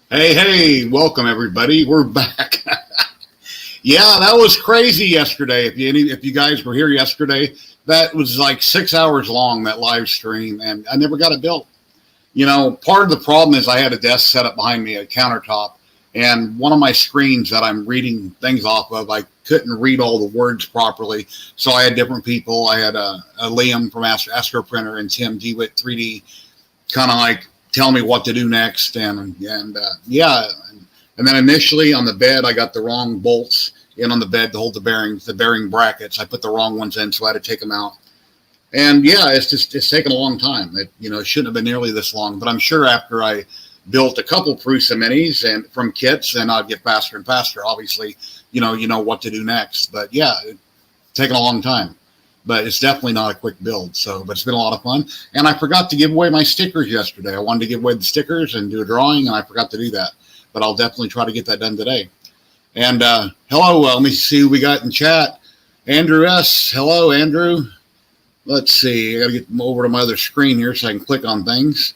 Hey, welcome everybody. We're back. Yeah, that was crazy yesterday. If you guys were here yesterday, that was like 6 hours long, that live stream, and I never got it built. Part of the problem is I had a desk set up behind me, a countertop, and one of my screens that I'm reading things off of, I couldn't read all the words properly. So I had different people. I had a Liam from Astro Printer and Tim DeWitt 3D kind of like tell me what to do next. Yeah. And then initially on the bed, I got the wrong bolts in on the bed to hold the bearings, the bearing brackets. I put the wrong ones in, so I had to take them out. And yeah, it's taken a long time. It shouldn't have been nearly this long, but I'm sure after I built a couple Prusa minis and from kits, then I'd get faster and faster. Obviously, you know what to do next. But yeah, it's taken a long time. But it's definitely not a quick build. But it's been a lot of fun. And I forgot to give away my stickers yesterday. I wanted to give away the stickers and do a drawing, and I forgot to do that. But I'll definitely try to get that done today. And hello, let me see who we got in chat. Andrew S. Hello, Andrew. Let's see. I got to get over to my other screen here so I can click on things.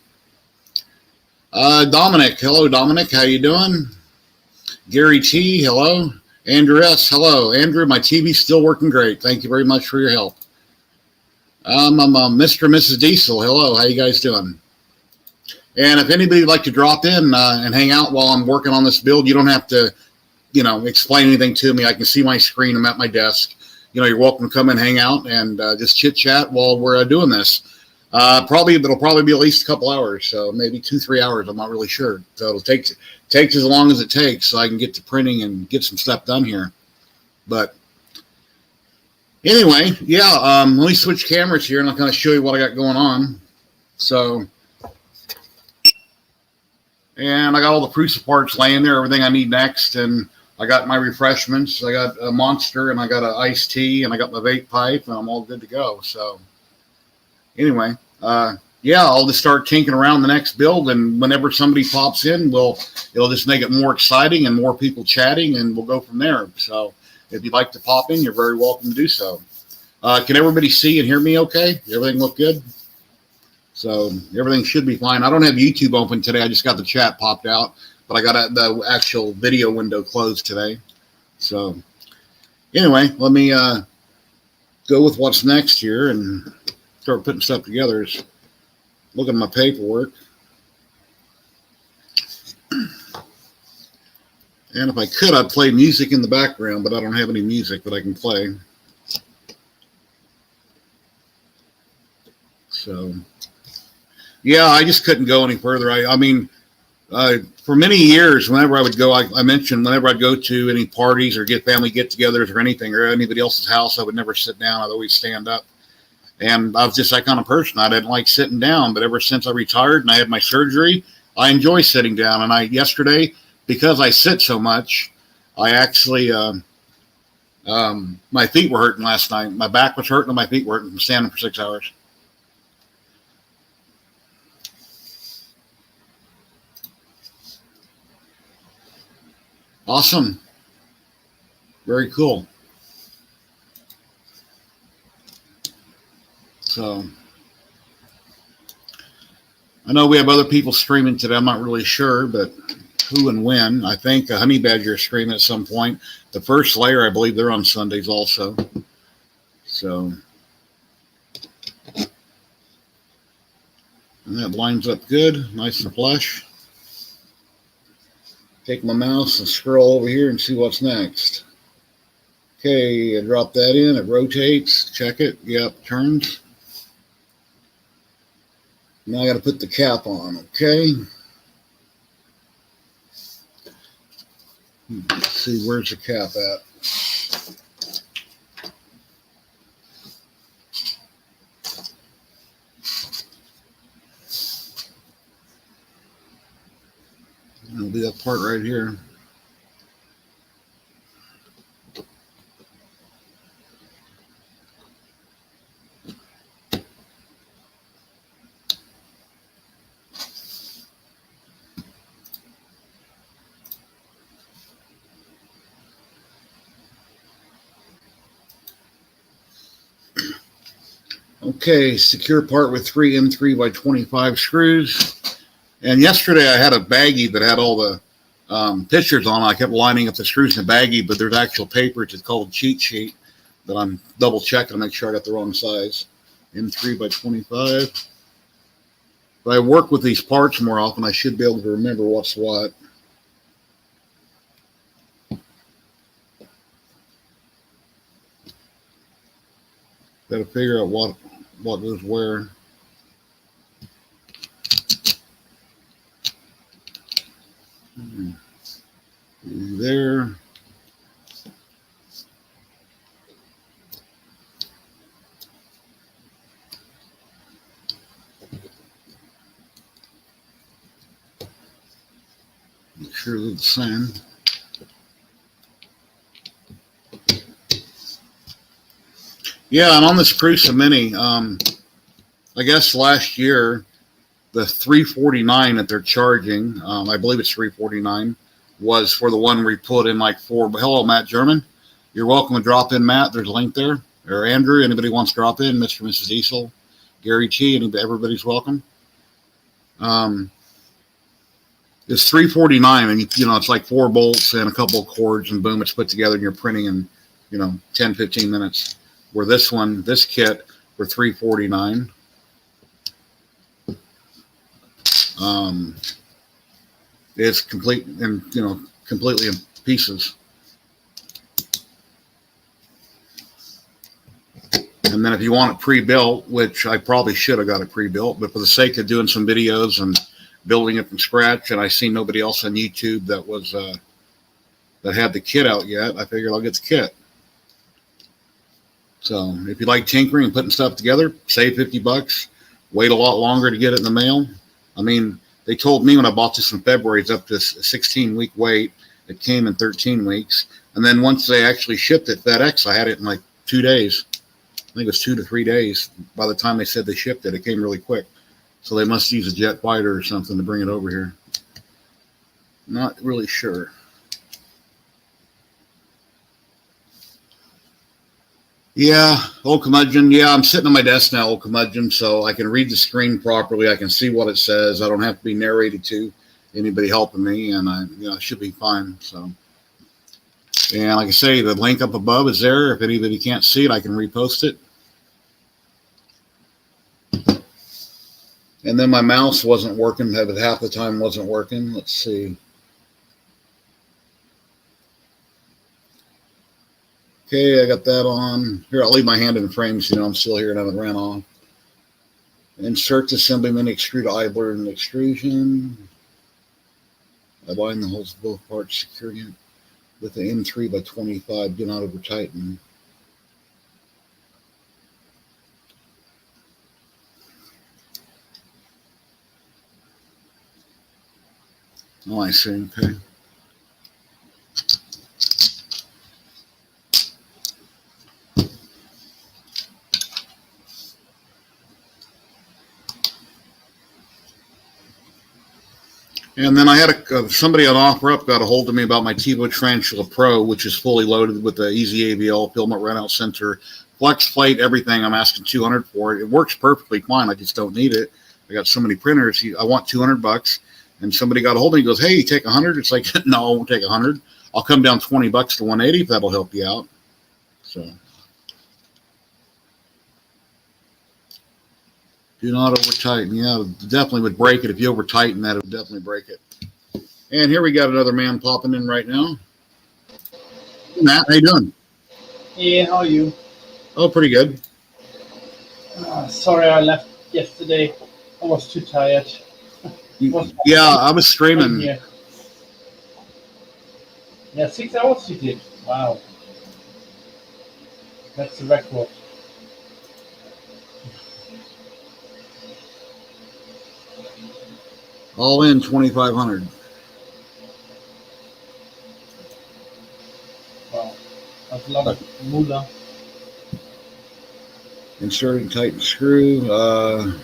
Dominic. Hello, Dominic. How you doing? Gary T. Hello. Andrew S. Hello. Andrew, my TV's still working great. Thank you very much for your help. I'm Mr. and Mrs. Diesel. Hello. How you guys doing? And if anybody would like to drop in and hang out while I'm working on this build, you don't have to, explain anything to me. I can see my screen. I'm at my desk. You're welcome to come and hang out and just chit chat while we're doing this. It'll probably be at least a couple hours, so maybe 2-3 hours. I'm not really sure. So it'll take as long as it takes, so I can get to printing and get some stuff done here. But anyway, yeah. Let me switch cameras here, and I'll kind of show you what I got going on. So, and I got all the Prusa parts laying there, everything I need next, and I got my refreshments. I got a Monster, and I got an iced tea, and I got my vape pipe, and I'm all good to go. So anyway, yeah, I'll just start tinkering around the next build, and whenever somebody pops in, it'll just make it more exciting and more people chatting, and we'll go from there. So if you'd like to pop in, you're very welcome to do so. Can everybody see and hear me okay? Everything look good? So everything should be fine. I don't have YouTube open today. I just got the chat popped out, but I got the actual video window closed today. So anyway, let me go with what's next here and start putting stuff together. Look at my paperwork. And if I could, I'd play music in the background, but I don't have any music that I can play. So yeah, I just couldn't go any further. I mean, for many years, whenever I would go, I mentioned whenever I'd go to any parties or family get-togethers or anything, or anybody else's house, I would never sit down. I'd always stand up. And I was just that kind of person. I didn't like sitting down. But ever since I retired and I had my surgery, I enjoy sitting down. And yesterday, because I sit so much, I actually, my feet were hurting last night. My back was hurting and my feet were hurting from standing for 6 hours. Awesome. Very cool. So I know we have other people streaming today. I'm not really sure, but who and when. I think Honey Badger is streaming at some point. The First Layer, I believe they're on Sundays also. So, and that lines up good, nice and flush. Take my mouse and scroll over here and see what's next. Okay, I drop that in. It rotates. Check it. Yep, turns. Now I got to put the cap on. Okay. Let's see, where's the cap at? It'll be that part right here. Okay, secure part with 3 M3 by 25 screws. And yesterday I had a baggie that had all the pictures on it. I kept lining up the screws in the baggie, but there's actual paper. It's called cheat sheet that I'm double checking to make sure I got the wrong size. M3 by 25. If I work with these parts more often, I should be able to remember what's what. Got to figure out what goes where. There. Make sure they're the same. Yeah, and on this Prusa Mini, I guess last year, the $349 that they're charging, I believe it's $349, was for the one we put in like 4. Hello, Matt German. You're welcome to drop in, Matt. There's a link there. Or Andrew, anybody wants to drop in, Mr. and Mrs. Easel, Gary Chi, everybody's welcome. It's $349, and it's like 4 bolts and a couple of cords, and boom, it's put together, and you're printing in 10, 15 minutes. Where this kit for $349. It's complete and completely in pieces. And then if you want it pre-built, which I probably should have got it pre-built, but for the sake of doing some videos and building it from scratch, and I see nobody else on YouTube that was that had the kit out yet, I figured I'll get the kit. So if you like tinkering and putting stuff together, save $50. Wait a lot longer to get it in the mail. I mean, they told me when I bought this in February, it's up to a 16-week wait. It came in 13 weeks. And then once they actually shipped it, FedEx, I had it in like 2 days. I think it was 2 to 3 days. By the time they said they shipped it, it came really quick. So they must use a jet fighter or something to bring it over here. Not really sure. Yeah, old curmudgeon. Yeah, I'm sitting on my desk now, old curmudgeon, so I can read the screen properly. I can see what it says. I don't have to be narrated to anybody helping me, and I should be fine. So, and like I say, the link up above is there. If anybody can't see it, I can repost it. And then my mouse wasn't working. Half the time wasn't working. Let's see. Okay, I got that on. Here, I'll leave my hand in the frame so I'm still here and haven't ran off. Insert assembly mini extrude idler and extrusion. Align the holes of both parts, securing it with the M3 by 25. Do not over tighten. Oh, I see. Okay. And then I had somebody on OfferUp got a hold of me about my TiVo Tarantula Pro, which is fully loaded with the Easy AVL, filament runout center, flex plate, everything. I'm asking $200 for it. It works perfectly fine. I just don't need it. I got so many printers. I want $200. And somebody got a hold of me and goes, hey, you take 100? It's like, no, I won't take 100. I'll come down $20 to 180 if that'll help you out. So do not over tighten. Yeah, definitely would break it. If you over tighten that, it would definitely break it. And here we got another man popping in right now. Matt, how you doing? Hey, how are you? Oh, pretty good. Sorry I left yesterday. I was too tired. Yeah, I was streaming. Yeah, 6 hours you did. Wow. That's the record. All in 2,500. Wow. That's a lot of moolah. Insert and tighten screw.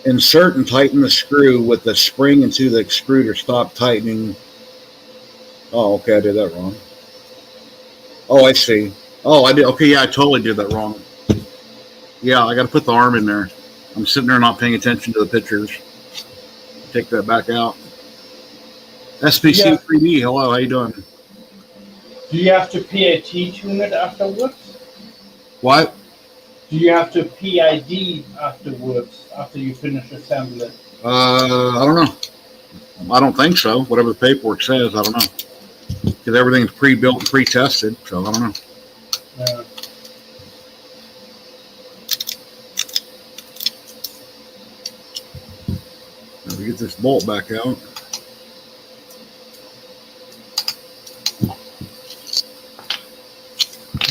Insert and tighten the screw with the spring into the extruder. Stop tightening. Oh, okay, I did that wrong. Oh, I see. Oh, I did. Okay, yeah, I totally did that wrong. Yeah, I got to put the arm in there. I'm sitting there not paying attention to the pictures. Take that back out. SPC Yeah. 3D, hello, how you doing? Do you have to PAT tune it afterwards? What? Do you have to PID afterwards, after you finish assembling? I don't know. I don't think so. Whatever the paperwork says, I don't know. Because everything's pre-built and pre-tested, so I don't know. Yeah. Let me get this bolt back out.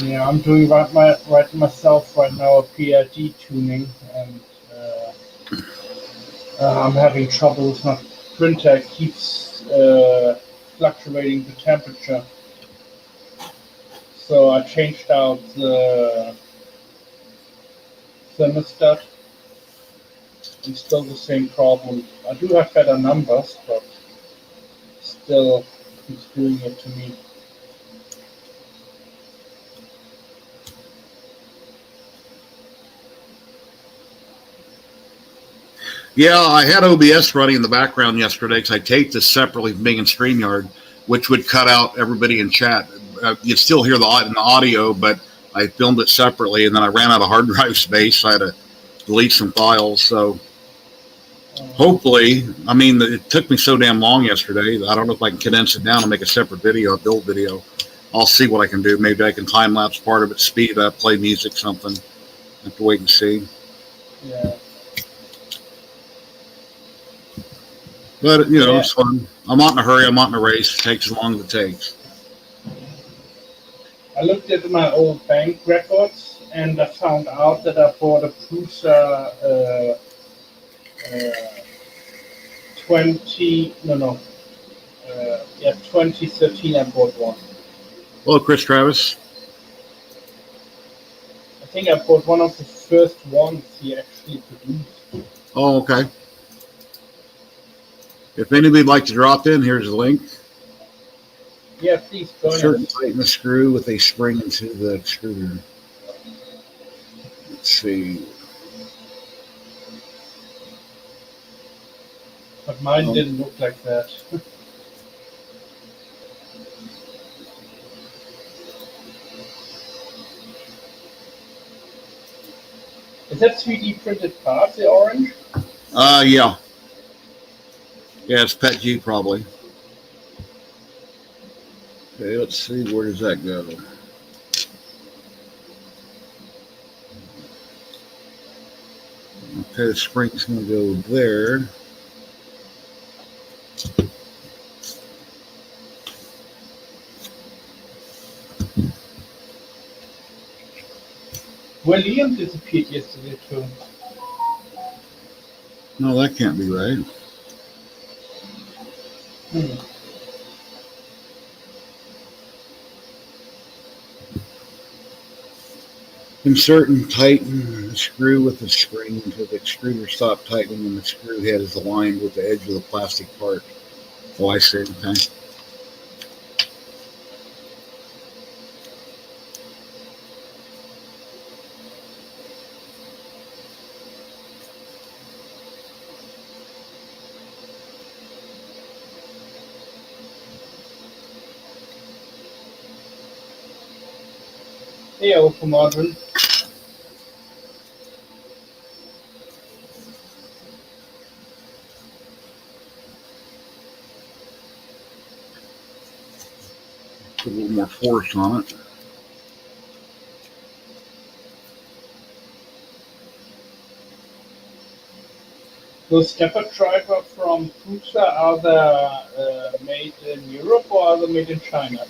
Yeah, I'm doing right myself right now a PID tuning, and I'm having trouble with my printer. It keeps fluctuating the temperature. So I changed out the thermostat, and still the same problem. I do have better numbers, but still it's doing it to me. Yeah, I had OBS running in the background yesterday because I taped this separately from being in StreamYard, which would cut out everybody in chat. You'd still hear the audio, but I filmed it separately, and then I ran out of hard drive space, so I had to delete some files. So hopefully, I mean, it took me so damn long yesterday. I don't know if I can condense it down and make a separate video, a build video. I'll see what I can do. Maybe I can time lapse part of it, speed it up, play music, something. I have to wait and see. Yeah. But, you know, it's fun. I'm not in a hurry. I'm not in a race. It takes as long as it takes. I looked at my old bank records, and I found out that I bought a Prusa 2013 I bought one. Hello, Chris Travis. I think I bought one of the first ones he actually produced. Oh, okay. If anybody'd like to drop in, here's the link. Yeah, please go Insert ahead. and tighten the screw with a spring into the extruder. Let's see. But mine didn't look like that. Is that 3D printed part, the orange? Yeah. Yeah, it's Pet G probably. Okay, let's see, where does that go? Okay, the spring's gonna go there. Well, Liam disappeared yesterday too. No, that can't be right. Insert and tighten the screw with the spring until the extruder stops tightening and the screw head is aligned with the edge of the plastic part. Oh, I see. Okay. Hey, Open Modern. Put a little more force on it. Those stepper driver from Prusa, are they made in Europe or are they made in China?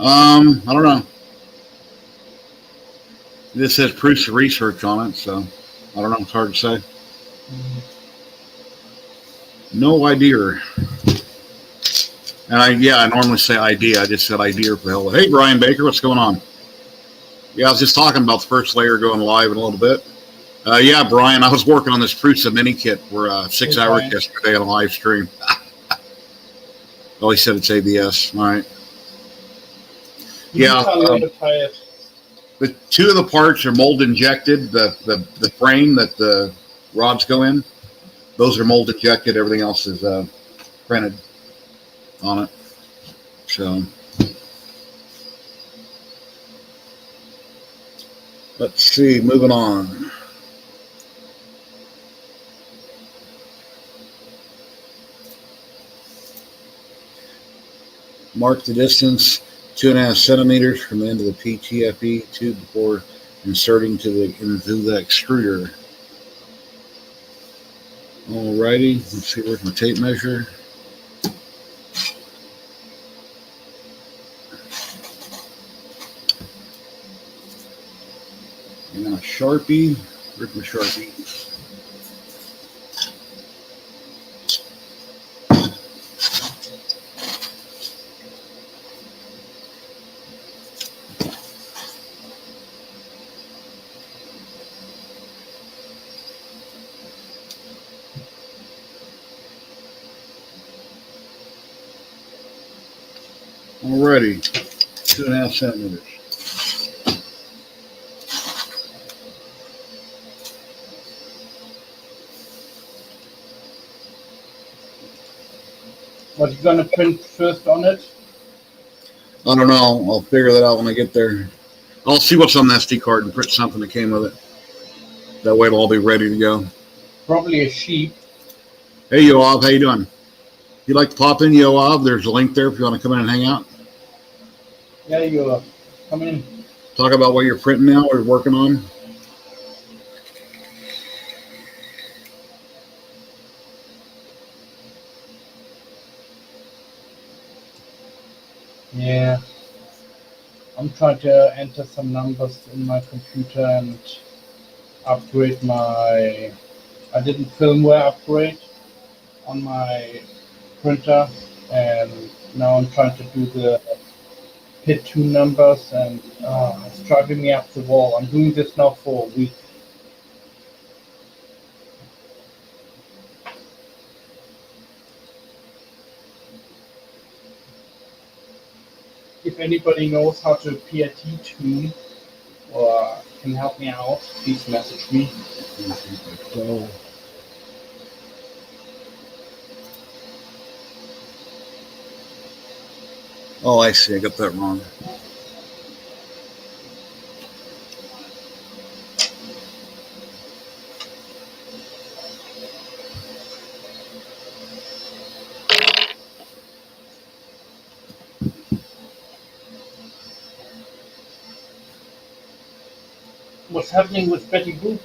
I don't know. This says Prusa research on it, so I don't know. It's hard to say. No idea. And I normally say idea. I just said idea for the hell of it. Hey, Brian Baker, what's going on? Yeah, I was just talking about the first layer going live in a little bit. Yeah, Brian, I was working on this Prusa mini kit for 6 hours yesterday on a live stream. Oh, he said it's ABS. All right. You Yeah. sound a little tired. the two of the parts are mold injected. The frame that the rods go in, those are mold injected. Everything else is printed on it. So let's see, moving on. Mark the distance 2.5 centimeters from the end of the PTFE tube before inserting into the extruder. Alrighty, let's see, where's my tape measure? And then a Sharpie. Where's my Sharpie? Alrighty, 2.5 centimeters. What you gonna print first on it? I don't know. I'll figure that out when I get there. I'll see what's on the SD card and print something that came with it. That way it'll all be ready to go. Probably a sheep. Hey, Yoav, how you doing? If you'd like to pop in, Yoav, there's a link there if you want to come in and hang out. Yeah, you come in. Talk about what you're printing now or working on. Yeah. I'm trying to enter some numbers in my computer and upgrade my... I did a firmware upgrade on my printer, and now I'm trying to do the PIT 2 numbers, and it's driving me up the wall. I'm doing this now for a week. If anybody knows how to PIT tune or can help me out, please message me. Oh, I see. I got that wrong. What's happening with Betty Boop?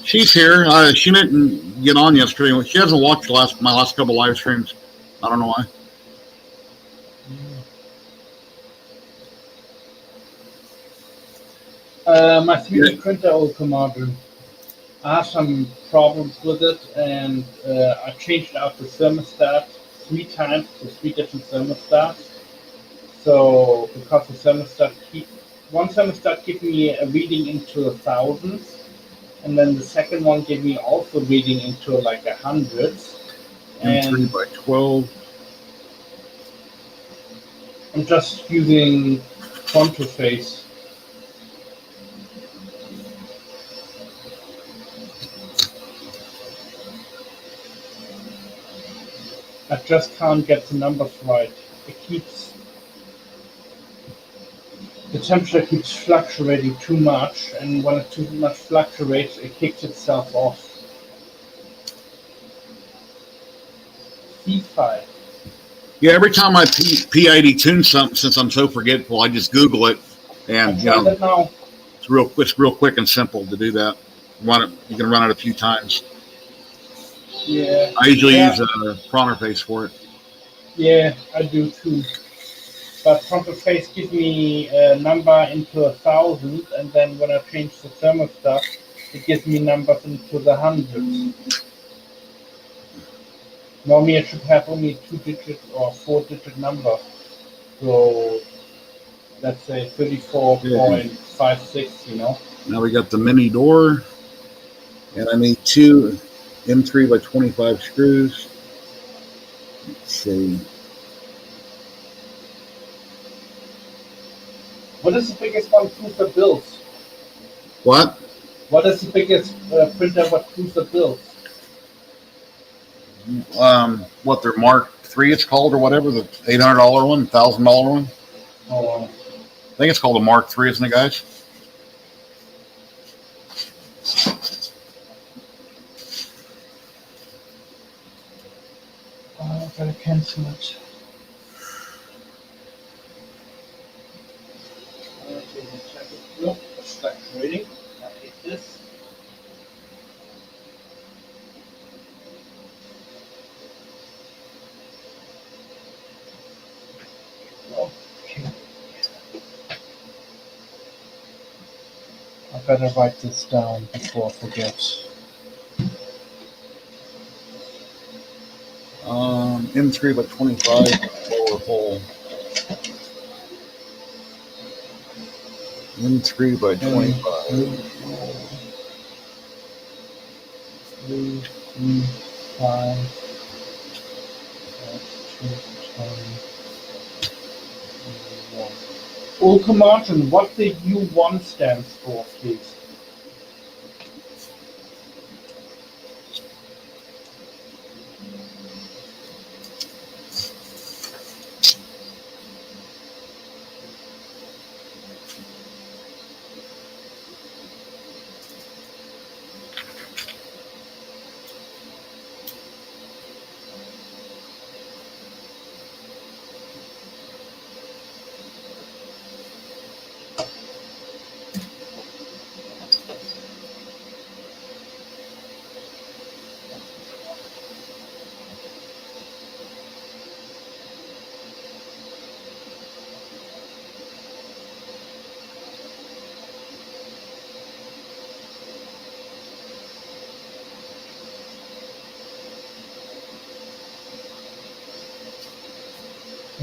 She's here. She didn't get on yesterday. She hasn't watched my last couple live streams. I don't know why. My 3D printer automaton. I have some problems with it, and I changed out the thermostat 3 times to 3 different thermostats. So because the thermostat one thermostat gave me a reading into the thousands, and then the second one gave me also reading into like a hundreds. And 3 by 12. I'm just using Quantiface. I just can't get the numbers right. The temperature keeps fluctuating too much, and when it too much fluctuates, it kicks itself off. C5. Yeah, every time I PID tune something, since I'm so forgetful, I just Google it, and now. it's real quick and simple to do that. You can run it a few times. Yeah. I usually use Quantiface for it. Yeah, I do too. But Quantiface gives me a number into 1,000, and then when I change the thermostat, it gives me numbers into the hundreds. Normally I should have only 2-digit or 4-digit number. So let's say 34.56, you know. Now we got the mini door, and I need 2 M3 by 25 screws. Let's see. What is the biggest one Prusa builds? What? What is the biggest printer what Prusa builds? What their Mark III it's called or whatever, the $800 one, $1,000 one. Oh, I think it's called a Mark III, isn't it, guys? I gotta cancel it. Check it. Nope, stack trading. I hate this. Okay. I better write this down before I forget. M3 by 25 lower hole. M3 by 25. 3, 5. Ultra Martin, what the U1 stands for, please?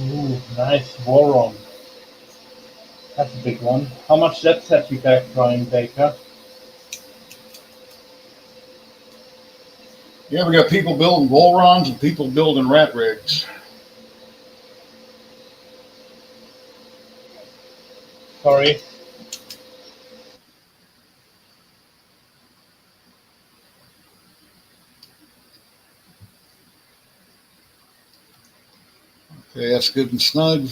Ooh, nice Voron. That's a big one. How much that set you back, Brian Baker? Yeah, we got people building Volrons and people building rat rigs. Sorry. Okay, that's good and snug.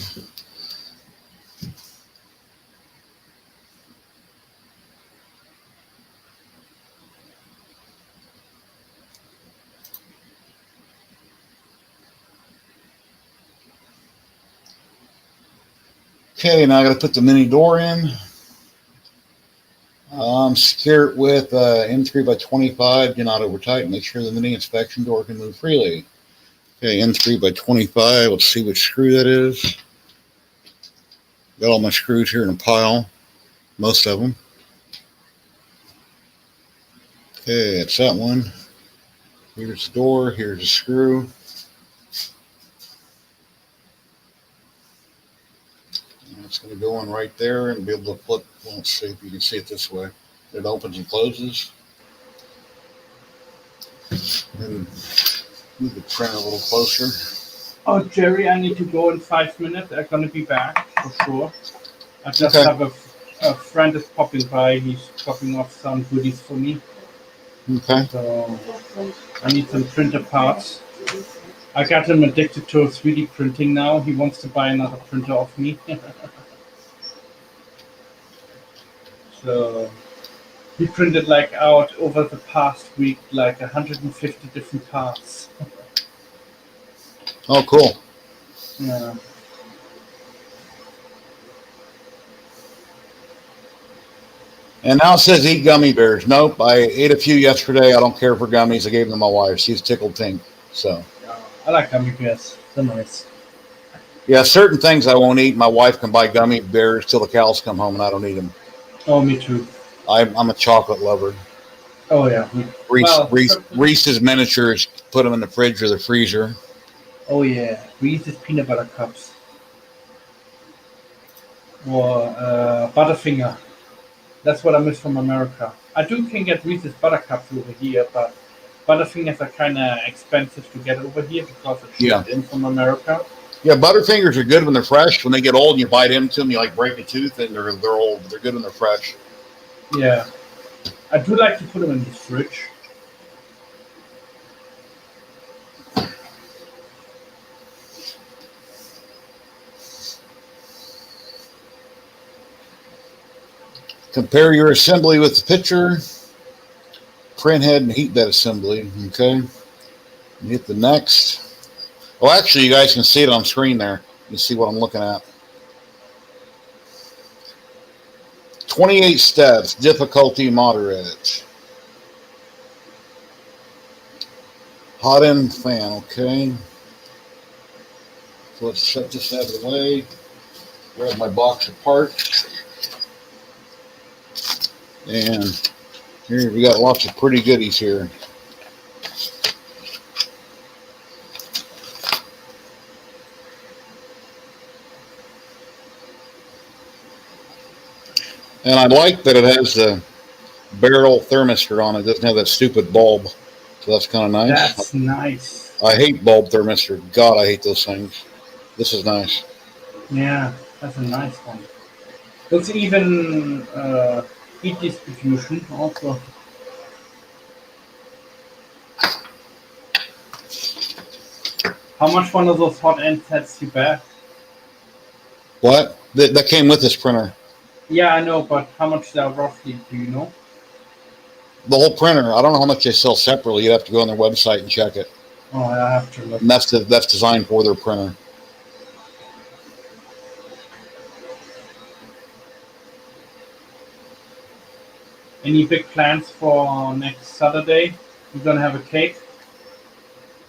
Okay, now I got to put the mini door in. Secure it with M3 by 25. Do not over tighten. Make sure the mini inspection door can move freely. Okay, M3 by 25. Let's see which screw that is. Got all my screws here in a pile. Most of them. Okay, it's that one. Here's the door. Here's the screw. It's going to go in right there and be able to flip. Well, let's see if you can see it this way. It opens and closes. And move the print a little closer. Oh, Jerry, I need to go in 5 minutes. I'm gonna be back for sure. I just Okay. have a friend is popping by. He's dropping off some goodies for me. Okay. So I need some printer parts. I got him addicted to 3D printing now. He wants to buy another printer off me. So he printed like out over the past week like 150 different parts. Oh, cool. Yeah. And now it says eat gummy bears. Nope, I ate a few yesterday. I don't care for gummies. I gave them to my wife. She's tickled pink. So, I like gummy bears. They're nice. yeah, certain things I won't eat. My wife can buy gummy bears till the cows come home, and I don't eat them. Oh, me too. I'm a chocolate lover. Oh, yeah. Reese's miniatures, put them in the fridge or the freezer. Oh, yeah. Reese's peanut butter cups. Or Butterfinger. That's what I miss from America. I can get Reese's Buttercups over here, but Butterfingers are kind of expensive to get over here because it's shipped in from America. Yeah, Butterfingers are good when they're fresh. When they get old and you bite into them, you like break a tooth, and they're old. They're good when they're fresh. Yeah. I do like to put them in the fridge. Compare your assembly with the picture. Print head and heat that assembly. Okay. Hit the next. Oh, actually, you guys can see it on screen there. You can see what I'm looking at. 28 steps. Difficulty moderate. Hot end fan. Okay. So let's set this out of the way. Grab my box of parts. And here we got lots of pretty goodies here. And I like that it has the barrel thermistor on it. It doesn't have that stupid bulb. So that's kind of nice. That's nice. I hate bulb thermistor. God, I hate those things. This is nice. Yeah, that's a nice one. There's even heat distribution also. How much one of those hot end sets you back? What? That came with this printer. Yeah, I know, but how much they are roughly, do you know? The whole printer. I don't know how much they sell separately. You'd have to go on their website and check it. Oh, I have to look. And that's designed for their printer. Any big plans for next Saturday? You're gonna have a cake?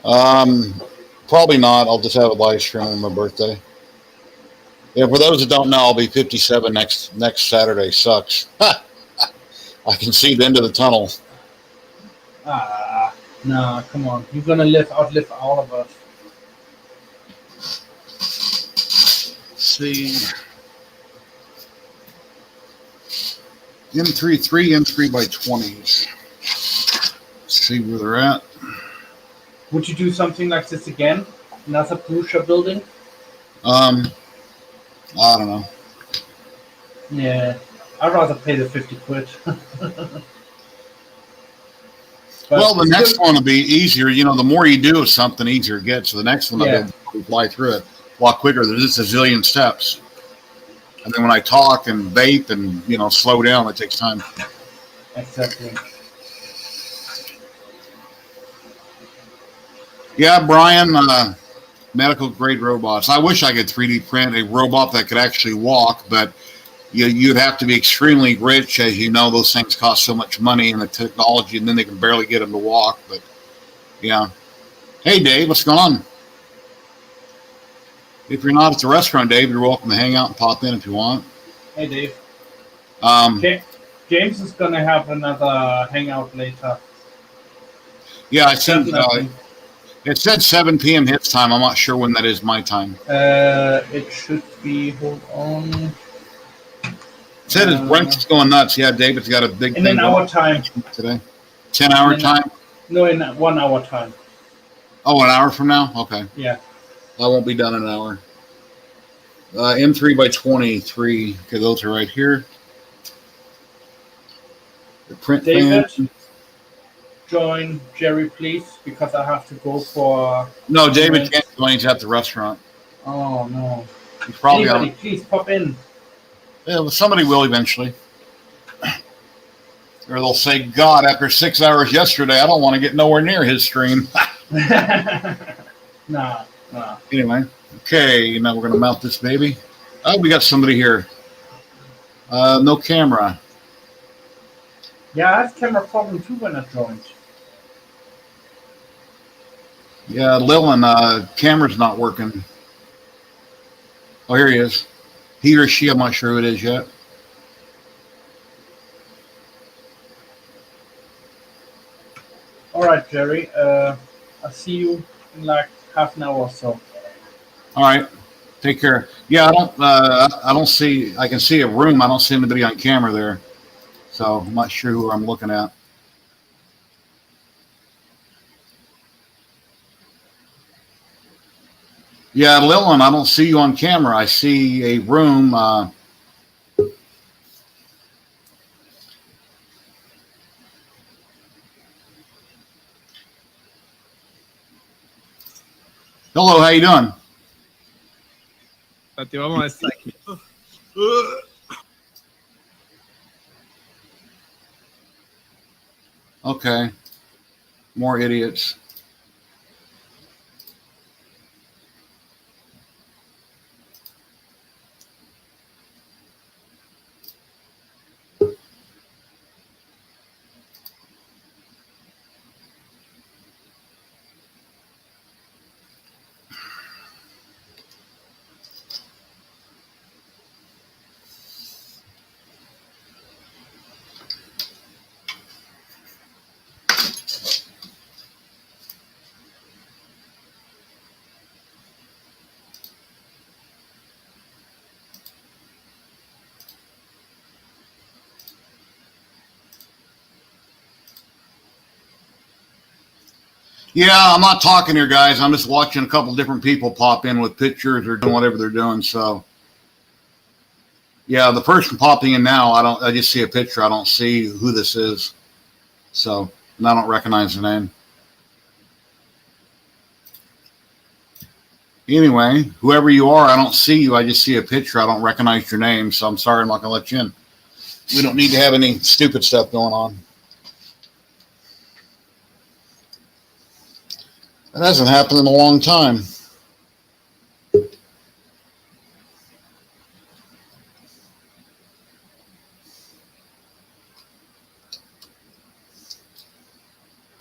Probably not. I'll just have a live stream on my birthday. Yeah, for those that don't know, I'll be 57 next Saturday. Sucks. I can see the end of the tunnel. Ah, nah, come on. You're gonna outlive all of us. Let's see. M3 by 20s. Let's see where they're at. Would you do something like this again? Another Prusa building? I don't know. Yeah, I'd rather pay the 50 quid. Well, the next one will be easier. You know, the more you do of something, easier it gets. So the next one, I'll be able to fly through it a lot quicker. There's just a zillion steps. And then when I talk and vape and, you know, slow down, it takes time. Exactly. Yeah, Brian, medical grade robots. I wish I could 3D print a robot that could actually walk, but you'd have to be extremely rich. As you know, those things cost so much money and the technology, and then they can barely get them to walk. But yeah. Hey, Dave, what's going on? If you're not at the restaurant, Dave, you're welcome to hang out and pop in if you want. Hey, Dave. James is going to have another hangout later. Yeah, I sent. It said 7 p.m. his time. I'm not sure when that is my time. It should be. Hold on. It said his brunch is going nuts. Yeah, David's got a big thing. In an hour time today. 10-hour time? No, in 1 hour time. Oh, an hour from now? Okay. Yeah. I won't be done in an hour. M3 by 23. Okay, those are right here. The print David, fan. Join Jerry, please, because I have to go for. No, David can't join. He's at the restaurant. Oh no! He's probably Anybody, please pop in. Yeah, well, somebody will eventually. Or they'll say, "God, after 6 hours yesterday, I don't want to get nowhere near his stream." Nah. Anyway, okay. Now we're gonna mount this baby. Oh, we got somebody here. No camera. Yeah, I have camera problem too when I joined. Yeah, Lillian, camera's not working. Oh, here he is. He or she, I'm not sure who it is yet. All right, Jerry. I'll see you in like half an hour or so. All right. Take care. Yeah, I don't see. I can see a room. I don't see anybody on camera there. So I'm not sure who I'm looking at. Yeah, Lillian, I don't see you on camera. I see a room. Hello, how you doing? Infatti, vamos a estar aqui. Okay, more idiots. Yeah, I'm not talking here, guys. I'm just watching a couple different people pop in with pictures or doing whatever they're doing. So, yeah, the person popping in now, I just see a picture. I don't see who this is. So, and I don't recognize the name. Anyway, whoever you are, I don't see you. I just see a picture. I don't recognize your name. So I'm sorry, I'm not going to let you in. We don't need to have any stupid stuff going on. That hasn't happened in a long time.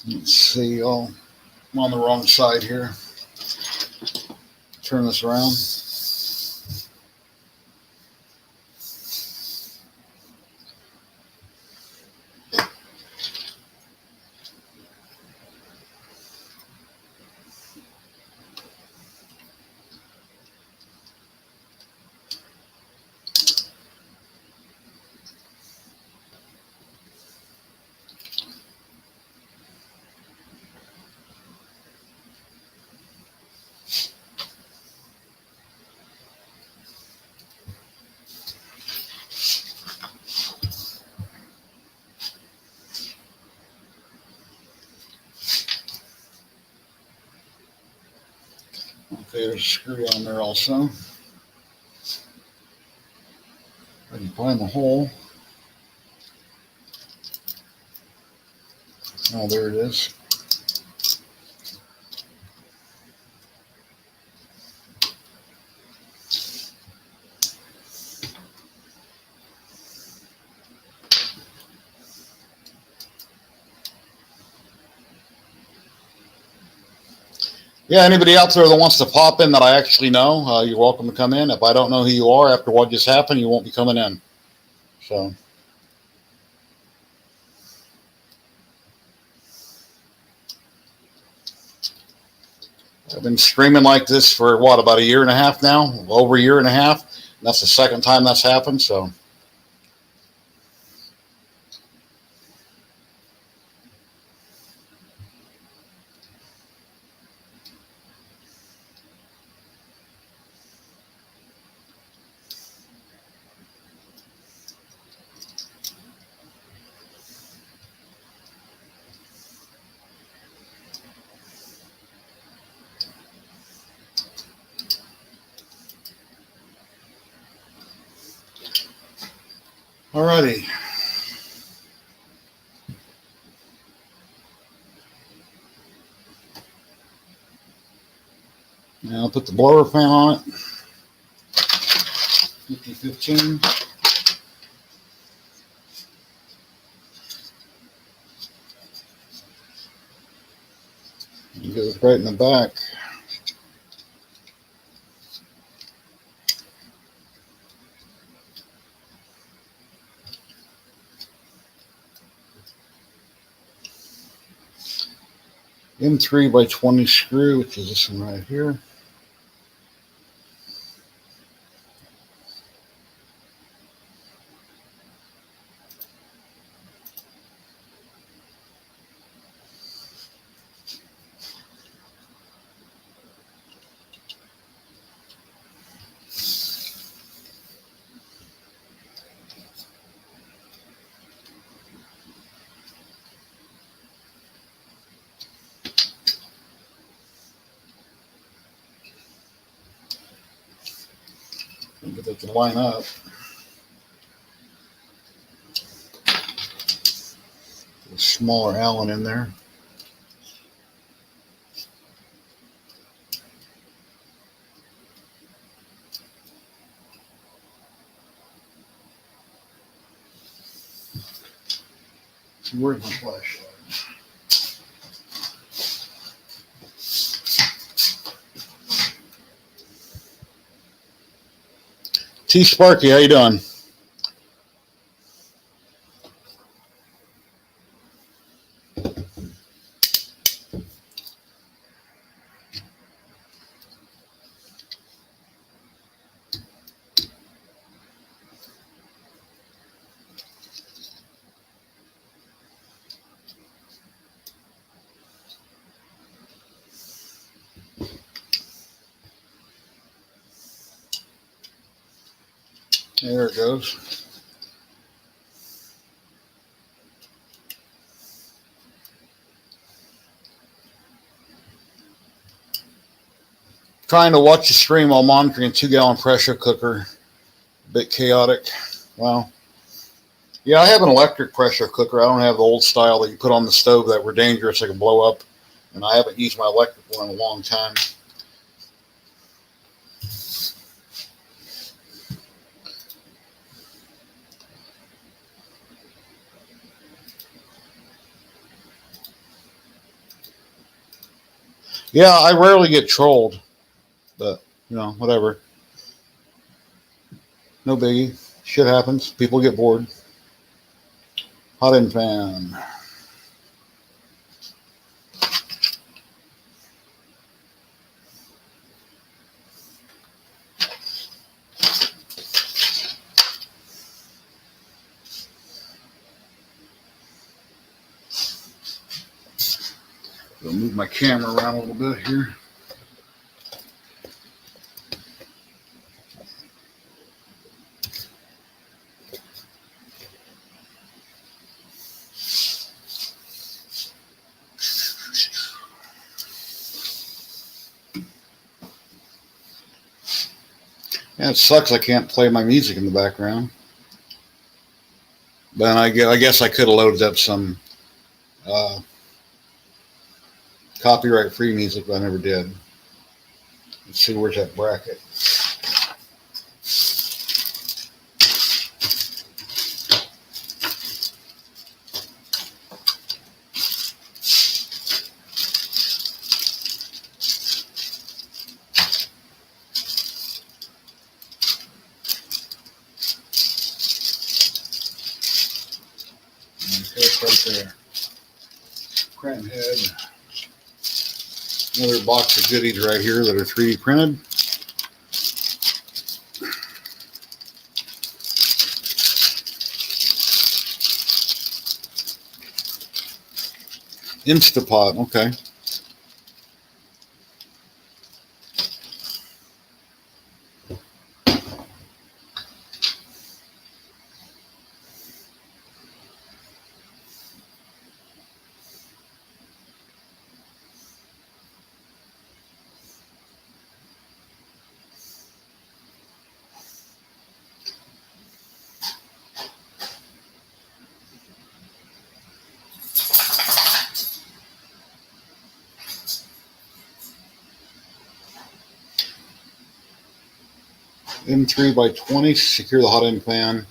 Let's see. Oh, I'm on the wrong side here. Turn this around. Okay, there's a screw on there also. I can find the hole. Oh, there it is. Yeah, anybody out there that wants to pop in that I actually know, you're welcome to come in. If I don't know who you are after what just happened, you won't be coming in. So, I've been streaming like this for what, about a year and a half now? Over a year and a half. And that's the second time that's happened. So, alrighty. Now I'll put the blower fan on it. 5015. It goes right in the back. M3 by 20 screw, which is this one right here. but they can line up. A smaller Allen in there. Where's my flashlight? T Sparky, how you doing? There it goes. Trying to watch the stream while monitoring a 2-gallon pressure cooker. A bit chaotic. Well, yeah, I have an electric pressure cooker. I don't have the old style that you put on the stove that were dangerous, that can blow up. And I haven't used my electric one in a long time. Yeah, I rarely get trolled, but, you know, whatever. No biggie. Shit happens. People get bored. Hot end fan. I'll move my camera around a little bit here. Yeah, it sucks I can't play my music in the background. But I guess I could have loaded up some copyright-free music, but I never did. Let's see, where's that bracket? Okay, it's right there. Print head. Another box of goodies right here that are 3D printed. Instapot, okay. M3 by 20, secure the hot end fan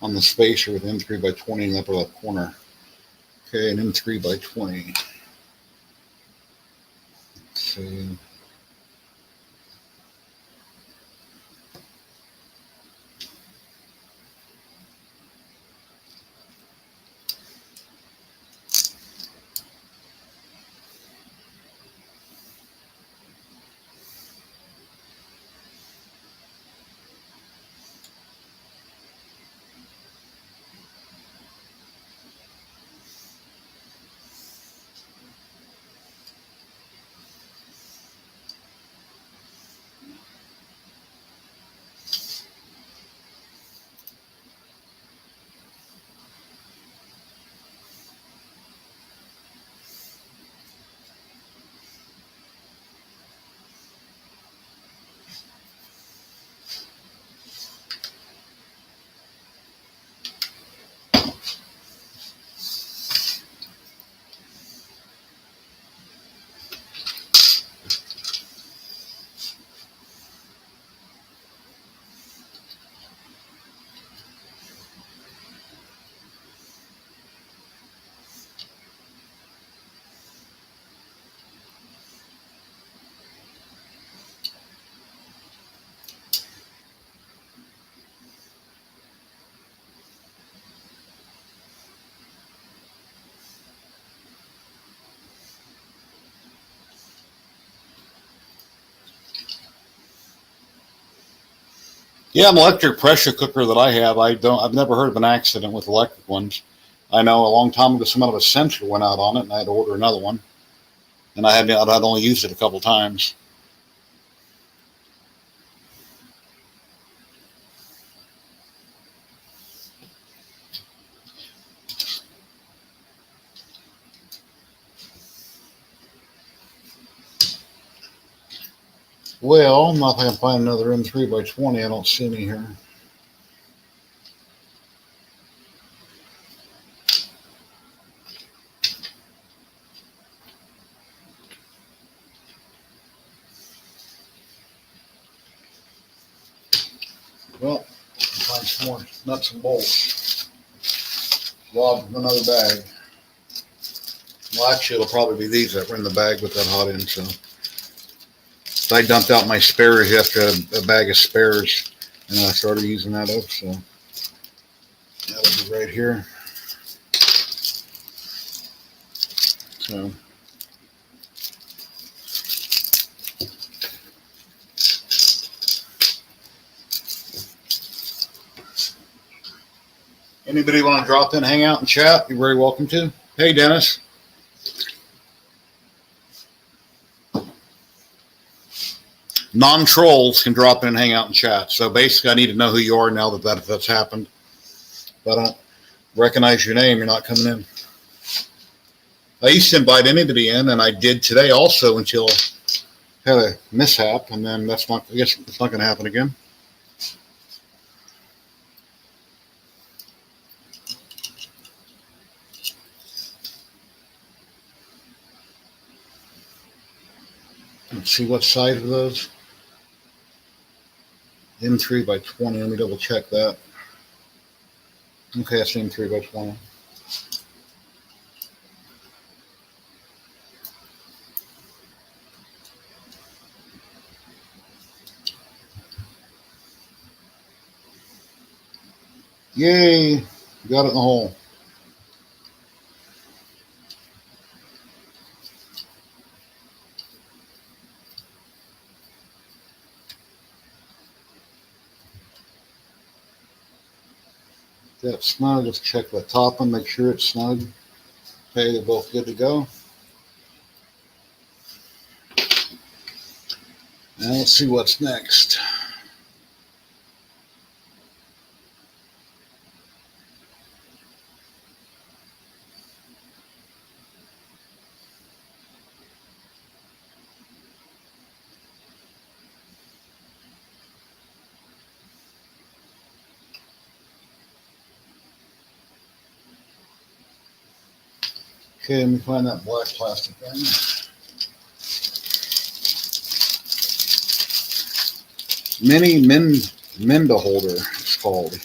on the spacer with M3 by 20 in the upper left corner. Okay, and M3 by 20. Let's see. Yeah, an electric pressure cooker that I have, I've never heard of an accident with electric ones. I know a long time ago, some of a sensor went out on it, and I had to order another one. And I'd only used it a couple times. Well, if I can find another M3x20, I don't see any here. Well, find some more nuts and bolts. Lob another bag. Well, actually, it'll probably be these that were in the bag with that hot end. So I dumped out my spares after a bag of spares, and I started using that up. So that'll be right here. So. Anybody want to drop in, hang out, and chat? You're very welcome to. Hey, Dennis. Non-trolls can drop in and hang out and chat. So basically, I need to know who you are now that's happened. If I don't recognize your name, you're not coming in. I used to invite anybody in, and I did today also until I had a mishap, and then I guess it's not going to happen again. Let's see what size of those. M3x20. Let me double check that. Okay, that's M3x20. Yay! Got it in the hole. That's snug. Let's check the top and make sure it's snug. Okay, they're both good to go. Now let's see what's next. Okay, let me find that black plastic thing. Mini Minda holder, it's called.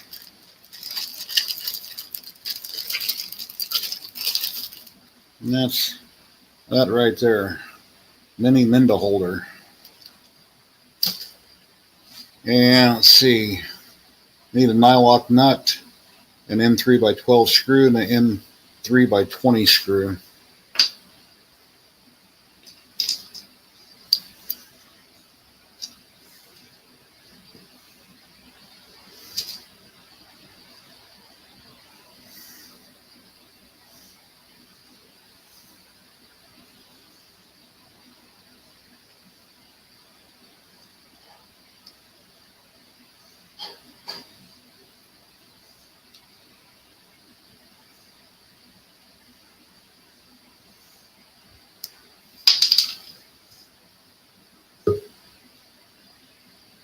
And that's that right there. Mini Minda holder. And let's see. Need a nylock nut, an M3x12 screw, and an M3x20 screw.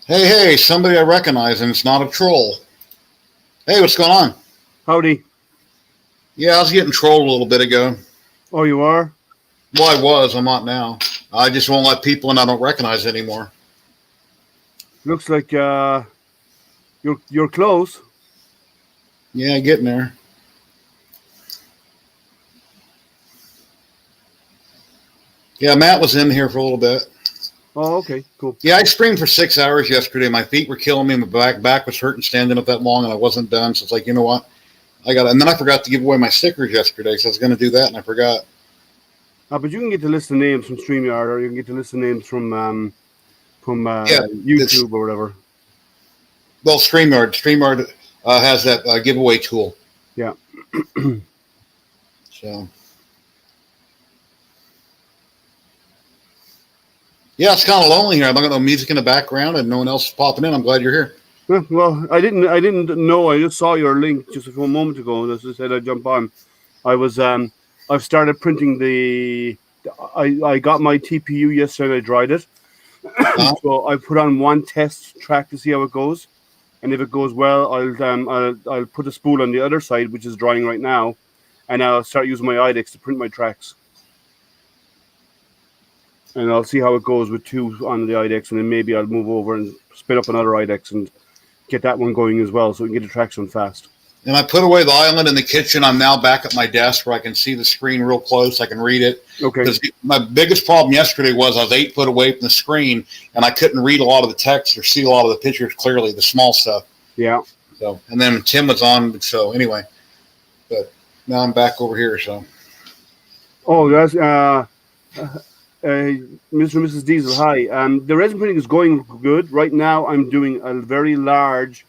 Hey, somebody I recognize, and it's not a troll. Hey, what's going on? Howdy. Yeah, I was getting trolled a little bit ago. Oh, you are? Well, I was. I'm not now. I just won't let people in I don't recognize anymore. Looks like you're close. Yeah, getting there. Yeah, Matt was in here for a little bit. Oh, okay, cool. Yeah, I streamed for 6 hours yesterday. My feet were killing me. My back was hurting standing up that long, and I wasn't done. So it's like, you know what? And then I forgot to give away my stickers yesterday, so I was going to do that, and I forgot. But you can get the list of names from StreamYard, or you can get the list of names from YouTube or whatever. Well, StreamYard has that giveaway tool. Yeah. So. Yeah, it's kind of lonely here. I'm not got no music in the background and no one else is popping in. I'm glad you're here. Well, I didn't know. I just saw your link just a few moments ago. As I said, I'd jump on. I've started printing I got my TPU yesterday. I dried it. So I put on one test track to see how it goes. And if it goes well, I'll put a spool on the other side, which is drying right now. And I'll start using my IDEX to print my tracks. And I'll see how it goes with 2 on the IDEX, and then maybe I'll move over and spin up another IDEX and get that one going as well, so we can get the tracks on fast. And I put away the island in the kitchen. I'm now back at my desk where I can see the screen real close. I can read it. Okay. Because my biggest problem yesterday was I was 8 foot away from the screen, and I couldn't read a lot of the text or see a lot of the pictures clearly, the small stuff. Yeah. So, and then Tim was on. So anyway, but now I'm back over here. So. Oh, that's Mr. and Mrs. Diesel, hi. The resin printing is going good. Right now, I'm doing a very large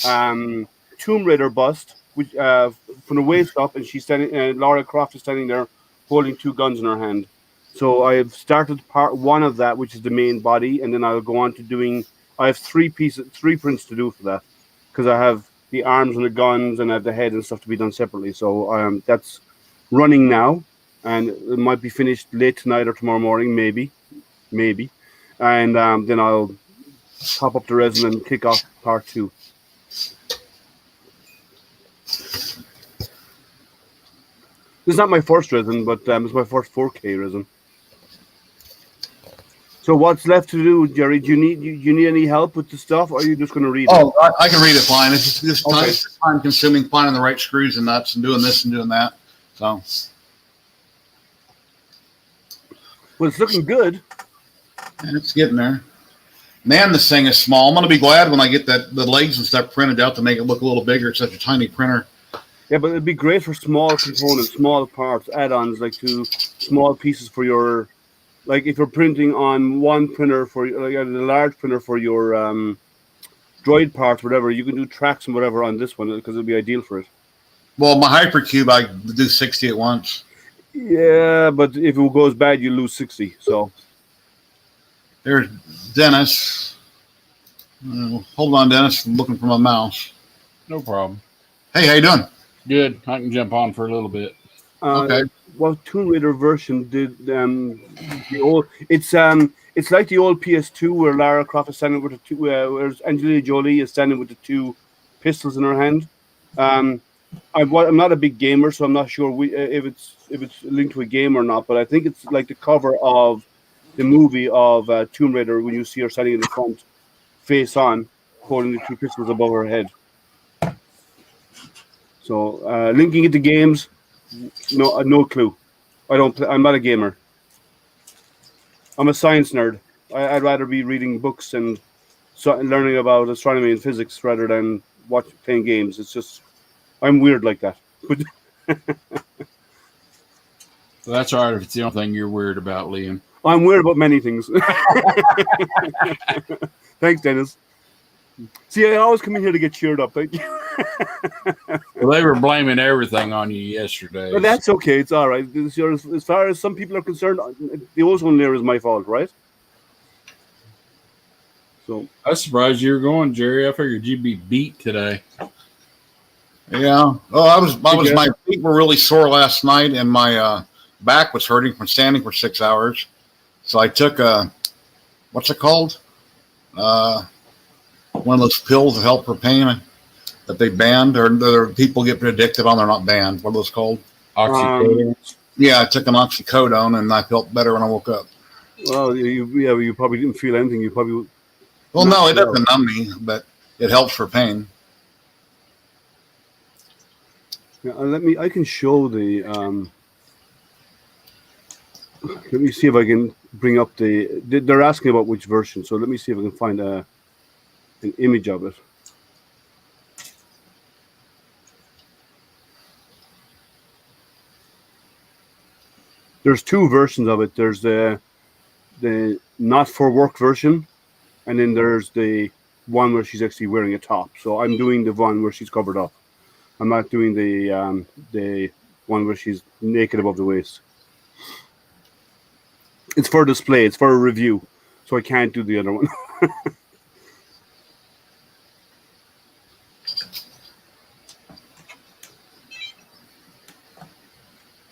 Tomb Raider bust, which from the waist up, and she's standing. Laura Croft is standing there, holding 2 guns in her hand. So I have started part 1 of that, which is the main body, and then I'll go on to doing. I have 3 prints to do for that, because I have the arms and the guns, and I have the head and stuff to be done separately. So that's running now. And it might be finished late tonight or tomorrow morning, maybe. And then I'll top up the resin and kick off part 2. This is not my first resin, but it's my first 4K resin. So what's left to do, Jerry? Do you need any help with the stuff, or are you just going to read it? Oh, I can read it fine. It's just Okay. time consuming, finding the right screws and nuts and doing this and doing that. So. Well, it's looking good. And it's getting there. Man, this thing is small. I'm going to be glad when I get the legs and stuff printed out to make it look a little bigger. It's such a tiny printer. Yeah, but it'd be great for small components, small parts, add-ons, like small pieces for your, like if you're printing on one printer for like a large printer for your droid parts, whatever, you can do tracks and whatever on this one because it'll be ideal for it. Well, my Hypercube, I do 60 at once. Yeah, but if it goes bad, you lose 60. So there's Dennis. Hold on, Dennis. I'm looking for my mouse. No problem. Hey, how you doing? Good. I can jump on for a little bit. Okay. Well, Tomb Raider version did the old. It's like the old PS2 where Lara Croft is standing with the 2, whereas Angelina Jolie is standing with the 2 pistols in her hand. I'm not a big gamer, so I'm not sure if it's linked to a game or not. But I think it's like the cover of the movie of Tomb Raider when you see her standing in the front, face on, holding the 2 pistols above her head. So linking it to games, no clue. I'm not a gamer. I'm a science nerd. I'd rather be reading books and learning about astronomy and physics rather than playing games. It's just I'm weird like that. So that's all right if it's the only thing you're weird about, Liam. I'm weird about many things. Thanks, Dennis. See, I always come in here to get cheered up. Thank you. Well, they were blaming everything on you yesterday. But that's okay. It's all right. As far as some people are concerned, the ozone layer is my fault, right? So I was surprised you were going, Jerry. I figured you'd be beat today. Yeah. Oh, my feet were really sore last night, and my back was hurting from standing for 6 hours. So I took what's it called? One of those pills that help for pain that they banned, or people get addicted on. They're not banned. What are those called? Oxycodone. Yeah, I took an oxycodone, and I felt better when I woke up. well, you probably didn't feel anything. You probably Well, no, it doesn't numb me, but it helps for pain. Yeah, I can show the. Let me see if I can bring up They're asking about which version, so let me see if I can find an image of it. There's 2 versions of it. There's the not for work version, and then there's the one where she's actually wearing a top. So I'm doing the one where she's covered up. I'm not doing the one where she's naked above the waist. It's for display. It's for a review. So I can't do the other one.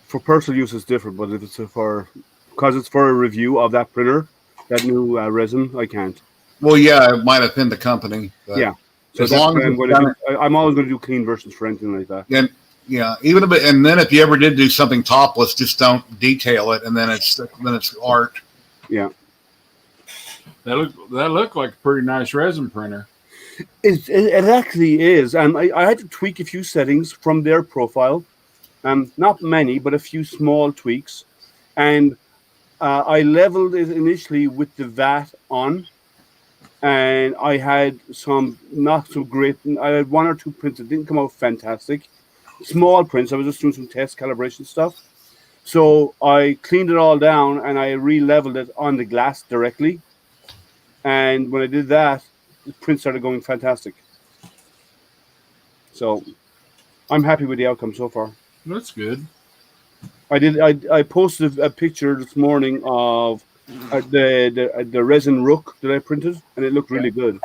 For personal use, it's different. But if it's because it's for a review of that printer, that new resin, I can't. Well, yeah, it might have been the company. But Yeah. So as long as I'm always going to do clean versions for anything like that. and yeah, even a bit. And then if you ever did do something topless, just don't detail it, and then it's art. Yeah. That looked like a pretty nice resin printer. It actually is. And I had to tweak a few settings from their profile. Not many, but a few small tweaks. And I leveled it initially with the VAT on. And I had some not so great. I had one or two prints that didn't come out fantastic. Small prints. I was just doing some test calibration stuff. So I cleaned it all down and I re-leveled it on the glass directly. And when I did that, the print started going fantastic. So I'm happy with the outcome so far. That's good. I posted a picture this morning of the resin rook that I printed, and it looked really good.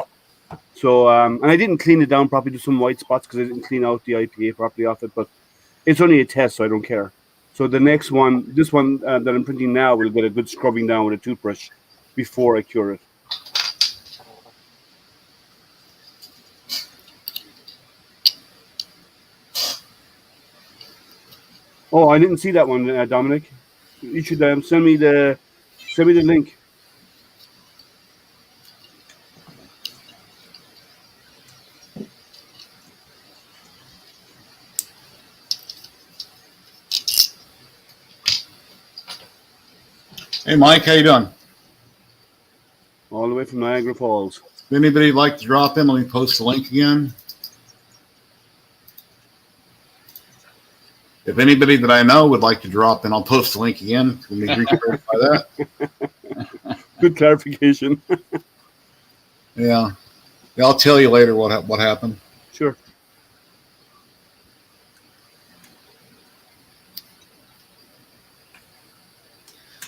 So and I didn't clean it down properly to some white spots because I didn't clean out the IPA properly off it. But it's only a test, so I don't care. So the next one, this one that I'm printing now, will get a good scrubbing down with a toothbrush before I cure it. Oh, I didn't see that one, Dominic. You should send me the link. Hey, Mike, how you doing? All the way from Niagara Falls. If anybody like to drop in, let me post the link again. If anybody that I know would like to drop in, I'll post the link again. Let me re-clarify that. Good clarification. Yeah, I'll tell you later what happened. Sure.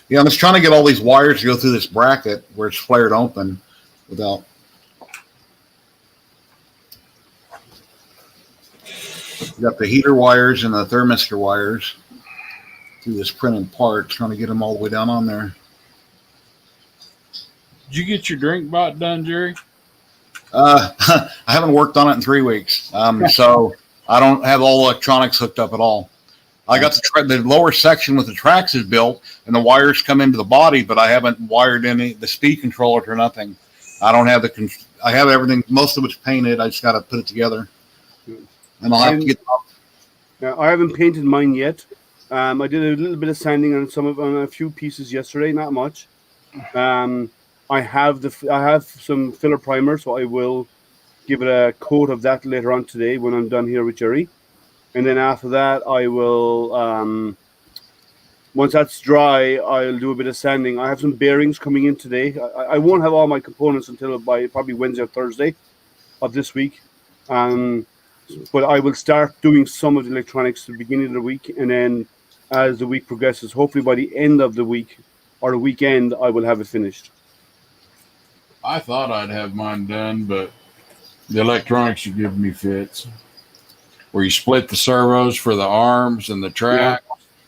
Yeah, I'm just trying to get all these wires to go through this bracket where it's flared open without. You got the heater wires and the thermistor wires through this printed part, trying to get them all the way down on there. Did you get your drink bot done, Jerry? I haven't worked on it in 3 weeks, so I don't have all electronics hooked up at all. I got the lower section with the tracks is built, and the wires come into the body, but I haven't wired the speed controller or nothing. I don't have I have everything. Most of it's painted. I just got to put it together, and I'll have to get. I haven't painted mine yet. I did a little bit of sanding on a few pieces yesterday, not much. I have some filler primer, so I will give it a coat of that later on today when I'm done here with Jerry. And then after that, I will, once that's dry, I'll do a bit of sanding. I have some bearings coming in today. I won't have all my components until by probably Wednesday or Thursday of this week. But I will start doing some of the electronics at the beginning of the week. And then as the week progresses, hopefully by the end of the week or the weekend, I will have it finished. I thought I'd have mine done, but the electronics you give me fits. Where you split the servos for the arms and the track.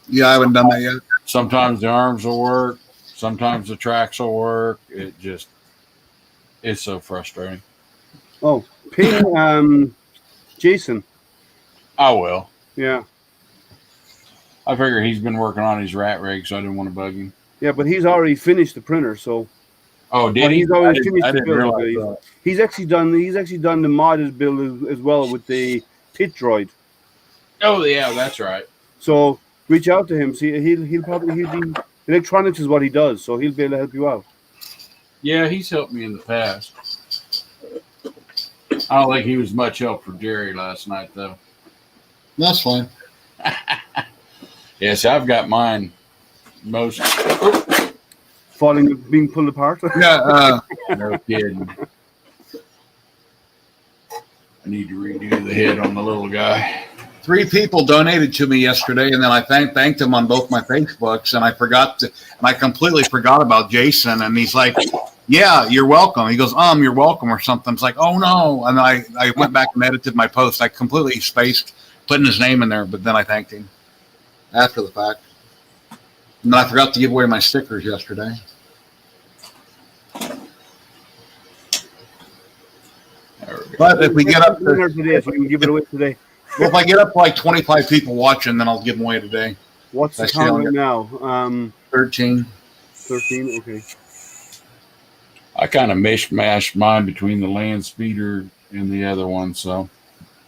Yeah, I haven't done that yet. Sometimes the arms will work. Sometimes the tracks will work. It's so frustrating. Oh, ping Jason. I will. Yeah. I figure he's been working on his rat rig, so I didn't want to bug him. Yeah, but he's already finished the printer, so. Oh, did he? He's already finished the build. Realize that. He's actually done the modded build as well with the Pit Droid. Oh yeah, that's right. So reach out to him. See, he'll be electronics is what he does, so he'll be able to help you out. Yeah, he's helped me in the past. I don't think he was much help for Jerry last night, though. That's fine. Yes, I've got mine most. Being pulled apart. Yeah. No kidding. I need to redo the head on the little guy. 3 people donated to me yesterday, and then I thanked them on both my Facebooks, and I completely forgot about Jason, and he's like, yeah, you're welcome. He goes, you're welcome or something. It's like, oh no. And I went back and edited my post. I completely spaced putting his name in there, but then I thanked him after the fact. And then I forgot to give away my stickers yesterday. But if we get up to today, so we can give it away today. Well, if I get up to like 25 people watching, then I'll give them away today. What's the count right now? 13. 13, okay. I kind of mishmashed mine between the land speeder and the other one, so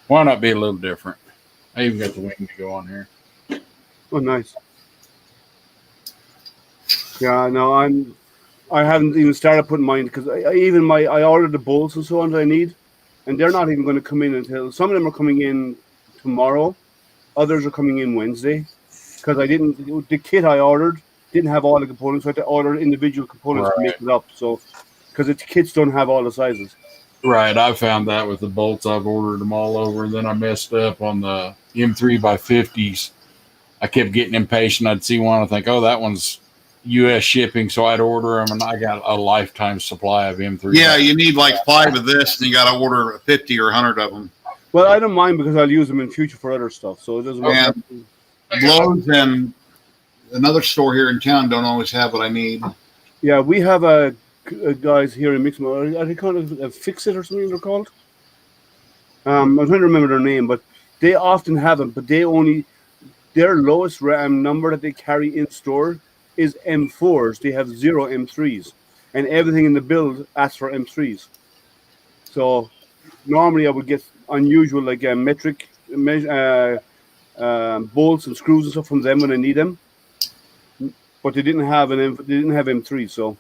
why not be a little different? I even got the wing to go on here. Oh, nice. Yeah, no, I haven't even started putting mine because I ordered the bolts and so on that I need, and they're not even going to come in until some of them are coming in tomorrow, others are coming in Wednesday, because the kit I ordered didn't have all the components, so I had to order individual components to make it up. So, because the kits don't have all the sizes. Right, I found that with the bolts. I've ordered them all over, and then I messed up on the M3x50s. I kept getting impatient. I'd see one, I think, oh, that one's U.S. shipping, so I'd order them, and I got a lifetime supply of M3. Yeah, you need like 5 of this, and you got to order 50 or 100 of them. Well, I don't mind because I'll use them in future for other stuff, so it doesn't matter. Lowe's and another store here in town don't always have what I need. Yeah, we have guys here in Mixmo. Are they called a Fix-It or something they're called? I'm trying to remember their name, but they often have them, but their lowest RAM number that they carry in store is M4s. They have 0 M3s, and everything in the build asks for M3s. So normally I would get unusual like metric bolts and screws and stuff from them when I need them, but they didn't have M3, so.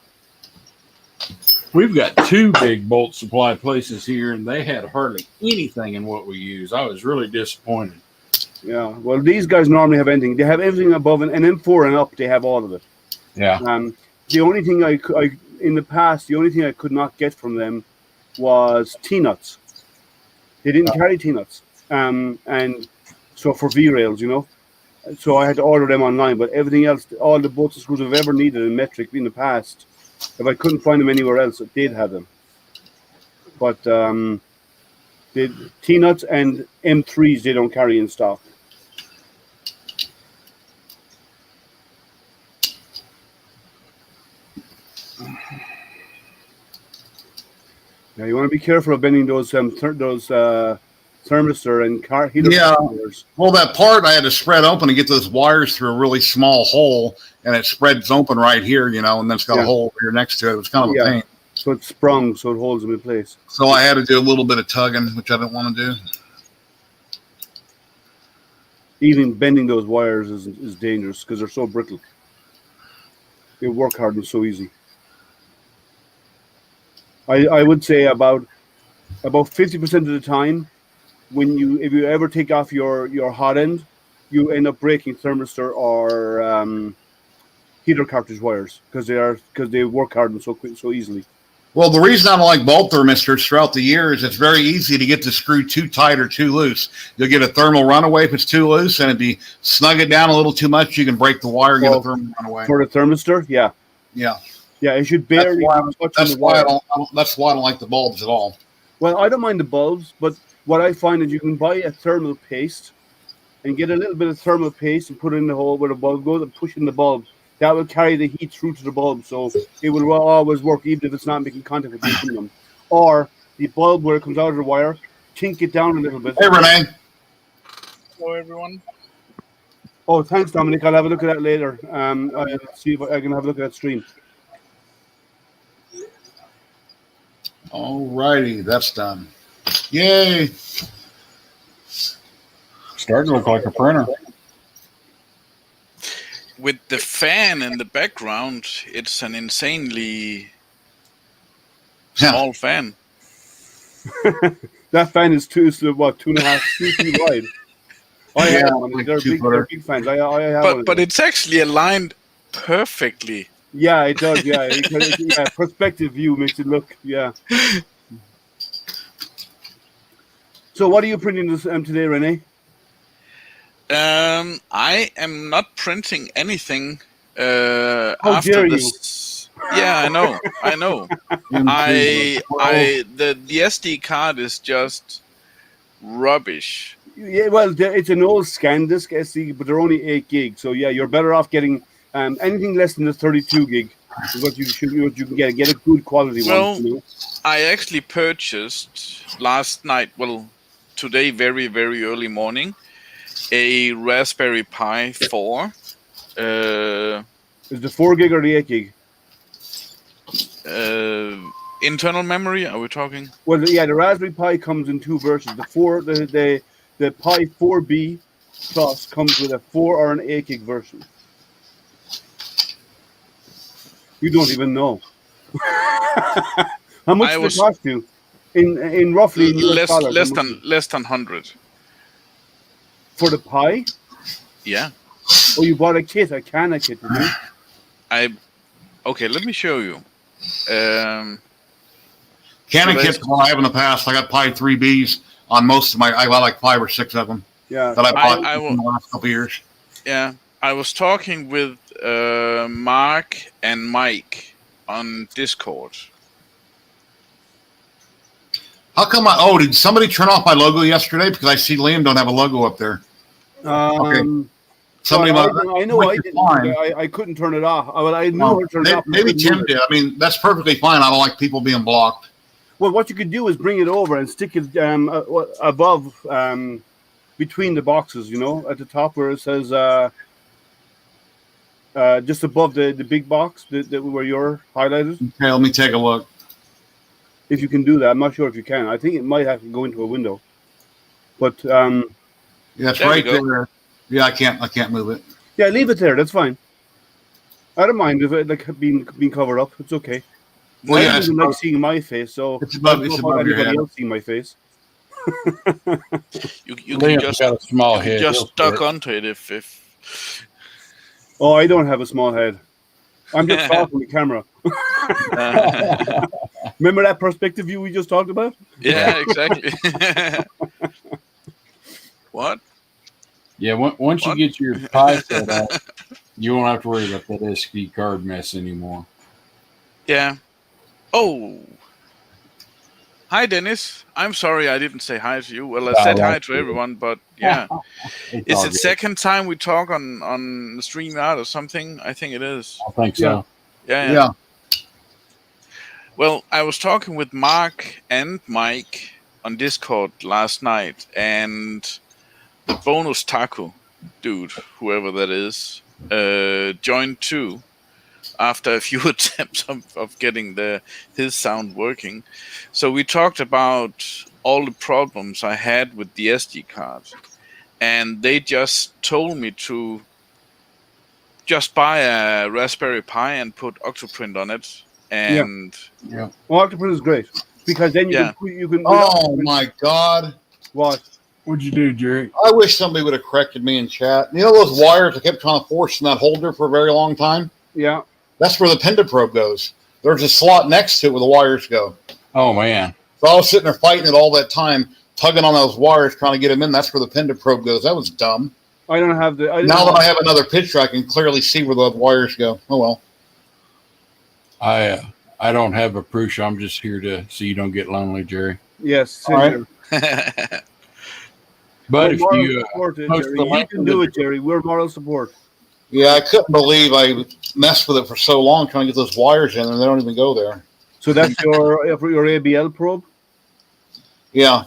We've got 2 big bolt supply places here, and they had hardly anything in what we use. I was really disappointed. Yeah, well, these guys normally have anything. They have everything above an M4 and up. They have all of it. Yeah. The only thing in the past, the only thing I could not get from them was T-nuts. They didn't carry T-nuts, and so for V-rails, so I had to order them online. But everything else, all the bolts and screws I've ever needed in metric in the past, if I couldn't find them anywhere else, they'd have them. But the T-nuts and M3s they don't carry in stock. Now you want to be careful of bending those thermistor and car heater. Yeah. Wires. Well, that part I had to spread open to get those wires through a really small hole, and it spreads open right here, and then it's got a hole here next to it. It was kind of a pain. So it's sprung, so it holds them in place. So I had to do a little bit of tugging, which I didn't want to do. Even bending those wires is dangerous because they're so brittle. They work hard and so easy. I would say about 50% of the time, if you ever take off your hot end, you end up breaking thermistor or heater cartridge wires because they work hard and so easily. Well, the reason I don't like bolt thermistors throughout the year is it's very easy to get the screw too tight or too loose. You'll get a thermal runaway if it's too loose, and if you snug it down a little too much, you can break the wire and get a thermal runaway. For the thermistor, yeah. Yeah. Yeah, it should barely touch the wire. That's why I don't like the bulbs at all. Well, I don't mind the bulbs, but what I find is you can buy a thermal paste and get a little bit of thermal paste and put it in the hole where the bulb goes and push in the bulb. That will carry the heat through to the bulb, so it will always work even if it's not making contact with the aluminum. Or the bulb where it comes out of the wire, tink it down a little bit. Hey, Renee. Hello, everyone. Oh, thanks, Dominic. I'll have a look at that later. I'll see if I can have a look at that stream. All righty, that's done. Yay! Starting to look like a printer. With the fan in the background, it's an insanely small fan. That fan is 2.5 feet wide. I have one. Like They're big fans. I have one. But it's actually aligned perfectly. Yeah, it does. Yeah, perspective view makes it look. Yeah. So what are you printing this today, Renee? I am not printing anything How after dare you? this. Yeah, I know. The SD card is just rubbish. Yeah, well, it's an old ScanDisk SD, but they're only 8 gig. So yeah, you're better off getting anything less than the 32 gig. Is what you can get a good quality Well, one. You know? I actually purchased last night. Well, today, very very early morning, a Raspberry Pi 4. Is the 4 gig or the 8 gig? Internal memory, are we talking? Well, yeah, the Raspberry Pi comes in 2 versions. The Pi 4B Plus comes with a 4 or an 8 gig version. You don't even know. How much does it cost you? In roughly in US dollars? Less than 100. For the Pi? Yeah. Oh, you bought a kit, a Cana kit, did you? Okay, let me show you. Canon kits what I have in the past. I got Pi 3Bs on most of my. I got like 5 or 6 of them. Yeah. That I bought in the last couple of years. Yeah, I was talking with Mark and Mike on Discord. How come did somebody turn off my logo yesterday? Because I see Liam don't have a logo up there. Okay. Somebody I know I didn't. I couldn't turn it off. I knew how to turn it off. Maybe Tim did. I mean, that's perfectly fine. I don't like people being blocked. Well, what you could do is bring it over and stick it above, between the boxes, you know, at the top where it says, just above the big box where you're highlighted. Okay, let me take a look. If you can do that, I'm not sure if you can. I think it might have to go into a window. But yeah, it's right there. Yeah, I can't move it. Yeah, leave it there. That's fine. I don't mind if it being covered up. It's okay. Well, I don't like seeing my face, so it's above anybody your head. else seeing my face. you can just got a small head. Just duck onto it if. Oh, I don't have a small head. I'm just talking the camera. Remember that perspective view we just talked about? Yeah, exactly. What? Yeah, once you get your Pi set up, you won't have to worry about that SD card mess anymore. Yeah. Oh. Hi, Dennis. I'm sorry I didn't say hi to you. Well, I said hi to everyone, but yeah. Is it second time we talk on the StreamYard or something? I think it is. I think so. Yeah. Well, I was talking with Mark and Mike on Discord last night, and the bonus taco dude, whoever that is, joined too after a few attempts of getting his sound working. So we talked about all the problems I had with the SD card, and they just told me to just buy a Raspberry Pi and put Octoprint on it. And well, Octoprint is great because then you can. Oh my God! What? What'd you do, Jerry? I wish somebody would have corrected me in chat. You know those wires I kept trying to force in that holder for a very long time? Yeah. That's where the Pendaprobe goes. There's a slot next to it where the wires go. Oh, man. So I was sitting there fighting it all that time, tugging on those wires, trying to get them in. That's where the Pendaprobe goes. That was dumb. I don't have the... Now that I have another picture, I can clearly see where the wires go. Oh, well. I don't have a Prusa. I'm just here so you don't get lonely, Jerry. Yes. All right. But if you you can do it, Jerry. We're moral support. Yeah, I couldn't believe I messed with it for so long trying to get those wires in, and they don't even go there. So that's your ABL probe? Yeah.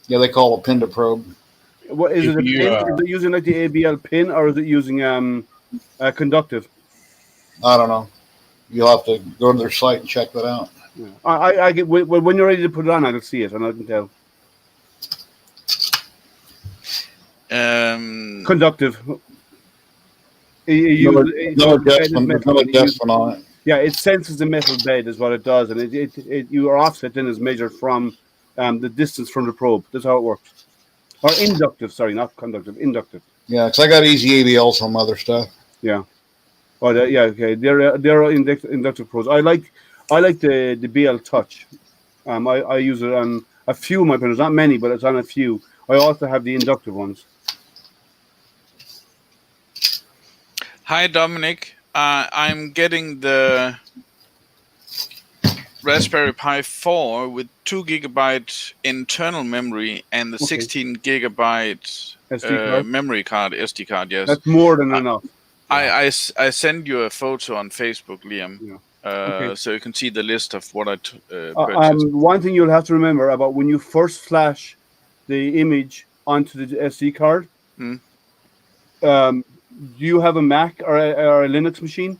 Yeah, they call it Pendaprobe. What is it? Is it using like the ABL pin, or is it using conductive? I don't know. You'll have to go to their site and check that out. Yeah. I get when you're ready to put it on, I can see it and I can tell. Conductive. No adjustment on it. Yeah, it senses the metal bed is what it does, and your offset then is measured from the distance from the probe. That's how it works. Or inductive, sorry, not conductive, inductive. Yeah, because I got easy ABLs from other stuff. Yeah. Oh, yeah, okay. They're inductive probes. I like the BL Touch. I use it on a few of my printers, not many, but it's on a few. I also have the inductive ones. Hi, Dominic. I'm getting the Raspberry Pi 4 with 2 gigabyte internal memory and the 16 gigabyte memory card, SD card. Yes, that's more than enough. I send you a photo on Facebook, Liam. Yeah. So you can see the list of what I purchased. One thing you'll have to remember about when you first flash the image onto the SD card, do you have a Mac or a Linux machine?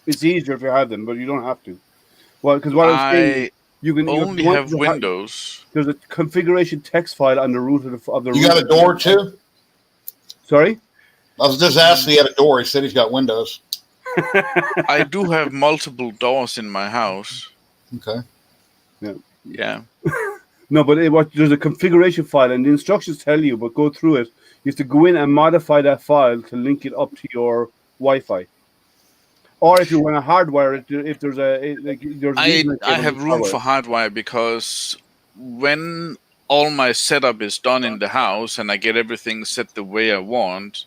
It's easier if you have them, but you don't have to. Well, because what I'm saying, you can only have Windows. There's a configuration text file on the root of the. You got a door too? Sorry? I was just asking. He had a door. He said he's got windows. I do have multiple doors in my house. Okay. Yeah. No, but there's a configuration file, and the instructions tell you, but go through it. You have to go in and modify that file to link it up to your Wi-Fi. Or if you want to hardwire it, if there's I have room for hardwire because when all my setup is done in the house and I get everything set the way I want,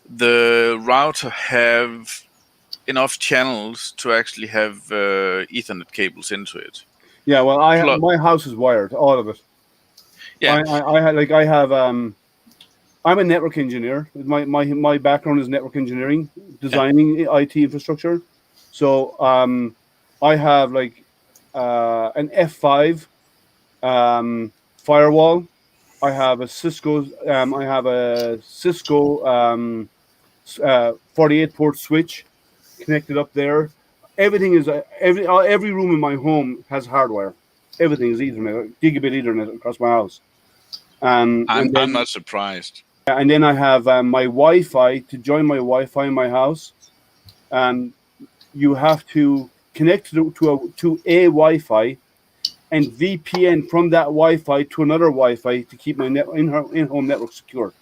the router have enough channels to actually have Ethernet cables into it. Yeah, well, my house is wired, all of it. Yeah, I'm a network engineer. My background is network engineering, designing IT infrastructure. So I have like an F5 firewall. I have a Cisco. 48 port switch connected up there. Everything is every room in my home has hardware. Everything is Ethernet, gigabit Ethernet across my house. I'm not surprised. And then I have my Wi-Fi. To join my Wi-Fi in my house, you have to connect to a Wi-Fi and VPN from that Wi-Fi to another Wi-Fi to keep my in-home network secure.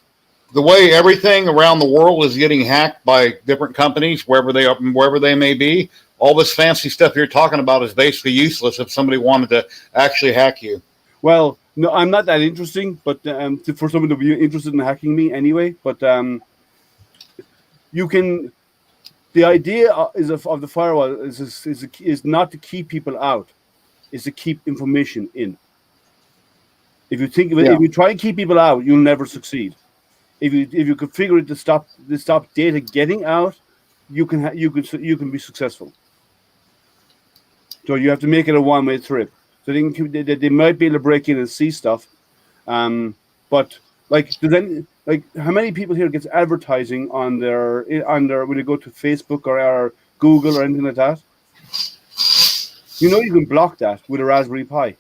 The way everything around the world is getting hacked by different companies, wherever they may be, all this fancy stuff you're talking about is basically useless if somebody wanted to actually hack you. Well, no, I'm not that interesting, but for someone to be interested in hacking me anyway. But you can. The idea of the firewall is not to keep people out, is to keep information in. If you think of it, if you try and keep people out, you'll never succeed. If you configure it to stop data getting out, you can be successful. So you have to make it a one-way trip. So they might be able to break in and see stuff, but like how many people here gets advertising on their when they go to Facebook or Google or anything like that? You know you can block that with a Raspberry Pi.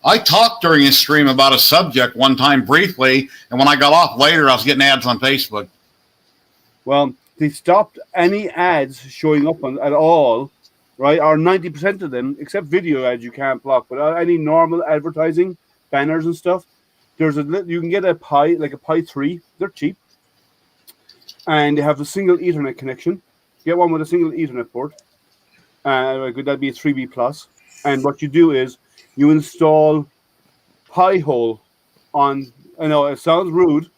I talked during his stream about a subject one time briefly, and when I got off later, I was getting ads on Facebook. Well, they stopped any ads showing up at all, right? Or 90% of them, except video ads, you can't block. But any normal advertising, banners and stuff, you can get a Pi, like a Pi 3. They're cheap, and they have a single Ethernet connection. Get one with a single Ethernet port. That'd be a 3B plus. And what you do is you install Pi-hole on. I know it sounds rude,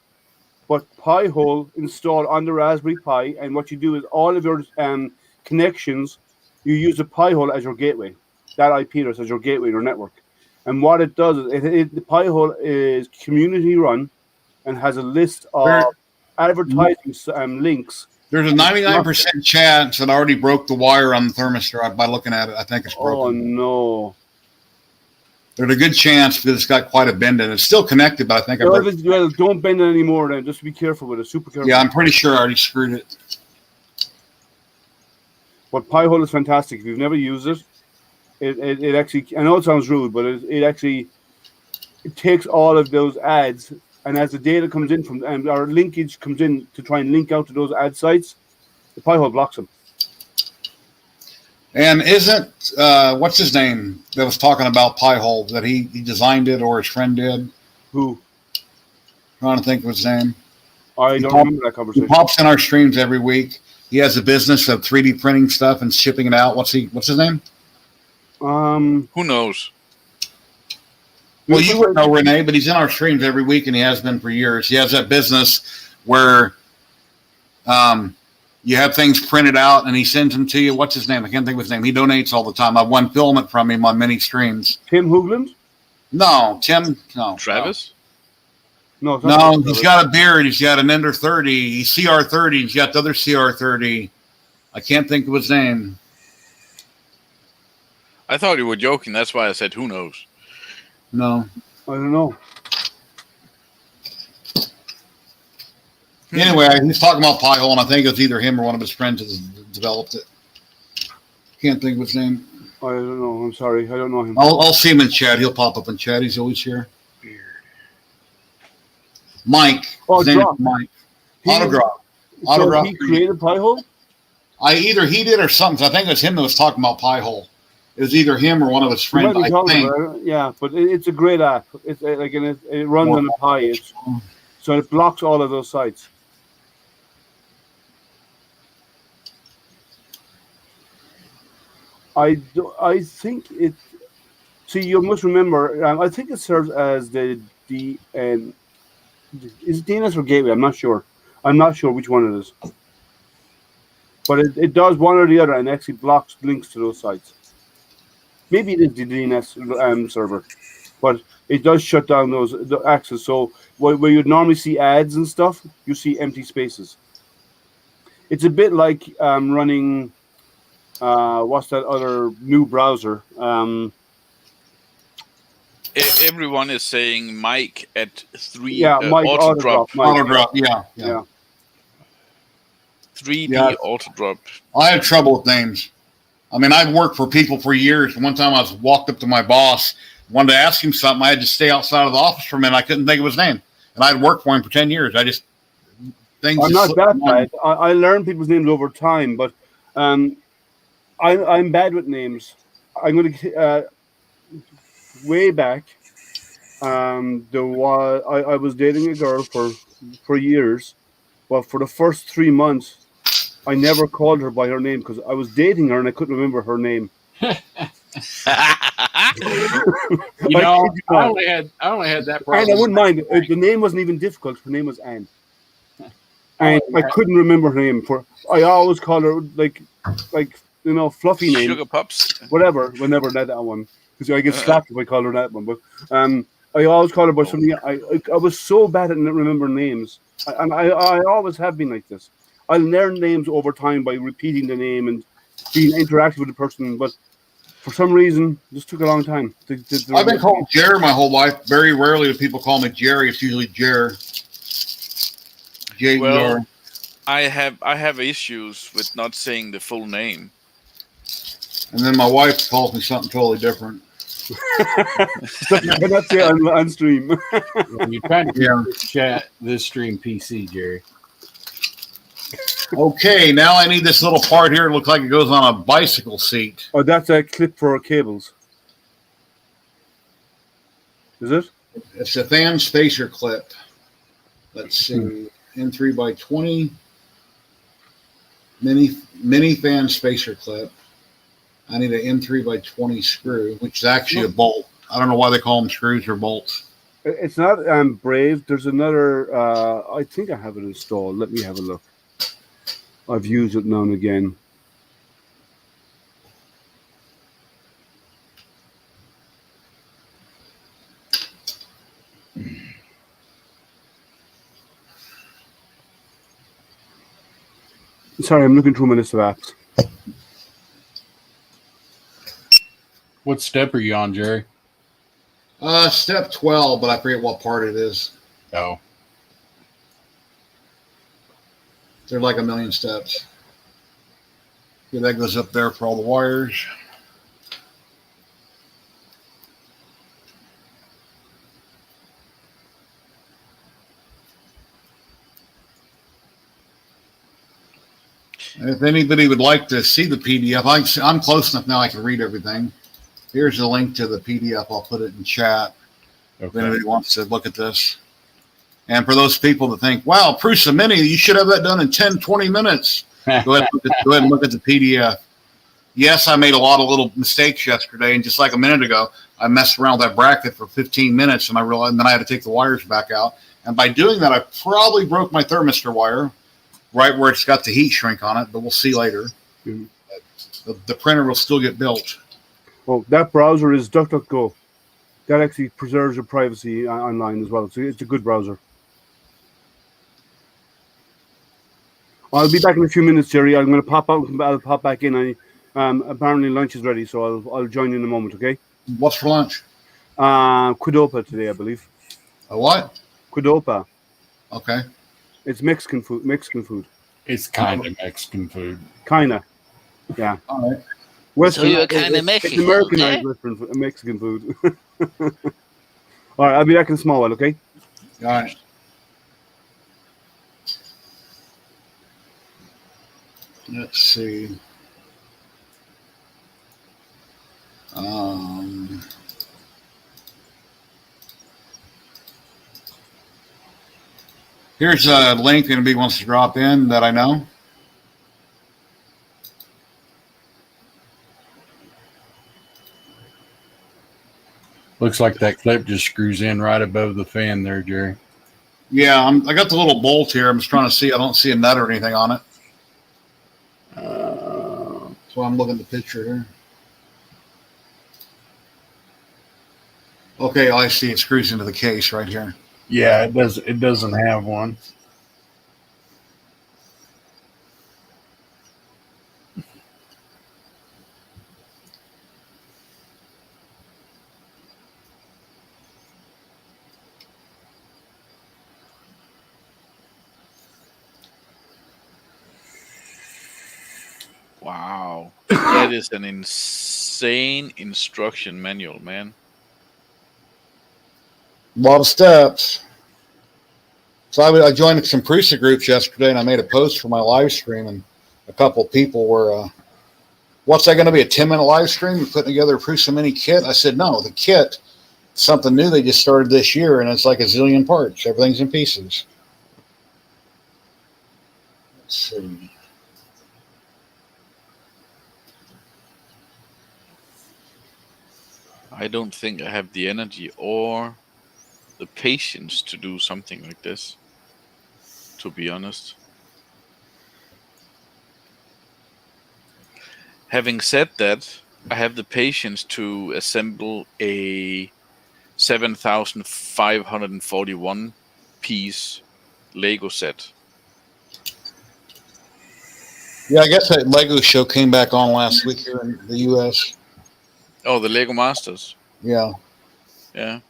but Pi-hole installed on the Raspberry Pi, and what you do is all of your connections, you use the Pi-hole as your gateway. That IP address as your gateway, your network. And what it does is the Pi-hole is community run and has a list of advertising links. There's a 99% chance that I already broke the wire on the thermostat by looking at it. I think it's broken. Oh no! There's a good chance because it's got quite a bend in it. It's still connected, but I think well, don't bend it anymore. Then just be careful with it. Super careful. Yeah, I'm pretty sure I already screwed it. But Pi-hole is fantastic. If you've never used it, it actually. I know it sounds rude, but it takes all of those ads. And as the data comes in from and our linkage comes in to try and link out to those ad sites, the Pi-hole blocks them. And isn't what's his name that was talking about Pi-hole that he designed it or his friend did? Who? I'm trying to think of his name. I don't remember that conversation. He pops in our streams every week. He has a business of 3D printing stuff and shipping it out. What's his name? Who knows? Well, you wouldn't know Renee, but he's in our streams every week, and he has been for years. He has that business where you have things printed out, and he sends them to you. What's his name? I can't think of his name. He donates all the time. I've won filament from him on many streams. Tim Hoogland? No, Tim. No, Travis? No, he's got a beard. He's got an Ender 30. He's CR30. He's got the other CR30. I can't think of his name. I thought you were joking. That's why I said, who knows? No. I don't know. Anyway, he's talking about pie hole, and I think it's either him or one of his friends that developed it. Can't think of his name. I don't know. I'm sorry. I don't know him. I'll see him in chat. He'll pop up in chat. He's always here. Mike. Oh, his name is Mike. Autograph. So he created pie hole? Either he did or something. I think it was him that was talking about pie hole. It was either him or one of his friends. I think. Yeah, but it's a great app. It's like it runs on a pie. So it blocks all of those sites. I think it. See, you must remember. I think it serves as the DN. Is it DNS or gateway? I'm not sure. I'm not sure which one it is. But it does one or the other, and actually blocks links to those sites. Maybe it is the DNS server, but it does shut down the access. So where you'd normally see ads and stuff, you see empty spaces. It's a bit like running. What's that other new browser? Everyone is saying Mike at 3. Yeah, Mike Autodrop. Autodrop. Yeah. 3D Autodrop. I have trouble with names. I mean, I've worked for people for years. One time I walked up to my boss, wanted to ask him something. I had to stay outside of the office for a minute. I couldn't think of his name. And I'd worked for him for 10 years. I'm not that bad. I learned people's names over time, but I'm bad with names. I'm going to way back. I was dating a girl for years. Well, for the first 3 months, I never called her by her name because I was dating her and I couldn't remember her name. I only had that problem. And I wouldn't mind. The name wasn't even difficult. Her name was Anne. And I couldn't remember her name. I always called her like fluffy name. Sugar Pups. Whatever. Whenever that one. Because I get slapped if I call her that one. But I always call her by something. I was so bad at remembering names. And I always have been like this. I learn names over time by repeating the name and being interactive with the person, but for some reason, it just took a long time. I've been called Jer my whole life. Very rarely do people call me Jerry. It's usually Jer. J-E-R. Well, I have issues with not saying the full name. And then my wife calls me something totally different. But that's it on stream. You're trying to chat this stream PC, Jerry. Okay, now I need this little part here. It looks like it goes on a bicycle seat. Oh, that's a clip for cables. Is it? It's a fan spacer clip. Let's see. N3 by 20. Mini fan spacer clip. I need an M3 by 20 screw, which is actually a bolt. I don't know why they call them screws or bolts. It's not Brave. There's another. I think I have it installed. Let me have a look. I've used it now and again. Sorry, I'm looking through my list of apps. What step are you on, Jerry? Step 12, but I forget what part it is. Oh. There's like a million steps. Okay, that goes up there for all the wires. And if anybody would like to see the PDF, I'm close enough now I can read everything. Here's the link to the PDF. I'll put it in chat if anybody wants to look at this. And for those people that think, wow, Prusa Mini, you should have that done in 10, 20 minutes. Go ahead and look at the PDF. Yes, I made a lot of little mistakes yesterday, and just like a minute ago, I messed around with that bracket for 15 minutes, and I realized, and then I had to take the wires back out. And by doing that, I probably broke my thermistor wire right where it's got the heat shrink on it, but we'll see later. Mhm. The printer will still get built. Oh, that browser is DuckDuckGo. That actually preserves your privacy online as well. So it's a good browser. I'll be back in a few minutes, Jerry. I'm going to pop out. I'll pop back in. Apparently lunch is ready, so I'll join you in a moment. Okay. What's for lunch? Qdoba today, I believe. A what? Qdoba. Okay. It's Mexican food. Mexican food. It's kind of Mexican food. Kinda. Yeah. All right. Western, So you're kind of it's Mexican, Americanized okay? Mexican food. All right, I'll be back in a small while, okay? All right. Let's see. Here's a link that anybody wants to drop in that I know. Looks like that clip just screws in right above the fan there, Jerry. Yeah, I got the little bolt here. I'm just trying to see. I don't see a nut or anything on it. So I'm looking at the picture here. Okay, I see. It screws into the case right here. Yeah, it does. It doesn't have one. Wow, that is an insane instruction manual, man. A lot of steps. So I joined some Prusa groups yesterday, and I made a post for my live stream, and a couple of people were, what's that going to be, a 10-minute live stream? You're putting together a Prusa mini kit? I said, no, the kit, something new they just started this year, and it's like a zillion parts. Everything's in pieces. Let's see. I don't think I have the energy or the patience to do something like this, to be honest. Having said that, I have the patience to assemble a 7,541 piece Lego set. Yeah, I guess that Lego show came back on last week here in the U.S. Oh, the Lego Masters. Yeah. Yeah.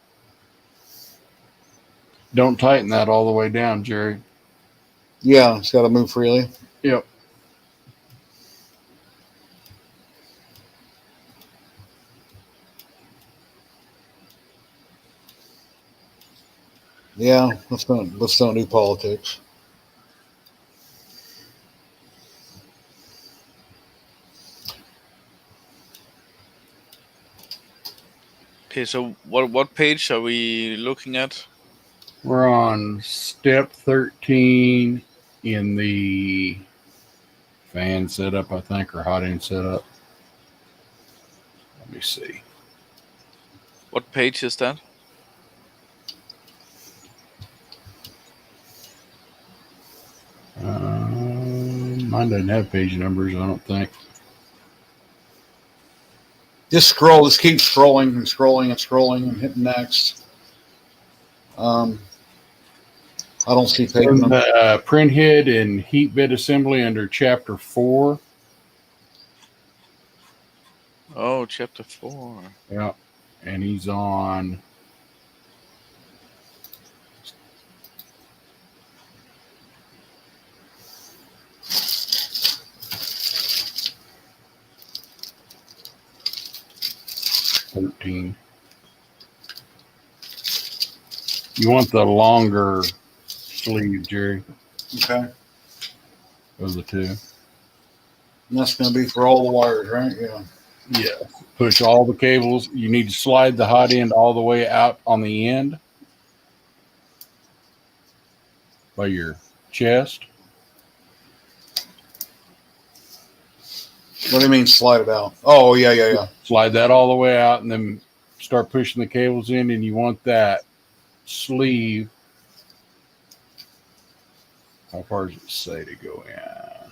Don't tighten that all the way down, Jerry. Yeah, it's got to move freely. Yep. Yeah, let's don't do politics. Okay, so what page are we looking at? We're on step 13 in the fan setup, I think, or hot end setup. Let me see. What page is that? Mine doesn't have page numbers, I don't think. Just scroll. Just keep scrolling and scrolling and scrolling and hitting next. I don't see page In numbers. the print head and heat bit assembly under chapter 4. Oh, chapter 4. Yeah. And he's on $13. You want the longer sleeve, Jerry. Okay. Those are the two. And that's going to be for all the wires, right? Yeah. Yeah. Push all the cables. You need to slide the hot end all the way out on the end by your chest. What do you mean slide it out? Oh, yeah. Slide that all the way out and then start pushing the cables in, and you want that sleeve. How far does it say to go in?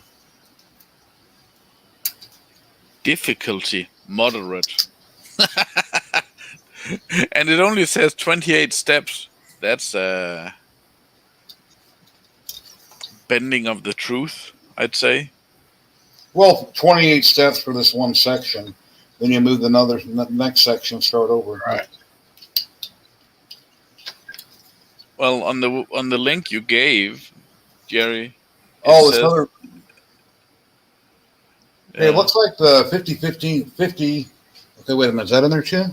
Difficulty moderate. And it only says 28 steps. That's bending of the truth, I'd say. Well, 28 steps for this one section. Then you move the next section, start over. Right. Well, on the link you gave, Jerry. Oh, this other. Hey, it looks like the 50. Okay, wait a minute. Is that in there too?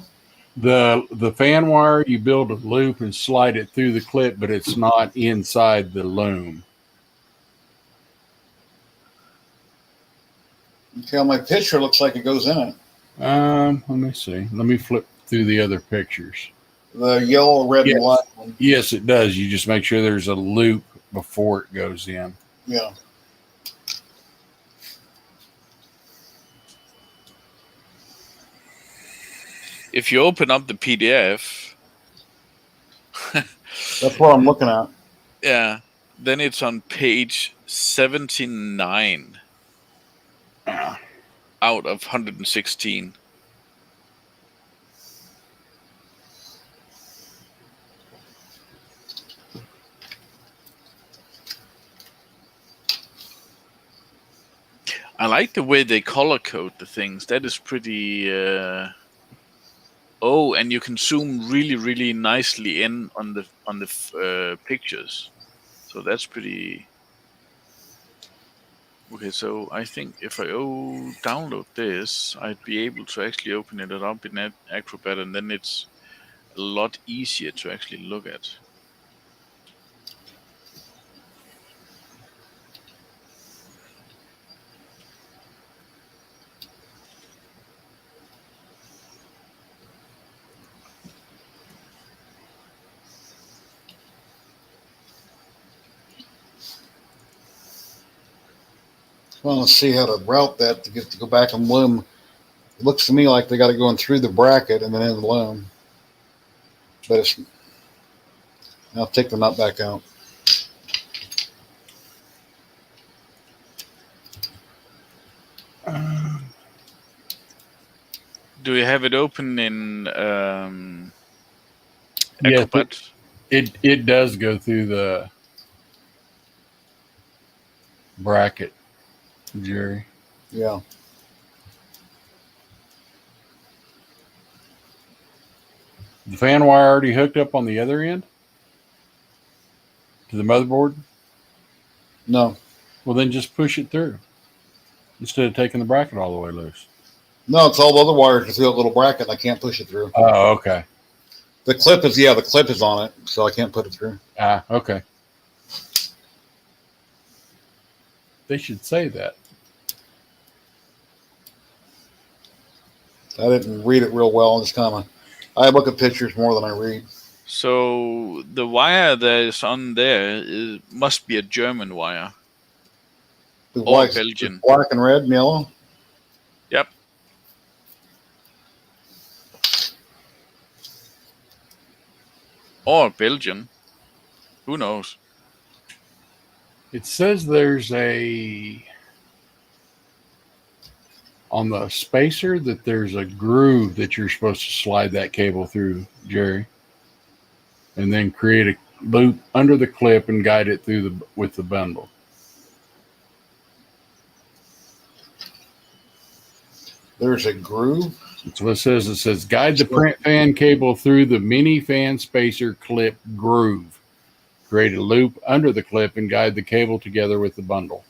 The fan wire, you build a loop and slide it through the clip, but it's not inside the loom. Okay, on my picture, it looks like it goes in it. Let me see. Let me flip through the other pictures. The yellow, red, and black one. Yes, it does. You just make sure there's a loop before it goes in. Yeah. If you open up the PDF, that's what I'm looking at. Yeah, then it's on page 79 out of 116. I like the way they color code the things. That is pretty. Oh, and you can zoom really, really nicely in on the pictures. So that's pretty. Okay, so I think if I download this, I'd be able to actually open it up in Acrobat, and then it's a lot easier to actually look at. Well, let's see how to route that to go back and loom. It looks to me like they got it going through the bracket and then in the loom. But it's. I'll take the nut back out. Do you have it open in Acrobat? It does go through the bracket, Jerry. Yeah. The fan wire already hooked up on the other end to the motherboard? No. Well, then just push it through instead of taking the bracket all the way loose. No, it's all the other wires through that little bracket. And I can't push it through. Oh, okay. The clip is on it, so I can't put it through. Ah, okay. They should say that. I didn't read it real well. I look at pictures more than I read. So the wire that is on there must be a German wire. Or Belgian. Black and red and yellow? Yep. Or Belgian. Who knows? It says there's on the spacer that there's a groove that you're supposed to slide that cable through, Jerry, and then create a loop under the clip and guide it through with the bundle. There's a groove? That's what it says. It says guide the print fan cable through the mini fan spacer clip groove. Create a loop under the clip and guide the cable together with the bundle.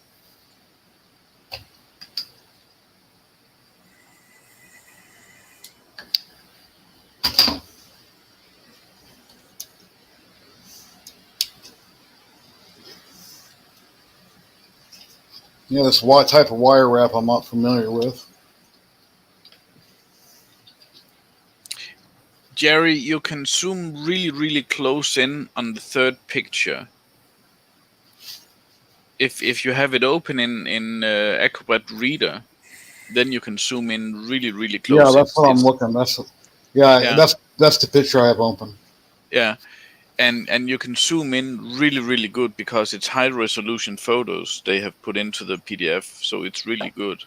Yeah, this type of wire wrap I'm not familiar with. Jerry, you can zoom really, really close in on the third picture. If you have it open in Acrobat Reader, then you can zoom in really, really close. Yeah, that's what I'm looking. That's the picture I have open. Yeah, and you can zoom in really, really good because it's high resolution photos they have put into the PDF, so it's really good.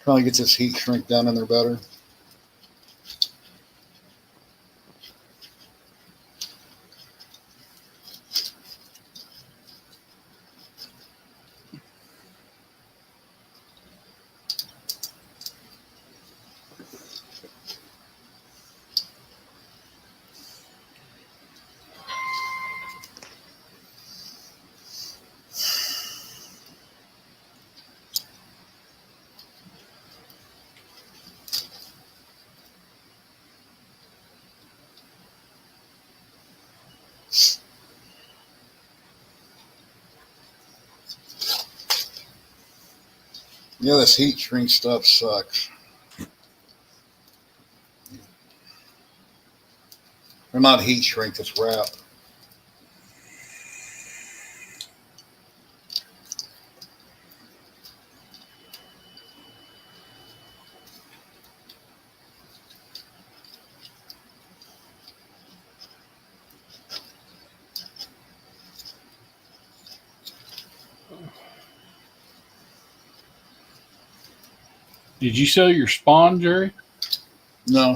Trying to get this heat shrink down in there better. Yeah, this heat shrink stuff sucks. Or not heat shrink, it's wrap. Did you sell your spawn, Jerry? No.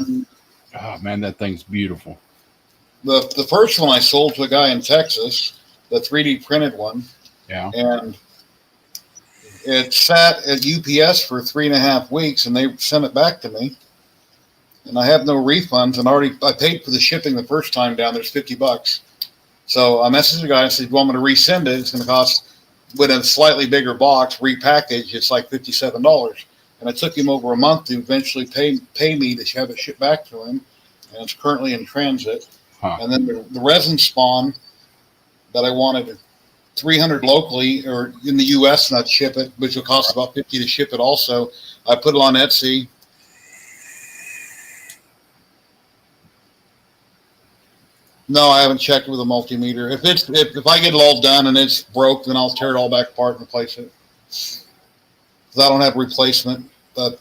Oh man, that thing's beautiful. The first one I sold to a guy in Texas, the 3D printed one. Yeah. And it sat at UPS for 3.5 weeks, and they sent it back to me. And I have no refunds, and I paid for the shipping the first time down. There's $50. So I messaged the guy and said, "You want me to resend it? It's going to cost, with a slightly bigger box, repackaged, it's like $57." And it took him over a month to eventually pay me to have it shipped back to him. And it's currently in transit. Huh. And then the resin spawn that I wanted 300 locally or in the U.S. not ship it, which will cost about $50 to ship it also. I put it on Etsy. No, I haven't checked with a multimeter. If I get it all done and it's broke, then I'll tear it all back apart and replace it. Because I don't have a replacement. But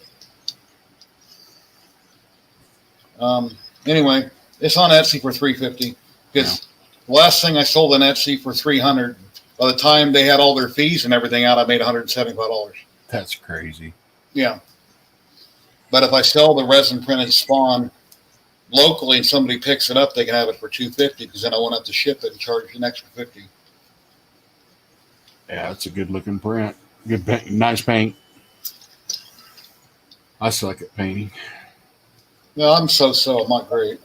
anyway, it's on Etsy for $350. Because the last thing I sold on Etsy for $300. By the time they had all their fees and everything out, I made $175. That's crazy. Yeah. But if I sell the resin printed spawn locally and somebody picks it up, they can have it for $250 because then I won't have to ship it and charge an extra $50. Yeah, it's a good looking print. Good paint, nice paint. I suck at painting. No, I'm so. I'm not great.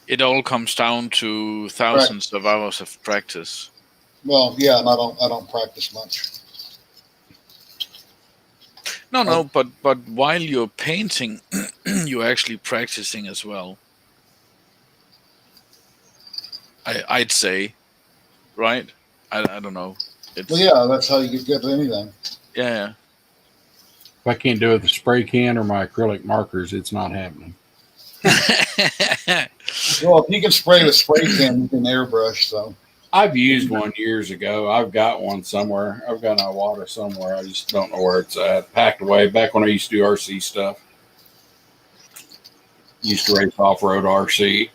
It all comes down to thousands of hours of practice. Well, yeah, and I don't practice much. No, but while you're painting, you're actually practicing as well. I'd say, right? I don't know. Well, yeah, that's how you get good at anything. Yeah. If I can't do it with a spray can or my acrylic markers, it's not happening. Well, if you can spray with a spray can, you can airbrush. So I've used one years ago. I've got one somewhere. I've got a water somewhere. I just don't know where it's at. Packed away. Back when I used to do RC stuff. Used to race off-road RC.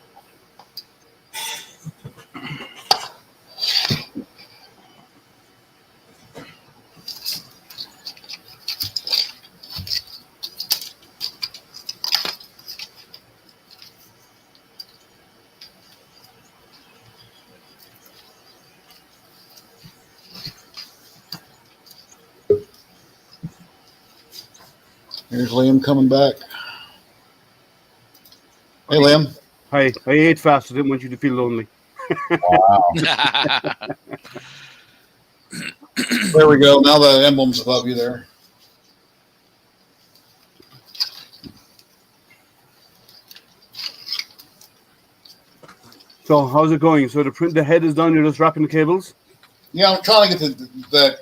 here's Liam coming back. Hey, Liam. Hi, I ate fast. I didn't want you to feel lonely. Wow. There we go. Now the emblem's above you there. So how's it going? So the head is done. You're just wrapping the cables. Yeah, I'm trying to get that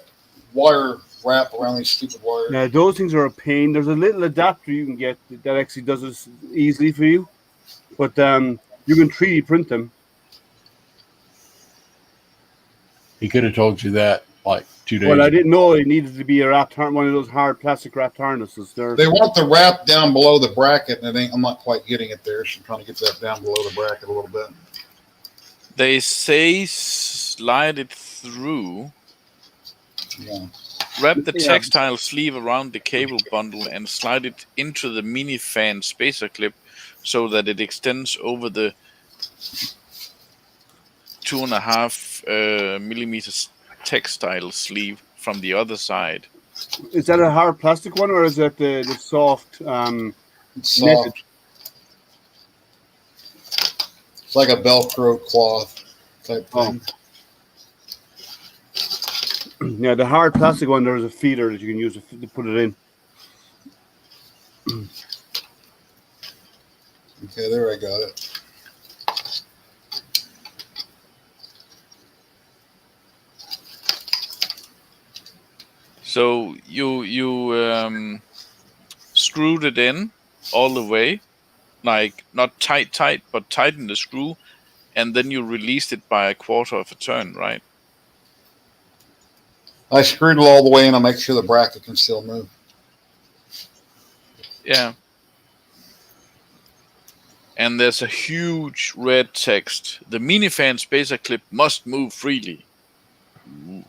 wire wrap around these stupid wires. Yeah, those things are a pain. There's a little adapter you can get that actually does it easily for you. But You can 3D print them. He could have told you that like 2 days Well, I ago. didn't know it needed to be a wrapped one of those hard plastic wrapped harnesses. They want the wrap down below the bracket, and I'm not quite getting it there, so I'm trying to get that down below the bracket a little bit. They say slide it through. Yeah. Wrap the textile sleeve around the cable bundle and slide it into the mini fan spacer clip so that it extends over the 2.5 millimeters textile sleeve from the other side. Is that a hard plastic one, or is that the soft? It's soft. It's like a Velcro cloth type thing. Yeah, the hard plastic one, there's a feeder that you can use to put it in. Okay, there I got it. So you screwed it in all the way, like not tight, but tighten the screw, and then you released it by 1/4 of a turn, right? I screwed it all the way in to make sure the bracket can still move. Yeah. And there's a huge red text. The minifan spacer clip must move freely. Ooh.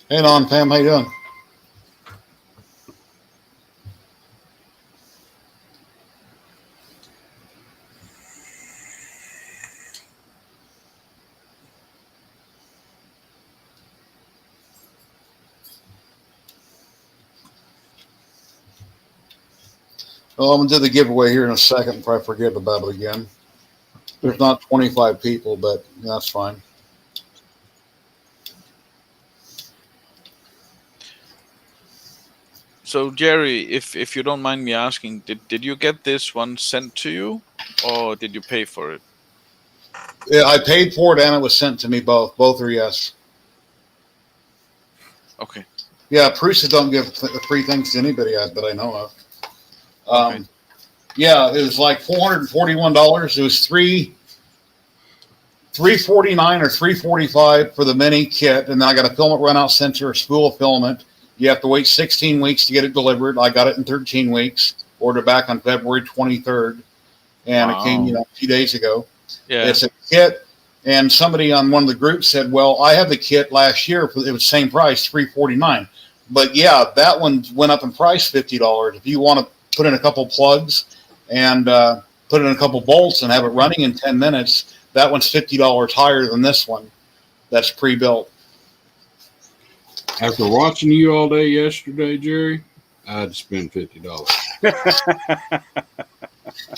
Hey, Don, Pam, how you doing? Well, I'm going to do the giveaway here in a second before I forget about it again. There's not 25 people, but that's fine. So, Jerry, if you don't mind me asking, did you get this one sent to you, or did you pay for it? Yeah, I paid for it and it was sent to me both. Both are yes. Okay. Yeah, Prusa don't give free things to anybody that I know of. Okay. Yeah, it was like $441. It was $349 or $345 for the mini kit, and then I got a filament runout sensor, a spool of filament. You have to wait 16 weeks to get it delivered. I got it in 13 weeks. Ordered back on February 23rd, and It came a few days ago. Yeah. It's a kit, and somebody on one of the groups said, "Well, I had the kit last year. It was the same price, $349." But yeah, that one went up in price $50. If you want to put in a couple plugs and put in a couple bolts and have it running in 10 minutes, that one's $50 higher than this one. That's pre-built. After watching you all day yesterday, Jerry, I'd spend $50.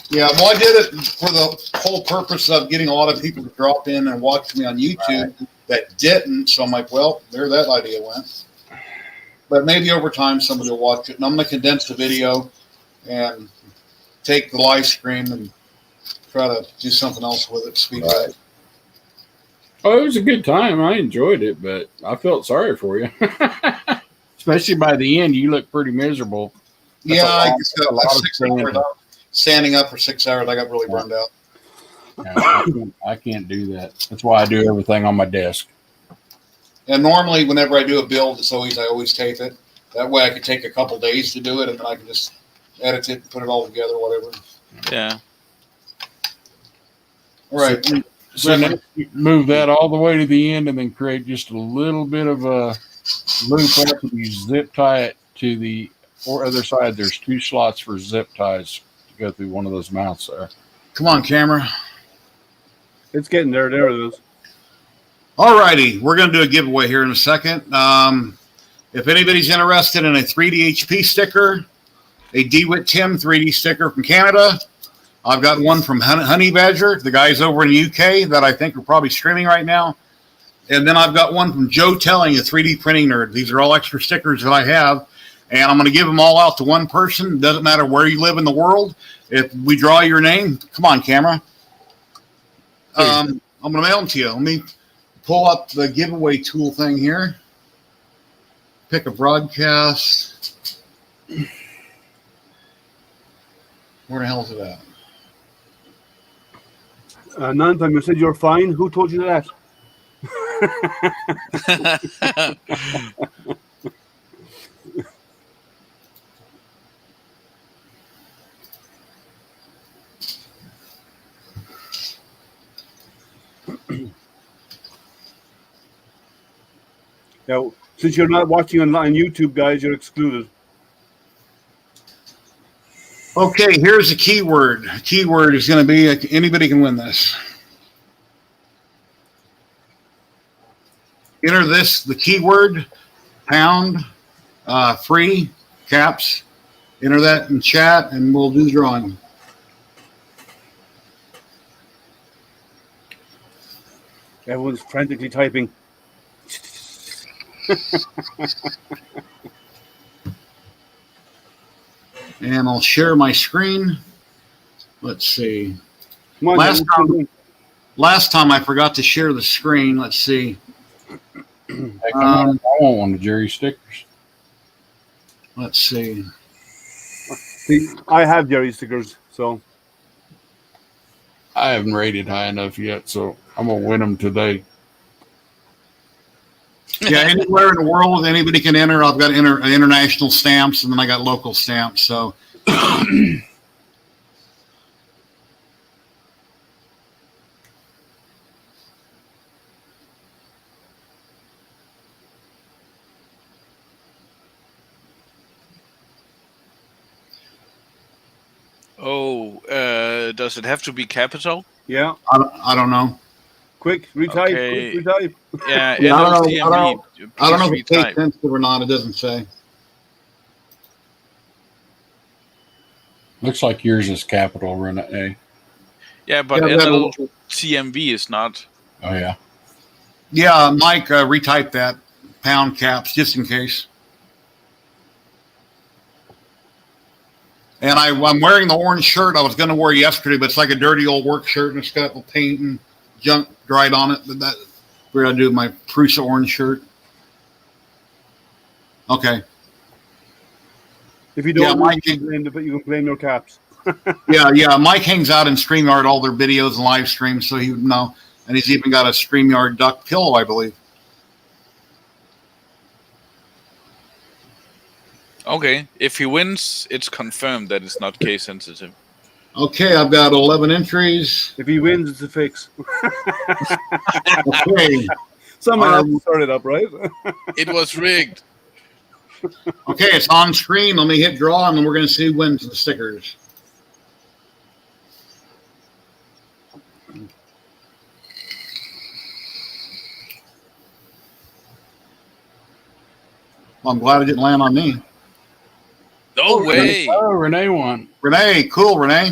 Yeah, well, I did it for the whole purpose of getting a lot of people to drop in and watch me on YouTube that didn't. So I'm like, well, there that idea went. But maybe over time somebody will watch it. And I'm going to condense the video and take the live stream and try to do something else with it. Speed right. Oh, it was a good time. I enjoyed it, but I felt sorry for you. Especially by the end, you look pretty miserable. That's I just got like 6 hours out. Standing up for 6 hours, I got really burned out. Yeah, I can't do that. That's why I do everything on my desk. And normally, whenever I do a build, I always tape it. That way, I could take a couple days to do it, and then I can just edit it and put it all together, whatever. Yeah. All right. So now you move that all the way to the end, and then create just a little bit of a loop up, and you zip tie it to the other side. There's 2 slots for zip ties to go through one of those mounts there. Come on, camera. It's getting there. There it is. All righty. We're going to do a giveaway here in a second. If anybody's interested in a 3D HP sticker, a DeWitt Tim 3D sticker from Canada, I've got one from Honey Badger, the guys over in the UK that I think are probably streaming right now. And then I've got one from Joe Telling, a 3D printing nerd. These are all extra stickers that I have. And I'm going to give them all out to one person. Doesn't matter where you live in the world. If we draw your name, come on, camera. I'm going to mail them to you. Let me pull up the giveaway tool thing here. Pick a broadcast. Where the hell is it at? Nantime, you said you're fine. Who told you that? Now, since you're not watching on YouTube, guys, you're excluded. Okay, here's the keyword. Keyword is going to be anybody can win this. Enter the keyword, pound, free, caps. Enter that in chat, and we'll do the drawing. Everyone's frantically typing. And I'll share my screen. Let's see. Come on, Last time I forgot to share the screen. Let's see. Heck, I want one of Jerry's stickers. Let's see. See, I have Jerry stickers, so I haven't rated high enough yet, so I'm gonna win them today. Yeah, anywhere in the world, anybody can enter. I've got international stamps, and then I got local stamps. So, does it have to be capital? yeah. I don't know. Quick, retype. Okay. Quick, retype. Yeah, Yeah, I don't know. NOCMV, I don't know if please it's case retype. sensitive or not. It doesn't say. Looks like yours is capital, Renee. Yeah, but Yeah, that'll- NOCMV is not. Oh yeah. Yeah, Mike, retype that pound caps just in case. And I'm wearing the orange shirt I was going to wear yesterday, but it's like a dirty old work shirt and it's got the paint and junk dried on it. But we're going to do my Prusa orange shirt. Okay. If you don't, Mike, you can blame your caps. yeah. Mike hangs out in StreamYard all their videos and live streams, so he would know. And he's even got a StreamYard duck pillow, I believe. Okay, if he wins, it's confirmed that it's not case sensitive. Okay, I've got 11 entries. If he wins, it's a fix. Okay. Someone else started up, right? It was rigged. Okay, it's on screen. Let me hit draw, and then we're going to see who wins the stickers. Well, I'm glad it didn't land on me. No way. Oh, Renee won. Renee, cool, Renee.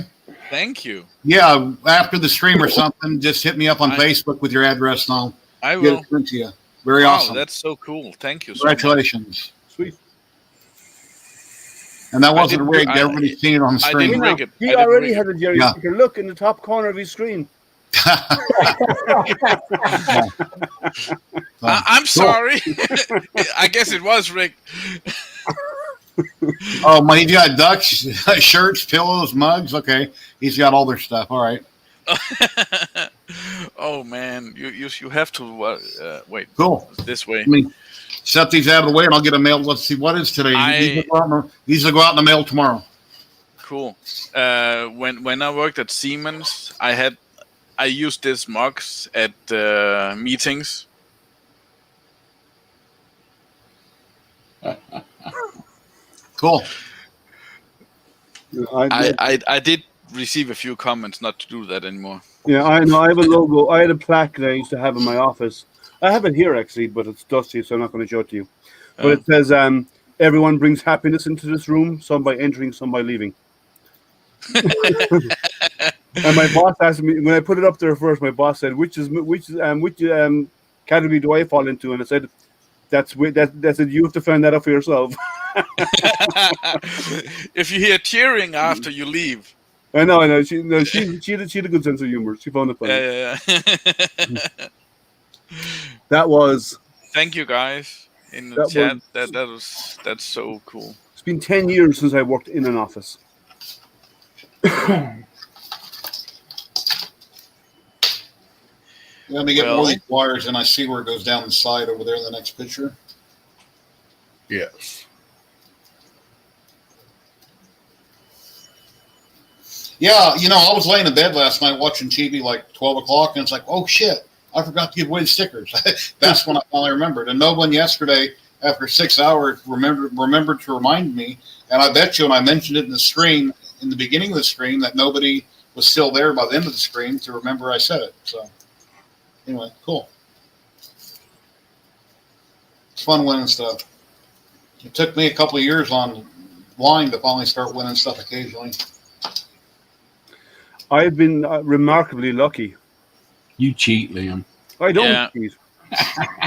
Thank you. Yeah, after the stream or something, just hit me up on Facebook with your address, and I I'll will. get it sent to you. Very Wow, awesome. that's so cool. Thank you so much. Congratulations. Sweet. And that wasn't didn't- rigged. I- Everybody's seen it on the I screen. didn't rig it. He I didn't already rig has a Jerry Yeah. sticker. Look in the top corner of his screen. I'm sorry. I guess it was rigged. Oh, my, he's got ducks, shirts, pillows, mugs. Okay, he's got all their stuff. All right, Oh man, you have to wait. cool. This way. Let me set these out of the way, and I'll get a mail. Let's see, what is today? These will go out in the mail tomorrow. Cool. When I worked at Siemens, I used these mugs at meetings. Cool. I did receive a few comments not to do that anymore. Yeah, I know. I have a logo. I had a plaque that I used to have in my office. I have it here actually, but it's dusty, so I'm not going to show it to you. But it says, "Everyone brings happiness into this room. Some by entering, some by leaving." And my boss asked me when I put it up there first. My boss said, "Which category do I fall into?" And I said, "That's it. You have to find that out for yourself." If you hear cheering after you leave. I know. She had a good sense of humor. She found it funny. Yeah. That was. Thank you guys in the chat. That's so cool. It's been 10 years since I worked in an office. Let me get Well- more of these wires, and I see where it goes down the side over there in the next picture. Yes. Yeah, you know, I was laying in bed last night watching TV like 12 o'clock, and it's like, oh shit, I forgot to give away the stickers. That's when I finally remembered. And no one yesterday, after 6 hours, remembered to remind me. And I bet you, when I mentioned it in the stream, in the beginning of the stream, that nobody was still there by the end of the stream to remember I said it. So, anyway, cool. It's fun winning stuff. It took me a couple of years online to finally start winning stuff occasionally. I've been remarkably lucky. You cheat, Liam. I don't Yeah. cheat.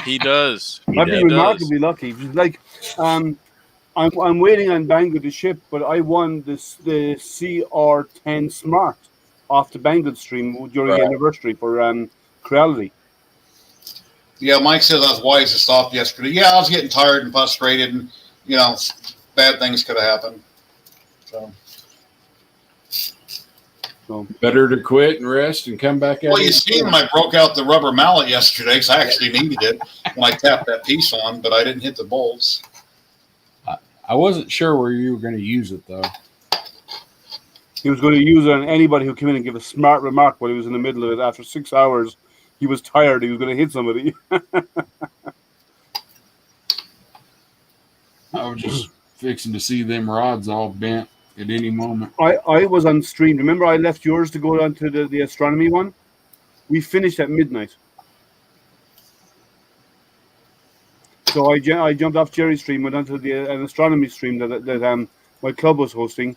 He does. I've been remarkably lucky. Like, I'm waiting on Banggood to ship, but I won the CR10 Smart off the Banggood stream during the anniversary for Creality. Yeah, Mike says I was wise to stop yesterday. Yeah, I was getting tired and frustrated, and you know, bad things could have happened. So Better to quit and rest and come back out. well, you see, when I broke out the rubber mallet yesterday, because I actually needed it when I tapped that piece on, but I didn't hit the bolts. I wasn't sure where you were going to use it though. He was going to use it on anybody who came in and give a smart remark while he was in the middle of it. After 6 hours, he was tired. He was going to hit somebody. I was just fixing to see them rods all bent at any moment. I was on stream. Remember, I left yours to go on to the astronomy one? We finished at midnight. So I jumped off Jerry's stream, went onto an astronomy stream that my club was hosting,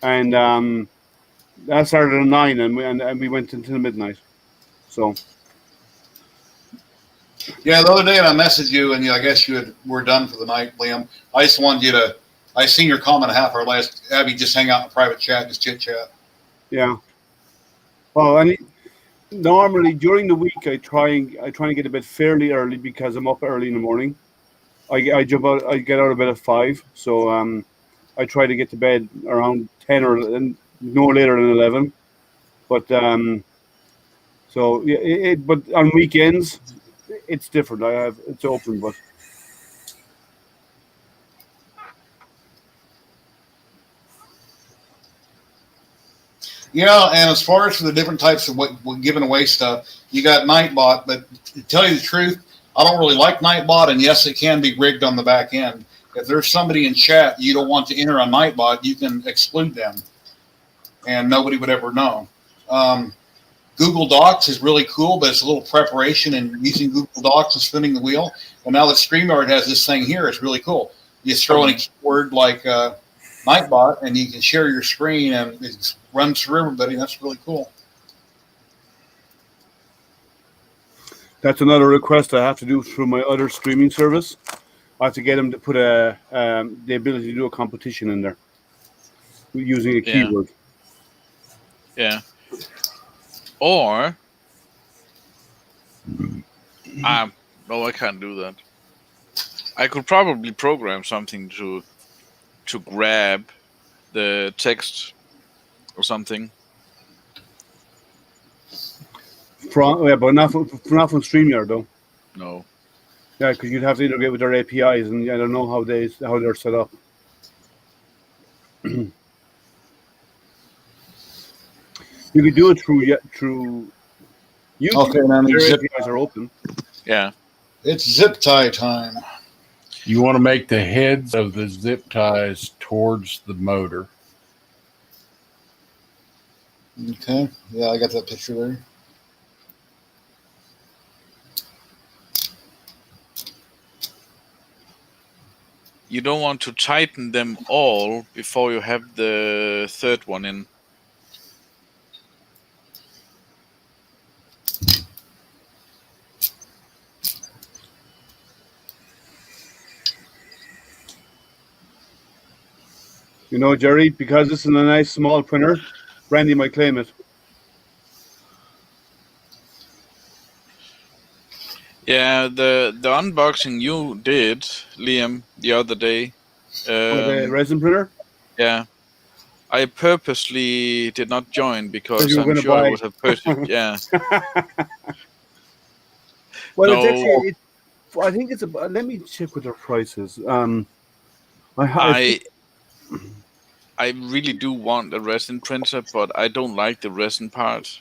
and that started at 9, and we went into the midnight. So Yeah, the other day I messaged you, and I guess were done for the night, Liam. I just wanted you to. I seen your comment a half hour last. Abby, just hang out in a private chat, just chit chat. yeah. Well, normally during the week I try and get to bed fairly early because I'm up early in the morning. I get out of bed at 5, so I try to get to bed around 10 or no later than 11. But so yeah, but on weekends it's different. It's open, but Yeah, and as far as for the different types of what giving away stuff, you got Nightbot, but to tell you the truth, I don't really like Nightbot, and yes, it can be rigged on the back end. If there's somebody in chat you don't want to enter on Nightbot, you can exclude them, and nobody would ever know. Google Docs is really cool, but it's a little preparation and using Google Docs and spinning the wheel. And now that StreamYard has this thing here, it's really cool. You just throw in a keyword like Nightbot, and you can share your screen, and it runs through everybody. That's really cool. that's another request I have to do through my other streaming service. I have to get them to put the ability to do a competition in there using a keyword. Yeah. Or no, I can't do that. I could probably program something to grab the text or something. But not from StreamYard though. No. Yeah, because you'd have to integrate with their APIs, and I don't know how they're set up. You could do it through YouTube. Okay, now Their APIs are open. Yeah. it's zip tie time. You want to make the heads of the zip ties towards the motor. Okay, yeah, I got that picture there. You don't want to tighten them all before you have the third one in. You know, Jerry, because this is a nice small printer, Randy might claim it. Yeah, the unboxing you did, Liam, the other day. The resin printer? Yeah. I purposely did not join because you were I'm gonna sure I buy. would have purchased. Yeah. Well, No. it's actually. I think it's about. Let me check what their prices. I really do want a resin printer, but I don't like the resin part.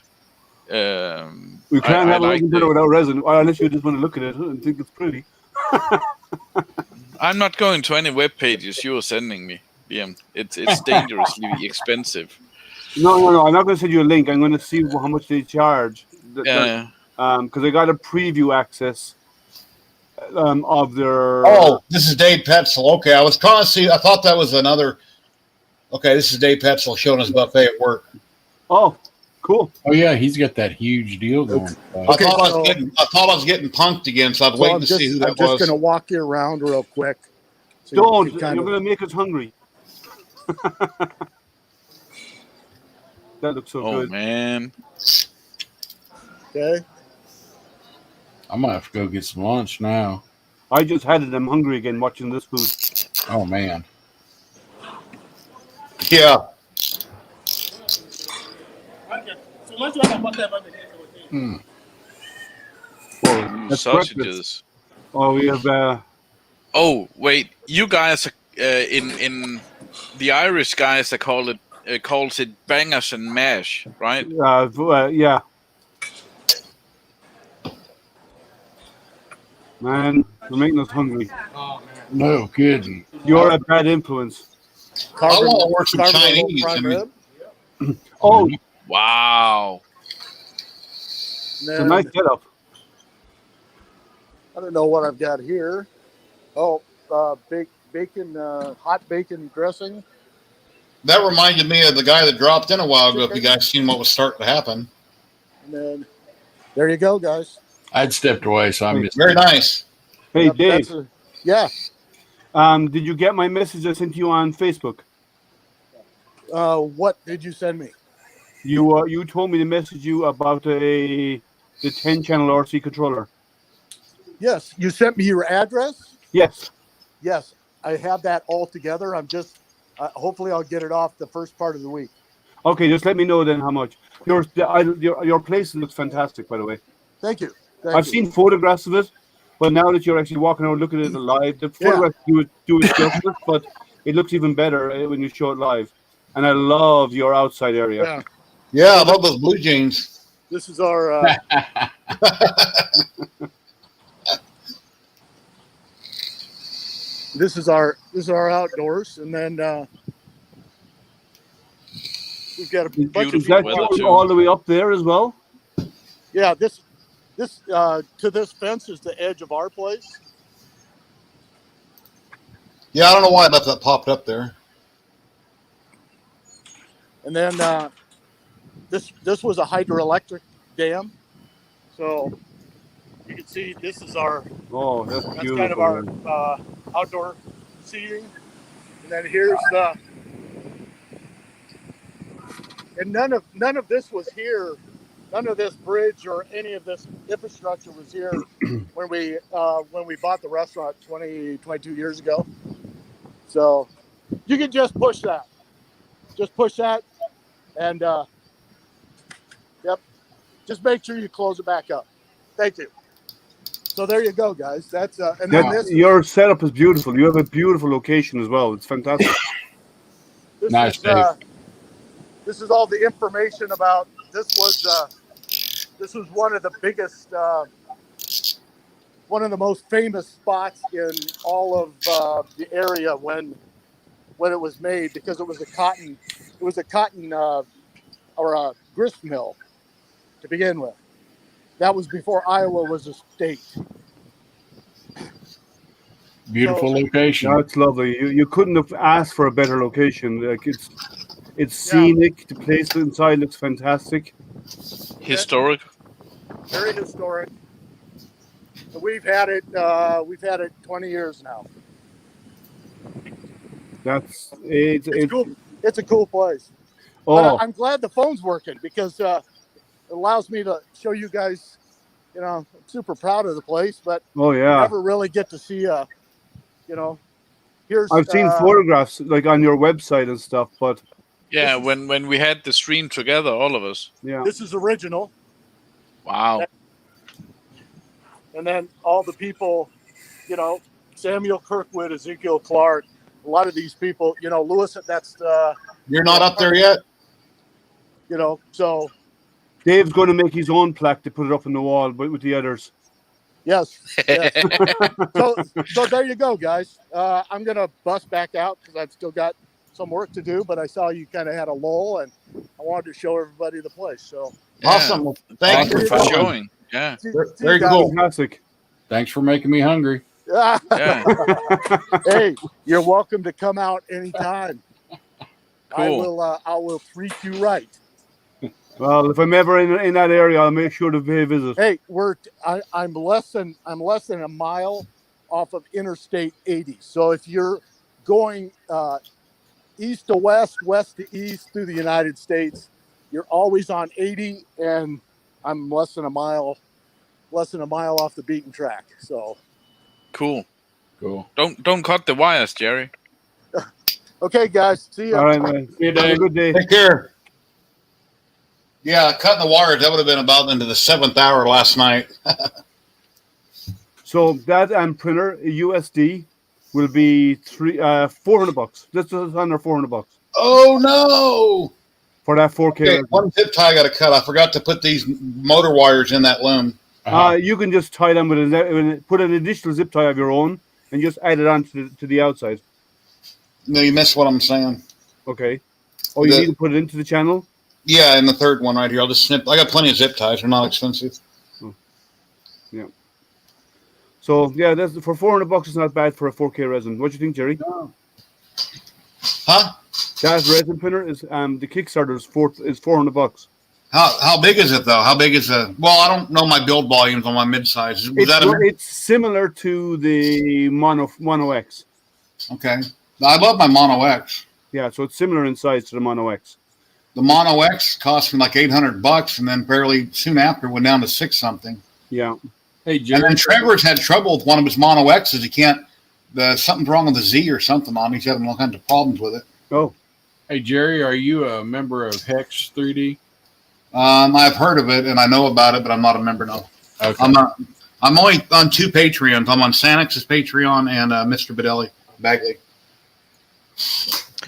We can't I have a like resin printer without resin, unless you just want to look at it and think it's pretty. I'm not going to any web pages you are sending me, Liam. It's dangerously expensive. No. I'm not going to send you a link. I'm going to see how much they charge. Yeah. Because I got a preview access of their. Oh, this is Dave Petzel. Okay, I was trying to see. I thought that was another. Okay, this is Dave Petzel showing us buffet at work. Oh, cool. Oh yeah, he's got that huge deal going. I thought I was getting punked again, so I was waiting to see who that was. I'm just going to walk you around real quick. So Don't. You're going to make us hungry. That looks so good. Oh man. Okay. I'm gonna have to go get some lunch now. I just had it. I'm hungry again watching this food. Oh man. Yeah. That's Sausages. breakfast. Oh, we have. Oh wait, you guys in the Irish guys that calls it bangers and mash, right? Yeah. Man, you're making us hungry. No kidding. You're a bad influence. I want to work some Chinese. Prime rib. Oh, Wow. it's a nice setup. I don't know what I've got here. Oh, bacon, hot bacon dressing. That reminded me of the guy that dropped in a while ago. If you guys seen what was starting to happen. And then there you go, guys. I'd stepped away, so I missed. Very nice. Hey, Yep, Dave. Yeah. Did you get my message I sent you on Facebook? What did you send me? You told me to message you about the 10-channel RC controller. Yes. You sent me your address? Yes. Yes. I have that all together. I'm just, hopefully I'll get it off the first part of the week. Okay, just let me know then how much. Your place looks fantastic, by the way. Thank you. I've seen photographs of it, but now that you're actually walking around looking at it live, the photographs do it justice, but it looks even better when you show it live. And I love your outside area. Yeah. Yeah, I love those blue jeans. This is our this is our outdoors, and then we've got a bunch Is of that weather, too. all the way up there as well? yeah. This to this fence is the edge of our place. Yeah, I don't know why I left that popped up there. And then this was a hydroelectric dam, so you can see this is our Oh, that's beautiful. kind of our man. outdoor seating. And then here's and none of this was here. None of this bridge or any of this infrastructure was here when we bought the restaurant 22 years ago. So you can just push that. Just push that, and yep. Just make sure you close it back up. Thank you. So there you go, guys. That's and then Your setup is beautiful. You have a beautiful location as well. It's fantastic. Nice, Dave. This is all the information about. This was one of the biggest, one of the most famous spots in all of the area when it was made, because it was a cotton or a grist mill to begin with. That was before Iowa was a state. Beautiful location. That's lovely. You couldn't have asked for a better location. Like it's scenic. The place inside looks fantastic. Historic. Very historic. We've had it 20 years now. It's cool. It's a cool place. Oh, But I'm glad the phone's working, because it allows me to show you guys. I'm super proud of the place, but oh you yeah. never really get to see here's I've seen photographs like on your website and stuff, but Yeah, when we had the stream together, all of us. Yeah. This is original. Wow. And then all the people, you know, Samuel Kirkwood, Ezekiel Clark, a lot of these people, you know, Lewis, that's You're not up there yet? you know, so Dave's going to make his own plaque to put it up on the wall with the others. yes. So there you go, guys. I'm gonna bust back out because I've still got some work to do, but I saw you kind of had a lull, and I wanted to show everybody the place. So Yeah. Awesome. Well, thank Thank you you for showing. Yeah. Very cool. Fantastic. Thanks for making me hungry. Yeah. Hey, you're welcome to come out anytime. Cool. I will treat you right. Well, if I'm ever in that area, I'll make sure to pay a visit. Hey, I'm less than a mile off of Interstate 80. So if you're going east to west, west to east through the United States, you're always on 80, and I'm less than a mile off the beaten track. So Cool. Cool. Don't cut the wires, Jerry. okay, guys, see ya. All right, man. Good Have day. a good day. Take care. Yeah, cutting the wires, that would have been about into the 7th hour last night. So that printer, USD, will be $400. That's just under $400 Oh, no. for that 4K. Okay, one zip tie I got to cut. I forgot to put these motor wires in that loom. You can just tie them put an additional zip tie of your own and just add it on to the outside. No, you missed what I'm saying. Okay. Oh, you The- need to put it into the channel? Yeah, and the third one right here. I'll just snip. I got plenty of zip ties. They're not expensive. So yeah, that's for $400. It's not bad for a 4K resin. What do you think, Jerry? Huh? That resin printer is the Kickstarter is $400. How big is it though? How big is the? Well, I don't know my build volumes on my mid-size. Was that It's similar to the Mono X. okay? I love my Mono X. Yeah, so it's similar in size to the Mono X. The Mono X cost me like $800, and then fairly soon after went down to $6 something. Yeah. Hey, And Jerry. then Trevor's had trouble with one of his Mono X's. He can't. Something's wrong with the Z or something on. He's having all kinds of problems with it. Oh, Hey, Jerry, are you a member of Hex 3D? I've heard of it and I know about it, but I'm not a member now. Okay. I'm not. I'm only on 2 Patreons. I'm on Sanix's Patreon and Mr. Bagley.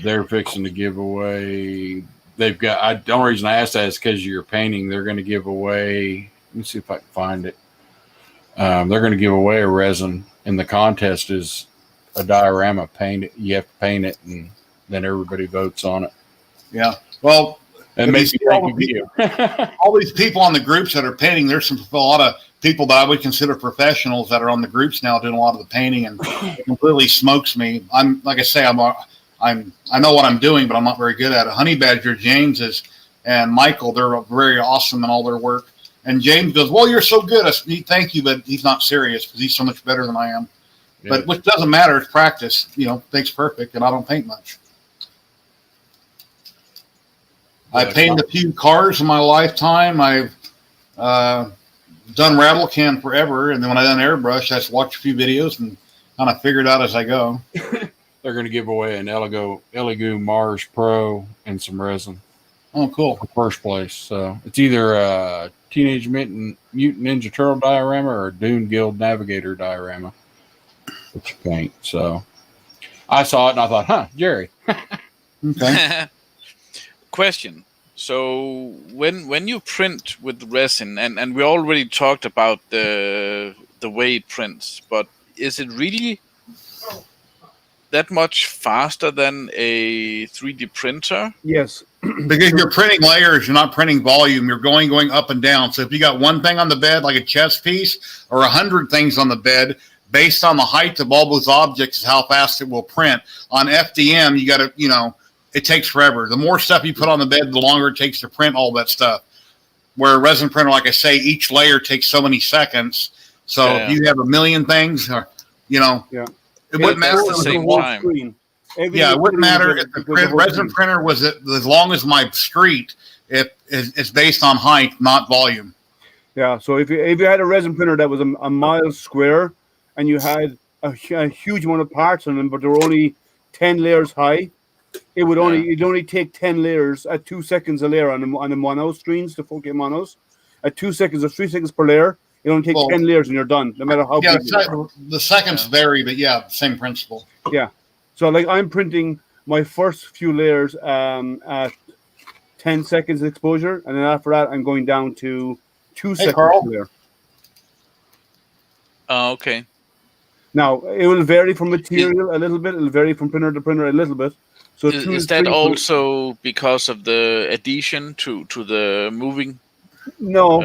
They're fixing to give away. They've got. The only reason I asked that is because of your painting. They're going to give away. Let me see if I can find it. They're going to give away a resin, and the contest is a diorama. Paint it. You have to paint it, and then everybody votes on it. Yeah. Well, And If maybe you see thank all you the video. all these people on the groups that are painting, there's a lot of people that I would consider professionals that are on the groups now doing a lot of the painting, and it completely smokes me. I'm like I say, I know what I'm doing, but I'm not very good at it. Honey Badger, James and Michael, they're very awesome in all their work. And James goes, "Well, you're so good." I said, "Thank you," but he's not serious because he's so much better than I am. Yeah. But which doesn't matter. It's practice. Things perfect, and I don't paint much. I painted a few cars in my lifetime. I've done rattle can forever, and then when I done airbrush, I just watched a few videos and kind of figured out as I go. They're going to give away an Elegoo Mars Pro and some resin Oh, cool. for first place. So it's either a Teenage Mutant Ninja Turtle diorama or a Dune Guild Navigator diorama that you paint. So I saw it and I thought, Jerry. Okay. Question. So when you print with resin, and we already talked about the way it prints, but is it really that much faster than a 3D printer? yes. Because you're printing layers, you're not printing volume. You're going up and down. So if you got one thing on the bed, like a chess piece, or 100 things on the bed, based on the height of all those objects, is how fast it will print. On FDM, you got to, it takes forever. The more stuff you put on the bed, the longer it takes to print all that stuff. Where a resin printer, like I say, each layer takes so many seconds. So Yeah. if you have a million things, Yeah. it wouldn't matter. That's the same time. Screen. Yeah, it wouldn't matter if the resin printer was as long as my street. It's based on height, not volume. Yeah, so if you had a resin printer that was a mile square and you had a huge amount of parts on them, but they were only 10 layers high, it would only take 10 layers at 2 seconds a layer on the mono screens, the 4K monos. At 2 seconds or 3 seconds per layer, it only takes 10 layers and you're done, no matter how big it is. The seconds vary, but yeah, same principle. Yeah. So like I'm printing my first few layers at 10 seconds exposure, and then after that I'm going down to 2 seconds per layer. Oh, okay. Now it will vary from material a little bit. It'll vary from printer to printer a little bit. So is that also because of the addition to the moving? No.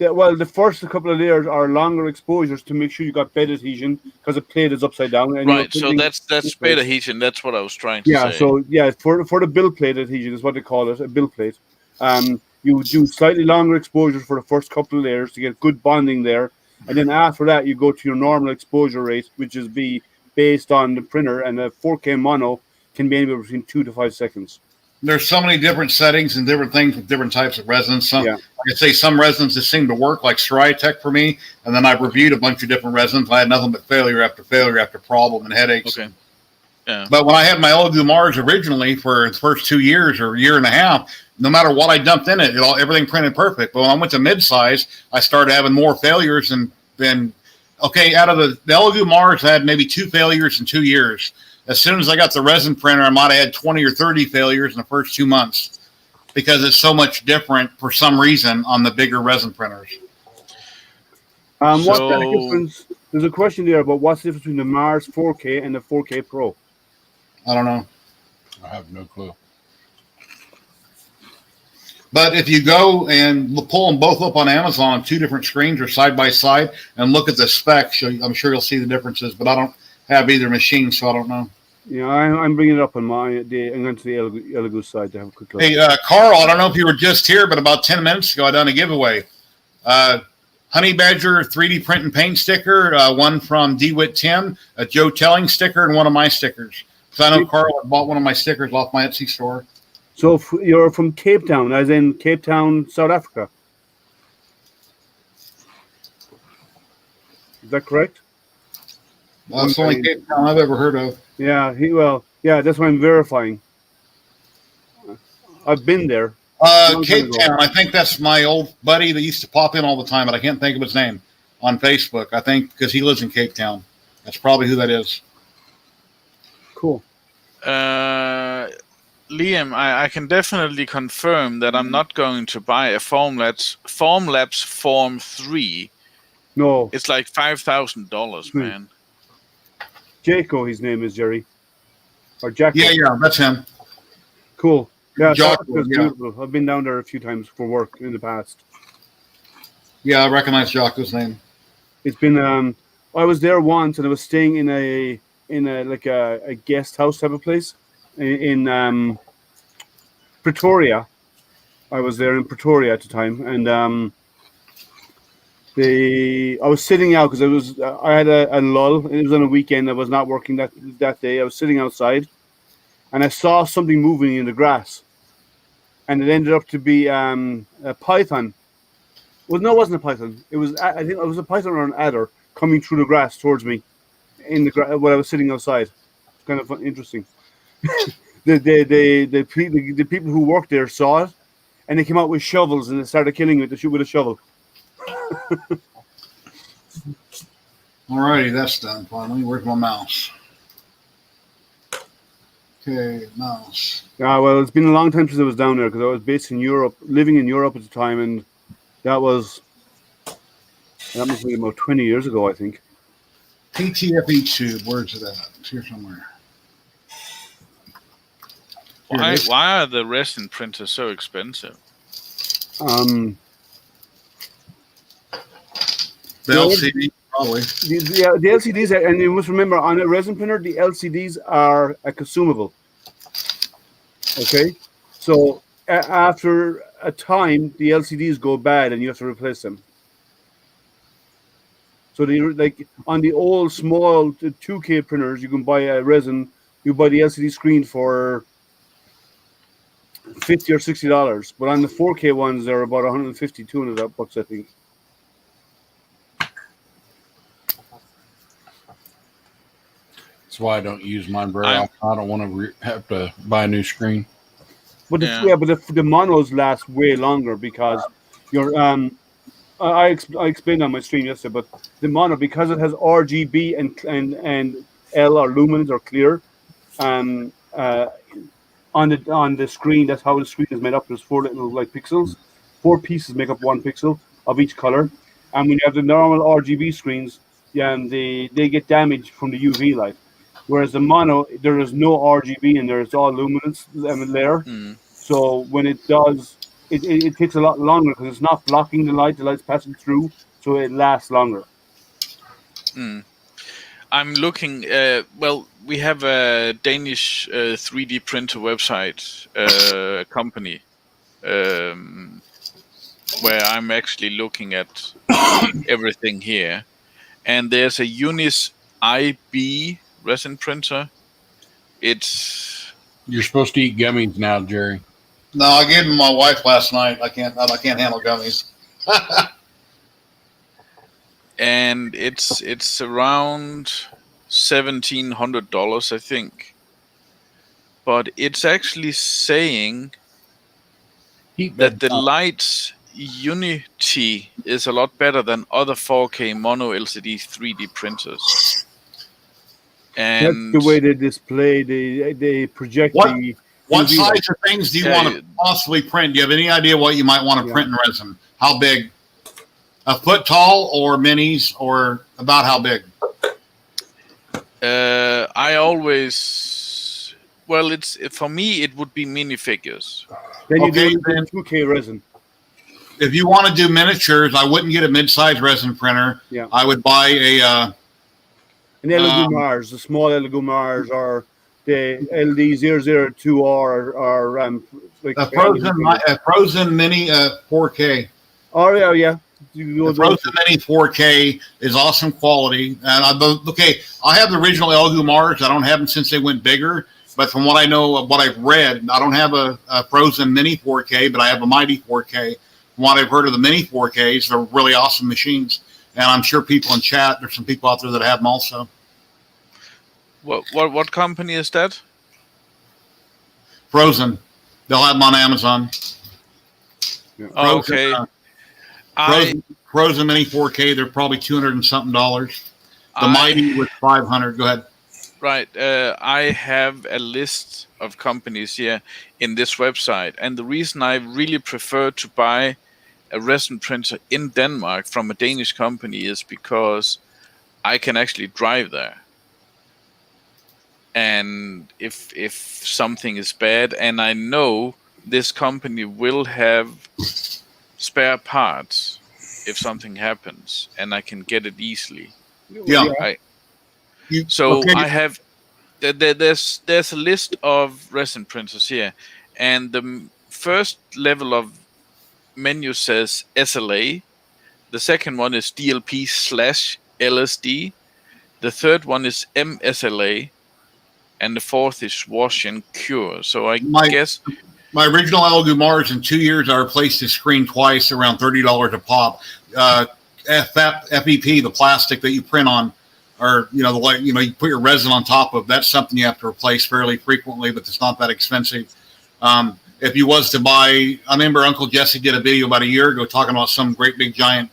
Well, the first couple of layers are longer exposures to make sure you got bed adhesion because the plate is upside down. And right. So that's bed adhesion. That's what I was trying to say. Yeah. So yeah, for the build plate adhesion is what they call it, a build plate. You do slightly longer exposures for the first couple of layers to get good bonding there. And then after that, you go to your normal exposure rate, which is based on the printer, and the 4K mono can be anywhere between 2 to 5 seconds. There's so many different settings and different things with different types of resins. Like I say, some resins just seem to work, like ZYLTECH for me. And then I've reviewed a bunch of different resins. I had nothing but failure after problem and headaches. Okay. Yeah. But when I had my Elegoo Mars originally for the first 2 years or a year and a half, no matter what I dumped in it, everything printed perfect. But when I went to mid-size, I started having more failures and out of the Elegoo Mars, I had maybe 2 failures in 2 years. As soon as I got the resin printer, I might have had 20 or 30 failures in the first 2 months because it's so much different for some reason on the bigger resin printers. What's the difference? There's a question there about what's the difference between the Mars 4K and the 4K Pro. I don't know. I have no clue. But if you go and pull them both up on Amazon on 2 different screens or side by side and look at the specs, I'm sure you'll see the differences. But I don't have either machine, so I don't know. Yeah, I'm bringing it up on I'm going to the Elegoo side to have a quick look. Hey, Carl, I don't know if you were just here, but about 10 minutes ago, I done a giveaway. Honey Badger 3D print and paint sticker, one from DeWitt Tim, a Joe Telling sticker, and one of my stickers. So I know Carl bought one of my stickers off my Etsy store. So you're from Cape Town, as in Cape Town, South Africa. Is that correct? That's the only Cape Town I've ever heard of. Yeah, that's why I'm verifying. I've been there. Cape Town, I think that's my old buddy that used to pop in all the time, but I can't think of his name on Facebook. I think because he lives in Cape Town. That's probably who that is. Cool. Liam, I can definitely confirm that I'm not going to buy a Formlabs Form 3. No. It's like $5,000, man. Jaco, his name is, Jerry. Or Jack. Yeah, that's him. Cool. Yeah, Jaco, beautiful. I've been down there a few times for work in the past. Yeah, I recognize Jaco's name. It's been I was there once and I was staying in a guest house type of place in Pretoria. I was there in Pretoria at the time, and I was sitting out because I had a lull. It was on a weekend. I was not working that day. I was sitting outside, and I saw something moving in the grass, and it ended up to be a python. Well, no, it wasn't a python. I think it was a python or an adder coming through the grass towards me in the when I was sitting outside. It's kind of interesting. The people who worked there saw it, and they came out with shovels and they started killing it with a shovel. Alrighty, that's done finally. Where's my mouse? Okay, mouse. Yeah, well, it's been a long time since I was down there because I was based in Europe, living in Europe at the time, and that must be about 20 years ago, I think. PTFE tube, where's it at? It's here somewhere. Why are the resin printers so expensive? The LCD, probably. The LCDs, and you must remember, on a resin printer, the LCDs are a consumable. Okay? So after a time, the LCDs go bad and you have to replace them. So on the old small 2K printers, you can buy a resin, you buy the LCD screen for $50 or $60, but on the 4K ones, they're about $150, $200, I think. As That's why I don't use mine very I'm- often. I don't want to have to buy a new screen. But Yeah. but the monos last way longer because your I explained on my stream yesterday, but the mono, because it has RGB and L or luminance or clear, on the screen, that's how the screen is made up. There's 4 little like pixels, 4 pieces make up 1 pixel of each color. And when you have the normal RGB screens, they get damaged from the UV light. Whereas the mono, there is no RGB and there's all luminance layer. Mm. So when it does, it takes a lot longer because it's not blocking the light's passing through, so it lasts longer. Mm. I'm looking. Well, we have a Danish 3D printer website company where I'm actually looking at everything here, and there's a Unis IB resin printer. You're supposed to eat gummies now, Jerry. No, I gave them to my wife last night. I can't handle gummies. And it's around $1,700, I think. But it's actually saying that the light's unity is a lot better than other 4K mono LCD 3D printers. And That's the way they display, they project What? the. What UV size light. of things do you Yeah, want to possibly print? Do you have any idea what you might want to Yeah. print in resin? How big? A foot tall or minis, or about how big? I always, well, for me it would be minifigures. Then you Okay, do then. 2K resin. If you want to do miniatures, I wouldn't get a mid-size resin printer. Yeah. I would buy a An LG Mars, the small LG Mars, or the LD002R, or like a Frozen Mini 4K. Oh yeah. The Frozen Mini 4K is awesome quality. And I have the original Elgu Mars. I don't have them since they went bigger. But from what I know, what I've read, I don't have a Frozen Mini 4K, but I have a Mighty 4K. From what I've heard of the Mini 4Ks, they're really awesome machines. And I'm sure people in chat, there's some people out there that have them also. What company is that? Frozen. They'll have them on Amazon. Oh, okay. Frozen Mini 4K, they're probably $200 and something. The Mighty was $500. Go ahead. Right. I have a list of companies here in this website. And the reason I really prefer to buy a resin printer in Denmark from a Danish company is because I can actually drive there. And if something is bad, and I know this company will have spare parts if something happens, and I can get it easily. Yeah. I have there's a list of resin printers here, and the first level of menu says SLA. The second one is DLP/LSD. The third one is MSLA. And the fourth is wash and cure. So I guess my original Elgu Mars, in 2 years, I replaced the screen twice, around $30 a pop. FEP, the plastic that you print on, or you put your resin on top of. That's something you have to replace fairly frequently, but it's not that expensive. If you was to buy, I remember Uncle Jesse did a video about a year ago talking about some great big giant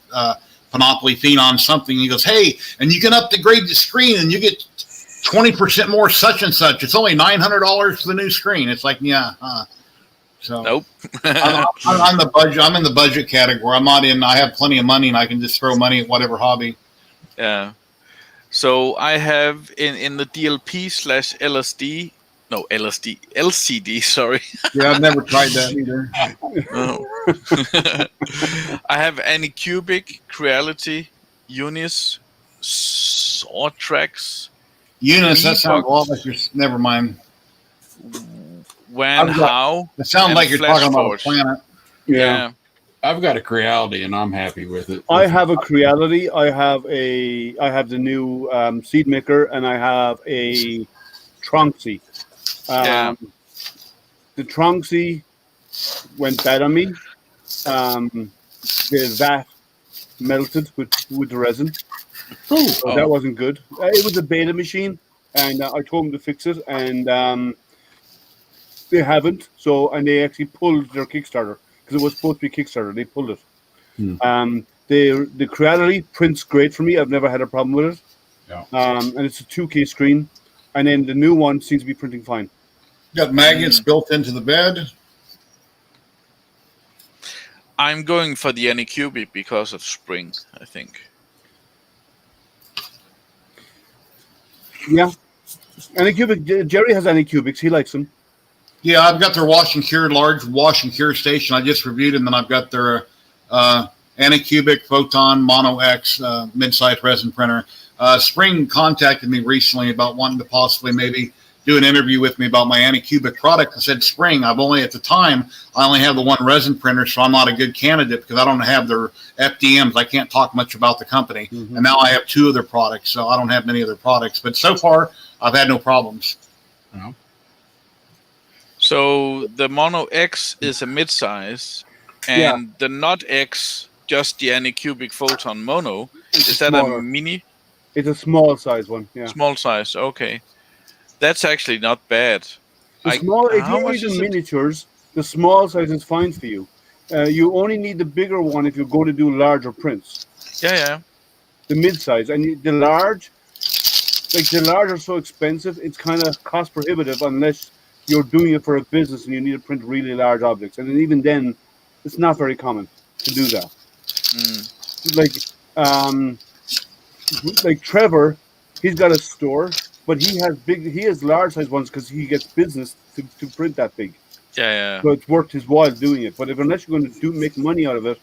Panoply Phenom something. He goes, "Hey, and you can upgrade the screen, and you get 20% more such and such. It's only $900 for the new screen." It's like, yeah. So nope. I'm the budget. I'm in the budget category. I'm not in. I have plenty of money, and I can just throw money at whatever hobby. Yeah. So I have in the DLP/LSD. No, LCD. Sorry. Yeah, I've never tried that either. No. I have Anycubic, Creality, Unis, Sortrex. Unis, that sounds a lot like you're. Never mind. How? It sounds like you're talking about a planet. Yeah. I've got a Creality and I'm happy with it. I have a Creality. I have the new seed maker, and I have a Tronxy. The Tronxy went bad on me. The vat melted with the resin. So that wasn't good. It was a beta machine, and I told them to fix it, and they haven't. So, and they actually pulled their Kickstarter because it was supposed to be Kickstarter. They pulled it. The Creality prints great for me. I've never had a problem with it. Yeah. And it's a 2K screen, and then the new one seems to be printing fine. Got magnets built into the bed. I'm going for the Anycubic because of spring, I think. Yeah. Anycubic, Jerry has Anycubics. He likes them. Yeah, I've got their wash and cure, large wash and cure station. I just reviewed them, and I've got their Anycubic Photon Mono X mid-size resin printer. Spring contacted me recently about wanting to possibly maybe do an interview with me about my Anycubic product. I said, Spring, at the time, I only have the one resin printer, so I'm not a good candidate because I don't have their FDMs. I can't talk much about the company. And now I have 2 of their products, so I don't have many other products. But so far, I've had no problems. So the Mono X is a mid-size, and the Not X, just the Anycubic Photon Mono, is that smaller. a mini? It's a small size one. Yeah. Small size, okay. That's actually not bad. The small, if how you much need is the it? miniatures, the small size is fine for you. You only need the bigger one if you're going to do larger prints. Yeah. The mid-size and the large, like the large are so expensive, it's kind of cost prohibitive unless you're doing it for a business and you need to print really large objects. And even then, it's not very common to do that. Like Trevor, he's got a store, but he has large size ones because he gets business to print that big. Yeah. So it's worth his while doing it. But unless you're going to make money out of it,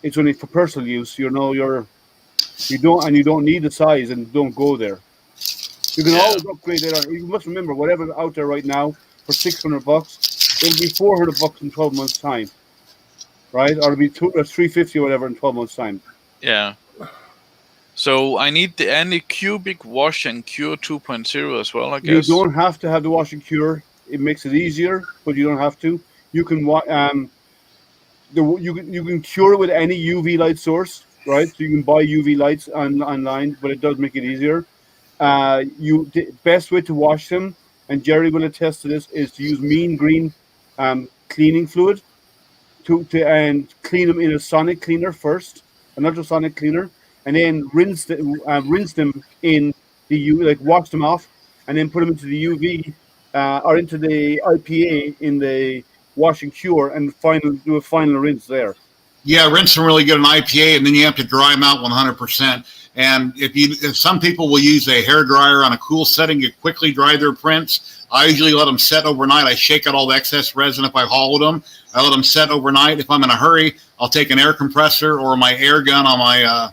it's only for personal use. You don't need the size, and don't go there. You can always upgrade it. You must remember, whatever's out there right now for $600, it'll be $400 in 12 months' time, right? Or it'll be $350 or whatever in 12 months' time. Yeah. So I need the Anycubic Wash and Cure 2.0 as well, I guess. You don't have to have the wash and cure. It makes it easier, but you don't have to. You can you can cure it with any UV light source, right? So you can buy UV lights online, but it does make it easier. The best way to wash them, and Jerry will attest to this, is to use mean green cleaning fluid and clean them in a sonic cleaner first, an ultrasonic cleaner, and then rinse them in the UV, like wash them off, and then put them into the UV or into the IPA in the wash and cure, and do a final rinse there. Yeah, rinse them really good in IPA, and then you have to dry them out 100%. And if some people will use a hair dryer on a cool setting to quickly dry their prints, I usually let them set overnight. I shake out all the excess resin if I hollowed them. I let them set overnight. If I'm in a hurry, I'll take an air compressor or my air gun on my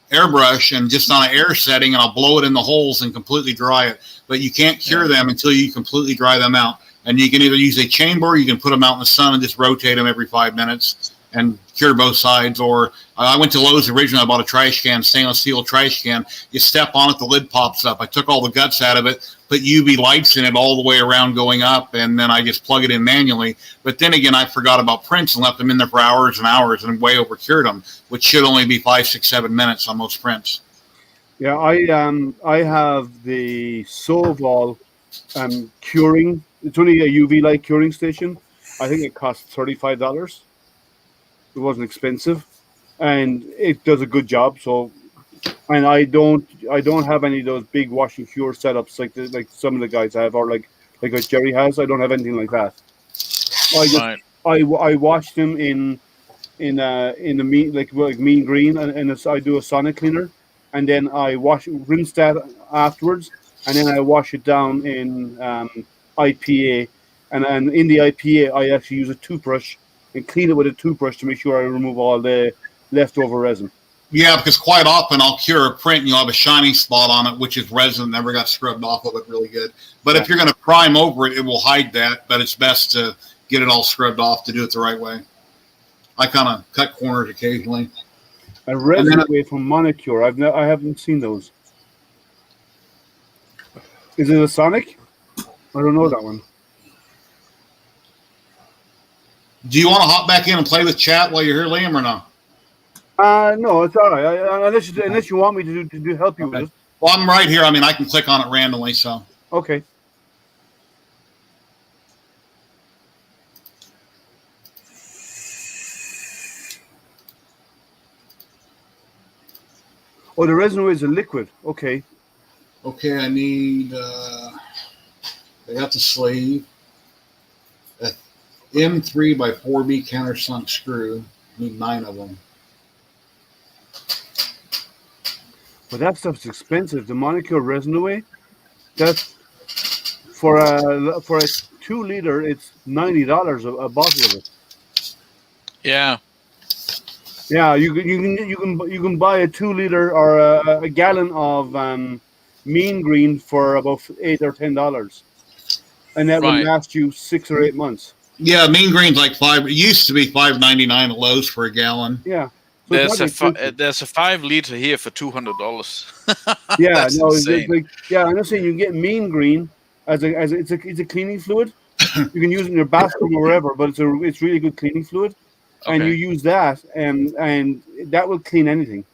airbrush and just on an air setting, and I'll blow it in the holes and completely dry it. But you can't cure them until you completely dry them out. And you can either use a chamber, you can put them out in the sun and just rotate them every 5 minutes and cure both sides. Or I went to Lowe's originally, I bought a trash can, stainless steel trash can. You step on it, the lid pops up. I took all the guts out of it, put UV lights in it all the way around going up, and then I just plug it in manually. But then again, I forgot about prints and left them in there for hours and hours and way over cured them, which should only be 5, 6, 7 minutes on most prints. Yeah, I have the Sovol curing. It's only a UV light curing station. I think it costs $35. It wasn't expensive, and it does a good job. So, and I don't have any of those big wash and cure setups like some of the guys have, or like what Jerry has. I don't have anything like that. I wash them in the mean green, and I do a sonic cleaner, and then I rinse that afterwards, and then I wash it down in IPA, and in the IPA I actually use a toothbrush and clean it with a toothbrush to make sure I remove all the leftover resin. Yeah, because quite often I'll cure a print and you'll have a shiny spot on it, which is resin that never got scrubbed off of it really good. But if you're going to prime over it, it will hide that, but it's best to get it all scrubbed off to do it the right way. I kind of cut corners occasionally. A resin away from Monicure, I haven't seen those. Is it a Sonic? I don't know that one. Do you want to hop back in and play with chat while you're here, Liam, or no? No, it's all right. Unless you want me to help you with it. Well, I'm right here. I mean, I can click on it randomly, so. Okay. Oh, the resin is a liquid. Okay. Okay, I need, I got the sleeve. A M3 by 4B countersunk screw. I need 9 of them. But that stuff's expensive. The monocle resin away, that's for a 2 liter. It's $90 a bottle of it. Yeah. Yeah, you can buy a 2 liter or a gallon of mean green for about $8 or $10, and that would Right. last you 6 or 8 months. Yeah, mean green's like $5. It used to be $5.99 at Lowe's for a gallon. Yeah. So it's There's a 5 liter here for $200. Yeah, That's no, insane. I'm not saying you get mean green as it's a cleaning fluid. You can use it in your bathroom or wherever, but it's really good cleaning fluid, and Okay. you use that, and that will clean anything.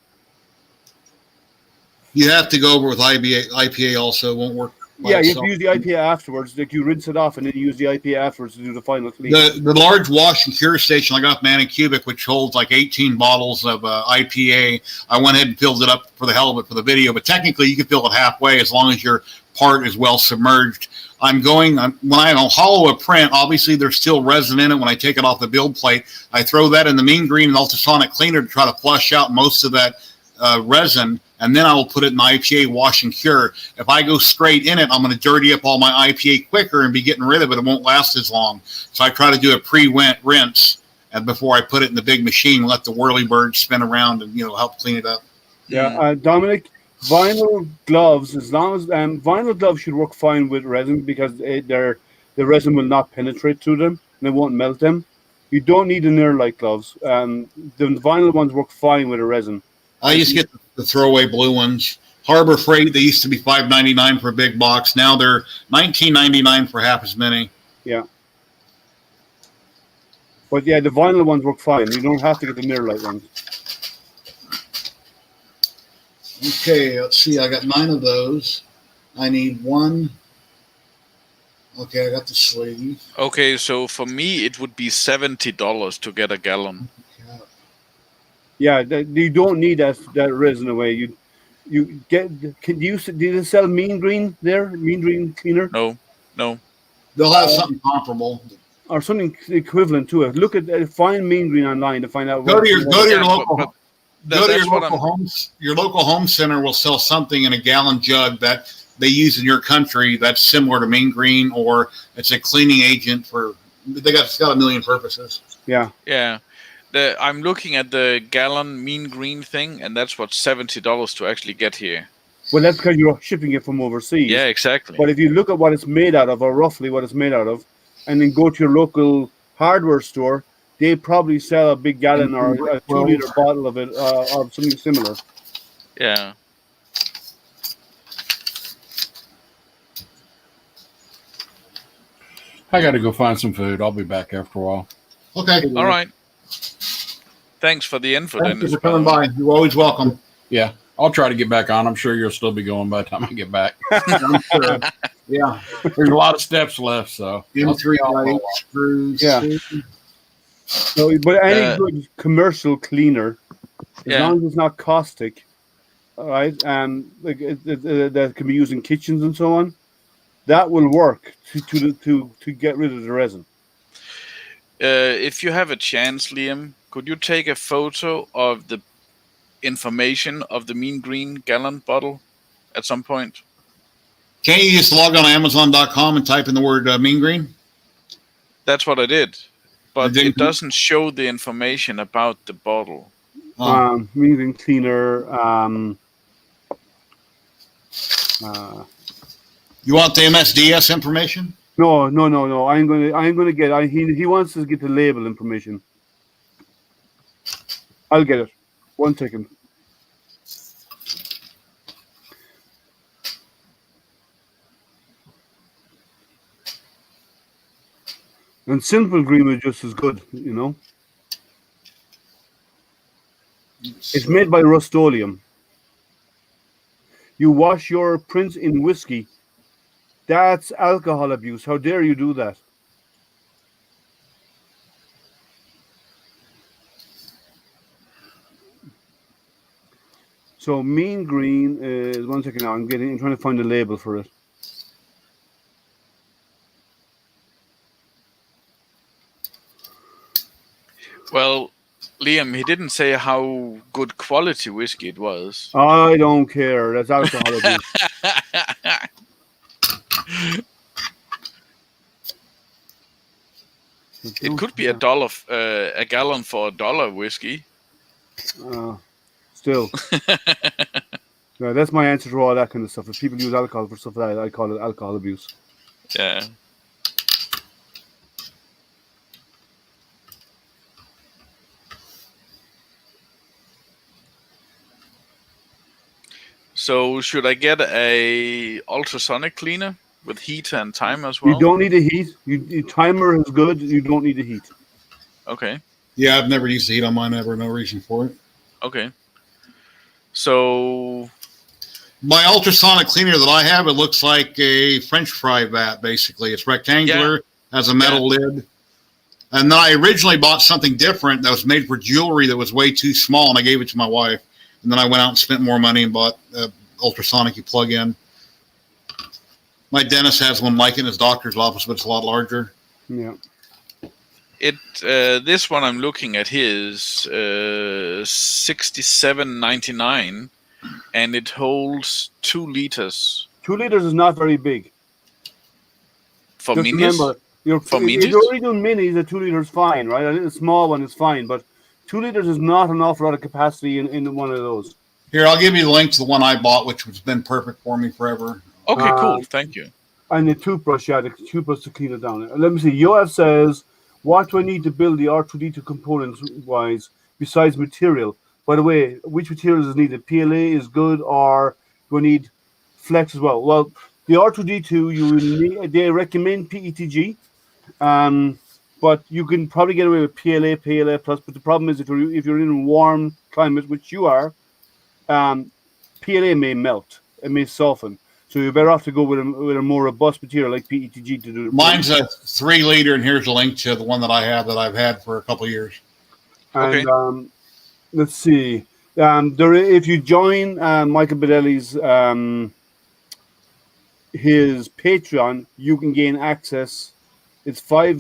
You have to go over with IPA also. It won't work. by Yeah, you have itself. to use the IPA afterwards. Like you rinse it off, and then you use the IPA afterwards to do the final clean. The large wash and cure station I got off Man and Cubic, which holds like 18 bottles of IPA. I went ahead and filled it up for the hell of it for the video, but technically you can fill it halfway as long as your part is well submerged. When I hollow a print, obviously there's still resin in it. When I take it off the build plate, I throw that in the mean green and ultrasonic cleaner to try to flush out most of that resin, and then I will put it in the IPA wash and cure. If I go straight in it, I'm going to dirty up all my IPA quicker and be getting rid of it. It won't last as long. So I try to do a pre-rinse and before I put it in the big machine, let the whirly bird spin around and help clean it up. Yeah, Dominic, vinyl gloves, as long as vinyl gloves should work fine with resin because the resin will not penetrate through them and it won't melt them. You don't need the Near-Light gloves. The vinyl ones work fine with a resin. I used to get the throwaway blue ones. Harbor Freight, they used to be $5.99 for a big box. Now they're $19.99 for half as many. Yeah. But yeah, the vinyl ones work fine. You don't have to get the Near-Light ones. Okay, let's see. I got 9 of those. I need 1. Okay, I got the sleeve. Okay, so for me it would be $70 to get a gallon. Yeah, you don't need that resin away. You get. Do you sell mean green there? Mean green cleaner? No. They'll have something comparable. Or something equivalent to it. Look at find mean green online to find out. Go to your local. That's Your local home center will sell something in a gallon jug that they use in your country that's similar to mean green, or it's a cleaning agent for. It's got a million purposes. Yeah. Yeah. I'm looking at the gallon mean green thing, and that's what $70 to actually get here. Well, that's because you're shipping it from overseas. Yeah, exactly. But if you look at what it's made out of, or roughly what it's made out of, and then go to your local hardware store, they probably sell a big gallon or a 2 liter bottle of it, or something similar. Yeah. I got to go find some food. I'll be back after a while. Okay. All right. Thanks for the info, Thank you Dennis. for coming by. You're always welcome. Yeah, I'll try to get back on. I'm sure you'll still be going by the time I get back. I'm sure. Yeah. There's a lot of steps left, so M3 light screws. Yeah. So, but any good commercial cleaner, as long as it's not caustic, all right, that can be used in kitchens and so on, that will work to get rid of the resin. If you have a chance, Liam, could you take a photo of the information of the mean green gallon bottle at some point? Can't you just log on Amazon.com and type in the word mean green? That's what I did. But it doesn't show the information about the bottle. Mean green cleaner. You want the MSDS information? No. I'm gonna get. He wants to get the label information. I'll get it. 1 second. And simple green is just as good, It's made by Rust-Oleum. You wash your prints in whiskey. That's alcohol abuse. How dare you do that? So mean green is 1 second now. I'm trying to find a label for it. Well, Liam, he didn't say how good quality whiskey it was. I don't care. That's alcohol abuse. It could be a gallon for $1 whiskey. Still. Yeah, that's my answer to all that kind of stuff. If people use alcohol for stuff like that, I call it alcohol abuse. Yeah. So should I get a ultrasonic cleaner with heat and time as well? You don't need a heat. Your timer is good. You don't need a heat. Okay. Yeah, I've never used the heat on mine ever. No reason for it. Okay. So my ultrasonic cleaner that I have, it looks like a French fry vat, basically. It's rectangular, has a metal lid. And then I originally bought something different that was made for jewelry that was way too small, and I gave it to my wife. And then I went out and spent more money and bought ultrasonic you plug in. My dentist has one like it in his doctor's office, but it's a lot larger. Yeah. This one I'm looking at here is $67.99, and it holds 2 liters. 2 liters is not very big. For Just minis? remember, For if minis? you're only doing minis, a 2 liters is fine, right? A small one is fine, but 2 liters is not an awful lot of capacity in one of those. Here, I'll give you the link to the one I bought, which has been perfect for me forever. Okay, cool. Thank you. And the toothbrush, the toothbrush to clean it down. Let me see. Yoav says, what do I need to build the R2D2 components-wise besides material? By the way, which materials is needed? PLA is good, or do I need flex as well? Well, the R2D2, you will need, they recommend PETG, but you can probably get away with PLA, PLA plus. But the problem is if you're in a warm climate, which you are, PLA may melt, it may soften. So you're better off to go with a more robust material like PETG to do it. Mine's a 3 liter, and here's a link to the one that I have that I've had for a couple of years. And let's see. If you join Michael Bedelli's his Patreon, you can gain access. It's $5.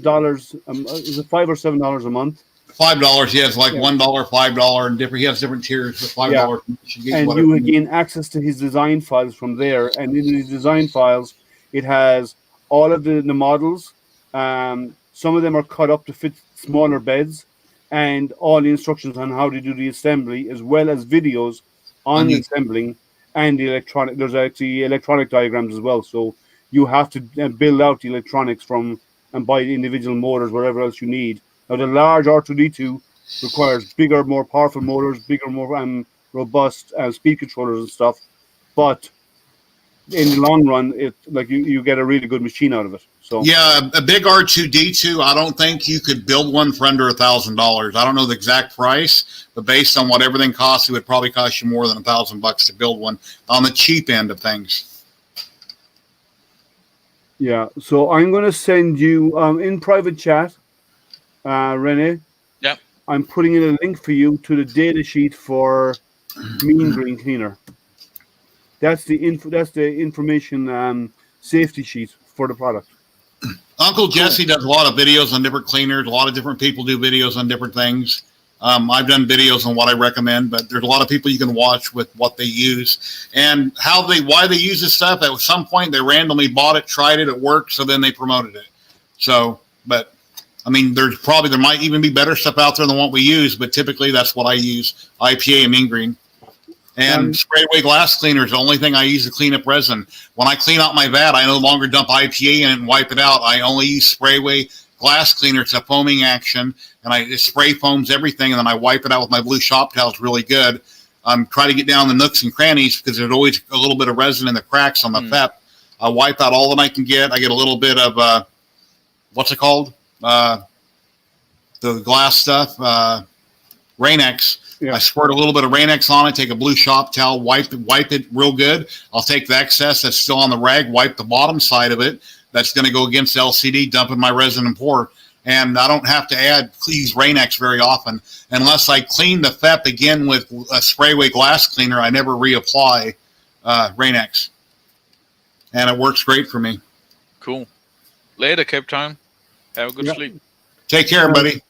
Is it $5 or $7 a month? $5. He has like $1, $5, and different. He has different tiers for $5. And you will gain access to his design files from there. And in his design files, it has all of the models. Some of them are cut up to fit smaller beds, and all the instructions on how to do the assembly, as well as videos on assembling and the electronic. There's actually electronic diagrams as well. So you have to build out the electronics and buy the individual motors, whatever else you need. Now, the large R2D2 requires bigger, more powerful motors, bigger, more robust speed controllers and stuff. But in the long run, you get a really good machine out of it. So yeah, a big R2D2. I don't think you could build one for under $1,000. I don't know the exact price, but based on what everything costs, it would probably cost you more than $1,000 to build one on the cheap end of things. Yeah. So I'm going to send you in private chat. Rene, I'm putting in a link for you to the data sheet for Mean Green Cleaner. That's the information safety sheet for the product. Uncle Jesse does a lot of videos on different cleaners. A lot of different people do videos on different things. I've done videos on what I recommend, but there's a lot of people you can watch with what they use and why they use this stuff. At some point, they randomly bought it, tried it, it worked, so then they promoted it. So, but I mean, there might even be better stuff out there than what we use, but typically that's what I use, IPA and Mean Green. And spray away glass cleaner is the only thing I use to clean up resin. When I clean out my vat, I no longer dump IPA in it and wipe it out. I only use spray away glass cleaner. It's a foaming action, and it spray foams everything, and then I wipe it out with my blue shop towels really good. Try to get down the nooks and crannies because there's always a little bit of resin in the cracks on the FEP. I wipe out all that I can get. I get a little bit of, what's it called? The glass stuff, Rain-X. Yeah. I squirt a little bit of Rain-X on it, take a blue shop towel, wipe it real good. I'll take the excess that's still on the rag, wipe the bottom side of it. That's going to go against the LCD, dump in my resin and pour. And I don't have to use Rain-X very often. Unless I clean the FEP again with a spray-away glass cleaner, I never reapply Rain-X. And it works great for me. Cool. Later, Cape Town. Have a good sleep. Take care, buddy.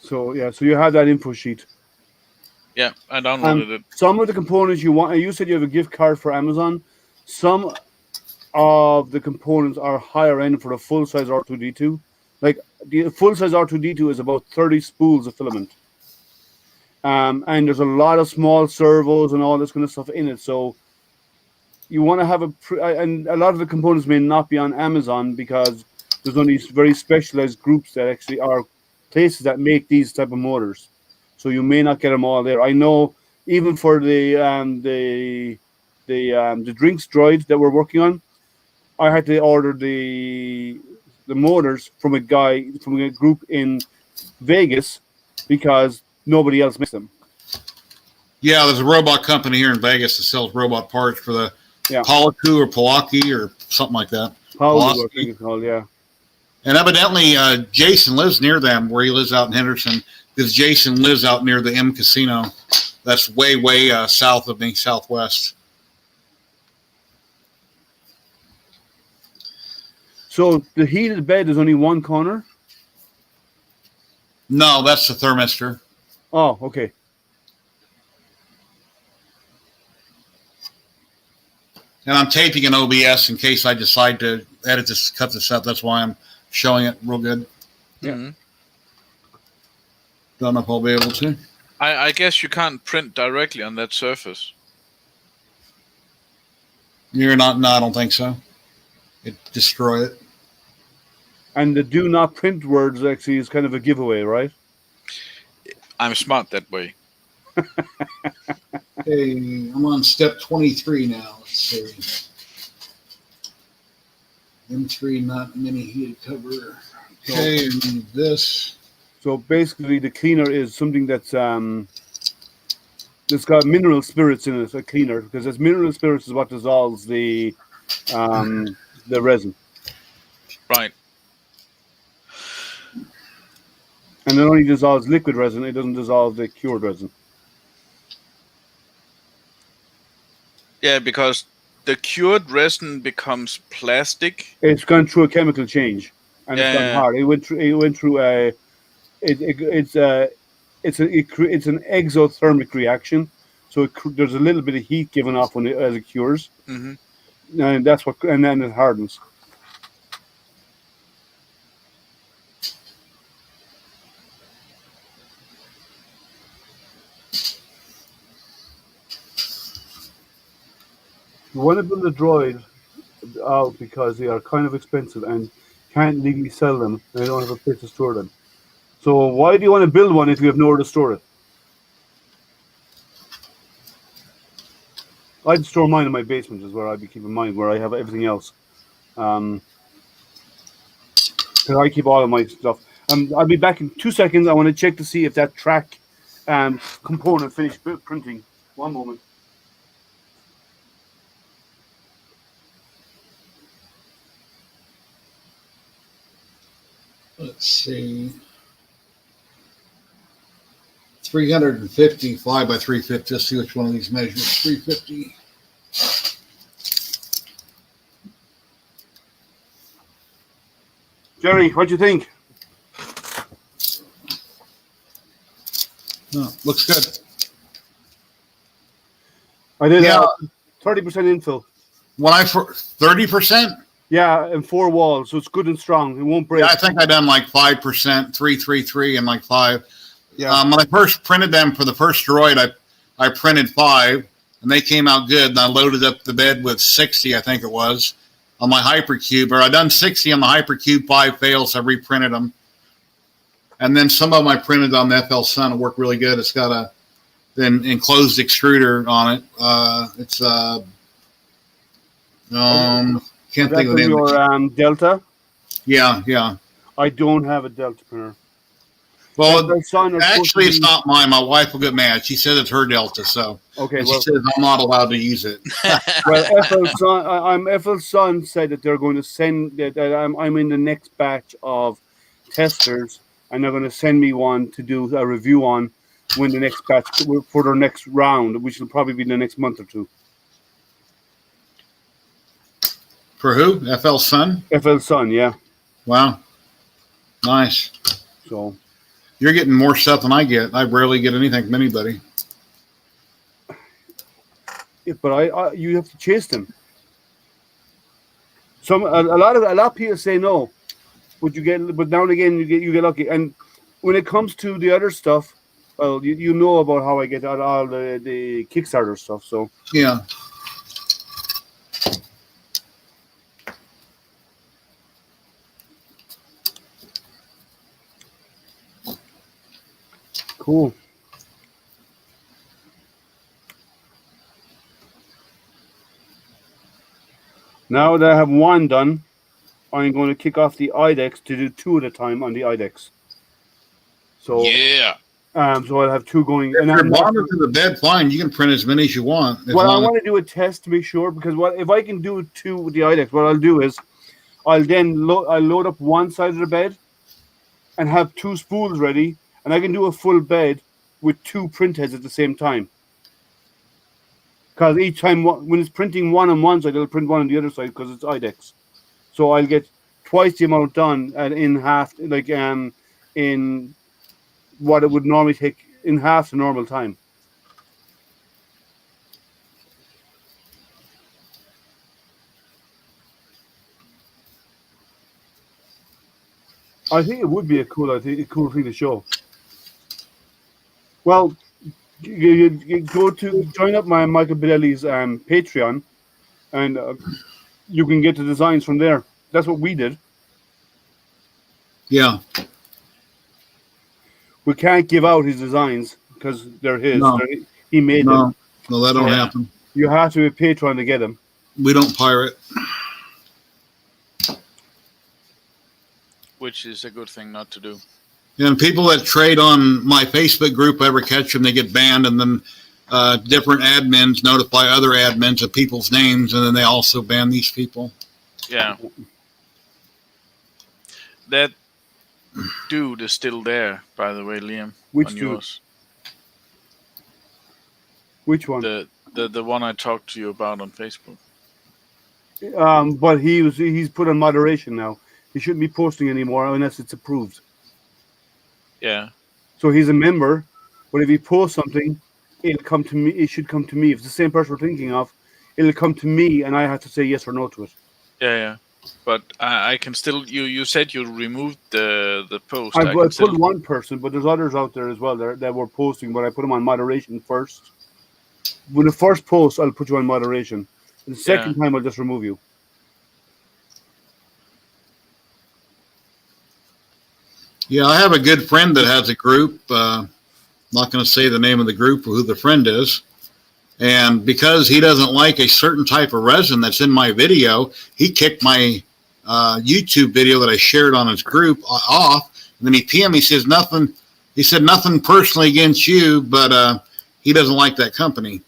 So you have that info sheet. Yeah, I downloaded it. Some of the components you want, you said you have a gift card for Amazon. Some of the components are higher end for a full size R2D2. Like the full size R2D2 is about 30 spools of filament. And there's a lot of small servos and all this kind of stuff in it. So you want to have and a lot of the components may not be on Amazon because there's only very specialized groups that actually are places that make these type of motors. So you may not get them all there. I know even for the drinks droids that we're working on, I had to order the motors from a group in Vegas because nobody else makes them. Yeah, there's a robot company here in Vegas that sells robot parts for the Polaku or Polaki or something like that. Polaku, I think it's called, yeah. And evidently, Jason lives near them, where he lives out in Henderson, because Jason lives out near the M Casino. That's way, way south of me, southwest. So the heated bed is only one corner? No, that's the thermistor. Oh, okay. And I'm taping an OBS in case I decide to cut this up. That's why I'm showing it real good. Yeah. Mm-hmm. Don't know if I'll be able to. I guess you can't print directly on that surface. You're not? No, I don't think so. It destroy it. And the do not print words actually is kind of a giveaway, right? I'm smart that way. Okay, I'm on step 23 now. Let's see. M3 not mini heated cover. Okay, and this. So basically, the cleaner is something that's got mineral spirits in it. A cleaner, because this mineral spirits is what dissolves the resin. Right. And it only dissolves liquid resin. It doesn't dissolve the cured resin. Yeah, because the cured resin becomes plastic. It's gone through a chemical change, and it's gone hard. It went through a. It's an exothermic reaction, so there's a little bit of heat given off as it cures, and then it hardens. You want to build a droid out because they are kind of expensive and can't legally sell them, and they don't have a place to store them. So why do you want to build one if you have nowhere to store it? I'd store mine in my basement is where I'd be keeping mine, where I have everything else. Because I keep all of my stuff. I'll be back in 2 seconds. I want to check to see if that track component finished printing. One moment. Let's see. 350, 5 by 350. Let's see which one of these measures. 350. Jerry, what do you think? Oh, looks good. I did 30% infill. When 30%? Yeah, and 4 walls, so it's good and strong. It won't break. Yeah, I think I done like 5%, 333, and like 5. Yeah. When I first printed them for the first droid, I printed 5, and they came out good. And I loaded up the bed with 60, I think it was, on my Hypercube. Or I done 60 on the Hypercube, 5 failed, so I reprinted them. And then some of them I printed on the FL Sun. It worked really good. It's got an enclosed extruder on it. It's can't think of the name. Your Delta? Yeah. I don't have a Delta printer. Well, FL Sun are supposed actually, to it's be- not mine. My wife will get mad. She says it's her Delta, so Okay, and well, she says I'm not allowed to use it. well, FL Sun, FL Sun said that they're going to send that I'm in the next batch of testers, and they're going to send me one to do a review on when the next batch for their next round, which will probably be the next month or two. For who? FL Sun? FL Sun, yeah. Wow, nice. So You're getting more stuff than I get. I rarely get anything from anybody. but I you have to chase them. A lot of people say no, but now and again you get lucky. And when it comes to the other stuff, well, you know about how I get all the Kickstarter stuff. So Yeah. cool. Now that I have one done, I'm going to kick off the IDEX to do two at a time on the IDEX. So Yeah. so I'll have two going. If And you're I'm not, bonded to the bed, fine. You can print as many as you want. As well, I long want to do a test to make sure, because if I can do two with the IDEX, what I'll do is I'll then I'll load up one side of the bed and have two spools ready, and I can do a full bed with two print heads at the same time. Because each time when it's printing one on one side, it'll print one on the other side because it's IDEX. So I'll get twice the amount done in half, like in what it would normally take in half the normal time. I think it would be a cool thing to show. Well, you go to join up my Michael Bellelli's Patreon, and you can get the designs from there. That's what we did. Yeah. We can't give out his designs because they're his. No. He made them. No, that don't Yeah. happen. You have to be a Patreon to get them. We don't pirate. Which is a good thing not to do. And people that trade on my Facebook group, ever catch them, they get banned, and then different admins notify other admins of people's names, and then they also ban these people. Yeah. That dude is still there, by the way, Liam. Which on dude? yours. Which one? The one I talked to you about on Facebook. But he's put on moderation now. He shouldn't be posting anymore unless it's approved. Yeah. So he's a member, but if he posts something, it'll come to me. It should come to me. If it's the same person we're thinking of, it'll come to me, and I have to say yes or no to it. Yeah. But I can still. You said you removed the post. I put one person, but there's others out there as well that were posting, but I put them on moderation first. When the first post, I'll put you on moderation. The second time, I'll just remove you. Yeah, I have a good friend that has a group. Not going to say the name of the group or who the friend is. And because he doesn't like a certain type of resin that's in my video, he kicked my YouTube video that I shared on his group off. And then he PM'd me, says nothing. He said nothing personally against you, but he doesn't like that company.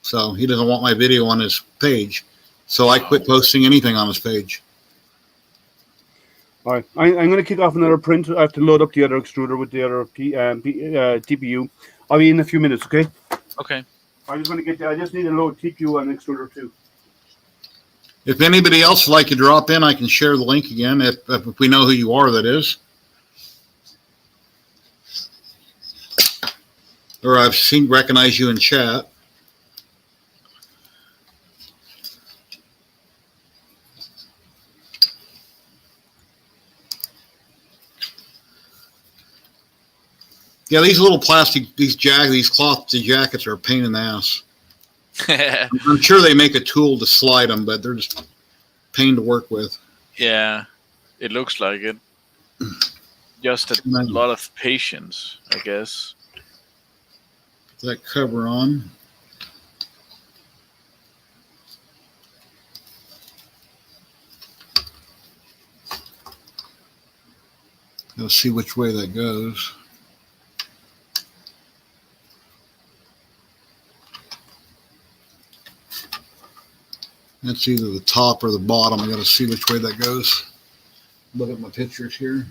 So he doesn't want my video on his page. So I quit posting anything on his page. All right, I'm going to kick off another print. I have to load up the other extruder with the other TPU. I'll be in a few minutes, okay? Okay. I just need to load TPU and extruder too. If anybody else would like to drop in, I can share the link again if we know who you are, that is. Or I've recognize you in chat. Yeah, these little plastic, these cloth jackets are a pain in the ass. I'm sure they make a tool to slide them, but they're just a pain to work with. Yeah, it looks like it. Just a lot of patience, I guess. That cover on. Let's see which way that goes. That's either the top or the bottom. I got to see which way that goes. Look at my pictures here.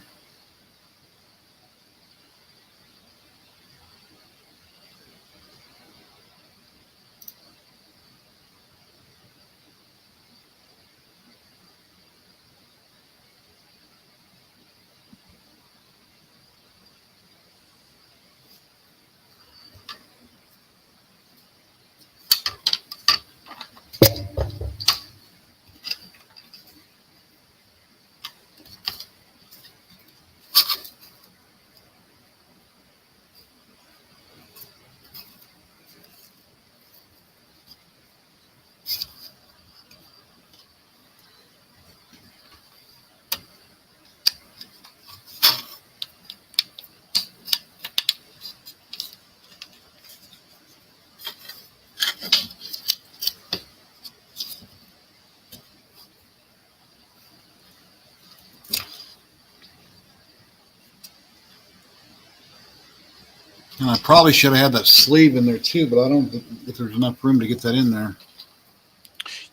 And I probably should have had that sleeve in there too, but I don't think if there's enough room to get that in there.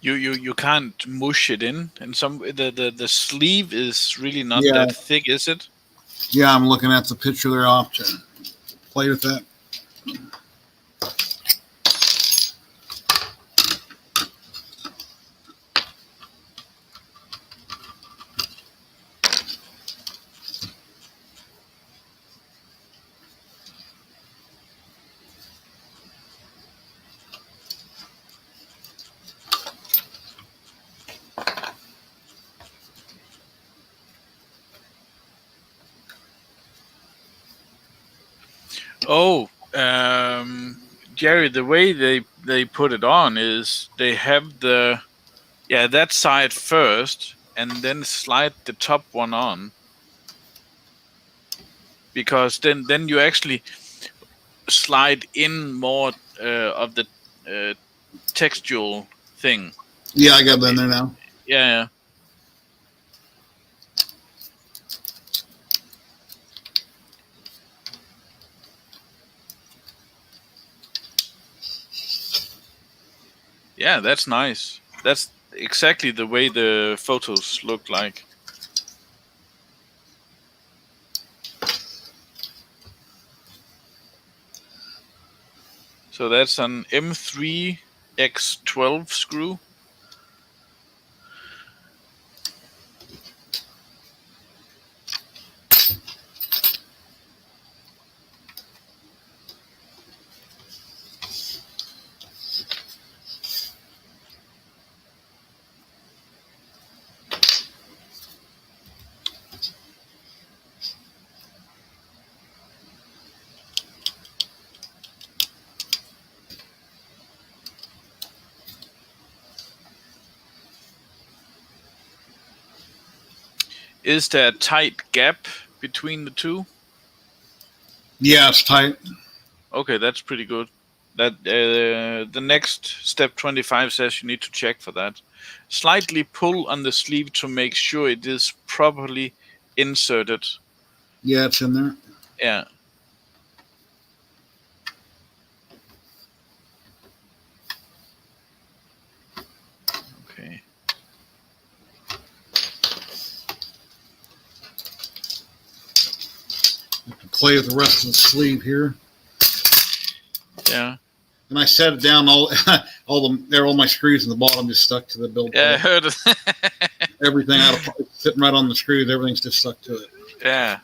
You can't mush it in, and the sleeve is really not Yeah. that thick, is it? Yeah, I'm looking at the picture there. I'll have to play with that. Oh, Jerry, the way they put it on is they have that side first and then slide the top one on, because then you actually slide in more of the textual thing. Yeah, I got that in there now. Yeah. Yeah, that's nice. That's exactly the way the photos look like. So that's an M3X12 screw. Is there a tight gap between the two? Yeah, it's tight. Okay, that's pretty good. That the next step 25 says you need to check for that. Slightly pull on the sleeve to make sure it is properly inserted. Yeah, it's in there. Yeah. Okay. Play with the rest of the sleeve here. Yeah. And I set it down. All my screws in the bottom just stuck to the build. Yeah, I heard it. Everything sitting right on the screws. Everything's just stuck to it. Yeah.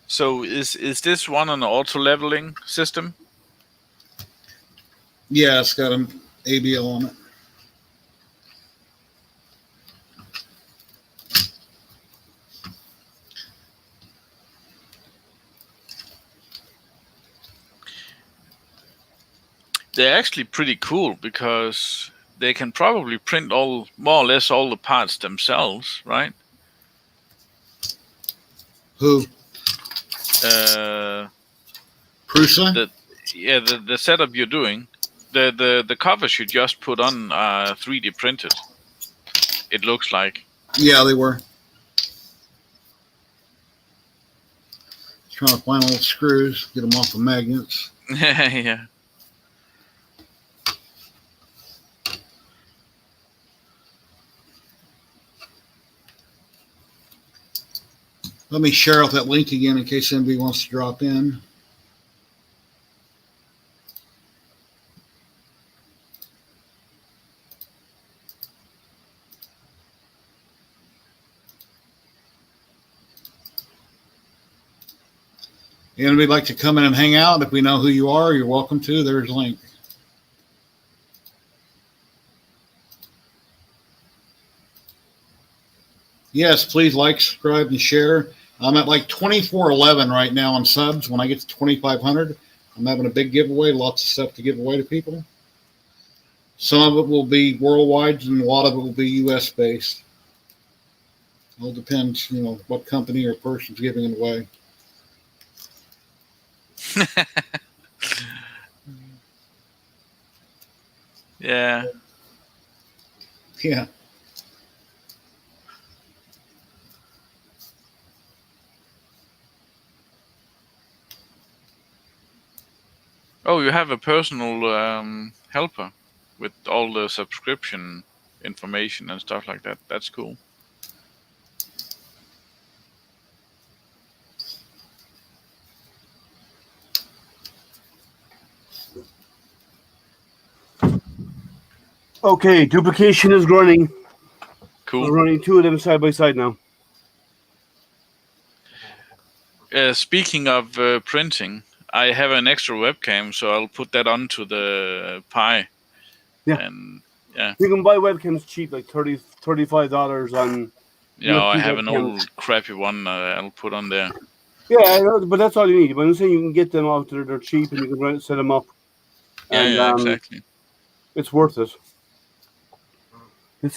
So is this one an auto leveling system? Yeah, it's got an ABL on it. They're actually pretty cool because they can probably print more or less all the parts themselves, right? Who? Prusa? The setup you're doing, the covers you just put on are 3D printed. It looks like. Yeah, they were. Trying to find all the screws, get them off the magnets. Yeah. Let me share out that link again in case anybody wants to drop in. Anybody like to come in and hang out? If we know who you are, you're welcome to. There's a link. Yes, please like, subscribe, and share. I'm at like 2411 right now on subs. When I get to 2,500, I'm having a big giveaway. Lots of stuff to give away to people. Some of it will be worldwide, and a lot of it will be U.S. based. It all depends, what company or person's giving it away. Yeah. Yeah. Oh, you have a personal helper with all the subscription information and stuff like that. That's cool. Okay, duplication is running. Cool. We're running two of them side by side now. Speaking of printing, I have an extra webcam, so I'll put that onto the Pi. Yeah. And yeah. You can buy webcams cheap, like $35 on. Yeah, I USB have an webcams. old crappy one I'll put on there. Yeah, I know, but that's all you need. But I'm saying you can get them out there; they're cheap, and you can set them up. And, Yeah, exactly. It's worth it. Let's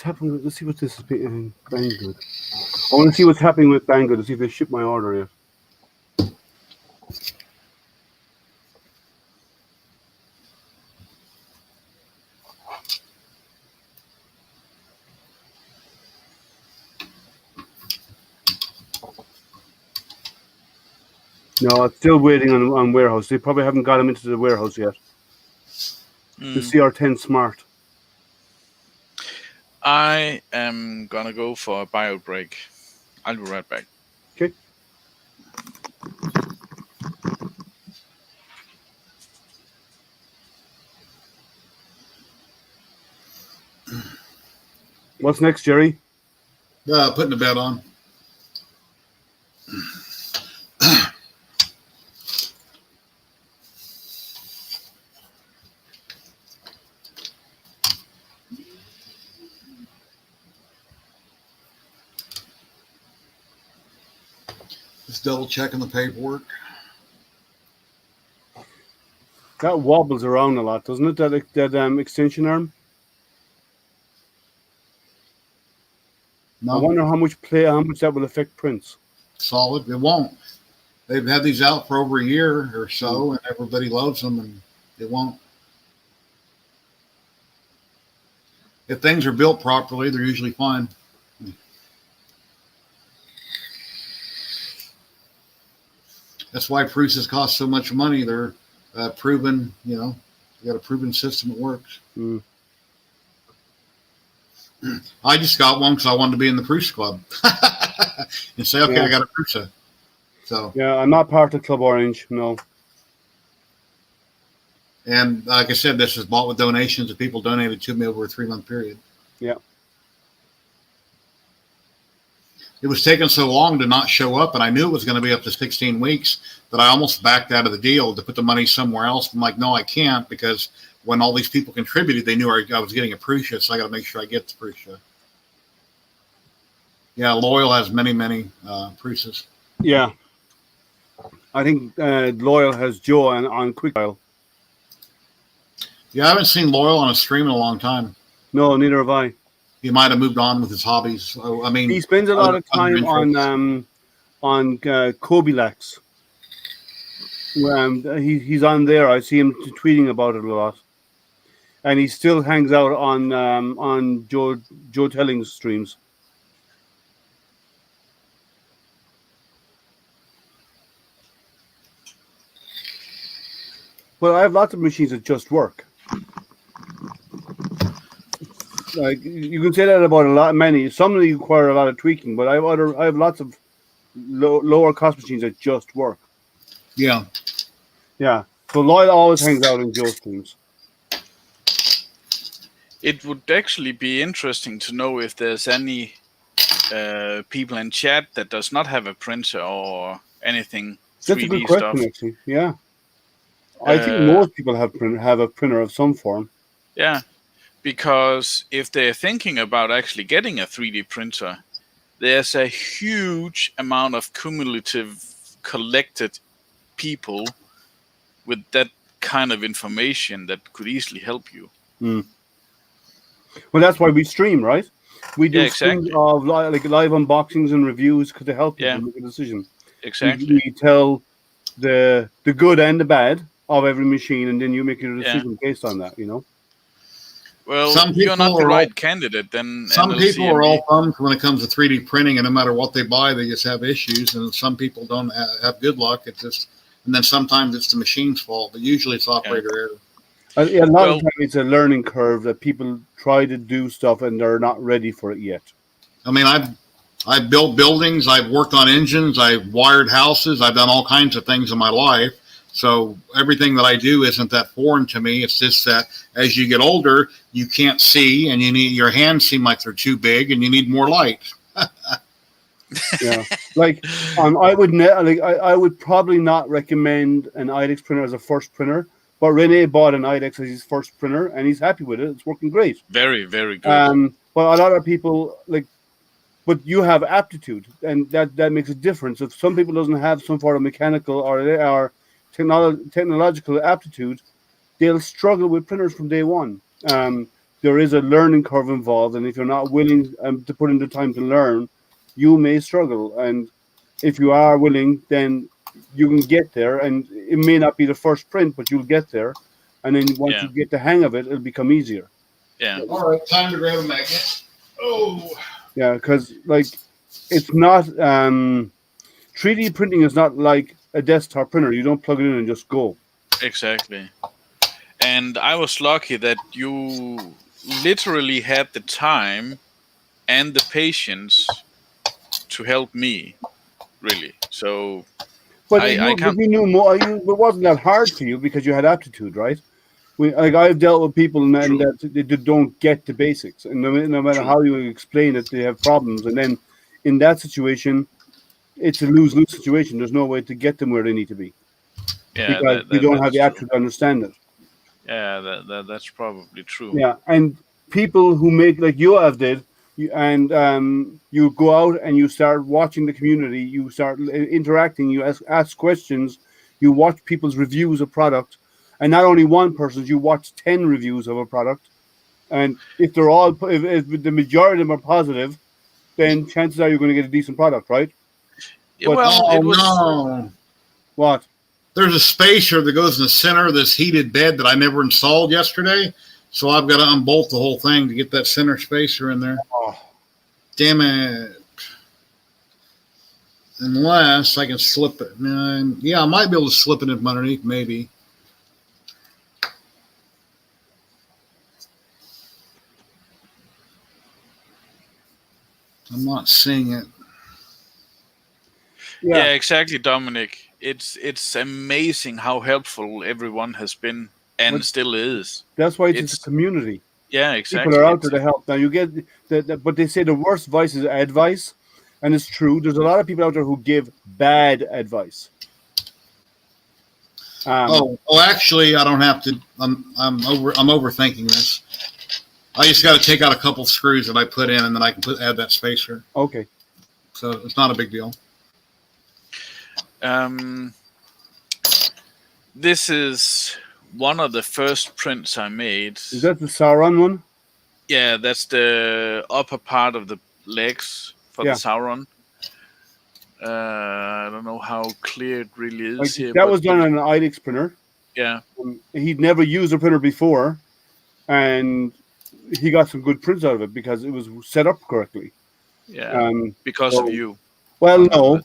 see what this is being Banggood. I want to see what's happening with Banggood to see if they ship my order yet. No, it's still waiting on warehouse. They probably haven't got them into the warehouse yet. The CR10 Smart. I am gonna go for a bio break. I'll be right back. Okay. What's next, Jerry? Putting the bed on. Just double checking the paperwork. That wobbles around a lot, doesn't it? That extension arm. No, I wonder how much that will affect prints. solid. It won't. They've had these out for over a year or so, and everybody loves them, and it won't. If things are built properly, they're usually fine. That's why Prusas cost so much money. They're proven, they got a proven system that works. Mm. I just got one because I wanted to be in the Prusa club and say, okay, I got a Prusa. So yeah, I'm not part of Club Orange, no. And like I said, this is bought with donations that people donated to me over a 3-month period. Yeah. It was taking so long to not show up, and I knew it was going to be up to 16 weeks that I almost backed out of the deal to put the money somewhere else. I'm like, no, I can't, because when all these people contributed, they knew I was getting a Prusa, so I got to make sure I get the Prusa. Yeah, Loyal has many, many Prusas. Yeah. I think Loyal has Joe on QuickDial. Yeah, I haven't seen Loyal on a stream in a long time. No, neither have I. He might have moved on with his hobbies. I mean, he spends a lot of time on Kobilax. He's on there. I see him tweeting about it a lot, and he still hangs out on Joe Telling's streams. But I have lots of machines that just work. Like you can say that about many. Some of them require a lot of tweaking, but I have lots of lower cost machines that just work. Yeah. Yeah. So Lloyd always hangs out in Joe's teams. It would actually be interesting to know if there's any people in chat that does not have a printer or anything. That's a good 3D question, stuff. actually. Yeah. I think most people have a printer of some form. Yeah, because if they're thinking about actually getting a 3D printer, there's a huge amount of cumulative collected people with that kind of information that could easily help you. Well, that's why we stream, right? We do exactly. streams of live unboxings and reviews to help people make a decision. Exactly. We tell the good and the bad of every machine, and then you make your decision based on that. You know. Well, you're not the right candidate. Then some people are all thumbs when it comes to 3D printing, and no matter what they buy, they just have issues. And some people don't have good luck. It's just, and then sometimes it's the machine's fault, but usually it's operator error. A lot of times it's a learning curve that people try to do stuff and they're not ready for it yet. I mean, I've built buildings, I've worked on engines, I've wired houses, I've done all kinds of things in my life. So everything that I do isn't that foreign to me. It's just that as you get older, you can't see, and your hands seem like they're too big, and you need more light. Yeah, like I would probably not recommend an IDEX printer as a first printer. But Rene bought an IDEX as his first printer, and he's happy with it. It's working great. Very, very good. But a lot of people but you have aptitude, and that makes a difference. If some people doesn't have some sort of mechanical or technological aptitude, they'll struggle with printers from day one. There is a learning curve involved, and if you're not willing to put in the time to learn, you may struggle. And if you are willing, then you can get there, and it may not be the first print, but you'll get there. And then once you get the hang of it, it'll become easier. Yeah. All right, time to grab a magnet. Oh. Yeah, because it's not 3D printing is not like a desktop printer. You don't plug it in and just go. Exactly. And I was lucky that you literally had the time and the patience to help me, really. So. But you knew more. It wasn't that hard for you because you had aptitude, right? I've dealt with people and that they don't get the basics, and no matter how you explain it, they have problems. And then in that situation, it's a lose-lose situation. There's no way to get them where they need to be. Yeah, because you don't have the aptitude to understand it. Yeah, that's probably true. Yeah, and people who make like Yoav did. You go out and you start watching the community, you start interacting, you ask questions, you watch people's reviews of product, and not only one person's, you watch 10 reviews of a product, and if they're all, if the majority of them are positive, then chances are you're going to get a decent product, right? Yeah, no. What? There's a spacer that goes in the center of this heated bed that I never installed yesterday. So I've got to unbolt the whole thing to get that center spacer in there. Oh. Damn it. Unless I can slip it. Yeah, I might be able to slip it in from underneath, maybe. I'm not seeing it. Yeah, exactly, Dominic. It's amazing how helpful everyone has been. And still is. That's why it's a community. Yeah, exactly. People are out there to help. Now you get but they say the worst advice is advice, and it's true. There's a lot of people out there who give bad advice. Actually, I don't have to. I'm overthinking this. I just got to take out a couple screws that I put in, and then I can add that spacer. Okay. So it's not a big deal. This is one of the first prints I made. Is that the Sauron one? Yeah, that's the upper part of the legs for the Sauron. I don't know how clear it really is here. That was done on an IDEX printer. Yeah. He'd never used a printer before, and he got some good prints out of it because it was set up correctly. Yeah, because of you. Well, no,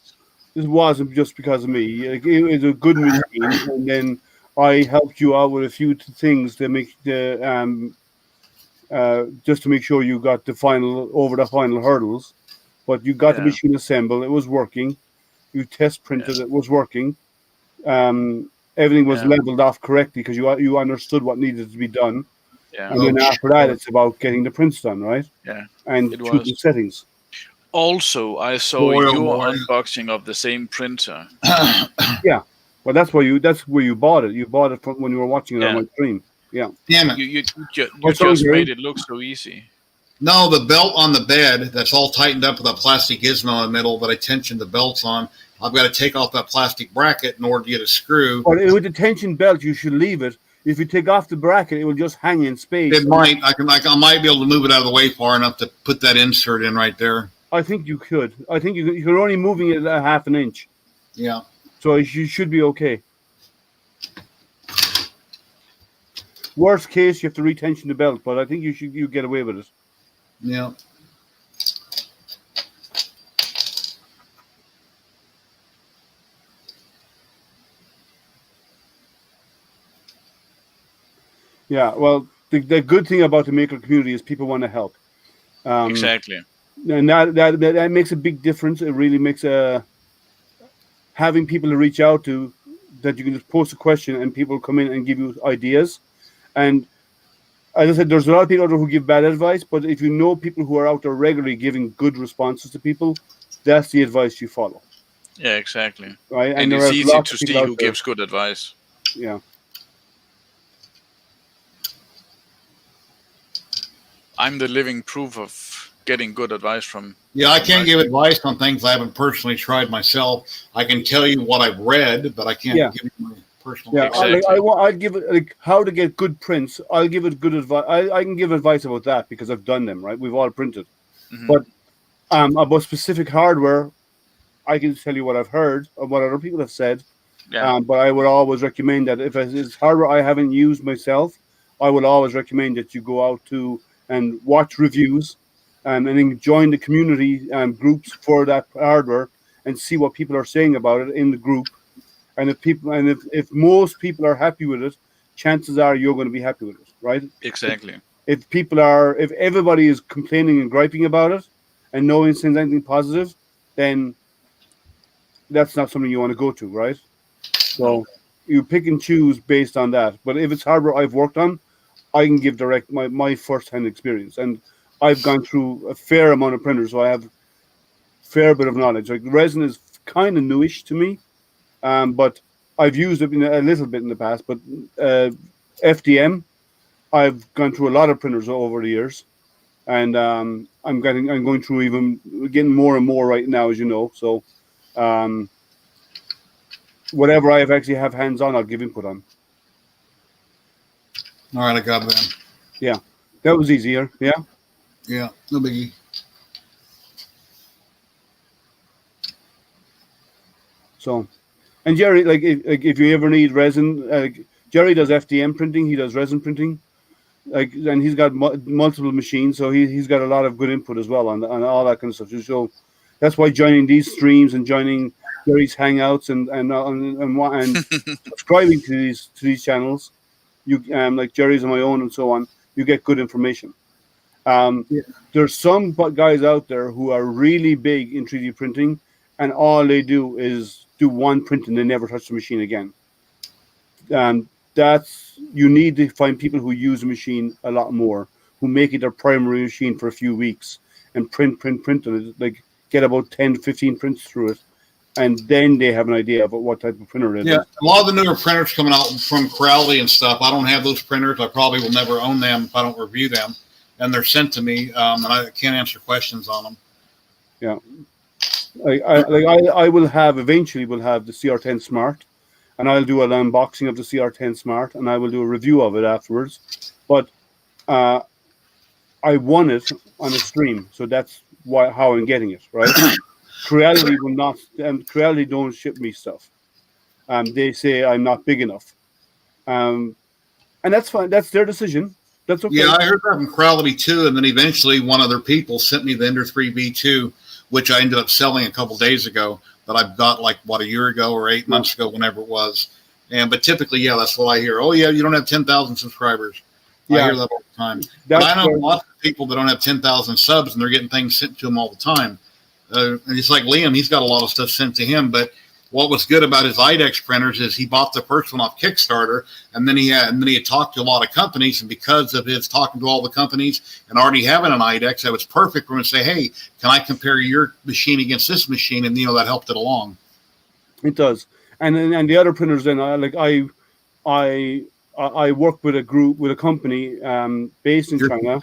it wasn't just because of me. It was a good machine, and then I helped you out with a few things to make the just to make sure you got the final hurdles. But you got the machine assembled. It was working. You test printed. It was working. Everything was leveled off correctly because you understood what needed to be done. Yeah. And then after that, it's about getting the prints done, right? Yeah. And choosing settings. Also, I saw your unboxing of the same printer. Yeah. Well, that's where you bought it. You bought it from when you were watching it on my stream. Yeah. Damn it. You just made it look so easy. No, the belt on the bed that's all tightened up with a plastic gizmo in the middle that I tensioned the belts on. I've got to take off that plastic bracket in order to get a screw. But with the tension belt, you should leave it. If you take off the bracket, it will just hang in space. It might. I might be able to move it out of the way far enough to put that insert in right there. I think you could. I think you're only moving it a half an inch. Yeah. So you should be okay. Worst case, you have to retension the belt, but I think you get away with it. Yeah. Yeah, well, the good thing about the maker community is people want to help. Exactly. And that makes a big difference. It really makes having people to reach out to, that you can just post a question and people come in and give you ideas. And as I said, there's a lot of people out there who give bad advice, but if you know people who are out there regularly giving good responses to people, that's the advice you follow. Yeah, exactly. Right? And it's easy to see who gives good advice. Yeah. I'm the living proof of getting good advice from. Yeah, I can't give advice on things I haven't personally tried myself. I can tell you what I've read, but I can't give you my personal. Yeah, Exactly. I'd give it how to get good prints. I'll give it good advice. I can give advice about that because I've done them. Right, we've all printed. Mm-hmm. But about specific hardware, I can tell you what I've heard or what other people have said. Yeah. But I would always recommend that if it's hardware I haven't used myself, I would always recommend that you go out to and watch reviews, and then join the community groups for that hardware and see what people are saying about it in the group. And if most people are happy with it, chances are you're going to be happy with it, right? Exactly. If everybody is complaining and griping about it, and no one says anything positive, then that's not something you want to go to, right? So you pick and choose based on that. But if it's hardware I've worked on, I can give direct my first-hand experience, and I've gone through a fair amount of printers, so I have a fair bit of knowledge. Like resin is kind of newish to me, but I've used it a little bit in the past. But FDM, I've gone through a lot of printers over the years, and I'm going through getting more and more right now, as you know. So whatever I actually have hands on, I'll give input on. All right, I got that. Yeah, that was easier. Yeah. Yeah, no biggie. So, and Jerry, if you ever need resin, Jerry does FDM printing. He does resin printing. And he's got multiple machines, so he's got a lot of good input as well on all that kind of stuff. So that's why joining these streams and joining Jerry's Hangouts and subscribing to these channels, you like Jerry's and my own and so on, you get good information. There's some guys out there who are really big in 3D printing, and all they do is do one print and they never touch the machine again. You need to find people who use the machine a lot more, who make it their primary machine for a few weeks and print on it, get about 10 to 15 prints through it, and then they have an idea about what type of printer it is. Yeah, a lot of the newer printers coming out from Crowley and stuff, I don't have those printers. I probably will never own them if I don't review them. And they're sent to me, and I can't answer questions on them. Yeah. I will eventually have the CR10 Smart, and I'll do an unboxing of the CR10 Smart, and I will do a review of it afterwards. But I won it on a stream, so that's how I'm getting it, right? Creality will not, and Creality don't ship me stuff. They say I'm not big enough, and that's fine. That's their decision. That's okay. Yeah, I heard that from Crowley too, and then eventually one of their people sent me the Ender 3 V2, which I ended up selling a couple days ago. That I've got a year ago or 8 months ago, whenever it was. But typically, yeah, that's what I hear. Oh, yeah, you don't have 10,000 subscribers. I hear that all the time. But I know lots of people that don't have 10,000 subs, and they're getting things sent to them all the time. And it's like Liam, he's got a lot of stuff sent to him. But what was good about his IDEX printers is he bought the first one off Kickstarter, and then he had talked to a lot of companies, and because of his talking to all the companies and already having an IDEX, that was perfect for him to say, "Hey, can I compare your machine against this machine?" And that helped it along. It does. And the other printers, then I work with a company based in China.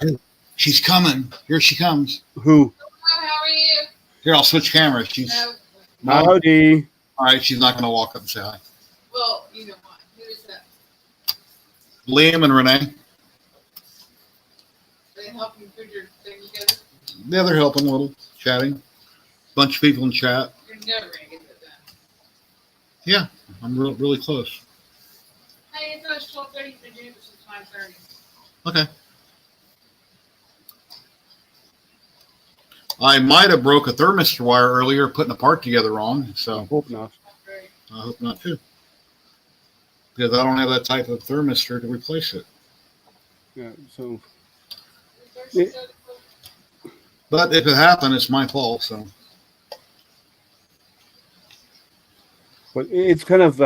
She's coming. Here she comes. Who? How are you? Here, I'll switch cameras. Howdy. All right, she's not going to walk up and say hi. Well, you know what? Who is that? Liam and Renee. They helping put your thing together? Yeah, they're helping a little, chatting. Bunch of people in chat. You're never going to get that done. Yeah, I'm really close. Hey, it's not 12:30 for June, it's 5:30. Okay. I might have broke a thermistor wire earlier, putting a part together wrong. So I hope not. I hope not too, because I don't have that type of thermistor to replace it. Yeah. So. But if it happened, it's my fault. So. But it's kind of.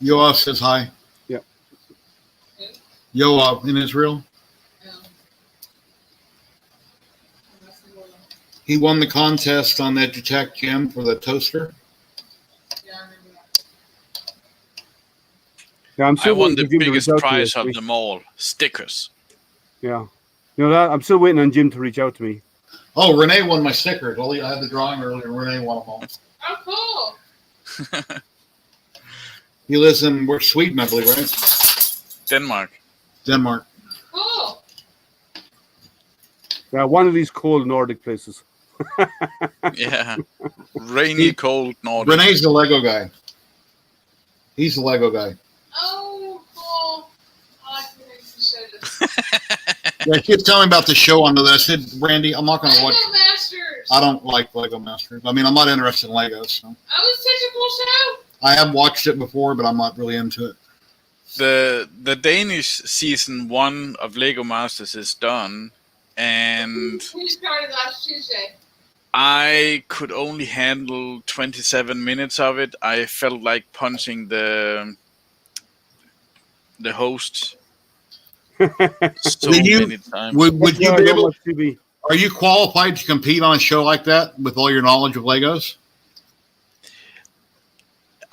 Yoav says hi. Yeah. Yoav in Israel. He won the contest on EduTech Gym for the toaster. Yeah, I remember that. Yeah, I won the biggest prize of them all, stickers. Yeah. You know that? I'm still waiting on Jim to reach out to me. Oh, Renee won my stickers. Well, I had the drawing earlier. Renee won them all. Oh, cool. He lives in Sweden, I believe, right? Denmark. Cool. Yeah, one of these cold Nordic places. Yeah. Rainy, cold Nordic. Renee's the Lego guy. He's the Lego guy. Oh, cool. I like the things you said this. Yeah, she was telling me about the show on the. I said, Randy, I'm not going to watch. Lego Masters. I don't like Lego Masters. I mean, I'm not interested in Legos. So. Oh, it's such a cool show. I have watched it before, but I'm not really into it. The Danish season 1 of Lego Masters is done, and We started last Tuesday. I could only handle 27 minutes of it. I felt like punching the host so many times. Would you be able? TV. Are you qualified to compete on a show like that with all your knowledge of Legos?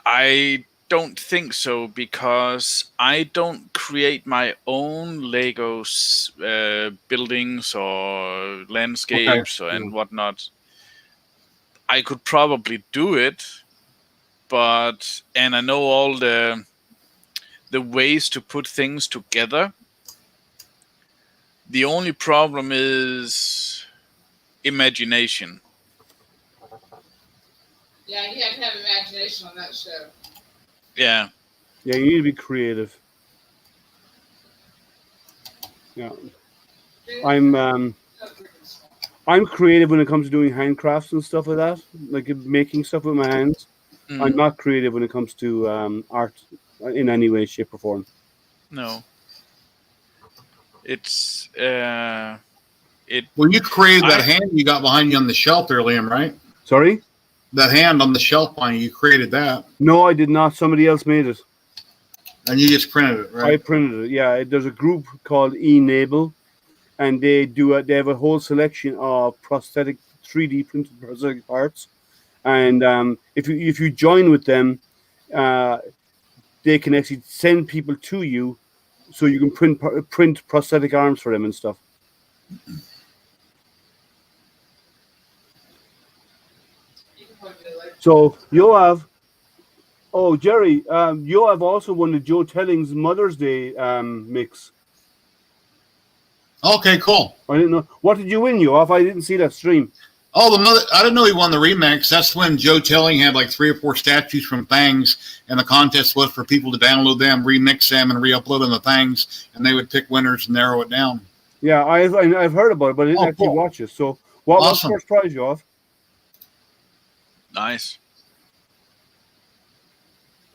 I don't think so, because I don't create my own Legos buildings or landscapes and whatnot. I could probably do it, and I know all the ways to put things together. The only problem is imagination. Yeah, you have to have imagination on that show. Yeah. Yeah, you need to be creative. Yeah. I'm creative when it comes to doing handcrafts and stuff like that, like making stuff with my hands. I'm not creative when it comes to art in any way, shape, or form. No. It's Well, you created that hand you got behind you on the shelf there, Liam, right? Sorry? That hand on the shelf behind you created that. No, I did not. Somebody else made it. And you just printed it, right? I printed it, yeah. There's a group called Enable, and they have a whole selection of 3D printed prosthetic parts. And if you join with them, they can actually send people to you, so you can print prosthetic arms for them and stuff. So Yoav, Jerry, Yoav also won the Joe Telling's Mother's Day mix. Okay, cool. I didn't know. What did you win, Yoav? I didn't see that stream. Oh, I didn't know he won the remix. That's when Joe Telling had like 3 or 4 statues from Things, and the contest was for people to download them, remix them, and re-upload them to Things, and they would pick winners and narrow it down. Yeah, I've heard about it, but I didn't actually watch it. So, what's the first prize, Yoav? nice.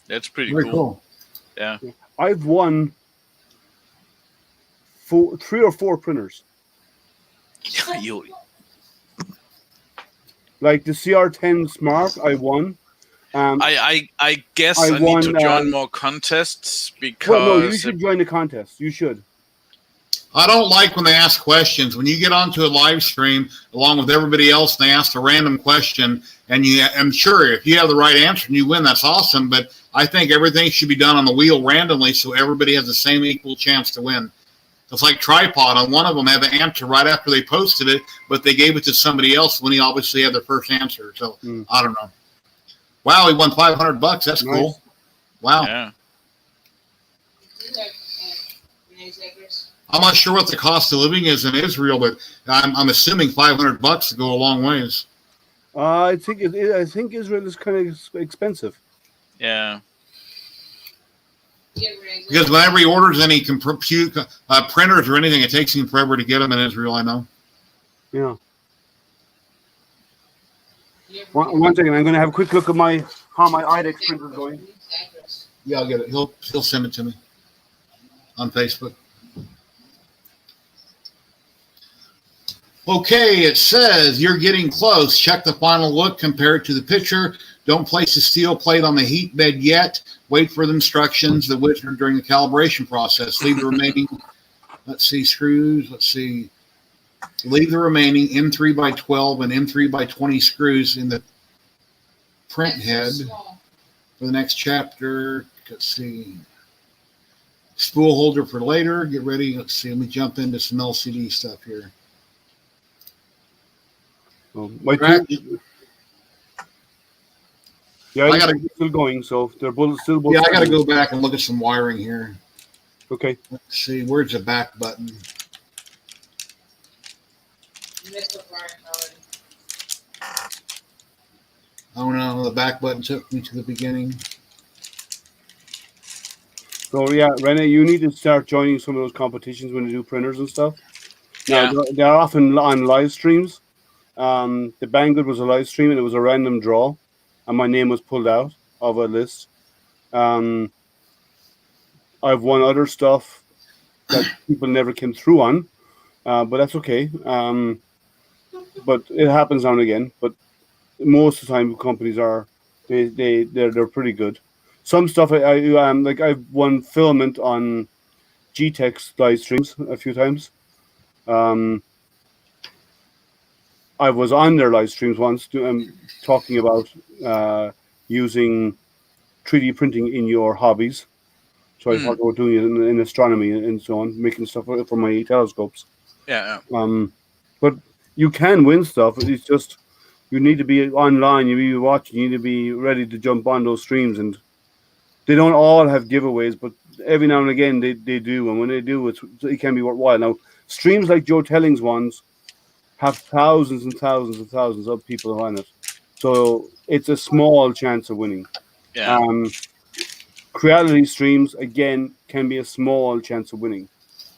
That's pretty Very cool. Yeah. I've won 3 or 4 printers. You. Like the CR10 Smart, I won. I guess I I need to won, join more contests Well, no, you because should join the contest. You should. I don't like when they ask questions. When you get onto a live stream along with everybody else and they ask a random question, and I'm sure if you have the right answer and you win, that's awesome. But I think everything should be done on the wheel randomly so everybody has the same equal chance to win. It's like Tripod. On one of them had the answer right after they posted it, but they gave it to somebody else when he obviously had their first answer. So I don't know. Wow, he won $500. That's Nice. cool. Wow. yeah. I'm not sure what the cost of living is in Israel, but I'm assuming $500 to go a long ways. I think Israel is kind of expensive. Yeah. Because whenever he orders any printers or anything, it takes him forever to get them in Israel, I know. Yeah. One second, I'm going to have a quick look at how my IDEX printer is going. Yeah, I'll get it. He'll send it to me on Facebook. Okay, it says you're getting close. Check the final look compared to the picture. Don't place the steel plate on the heat bed yet. Wait for the instructions, the wizard during the calibration process. Leave the remaining, screws. Leave the remaining M3 by 12 and M3 by 20 screws in the print head for the next chapter. Let's see. Spool holder for later. Get ready. Let's see. Let me jump into some LCD stuff here. I gotta still going, so they're still both. Yeah, I gotta go back and look at some wiring here. Okay. Let's see, where's the back button? Oh no, the back button took me to the beginning. So yeah, Rene, you need to start joining some of those competitions when you do printers and stuff. Yeah. Now, they're often on live streams. The Banggood was a live stream and it was a random draw, and my name was pulled out of a list. I've won other stuff that people never came through on, but that's okay. But it happens now and again. But most of the time, companies they're pretty good. Some stuff like I've won filament on GTEX live streams a few times. I was on their live streams once talking about using 3D printing in your hobbies. So I talked about doing it in astronomy and so on, making stuff for my telescopes. Yeah. But you can win stuff. It's just you need to be online. You need to be watching. You need to be ready to jump on those streams. And they don't all have giveaways, but every now and again they do. And when they do, it can be worthwhile. Now, streams like Joe Telling's ones have thousands and thousands and thousands of people on it. So it's a small chance of winning. Yeah. Creality streams, again, can be a small chance of winning.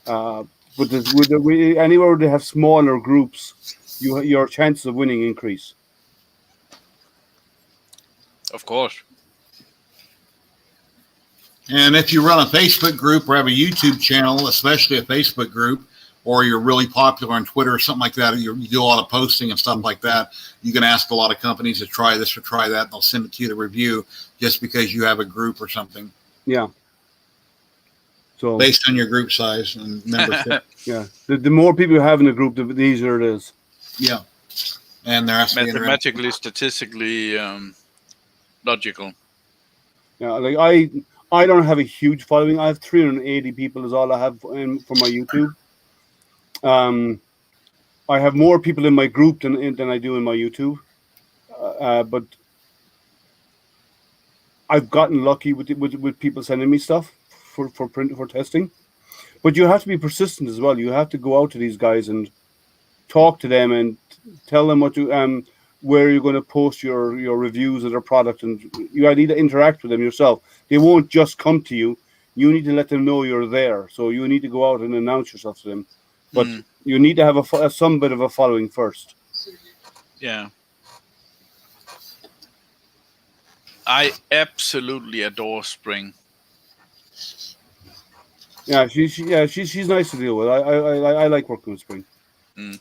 But anywhere they have smaller groups, your chances of winning increase. Of course. And if you run a Facebook group or have a YouTube channel, especially a Facebook group, or you're really popular on Twitter or something like that, you do a lot of posting and stuff like that, you can ask a lot of companies to try this or try that, and they'll send it to you to review just because you have a group or something. Yeah. So based on your group size and membership. Yeah. The more people you have in the group, the easier it is. Yeah. And there has to be mathematically, statistically logical. Yeah, like I don't have a huge following. I have 380 people is all I have for my YouTube. I have more people in my group than I do in my YouTube. But I've gotten lucky with people sending me stuff for testing. But you have to be persistent as well. You have to go out to these guys and talk to them and tell them what to where you're going to post your reviews of their product, and you need to interact with them yourself. They won't just come to you. You need to let them know you're there. So you need to go out and announce yourself to them. But you need to have some bit of a following first. Yeah. I absolutely adore spring. Yeah, she's nice to deal with. I like working with Spring. Mm.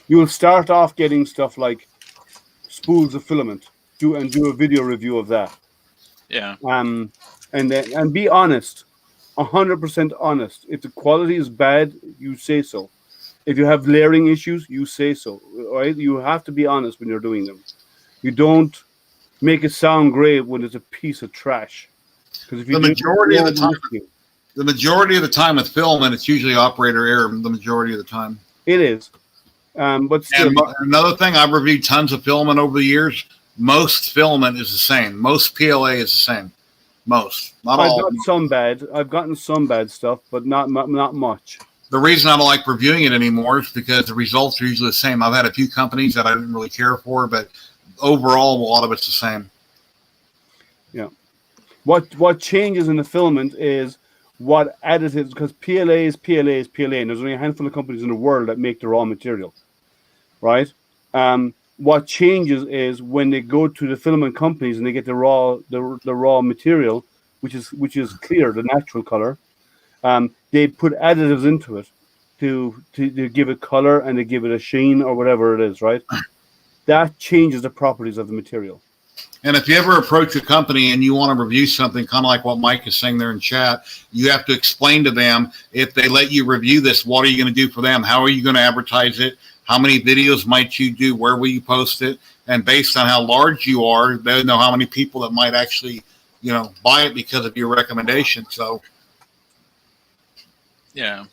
You will start off getting stuff like spools of filament. Do a video review of that. Yeah. And be honest, 100% honest. If the quality is bad, you say so. If you have layering issues, you say so. Right? You have to be honest when you're doing them. You don't make it sound great when it's a piece of trash. Because if you The majority of the time with filament, it's usually operator error. The majority of the time. it is. But still, And another thing, I've reviewed tons of filament over the years. Most filament is the same. Most PLA is the same. Most, not I've all. got some bad. I've gotten some bad stuff, but not much. The reason I don't like reviewing it anymore is because the results are usually the same. I've had a few companies that I didn't really care for, but overall, a lot of it's the same. Yeah. What changes in the filament is what additives, because PLA is PLA, and there's only a handful of companies in the world that make the raw material, right? What changes is when they go to the filament companies and they get the raw material, which is clear, the natural color. They put additives into it to give it color and to give it a sheen or whatever it is, right? That changes the properties of the material. And if you ever approach a company and you want to review something, kind of like what Mike is saying there in chat, you have to explain to them, if they let you review this, what are you going to do for them? How are you going to advertise it? How many videos might you do? Where will you post it? And based on how large you are, they'll know how many people that might actually, buy it because of your recommendation. So, Yeah.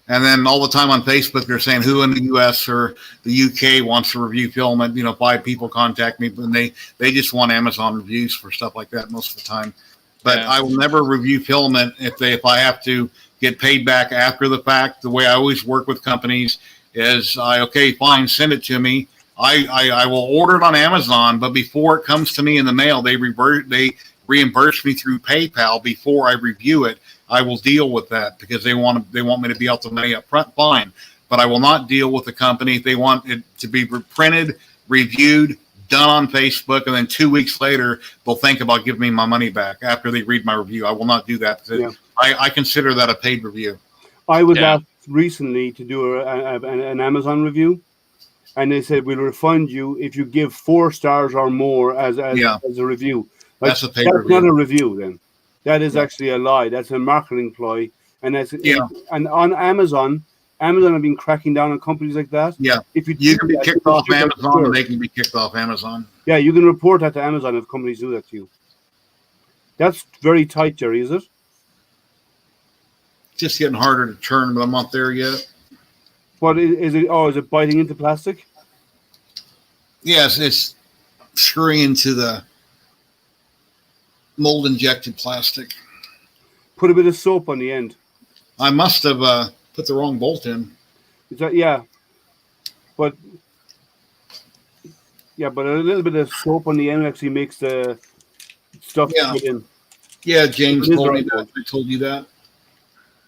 and then all the time on Facebook, they're saying who in the US or the UK wants to review filament. 5 people contact me, and they just want Amazon reviews for stuff like that most of the time. But Yeah. I will never review filament if I have to get paid back after the fact. The way I always work with companies is okay, fine, send it to me. I will order it on Amazon, but before it comes to me in the mail, they reimburse me through PayPal before I review it. I will deal with that because they want me to be out the money up front. Fine, but I will not deal with the company if they want it to be printed, reviewed, done on Facebook, and then 2 weeks later they'll think about giving me my money back after they read my review. I will not do that. Yeah. I consider that a paid review. I was asked recently to do an Amazon review, and they said we'll refund you if you give 4 stars or more as a review. That's a paid that's review. not a review then. That is actually a lie. That's a marketing ploy. And and on Amazon have been cracking down on companies like that. Yeah. If you can be kicked off Amazon, and they can be kicked off Amazon. Yeah, you can report that to Amazon if companies do that to you. That's very tight, Jerry, is it? Just getting harder to turn, but I'm not there yet. What is it? Oh, is it biting into plastic? Yes, it's screwing into the mold injected plastic. Put a bit of soap on the end. I must have put the wrong bolt in. Is that, yeah, but a little bit of soap on the end actually makes the stuff put in. Yeah, James told me that. I told you that.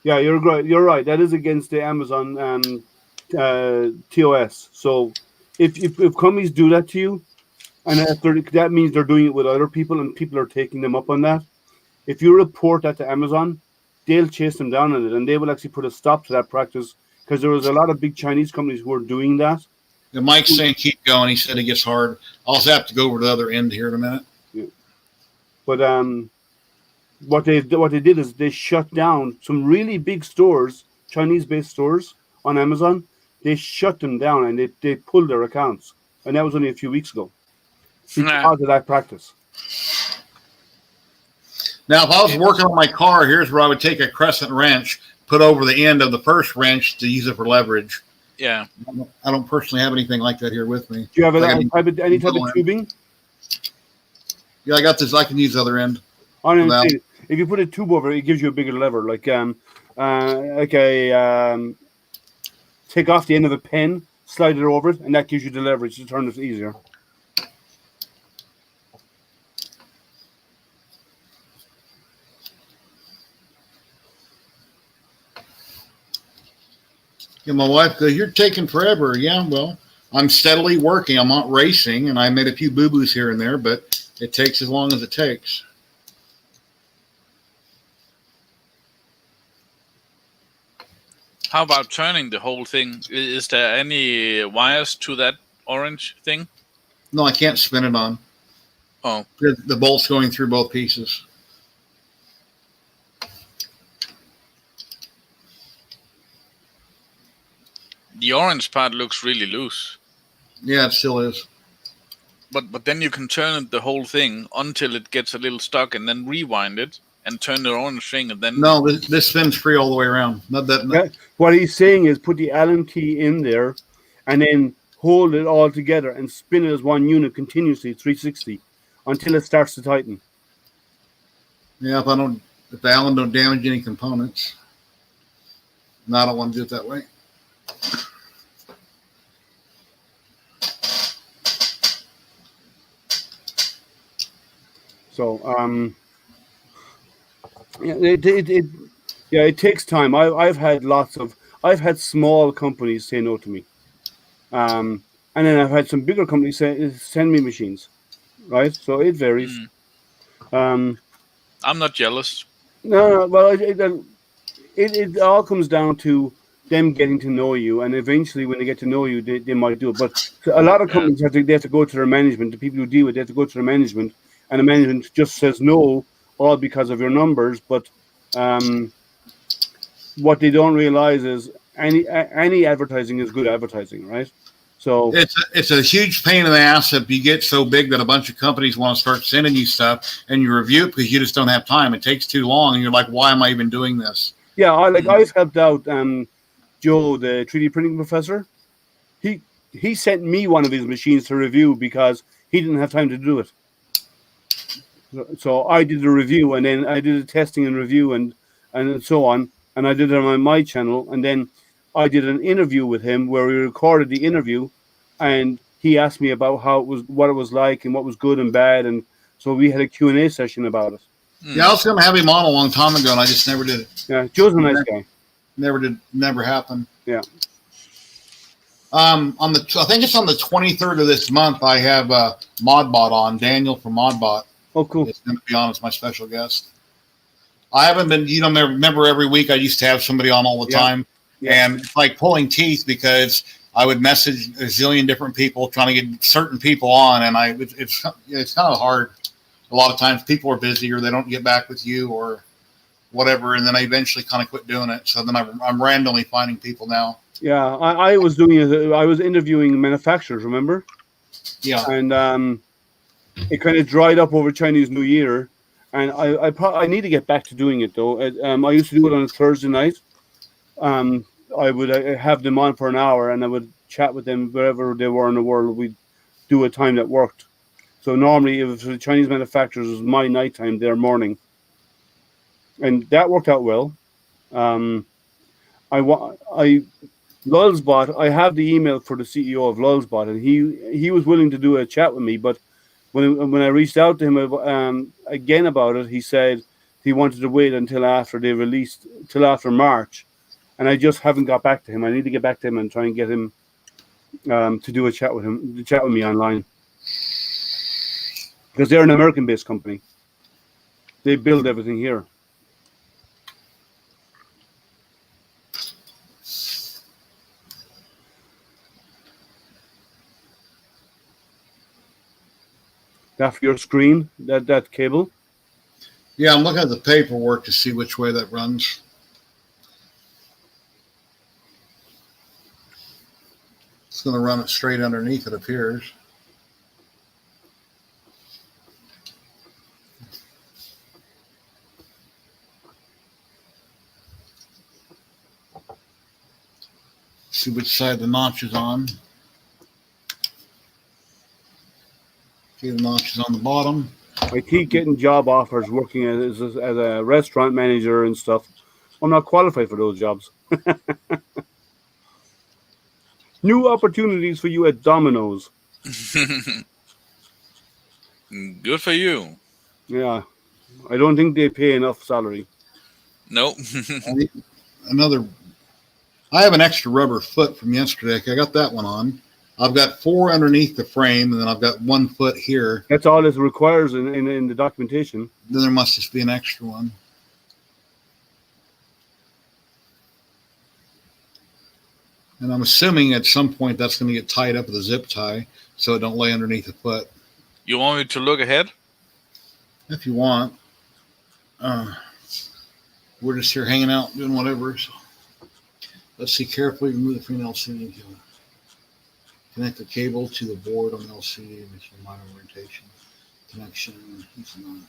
Yeah, you're right. You're right. That is against the Amazon TOS. So if companies do that to you, and that means they're doing it with other people, and people are taking them up on that. If you report that to Amazon, they'll chase them down on it, and they will actually put a stop to that practice, because there was a lot of big Chinese companies who were doing that. Yeah, Mike's saying keep going. He said it gets hard. I'll also have to go over to the other end here in a minute. Yeah. But what they did is they shut down some really big stores, Chinese-based stores on Amazon. They shut them down, and they pulled their accounts, and that was only a few weeks ago because of that practice. Now, if I was working on my car, here's where I would take a crescent wrench, put over the end of the first wrench to use it for leverage. Yeah. I don't personally have anything like that here with me. Do you have any type of tubing? Yeah, I got this. I can use the other end. If you put a tube over it, it gives you a bigger lever, take off the end of a pen, slide it over it, and that gives you the leverage to turn it easier. Yeah, my wife goes, "You're taking forever." Yeah, well, I'm steadily working. I'm not racing, and I made a few boo-boos here and there, but It takes as long as it takes. How about turning the whole thing? Is there any wires to that orange thing? No, I can't spin it on. Oh, The bolt's going through both pieces. the orange part looks really loose. Yeah, it still is. But then you can turn the whole thing until it gets a little stuck, and then rewind it and turn the orange thing, and then No, this spins free all the way around. Not that. Yeah, what he's saying is put the Allen key in there and then hold it all together and spin it as one unit continuously, 360, until it starts to tighten. Yeah, if the Allen don't damage any components. No, I don't want to do it that way. So, it takes time. I've had small companies say no to me, and then I've had some bigger companies say send me machines, right? So it varies. I'm not jealous. No, well, it all comes down to them getting to know you, and eventually, when they get to know you, they might do it. But a lot of companies they have to go to their management. The people who deal with it, they have to go to their management, and the management just says no, all because of your numbers. But what they don't realize is any advertising is good advertising, right? So it's a huge pain in the ass if you get so big that a bunch of companies want to start sending you stuff and you review it because you just don't have time. It takes too long, and you're like, why am I even doing this? Yeah, I've helped out Joe, the 3D printing professor. He sent me one of his machines to review because he didn't have time to do it. So I did the review, and then I did the testing and review and so on, and I did it on my channel, and then I did an interview with him where we recorded the interview, and he asked me about what it was like and what was good and bad, and so we had a Q&A session about it. Yeah, I was going to have him on a long time ago, and I just never did it. Yeah, Joe's a nice guy. Never happened. Yeah. I think it's on the 23rd of this month. I have Modbot on, Daniel from Modbot. Oh, cool. It's going to be on as my special guest. I haven't been, remember every week I used to have somebody on all the time. Yeah. And it's like pulling teeth because I would message a zillion different people trying to get certain people on. And it's kind of hard. A lot of times people are busy or they don't get back with you or whatever. And then I eventually kind of quit doing it. So then I'm randomly finding people now. Yeah. I was doing it. I was interviewing manufacturers, remember? Yeah. And it kind of dried up over Chinese New Year. And I need to get back to doing it though. I used to do it on a Thursday night. I would have them on for an hour, and I would chat with them wherever they were in the world. We'd do a time that worked. So normally, if the Chinese manufacturers, it was my nighttime, their morning, and that worked out well. Lulzbot. I have the email for the CEO of Lulzbot, and he was willing to do a chat with me, but when I reached out to him again about it, he said he wanted to wait until after they released, till after March, and I just haven't got back to him. I need to get back to him and try and get him to do a chat with him, to chat with me online, because they're an American-based company. They build everything here. That for your screen, that cable? Yeah, I'm looking at the paperwork to see which way that runs. It's going to run it straight underneath, it appears. See which side the notch is on. See the notch is on the bottom. I keep getting job offers working as a restaurant manager and stuff. I'm not qualified for those jobs. New opportunities for you at Domino's. Good for you. Yeah. I don't think they pay enough salary. Nope. I have an extra rubber foot from yesterday. I got that one on. I've got 4 underneath the frame, and then I've got 1 foot here. That's all it requires in the documentation. Then there must just be an extra one. And I'm assuming at some point that's going to get tied up with a zip tie so it don't lay underneath the foot. You want me to look ahead? If you want. We're just here hanging out, doing whatever. So let's see, carefully remove the frame LCD. Connect the cable to the board on the LCD and make minor orientation. Connection, he's not.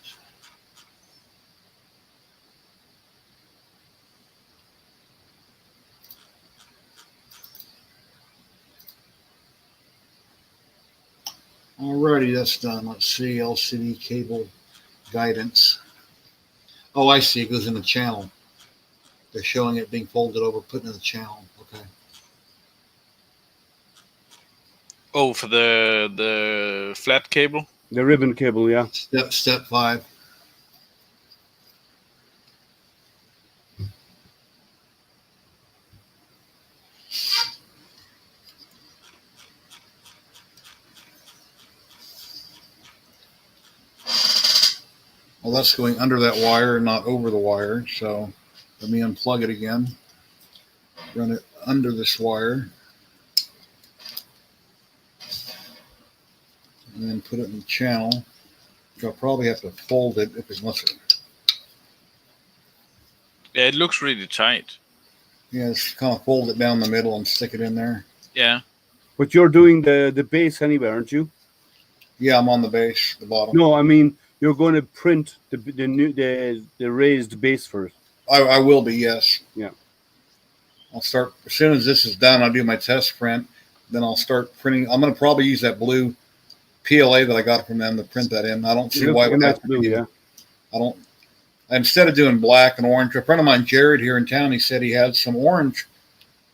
Alrighty, that's done. Let's see, LCD cable guidance. Oh, I see. It goes in the channel. They're showing it being folded over, put in the channel. Okay. Oh, for the flat cable? The ribbon cable, yeah. Step 5. Well, that's going under that wire, not over the wire. So let me unplug it again. Run it under this wire. And then put it in the channel. I'll probably have to fold it if it wants it. Yeah, it looks really tight. Yeah, just kind of fold it down the middle and stick it in there. Yeah. But you're doing the base anyway, aren't you? Yeah, I'm on the base, the bottom. No, I mean you're going to print the raised base for it. I will be, yes. Yeah. I'll start as soon as this is done. I'll do my test print. Then I'll start printing. I'm going to probably use that blue PLA that I got from them to print that in. I don't see why that's blue. Yeah. I don't. Instead of doing black and orange, a friend of mine, Jared, here in town, he said he had some orange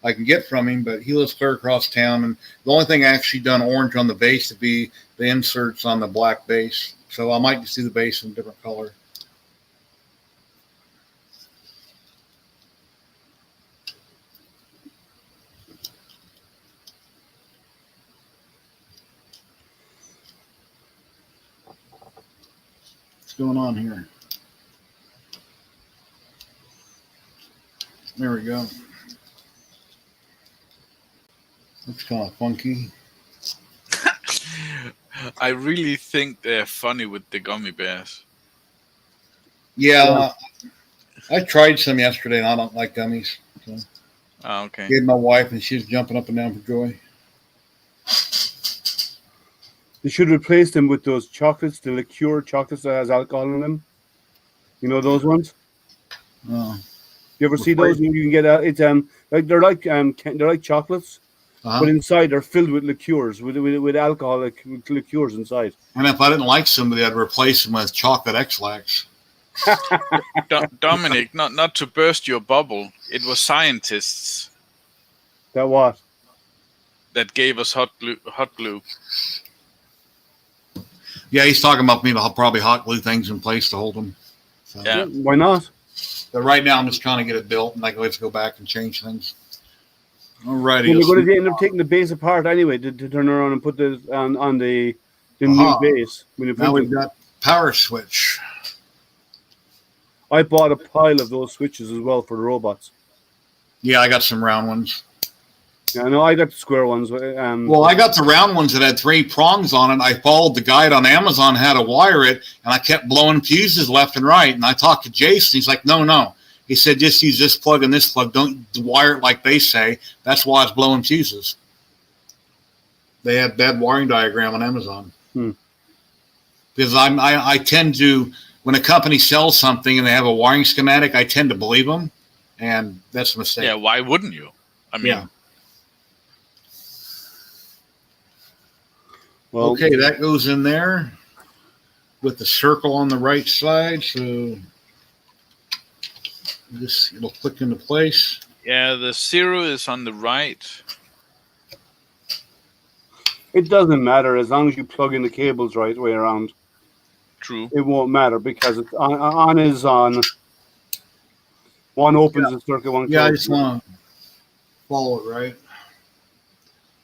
I can get from him, but he lives clear across town. And the only thing I actually done orange on the base to be the inserts on the black base. So I might just do the base in a different color. What's going on here? There we go. Looks kind of funky. I really think they're funny with the gummy bears. Yeah, I tried some yesterday, and I don't like gummies. So. Oh, okay. Gave my wife, and she's jumping up and down for joy. You should replace them with those chocolates, the liqueur chocolates that has alcohol in them. You know those ones? Oh. You ever see those? You can get it's like they're like chocolates, but inside they're filled with liqueurs, with alcoholic liqueurs inside. And if I didn't like somebody, I'd replace them with chocolate X-Lax. Dominic, not to burst your bubble, it was scientists That what? that gave us hot glue. Yeah, he's talking about me to probably hot glue things in place to hold them. So. Yeah. Why not? But right now, I'm just trying to get it built, and I can always go back and change things. Alrighty. Well, we're going to end up taking the base apart anyway to turn around and put this on the new base. Now we've got power switch. I bought a pile of those switches as well for the robots. Yeah, I got some round ones. Yeah, no, I got the square ones. Well, I got the round ones that had 3 prongs on it. I followed the guide on Amazon how to wire it, and I kept blowing fuses left and right. And I talked to Jason. He's like, no. He said, just use this plug and this plug. Don't wire it like they say. That's why it's blowing fuses. They had bad wiring diagram on Amazon. Because I tend to, when a company sells something and they have a wiring schematic, I tend to believe them, and that's a mistake. Yeah, why wouldn't you? I mean, yeah. Well, okay, that goes in there with the circle on the right side, so it'll click into place. Yeah, the 0 is on the right. it doesn't matter as long as you plug in the cables right way around. True. It won't matter because it's on is on. One opens the circuit, one closes. Yeah, I just want to follow it right.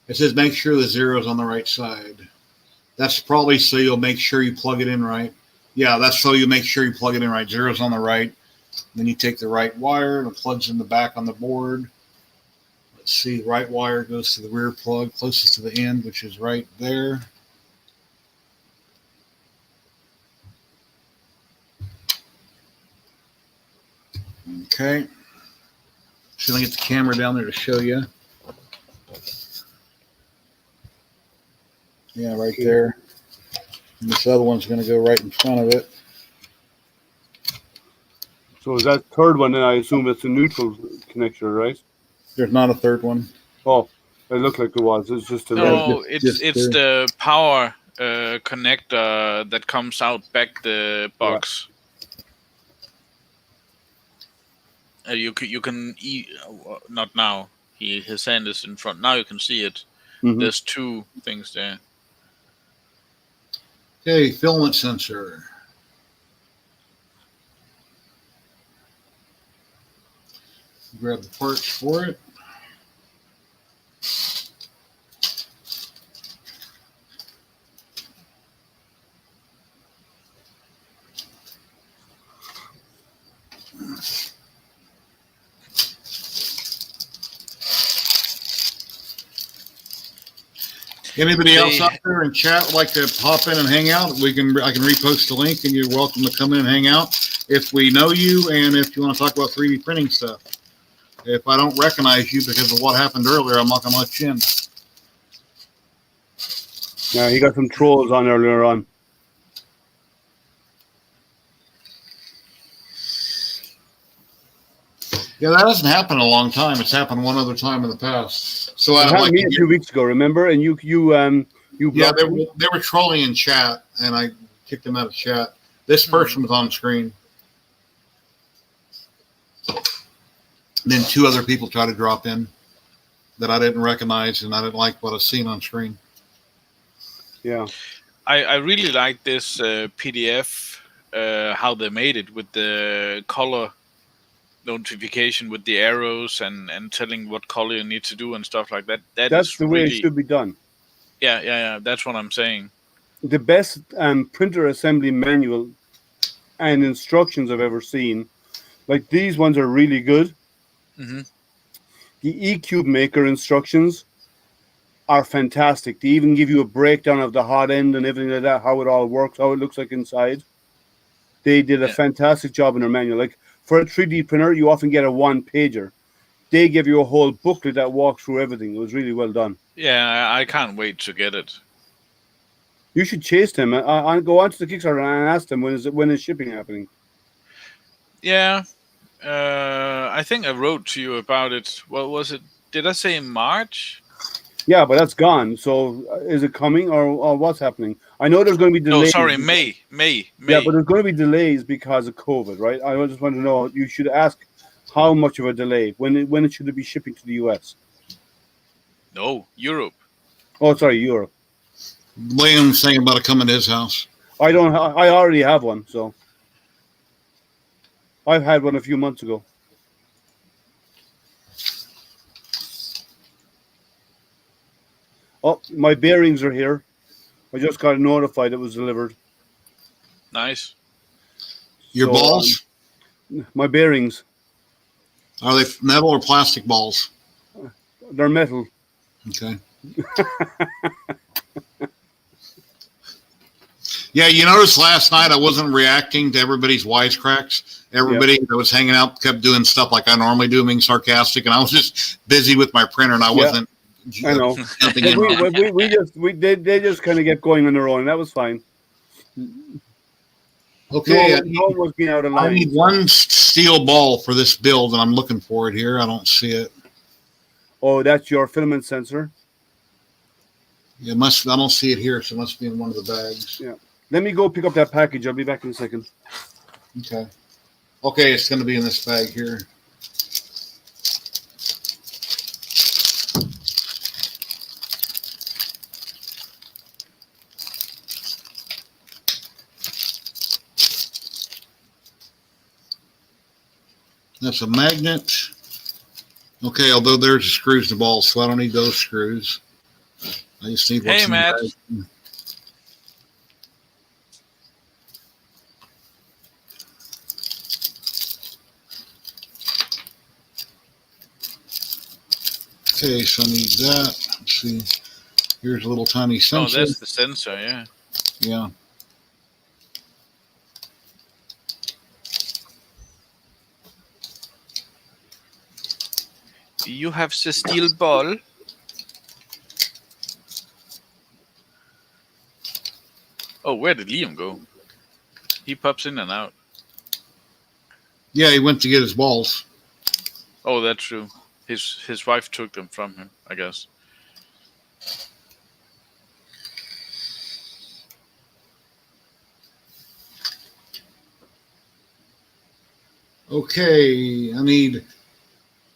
It says make sure the zero's on the right side. That's probably so you'll make sure you plug it in right. Yeah, that's so you make sure you plug it in right. Zero's on the right. Then you take the right wire and it plugs in the back on the board. Let's see, right wire goes to the rear plug closest to the end, which is right there. Okay. So I get the camera down there to show you. Yeah, right there. And this other one's going to go right in front of it. So is that third one? Then I assume it's a neutral connector, right? There's not a third one. Oh, it looked like it was. It's just a No, just it's the power connector that comes out back the box. You can not now. His hand is in front. Now you can see it. Mhm. There's two things there. Okay, filament sensor. Grab the parts for it. Anybody else out there in chat would like to hop in and hang out? I can repost the link, and you're welcome to come in and hang out if we know you and if you want to talk about 3D printing stuff. If I don't recognize you because of what happened earlier, I'm not going to let you in. Yeah, he got some trolls on earlier on. Yeah, that hasn't happened in a long time. It's happened one other time in the past. So It I happened like to me 2 weeks ago, remember? And you yeah, blocked me? they were trolling in chat, and I kicked them out of chat. This person was on screen. Then two other people tried to drop in that I didn't recognize, and I didn't like what I seen on screen. Yeah. I really like this PDF, how they made it with the color notification with the arrows and telling what color you need to do and stuff like that. That's the way it should be done. Yeah. That's what I'm saying. The best printer assembly manual and instructions I've ever seen. Like these ones are really good. Mm-hmm. The E-Cube Maker instructions are fantastic. They even give you a breakdown of the hot end and everything like that, how it all works, how it looks like inside. They did a fantastic job in their manual. Like for a 3D printer, you often get a one-pager. They give you a whole booklet that walks through everything. It was really well done. Yeah, I can't wait to get it. You should chase them. I go onto the Kickstarter and ask them when is shipping happening. Yeah, I think I wrote to you about it. What was it? Did I say March? Yeah, but that's gone. So is it coming or what's happening? I know there's going to be delays. No, sorry, May. Yeah, but there's going to be delays because of COVID, right? I just want to know. You should ask how much of a delay. When it should it be shipping to the US? No, Europe. Oh, sorry, Europe. Liam's saying about it coming to his house. I already have one, so I've had one a few months ago. Oh, my bearings are here. I just got notified it was delivered. Nice. Your balls? My bearings. Are they metal or plastic balls? They're metal. Okay. Yeah, you noticed last night I wasn't reacting to everybody's wisecracks. Everybody that was hanging out kept doing stuff like I normally do, being sarcastic, and I was just busy with my printer, and I wasn't. I know. They just kind of get going on their own, and that was fine. Okay, no one was being out of line. I need one steel ball for this build, and I'm looking for it here. I don't see it. Oh, that's your filament sensor. It must. I don't see it here, so it must be in one of the bags. Yeah. Let me go pick up that package. I'll be back in a second. Okay. Okay, it's going to be in this bag here. That's a magnet. Okay, although there's the screws and balls, so I don't need those screws. I just need Hey, what's in Matt. the bag. Okay, so I need that. Let's see. Here's a little tiny Oh, sensor. that's the sensor, yeah. Yeah. You have the steel ball. Oh, where did Liam go? He pops in and out. Yeah, he went to get his balls. Oh, that's true. His wife took them from him, I guess. Okay, I need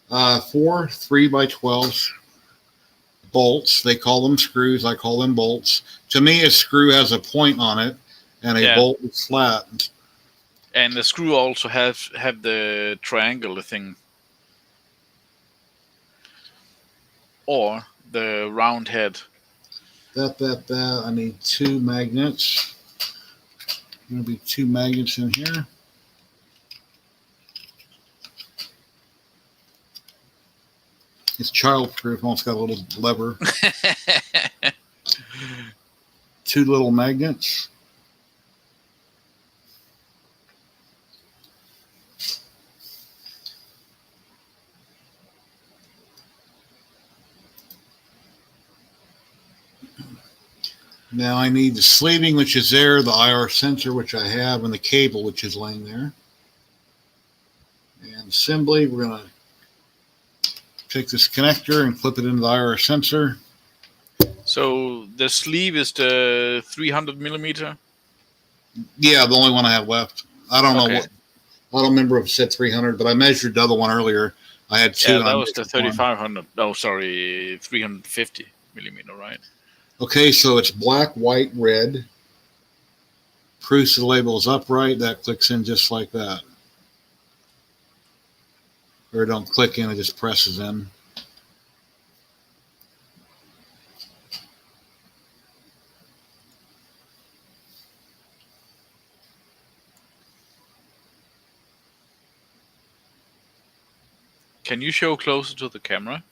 4 3x12s bolts. They call them screws. I call them bolts. To me, a screw has a point on it, and a bolt is flat. And the screw also have the triangular thing. Or the round head. That. I need 2 magnets. Going to be 2 magnets in here. It's childproof. Almost got a little lever. 2 little magnets. Now I need the sleeving, which is there, the IR sensor, which I have, and the cable, which is laying there. And assembly, we're going to take this connector and clip it into the IR sensor. So the sleeve is the 300 millimeter? Yeah, the only one I have left. I don't know what. I don't remember if it said 300, but I measured the other one earlier. I had 2. Yeah, that was the 3500. Oh, sorry, 350 millimeter, right? Okay, so it's black, white, red. Prusa label is upright. That clicks in just like that. Or don't click in, it just presses in. Can you show closer to the camera?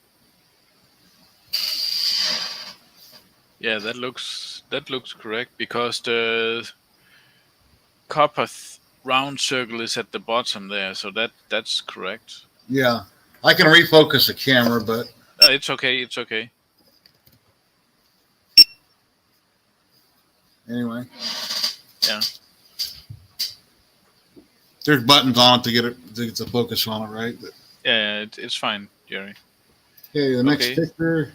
Yeah, that looks correct because the copper round circle is at the bottom there, so that's correct. Yeah, I can refocus the camera, but it's okay. It's okay. Anyway. Yeah. There's buttons on it to get the focus on it, right? But, yeah, it's fine, Jerry. Okay, the next picture.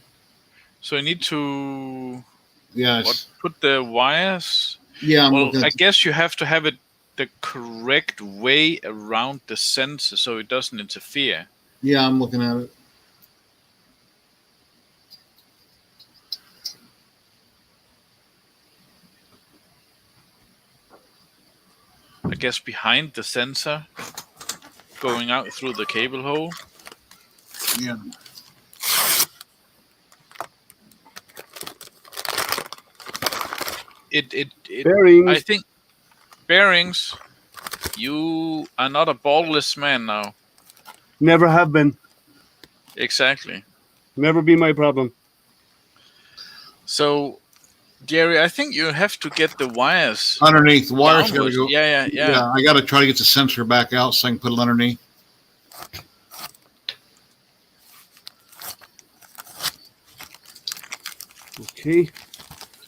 So I need to put the wires. Yeah, I guess you have to have it the correct way around the sensor so it doesn't interfere. Yeah, I'm looking at it. I guess behind the sensor, going out through the cable hole. Yeah. Bearings. I think bearings. You are not a ballless man now. Never have been. Exactly. Never be my problem. So, Jerry, I think you have to get the wires underneath. The wires got to go. Yeah. I got to try to get the sensor back out so I can put it underneath. Okay.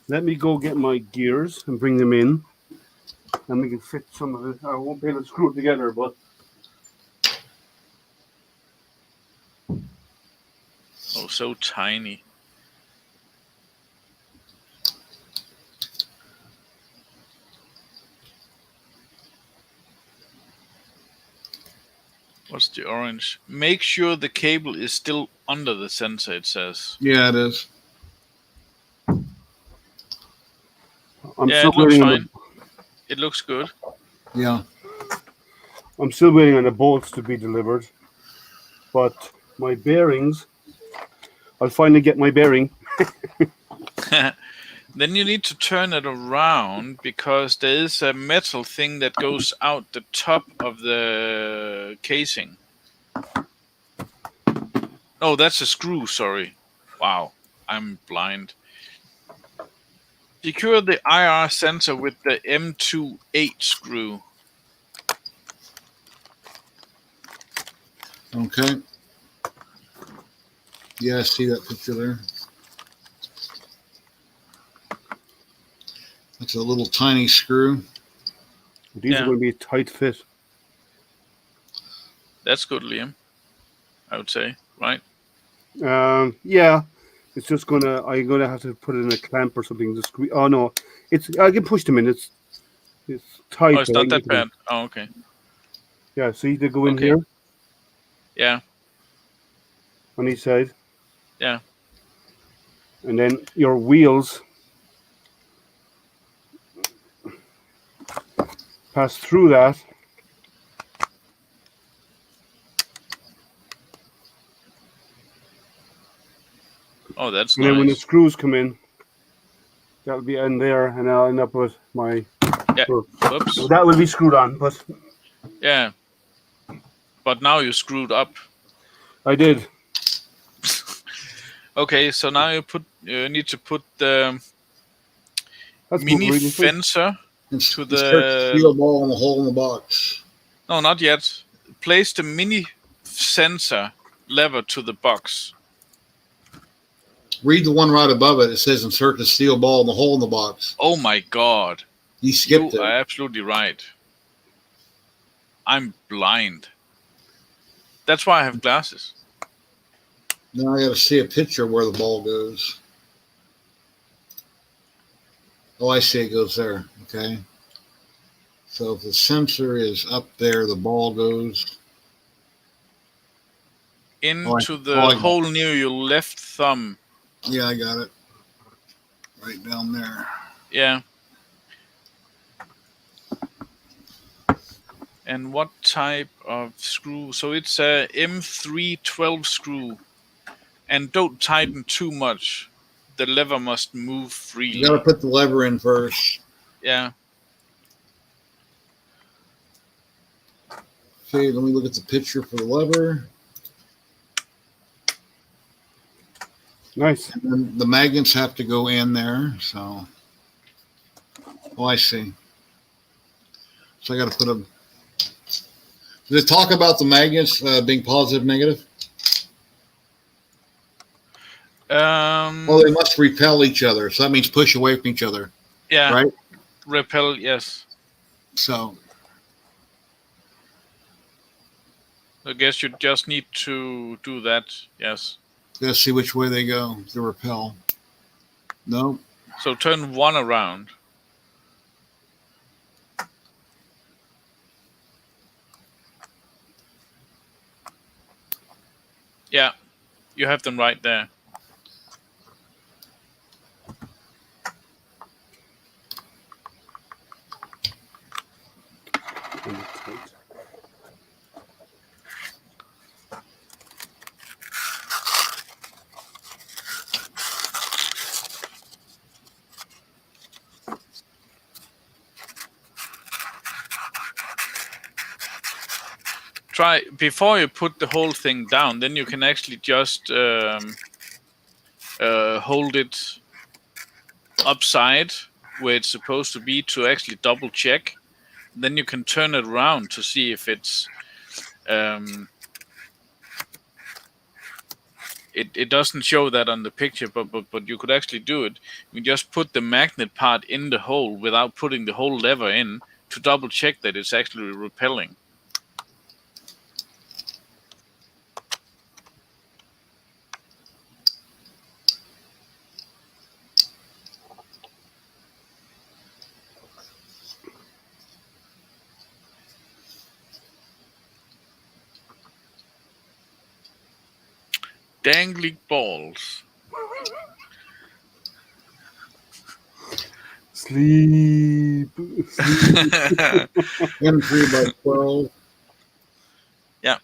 Let me go get my gears and bring them in. And we can fit some of it. I won't be able to screw it together, but. Oh, so tiny. What's the orange? Make sure the cable is still under the sensor, it says. Yeah, it is. It looks fine. It looks good. Yeah. I'm still waiting on the bolts to be delivered. But my bearings, I'll finally get my bearing. Then you need to turn it around because there is a metal thing that goes out the top of the casing. Oh, that's a screw, sorry. Wow, I'm blind. Secure the IR sensor with the M28 screw. Okay. Yeah, I see that picture there. That's a little tiny screw. These are going to be a tight fit. That's good, Liam. I would say, right? Yeah, it's just I'm gonna have to put it in a clamp or something to squeeze. Oh no, I can push them in. It's tight. Oh, it's but I not can that get them in. bad. Oh, okay. Yeah, see, they go in Okay. here Yeah, on each side, yeah. and then your wheels pass through that. Oh, that's And then when the nice. screws come in, that'll be in there, and I'll end up with my. Yeah. Well, Whoops. that will be screwed on, but Yeah. But now you screwed up. I did. Okay, so now you need to put the That's mini moving really quick. fencer to Insert the the. steel ball in the hole in the box. No, not yet. Place the mini sensor lever to the box. Read the one right above it. It says insert the steel ball in the hole in the box. Oh my god. You skipped You it. are absolutely right. I'm blind. That's why I have glasses. Now I got to see a picture where the ball goes. Oh, I see it goes there. Okay. So if the sensor is up there, the ball goes Into the hole near your left thumb. Yeah, I got it. Right down there. Yeah. And what type of screw? So it's a M312 screw. And don't tighten too much. The lever must move freely. You got to put the lever in first. Yeah. Okay, let me look at the picture for the lever. Nice. And then the magnets have to go in there. So, oh, I see. So I got to put them. Did it talk about the magnets being positive, negative? Well, they must repel each other. So that means push away from each other. Yeah. Right? Repel, yes. So I guess you just need to do that. Yes. let's see which way they go. The repel. No. So turn one around. Yeah. You have them right there. Try before you put the whole thing down, then you can actually just hold it upside where it's supposed to be to actually double check. Then you can turn it around to see if it's it doesn't show that on the picture, but you could actually do it. You just put the magnet part in the hole without putting the whole lever in to double check that it's actually repelling. Dangling balls. Sleep. M3 by 12. Yeah.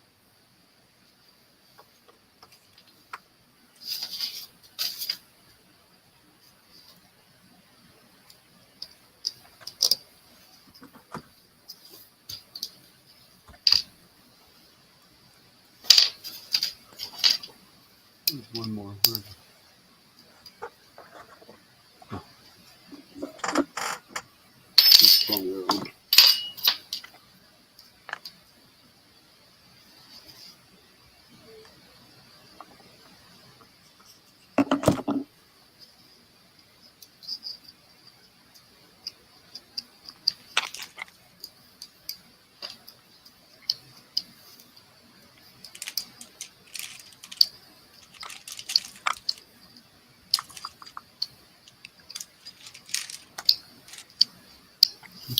There's one more. Where is it? It's wrong way around.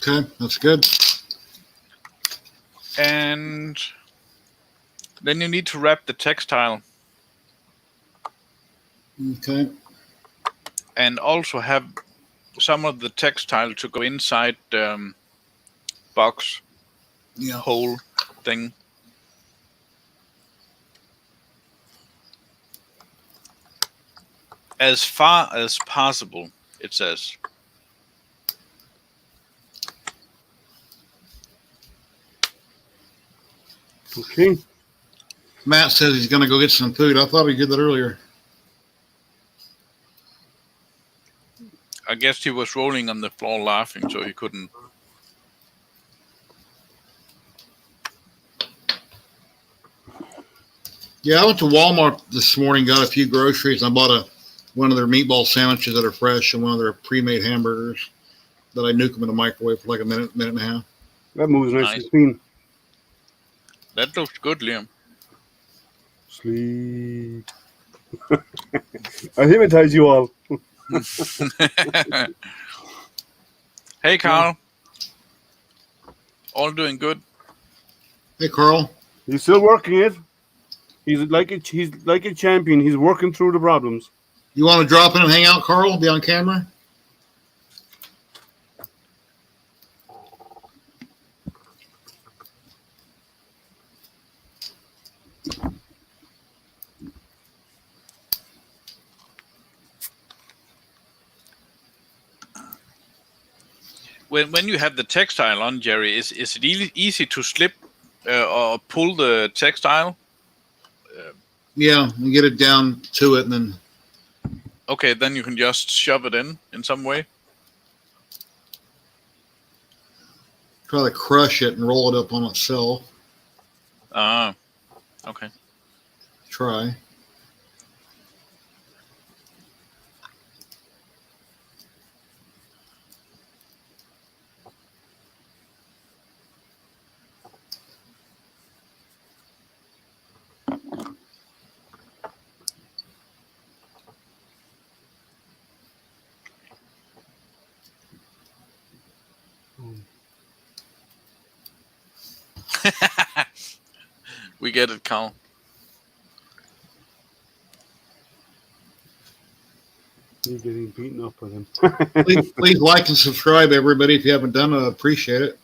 Okay, that's good. And then you need to wrap the textile Okay. and also have some of the textile to go inside the box Yeah. hole thing. As far as possible, it says. Okay. Matt says he's going to go get some food. I thought he did that earlier. I guess he was rolling on the floor laughing, so he couldn't. Yeah, I went to Walmart this morning, got a few groceries. I bought one of their meatball sandwiches that are fresh and one of their pre-made hamburgers that I nuke them in the microwave for like a minute and a half. That moves nice Nice. and clean. That looks good, Liam. Sleep. I hypnotize you all. Hey, Carl. All doing good. Hey, Carl. He's still working it. He's like a champion. He's working through the problems. You want to drop in and hang out, Carl? Be on camera? When you have the textile on, Jerry, is it easy to slip or pull the textile? Yeah, you get it down to it and then... Okay, then you can just shove it in some way. Try to crush it and roll it up on itself. Ah, okay. Try. We get it, Carl. You're getting beaten up by them. Please like and subscribe, everybody. If you haven't done it, I appreciate it.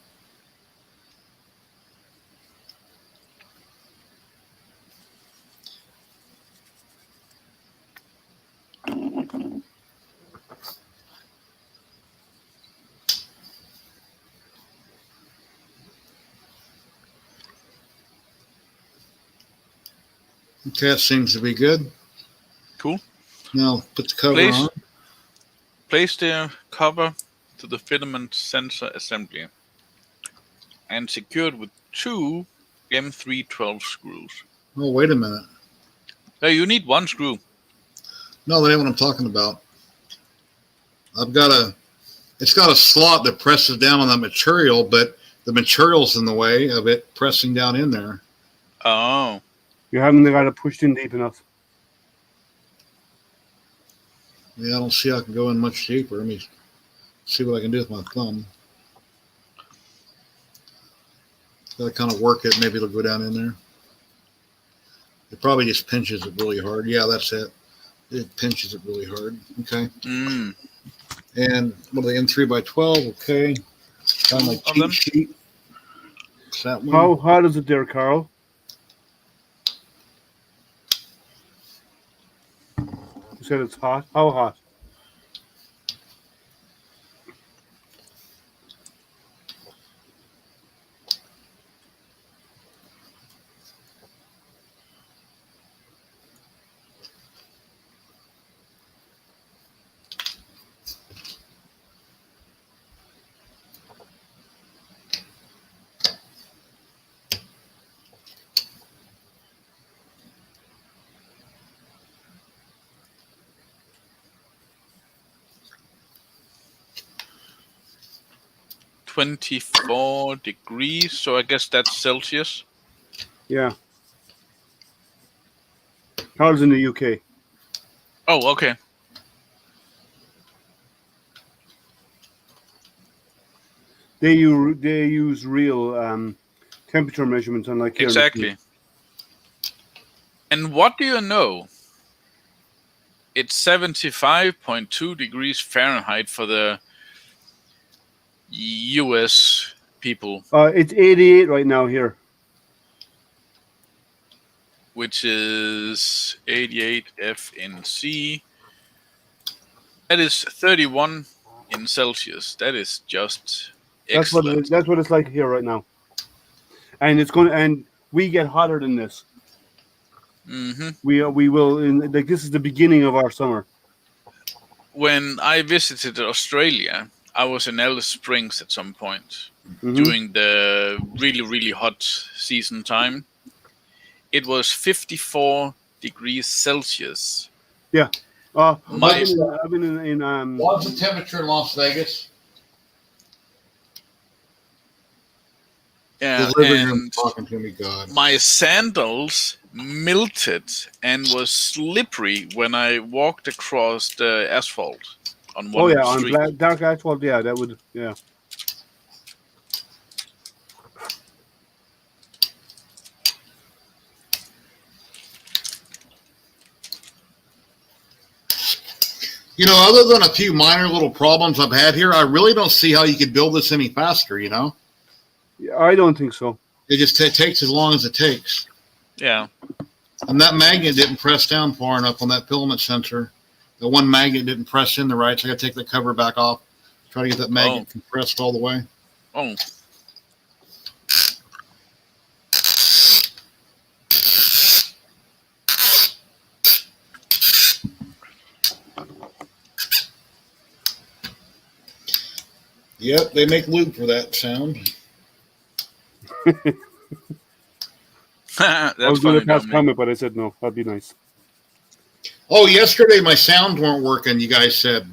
Okay, that seems to be good. Cool. Now put the cover on. Place the cover to the filament sensor assembly and secured with 2 M312 screws. Oh, wait a minute. Hey, you need 1 screw. No, that ain't what I'm talking about. It's got a slot that presses down on that material, but the material's in the way of it pressing down in there. Oh. You haven't got it pushed in deep enough. Yeah, I don't see how I can go in much deeper. Let me see what I can do with my thumb. Gotta kind of work it. Maybe it'll go down in there. It probably just pinches it really hard. Yeah, that's it. It pinches it really hard. Okay. Mm. And what are they, M3x12? Okay. Found my cheat sheet. Is that one? How hot is it there, Carl? You said it's hot. How hot? 24 degrees, so I guess that's Celsius. Yeah. Carl's in the UK. Oh, okay. They use real temperature measurements, unlike here. Exactly. And what do you know? It's 75.2 degrees Fahrenheit for the US people, It's 88 right now here. which is 88 FNC. That is 31 in Celsius. That is just excellent. That's what it's like here right now. And and we get hotter than this. Mm-hmm. We will this is the beginning of our summer. When I visited Australia, I was in Alice Springs at some point during the really, really hot season time. It was 54 degrees Celsius. Yeah. My- I've been in What's the temperature in Las Vegas? Yeah, The living room and talking to me, God. my sandals melted and was slippery when I walked across the asphalt on one of the on streets. dark asphalt. Yeah, that would. Yeah. You know, other than a few minor little problems I've had here, I really don't see how you could build this any faster, you know? Yeah, I don't think so. It just takes as long as it takes. Yeah. And that magnet didn't press down far enough on that filament sensor. The one magnet didn't press in the right, so I got to take the cover back off, try to get that magnet compressed all the way. Oh. Yep, they make lube for that sound. That's I was going to funny, pass Dominic. comment, but I said no. That'd be nice. Oh, yesterday my sounds weren't working, you guys said.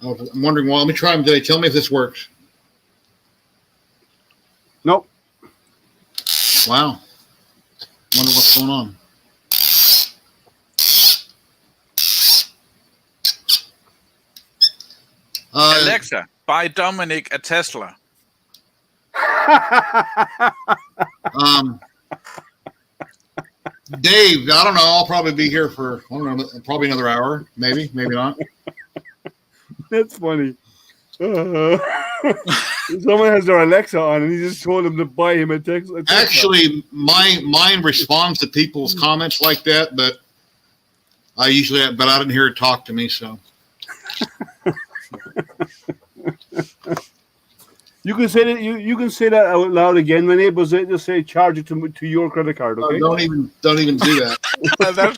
I'm wondering why. Let me try them today. Tell me if this works. Nope. Wow. Wonder what's going on. Alexa, buy Dominic a Tesla. Dave, I don't know. I'll probably be here for, I don't know, probably another hour. Maybe not. That's funny. Someone has their Alexa on, and he just told him to buy him a Tesla. Actually, mine responds to people's comments like that, but I didn't hear it talk to me, so. You can say that. You can say that out loud again, Renee. But just say charge it to your credit card. Okay. Don't even do that. That's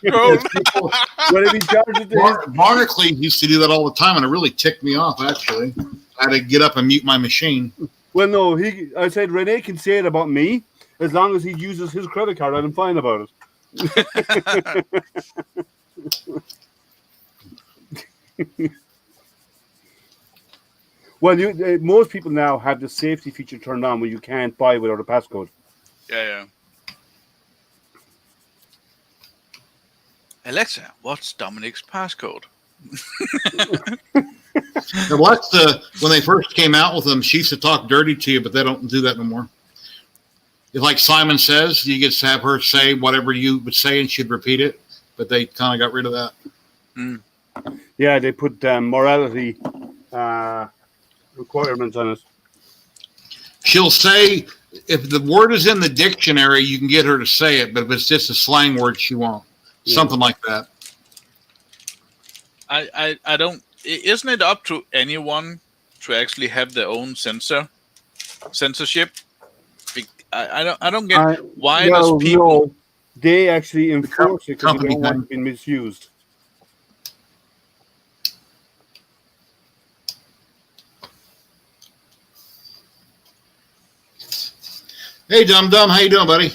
cool. But if he charges it to his, Barnacle used to do that all the time, and it really ticked me off. Actually, I had to get up and mute my machine. well, no, I said Renee can say it about me as long as he uses his credit card. I'm fine about it. Well, most people now have the safety feature turned on where you can't buy without a passcode. Yeah. Alexa, what's Dominic's passcode? Now, when they first came out with them, she used to talk dirty to you, but they don't do that no more. If, like Simon Says, you get to have her say whatever you would say, and she'd repeat it. But they kind of got rid of that. Mm. Yeah, they put morality requirements on it. She'll say, if the word is in the dictionary, you can get her to say it, but if it's just a slang word, she won't. Yeah. Something like that. I don't. Isn't it up to anyone to actually have their own censorship? I don't get why does people. No, they actually enforce it because they company don't want thing. it to be misused. Hey, Dum Dum, how you doing, buddy?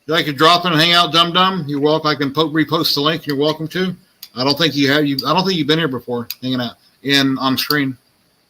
You like to drop in and hang out, Dum Dum? You're welcome. I can repost the link. You're welcome to. I don't think you've been here before, hanging out on screen.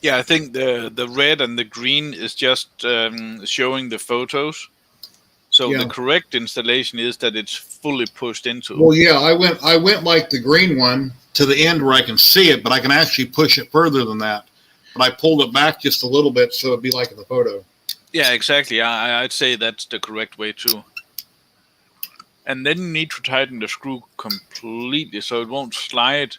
Yeah, I think the red and the green is just showing the photos. So Yeah. the correct installation is that it's fully pushed into. Well, yeah, I went like the green one to the end where I can see it, but I can actually push it further than that. But I pulled it back just a little bit so it'd be like in the photo. Yeah, exactly. I'd say that's the correct way too. And then you need to tighten the screw completely so it won't slide.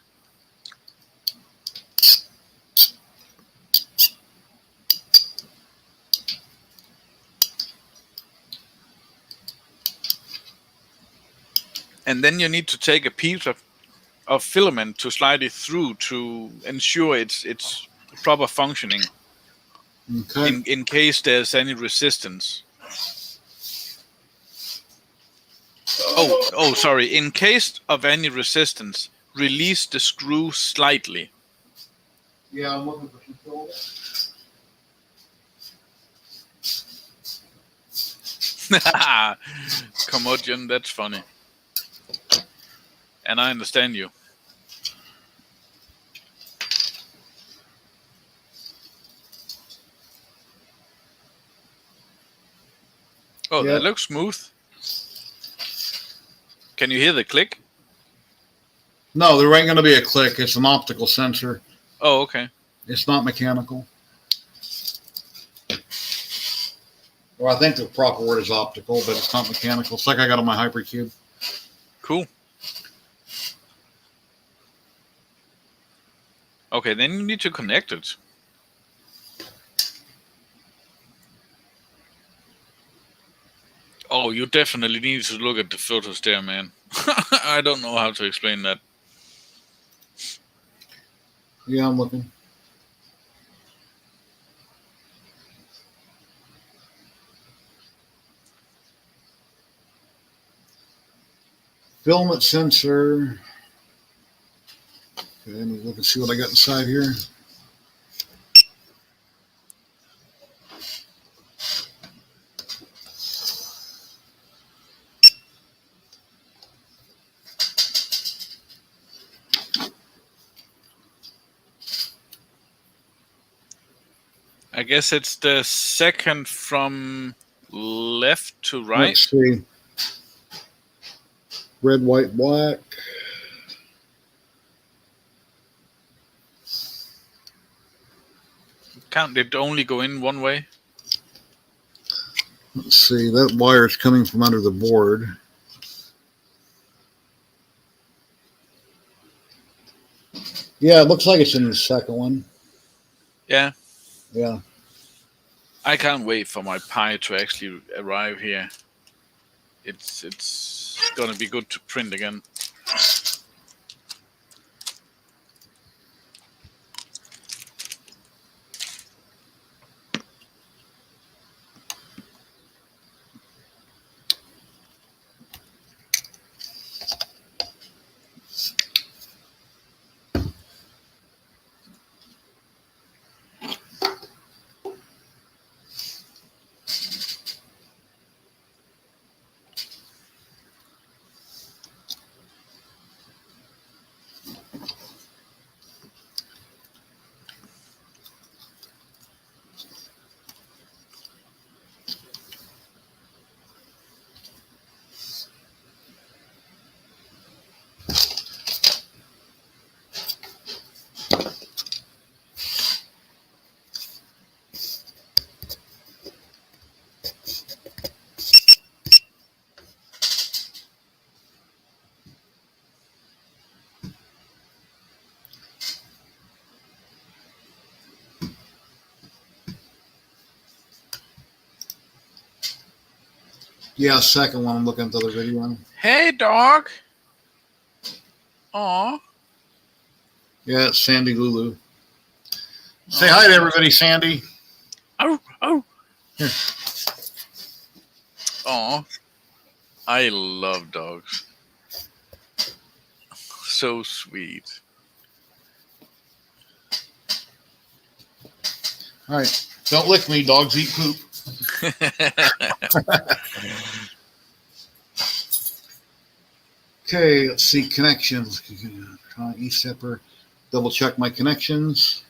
And then you need to take a piece of filament to slide it through to ensure it's proper functioning. Okay. In case there's any resistance. Oh, sorry. In case of any resistance, release the screw slightly. Yeah, I'm looking for control. Curmudgeon, that's funny. And I understand you. Oh, Yep. That looks smooth. Can you hear the click? No, there ain't going to be a click. It's an optical sensor. Oh, okay. It's not mechanical. Well, I think the proper word is optical, but it's not mechanical. It's like I got on my Hypercube. Cool. Okay, then you need to connect it. Oh, you definitely need to look at the photos there, man. I don't know how to explain that. Yeah, I'm looking. Filament sensor. Okay, let me look and see what I got inside here. I guess it's the second from left to right. Let's see. Red, white, black. Can't it only go in one way? Let's see. That wire is coming from under the board. Yeah, it looks like it's in the second one. Yeah. Yeah. I can't wait for my Pi to actually arrive here. It's gonna be good to print again. Yeah, second one. I'm looking at the other video. Hey, dog. Aw. Yeah, it's Sandy Lulu. Say hi to everybody, Sandy. Oh, oh. Here. Aw. I love dogs. So sweet. All right. Don't lick me. Dogs eat poop. Okay, let's see connections. Try e-stepper. Double check my connections.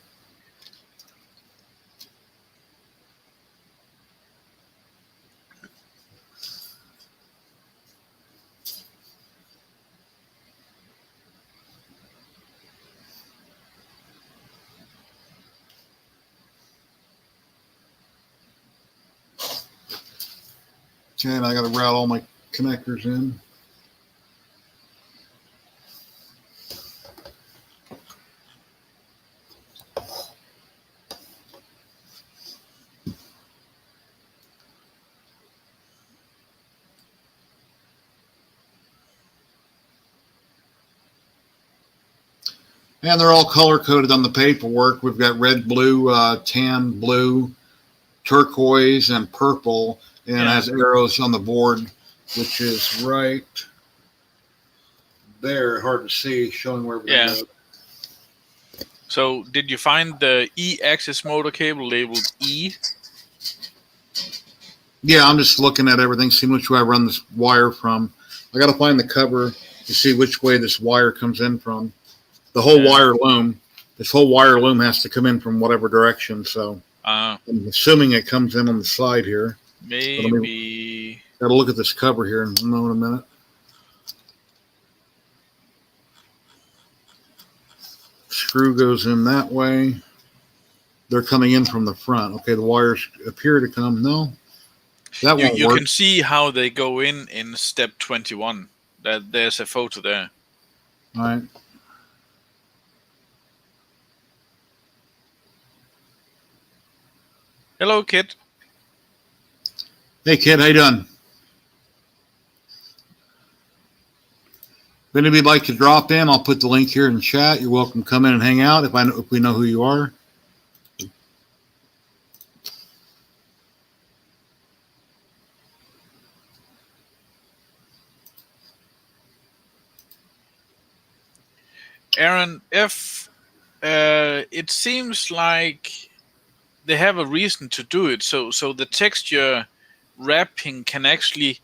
Okay, and I got to route all my connectors in. And they're all color coded on the paperwork. We've got red, blue, tan, blue, turquoise, and purple, and it has arrows on the board, which is right there. Hard to see, showing where everything goes. So, did you find the E-axis motor cable labeled E? Yeah, I'm just looking at everything, seeing which way I run this wire from. I got to find the cover to see which way this wire comes in from. The whole wire loom. This whole wire loom has to come in from whatever direction. So I'm assuming it comes in on the side here. Maybe. Got to look at this cover here in a minute. Screw goes in that way. They're coming in from the front. Okay, the wires appear to come. No, that won't work. You can see how they go in step 21. There's a photo there. All right. Hello, kid. Hey, kid. How you doing? If anybody'd like to drop in, I'll put the link here in the chat. You're welcome to come in and hang out if we know who you are. Aaron, if it seems like they have a reason to do it, so the texture wrapping can actually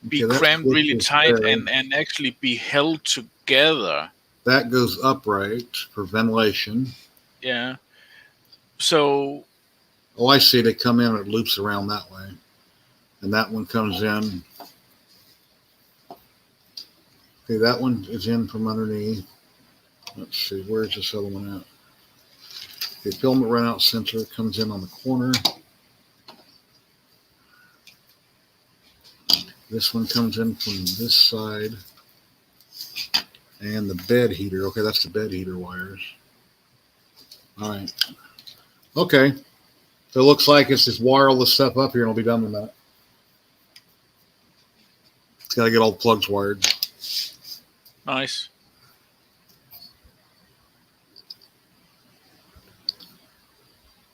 be crammed really tight and actually be held together. That goes upright for ventilation. Yeah. So. Oh, I see. They come in and it loops around that way. And that one comes in. Okay, that one is in from underneath. Let's see. Where's this other one at? Okay, filament runout sensor comes in on the corner. This one comes in from this side. And the bed heater. Okay, that's the bed heater wires. All right. Okay. So it looks like it's just wire all this stuff up here and I'll be done with that. It's got to get all the plugs wired. Nice.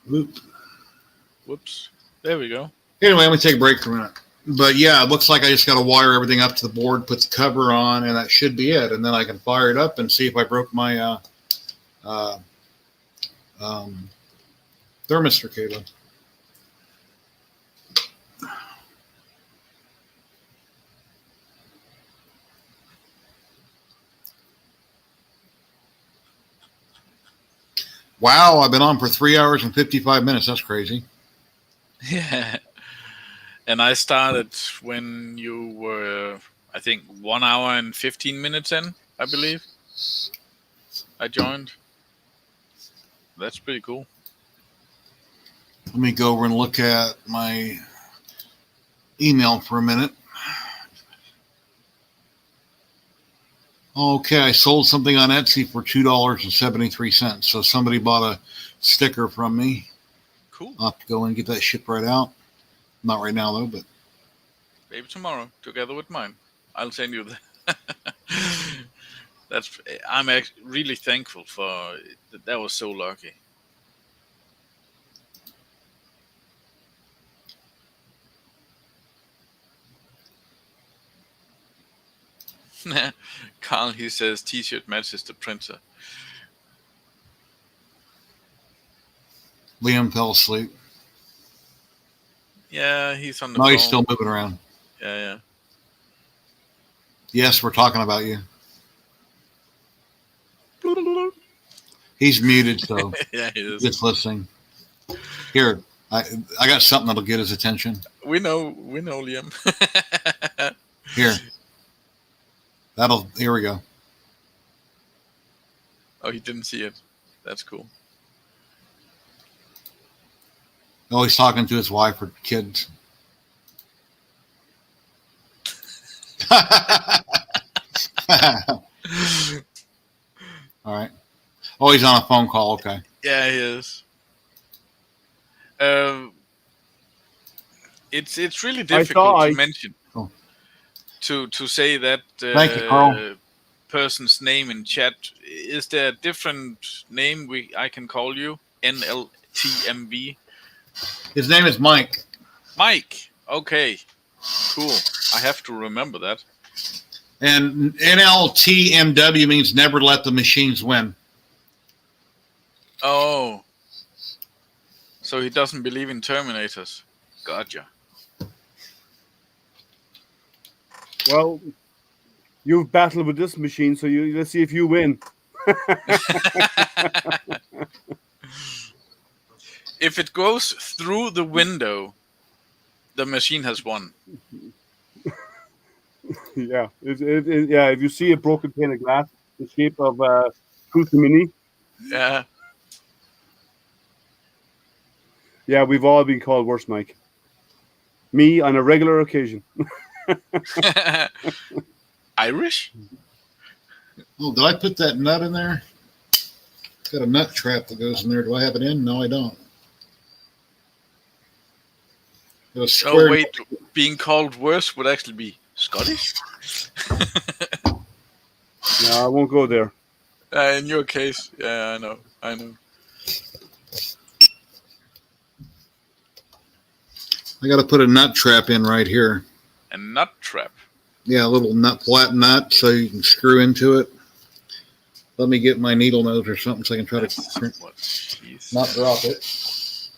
Whoops. There we go. Anyway, let me take a break for a minute. But yeah, it looks like I just got to wire everything up to the board, put the cover on, and that should be it. And then I can fire it up and see if I broke my thermistor cable. Wow, I've been on for 3 hours and 55 minutes. That's crazy. Yeah. And I started when you were, I think, 1 hour and 15 minutes in, I believe. I joined. That's pretty cool. Let me go over and look at my email for a minute. Okay, I sold something on Etsy for $2.73. So somebody bought a sticker from me. Cool. I'll have to go and get that shipped right out. Not right now, though, but maybe tomorrow, together with mine. I'll send you that. I'm really thankful for that. Was so lucky. Carl, he says T-shirt matches the printer. Liam fell asleep. Yeah, he's on the phone. No, he's still moving around. Yeah. Yes, we're talking about you. He's muted, so yeah, he is. Just listening. Here, I got something that'll get his attention. We know, Liam. Here. Here we go. Oh, he didn't see it. That's cool. Oh, he's talking to his wife or kids. All right. Oh, he's on a phone call. Okay. Yeah, he is. It's really difficult to mention. Oh. To say that Thank you, Carl. person's name in chat. Is there a different name I can call you? NLTMV. His name is Mike. Mike. Okay. Cool. I have to remember that. And NLTMW means never let the machines win. Oh. So he doesn't believe in Terminators. Gotcha. Well, you've battled with this machine, so let's see if you win. If it goes through the window, the machine has won. Yeah, yeah. If you see a broken pane of glass, the shape of Prusa Mini. Yeah. Yeah, we've all been called worse, Mike. Me on a regular occasion. Irish? Oh, did I put that nut in there? Got a nut trap that goes in there. Do I have it in? No, I don't. Oh, wait. Being called worse would actually be Scottish? No, I won't go there. In your case, yeah, I know. I got to put a nut trap in right here. A nut trap? Yeah, a little flat nut so you can screw into it. Let me get my needle nose or something so I can try to not drop it.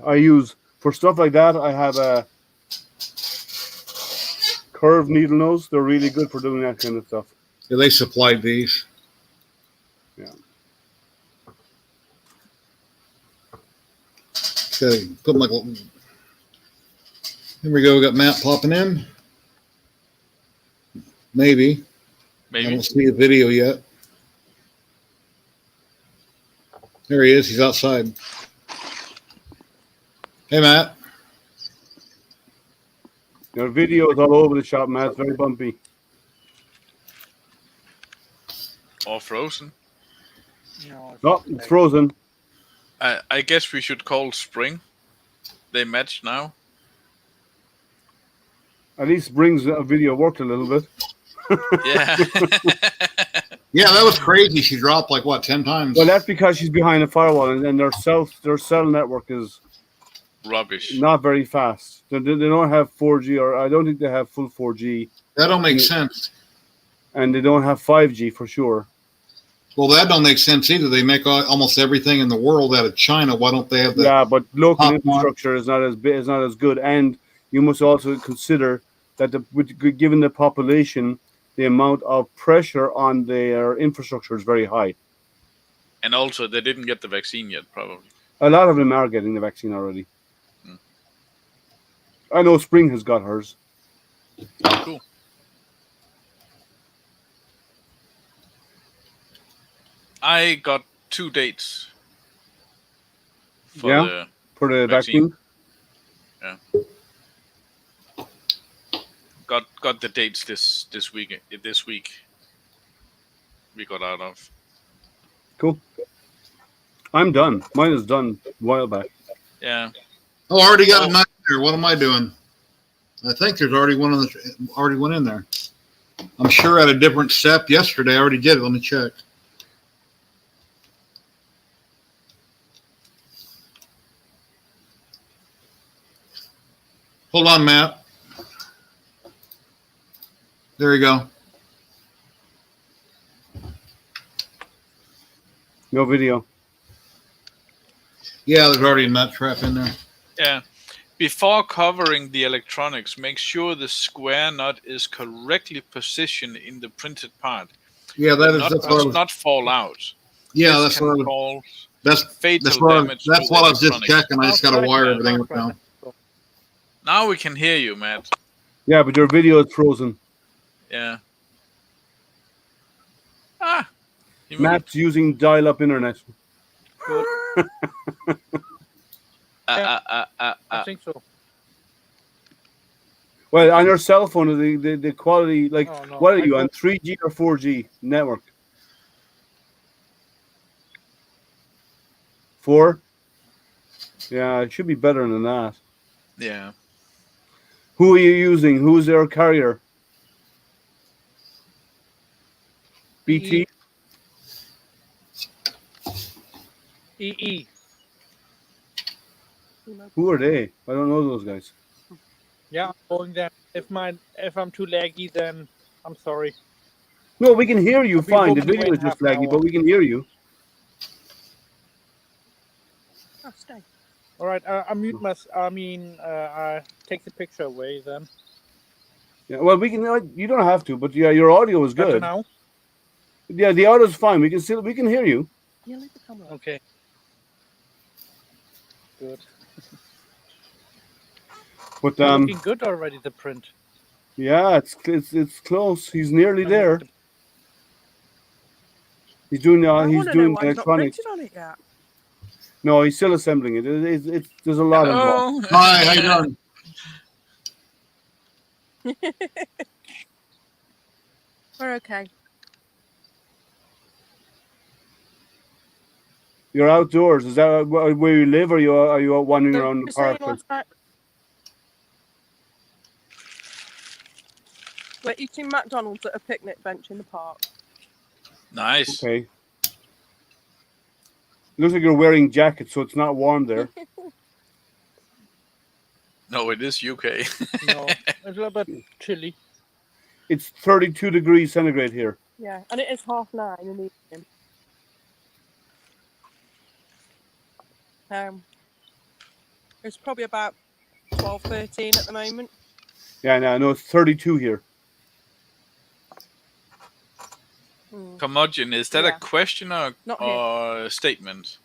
I use, for stuff like that, I have a curved needle nose. They're really good for doing that kind of stuff. Yeah, they supplied these. Yeah. Okay, put my. Here we go. We got Matt popping in. Maybe. I don't see a video yet. There he is. He's outside. Hey, Matt. Your video is all over the shop, Matt. It's very bumpy. Or frozen. No, it's frozen. I guess we should call spring. They match now. At least brings a video worked a little bit. Yeah. Yeah, that was crazy. She dropped like what, 10 times? Well, that's because she's behind a firewall, and their cell network is rubbish. Not very fast. They don't have 4G, or I don't think they have full 4G. That don't make sense. And they don't have 5G for sure. Well, that don't make sense either. They make almost everything in the world out of China. Why don't they have that? Yeah, but local infrastructure is not as good, and you must also consider that given the population, the amount of pressure on their infrastructure is very high. And also, they didn't get the vaccine yet, probably. A lot of them are getting the vaccine already. I know Spring has got hers. Cool. I got 2 dates for the vaccine. Yeah. Got the dates this week. This week we got out of. Cool. I'm done. Mine is done a while back. Yeah. Oh, I already got a nut there. What am I doing? I think there's already one in there. I'm sure at a different step yesterday. I already did it. Let me check. Hold on, Matt. There you go. No video. Yeah, there's already a nut trap in there. Yeah. Before covering the electronics, make sure the square nut is correctly positioned in the printed part. Yeah, that's does not fall out. Yeah, that's what fatal damage. That's what I was just checking. I just got to wire everything up now. Now we can hear you, Matt. Yeah, but your video is frozen. Yeah. Matt's using dial-up internet. I think so. Well, on your cell phone, the quality, like, Oh, no, what are I you on, got- 3G or 4G network? 4? Yeah, it should be better than that. Yeah. Who are you using? Who's their carrier? BT? EE. Who are they? I don't know those guys. Yeah, I'm calling them. If I'm too laggy, then I'm sorry. No, we can hear you I'll be fine. The home in video is just half an laggy, hour. but we can hear you. Oh, stay. All right, I mute my. I take the picture away then. Yeah, well, we can. You don't have to, but yeah, your audio is Better good. now. Yeah, the audio's fine. We can hear you. Yeah, leave the camera. Okay. Good. But Looking good already. The print. yeah, it's close. He's nearly I there. need He's doing I he's want to know doing why he's not electronics. printed on it yet. No, he's still assembling it. It's there's a lot involved. Hello. Hi, how you doing? We're okay. You're outdoors. Is that where you live, or are you out wandering So, around the you saying park? last night we're eating McDonald's at a picnic bench in the park. Nice. Okay. Looks like you're wearing jackets, so it's not warm there. No, it is UK. No, it's a little bit chilly. It's 32 degrees centigrade here. Yeah, and it is 9:30 in the evening. It's probably about 12:13 at the moment. Yeah, no, it's 32 here. Curmudgeon, is that Yeah. a question or Not here. a statement?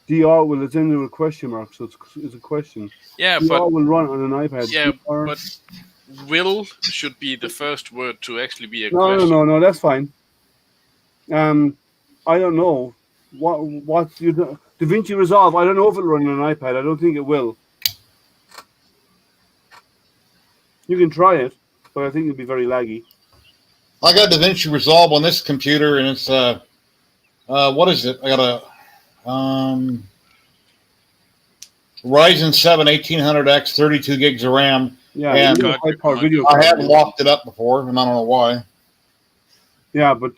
DR, well, it's into a question mark, so it's a question. Yeah, DR but will run on an iPad. yeah, DR but will should be the first word to actually be a No, question. no, that's fine. I don't know what you do. DaVinci Resolve. I don't know if it'll run on an iPad. I don't think it will. You can try it, but I think it'll be very laggy. I got DaVinci Resolve on this computer, and it's what is it? I got a Ryzen 7 1800X, 32 gigs of RAM. Yeah, And you need a high-power video I card. haven't locked it up before, and I don't know why. Yeah, but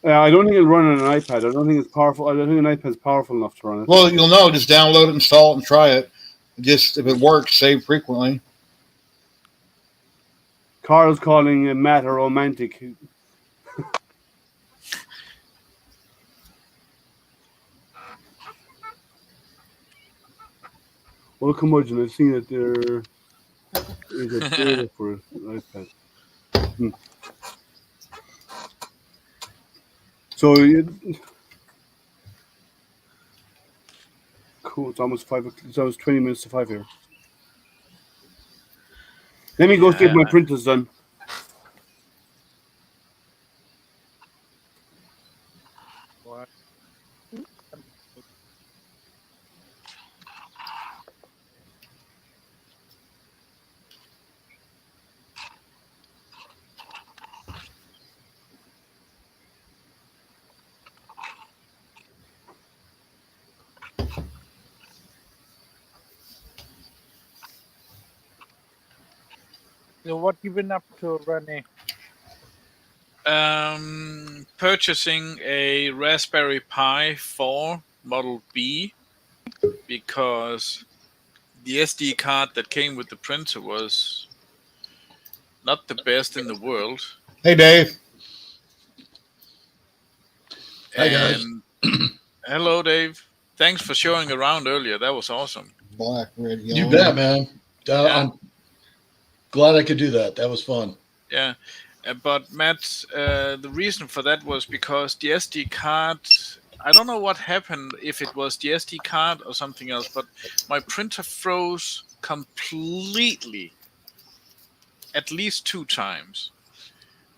I don't think it'll run on an iPad. I don't think it's powerful. I don't think an iPad's powerful enough to run it. Well, you'll know. Just download it, install it, and try it. Just if it works, save frequently. Carl's calling Matt a romantic. Well, Curmudgeon, I've seen that there is a beta for an iPad. So, cool. It's almost 5. It's almost 20 minutes to 5 here. Let me go see if my printer's done. What? So what you been up to, Rene? Purchasing a Raspberry Pi 4 Model B because the SD card that came with the printer was not the best in the world. Hey, Dave. Hi, guys. And hello, Dave. Thanks for showing around earlier. That was awesome. Black, red, yellow. You bet, man. I'm glad I could do that. That was fun. Yeah. But Matt, the reason for that was because the SD card, I don't know what happened, if it was the SD card or something else, but my printer froze completely at least 2 times.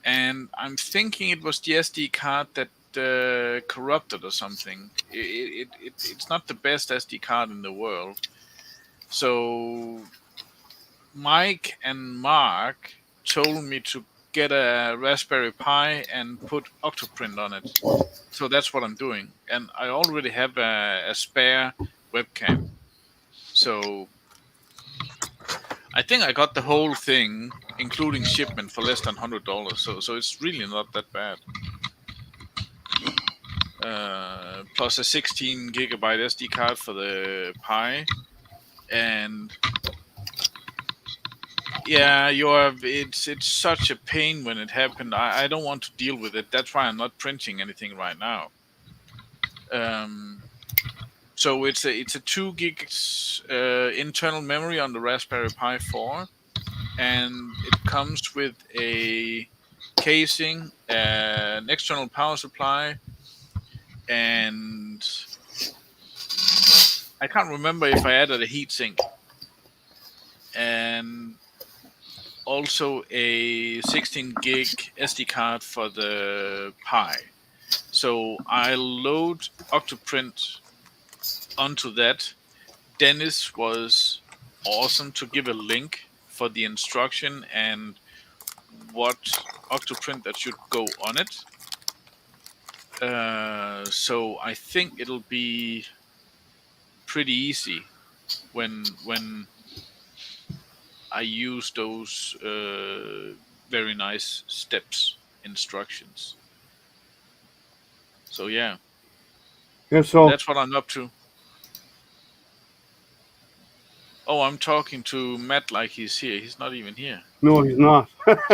And I'm thinking it was the SD card that corrupted or something. It's not the best SD card in the world. So Mike and Mark told me to get a Raspberry Pi and put Octoprint on it. So that's what I'm doing. And I already have a spare webcam. So I think I got the whole thing, including shipment, for less than $100. So it's really not that bad. Plus a 16 gigabyte SD card for the Pi, and yeah, it's such a pain when it happened. I don't want to deal with it. That's why I'm not printing anything right now. So it's a 2 gigs internal memory on the Raspberry Pi 4, and it comes with a casing, an external power supply, and I can't remember if I added a heatsink, and also a 16 gig SD card for the Pi. So I load Octoprint onto that. Dennis was awesome to give a link for the instruction and what Octoprint that should go on it. So I think it'll be pretty easy when I use those very nice steps instructions. So yeah, So that's what I'm up to. Oh, I'm talking to Matt like he's here. He's not even here. no, he's not.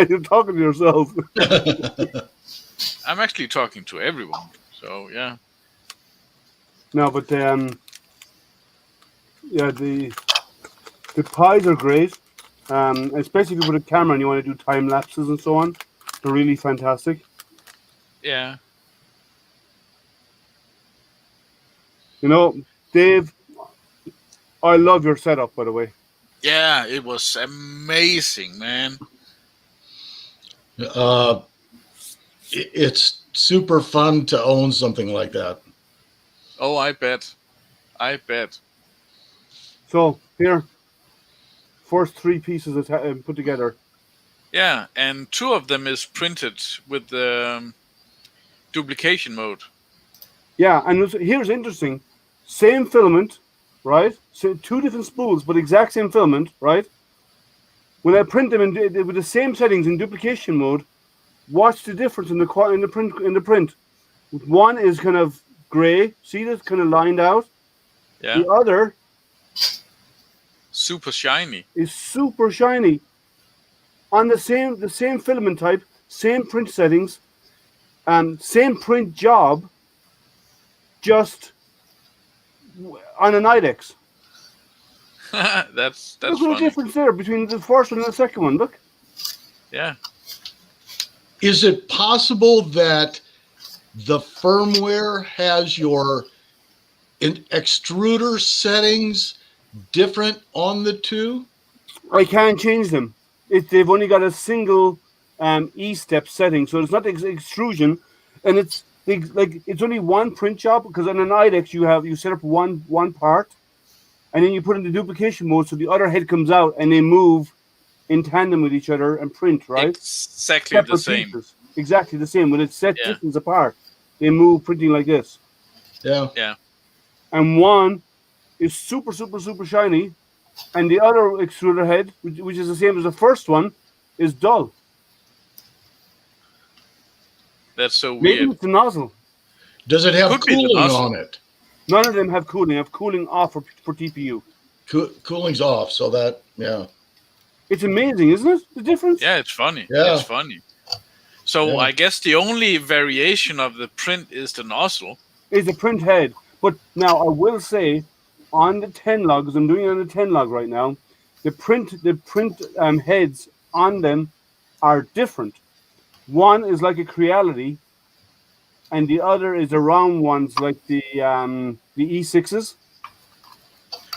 You're talking to yourself. I'm actually talking to everyone. So yeah. No, but yeah, the Pis are great. Especially if you put a camera and you want to do time lapses and so on. They're really fantastic. Yeah. You know, Dave, I love your setup, by the way. Yeah, it was amazing, man. It's super fun to own something like that. Oh, I bet. So here, first 3 pieces put together. Yeah, and 2 of them is printed with the duplication mode. Yeah, and here's interesting. Same filament, right? So 2 different spools, but exact same filament, right? When I print them with the same settings in duplication mode, watch the difference in the print. One is kind of gray. See this kind of lined out. Yeah. The other super shiny. Is super shiny. On the same filament type, same print settings, same print job, just on an IDEX. that's Look at funny. the difference there between the first one and the second one. Look. Yeah. Is it possible that the firmware has your extruder settings different on the 2? I can't change them. They've only got a single E-step setting, so it's not extrusion, and it's only one print job, because on an IDEX you set up one part, and then you put it into duplication mode, so the other head comes out and they move in tandem with each other and print, right? Exactly the same. Pieces. Exactly the same. When it's set Yeah. distance apart, they move printing like this. Yeah. Yeah. And one is super, super, super shiny, and the other extruder head, which is the same as the first one, is dull. That's so Maybe weird. it's the nozzle. Does it have Could be the cooling nozzle. on it? None of them have cooling. Have cooling off for TPU. Cooling's off, so that, yeah. It's amazing, isn't it? The difference? Yeah, it's funny. Yeah. It's funny. So Yeah. I guess the only variation of the print is the nozzle. It's a print head. But now I will say, on the 10 log, because I'm doing it on the 10 log right now, the print heads on them are different. One is like a Creality, and the other is the round ones like the E6s.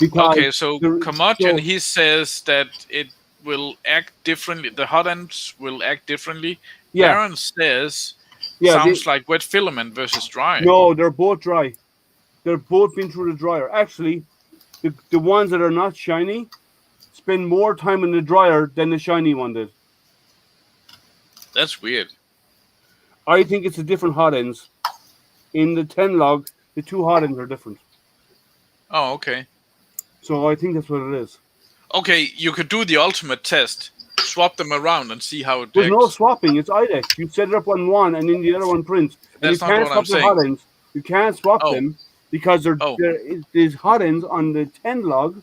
Because Okay, so the- Curmudgeon, so- he says that it will act differently. The hot ends will act differently. Yeah. Aaron says Yeah, Sounds like wet filament versus dry. No, they're both dry. They're both been through the dryer. Actually, the ones that are not shiny spend more time in the dryer than the shiny one did. That's weird. I think it's the different hot ends. In the 10 log, the two hot ends are different. Oh, okay. So I think that's what it is. Okay, you could do the ultimate test. Swap them around and see how it There's takes. no swapping. It's IDEX. You set it up on one, and then the other one prints. And That's you not can't what swap I'm the saying. hot ends. You can't swap Oh. them because there's hot ends on the 10 log.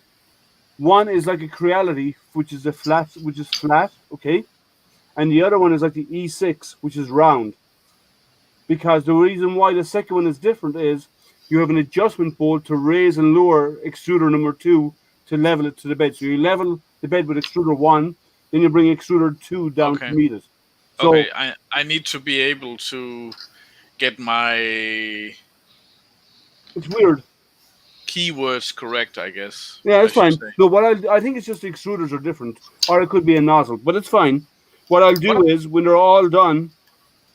One is like a Creality, which is flat, okay, and the other one is like the E6, which is round. Because the reason why the second one is different is you have an adjustment bolt to raise and lower extruder number 2 to level it to the bed. So you level the bed with extruder 1, then you bring extruder 2 down to meet it. So, okay, I need to be able to get my it's weird. keywords correct, I guess. Yeah, it's I fine. should say. No, I think it's just the extruders are different, or it could be a nozzle, but it's fine. What I'll do is when they're all done,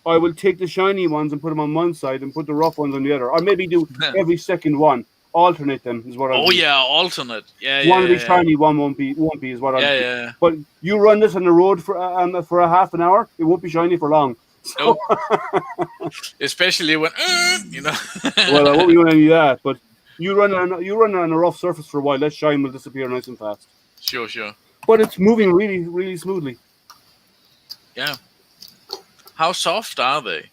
I will take the shiny ones and put them on one side and put the rough ones on the other, or maybe do every second one, alternate them is what I'll do. Yeah, alternate. Yeah, One will be shiny, one won't be is what I'll do. Yeah. But you run this on the road for a half an hour, it won't be shiny for long. So, Nope. Especially when well, I won't be doing any of that, but you run on a rough surface for a while, that shine will disappear nice and fast. Sure. But it's moving really, really smoothly. Yeah. How soft are they?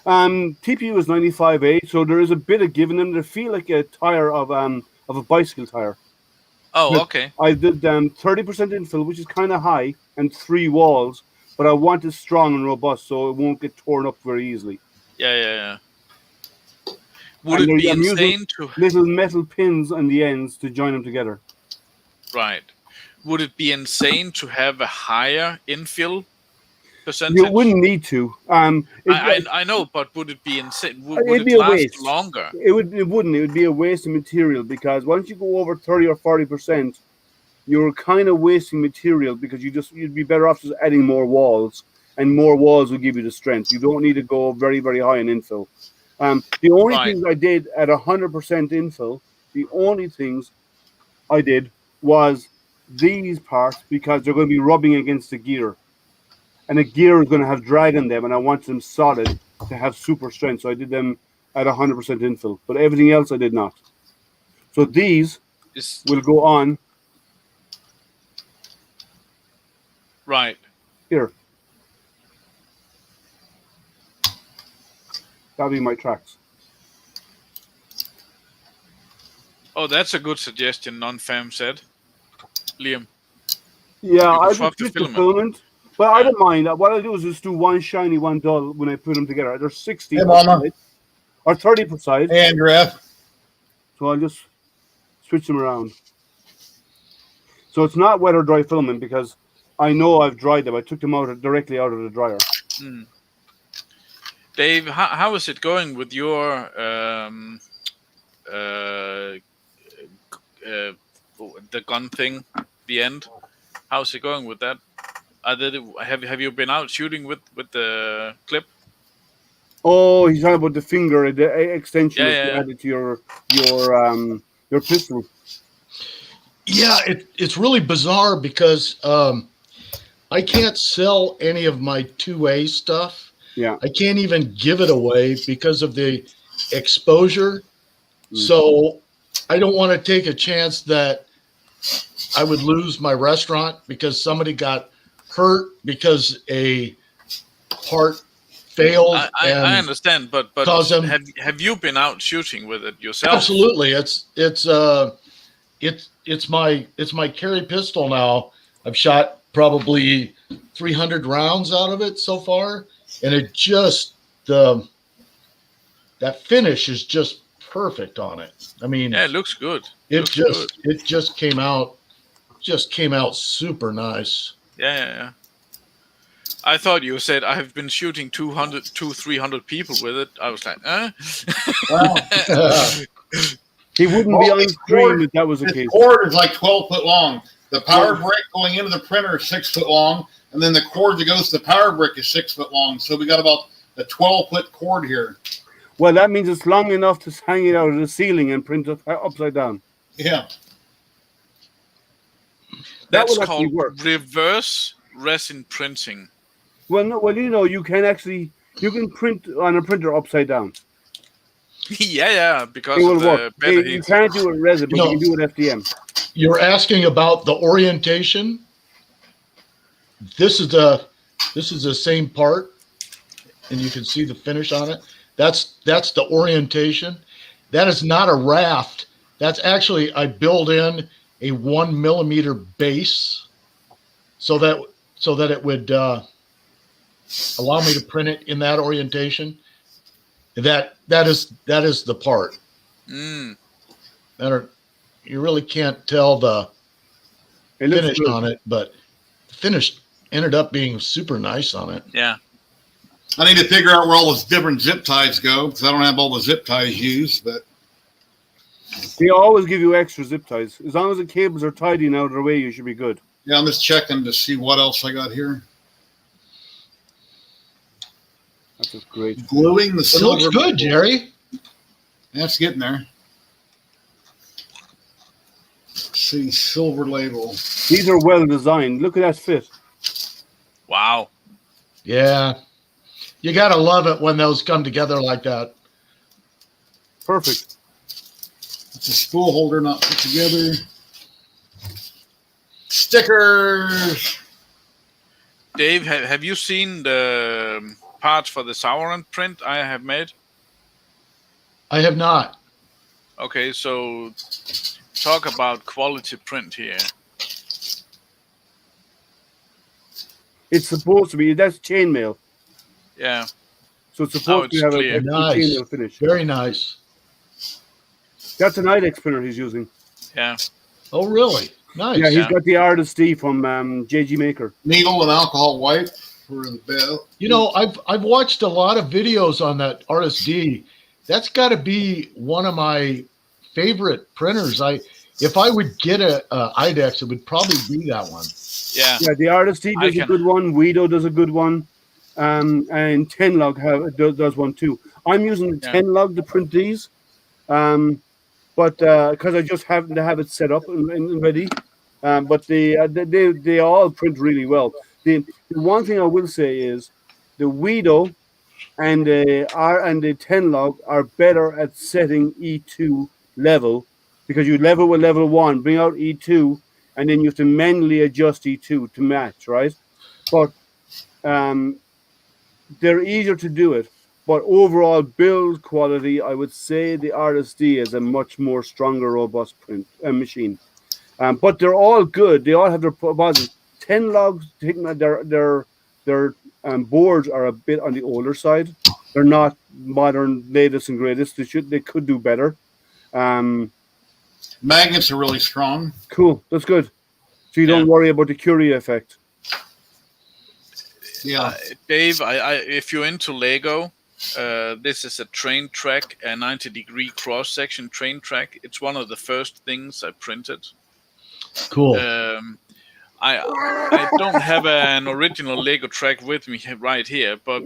TPU is 95.8, so there is a bit of give in them. They feel like a tire of a bicycle tire. Oh, But okay. I did 30% infill, which is kind of high, and 3 walls, but I want it strong and robust so it won't get torn up very easily. Yeah. Would And it be I'm using insane to little metal pins on the ends to join them together? right? Would it be insane to have a higher infill percentage? You wouldn't need to. I know, but would it be insane? Would It'd it be a last waste. longer? It wouldn't. It would be a waste of material because once you go over 30 or 40%, you're kind of wasting material because you'd be better off just adding more walls, and more walls will give you the strength. You don't need to go very, very high in infill. The only things I did at 100% infill, the only things I did was these parts because they're going to be rubbing against the gear. And the gear is going to have drag on them, and I want them solid to have super strength. So I did them at 100% infill, but everything else I did not. So these will go on. Right. Here. That'll be my tracks. Oh, that's a good suggestion, non-fam said. Liam. Yeah, You can I swap just the switch the filament. But I don't mind. What I'll do is just do one shiny, one dull when I put them together. There's 60 Hey, Mama. or 30 per side. Hey, Andrea. So I'll just switch them around. So it's not wet or dry filament because I know I've dried them. I took them directly out of the dryer. Dave, how is it going with your the gun thing, the end? How's it going with that? Have you been out shooting with the clip? Oh, he's talking about the finger, the extension that you Yeah. added to your pistol. Yeah, it's really bizarre because I can't sell any of my 2A stuff. Yeah. I can't even give it away because of the exposure. So I don't want to take a chance that I would lose my restaurant because somebody got hurt because a part failed. I understand, but cause them, have you been out shooting with it yourself? Absolutely. It's my carry pistol now. I've shot probably 300 rounds out of it so far, and it just that finish is just perfect on it. I mean, yeah, it looks good. It just came out super nice. Yeah. I thought you said I have been shooting 300 people with it. I was like, He wouldn't be on screen if that was the case. The cord is like 12 foot long. The power brick going into the printer is 6 foot long, and then the cord that goes to the power brick is 6 foot long. So we got about a 12-foot cord here. Well, that means it's long enough to hang it out of the ceiling and print it upside down. Yeah. That's will actually called work. reverse resin printing. Well, no, well, you can print on a printer upside down. yeah, because It of will the work. better You heat. can't do it with resin, but you can do it with FDM. You're asking about the orientation. This is the same part, and you can see the finish on it. That's the orientation. That is not a raft. That's actually, I build in a 1 millimeter base so that it would allow me to print it in that orientation. That is the part. Mm. You really can't tell the finish on it, but the finish ended up being super nice on it. Yeah. I need to figure out where all those different zip ties go because I don't have all the zip ties used. But they always give you extra zip ties. As long as the cables are tidy and out of their way, you should be good. Yeah, I'm just checking to see what else I got here. That's just great. Gluing the silver. It looks good, Jerry. That's getting there. Let's see, silver label. These are well designed. Look at that fit. Wow. Yeah. You got to love it when those come together like that. Perfect. It's a spool holder not put together. Stickers. Dave, have you seen the parts for the Sauron print I have made? I have not. Okay, so talk about quality print here. It's supposed to be. That's chainmail. Yeah. So it's supposed to have a nice chainmail finish. Very nice. That's an IDEX printer he's using. Yeah. Oh, really? Nice. Yeah, he's got the Artist D from JG Maker. Needle and alcohol wipe for the bell. You know, I've watched a lot of videos on that Artist D. That's got to be one of my favorite printers. If I would get a IDEX, it would probably be that one. Yeah. Yeah, the Artist D does a good one. Guido does a good one. And Tenlog does one too. I'm using the Tenlog to print these. But because I just happen to have it set up and ready. But they all print really well. The one thing I will say is the Guido and the Tenlog are better at setting E2 level because you level with level 1, bring out E2, and then you have to manually adjust E2 to match, right? But they're easier to do it. But overall build quality, I would say the Artist D is a much more stronger, robust print machine. But they're all good. They all have their positives. Tenlogs, their boards are a bit on the older side. They're not modern, latest and greatest. They could do better. Magnets are really strong. Cool, that's good. So you don't worry about the Curie effect. Yeah, Dave, if you're into Lego, this is a train track, a 90-degree cross-section train track. It's one of the first things I printed. Cool. I don't have an original Lego track with me right here, but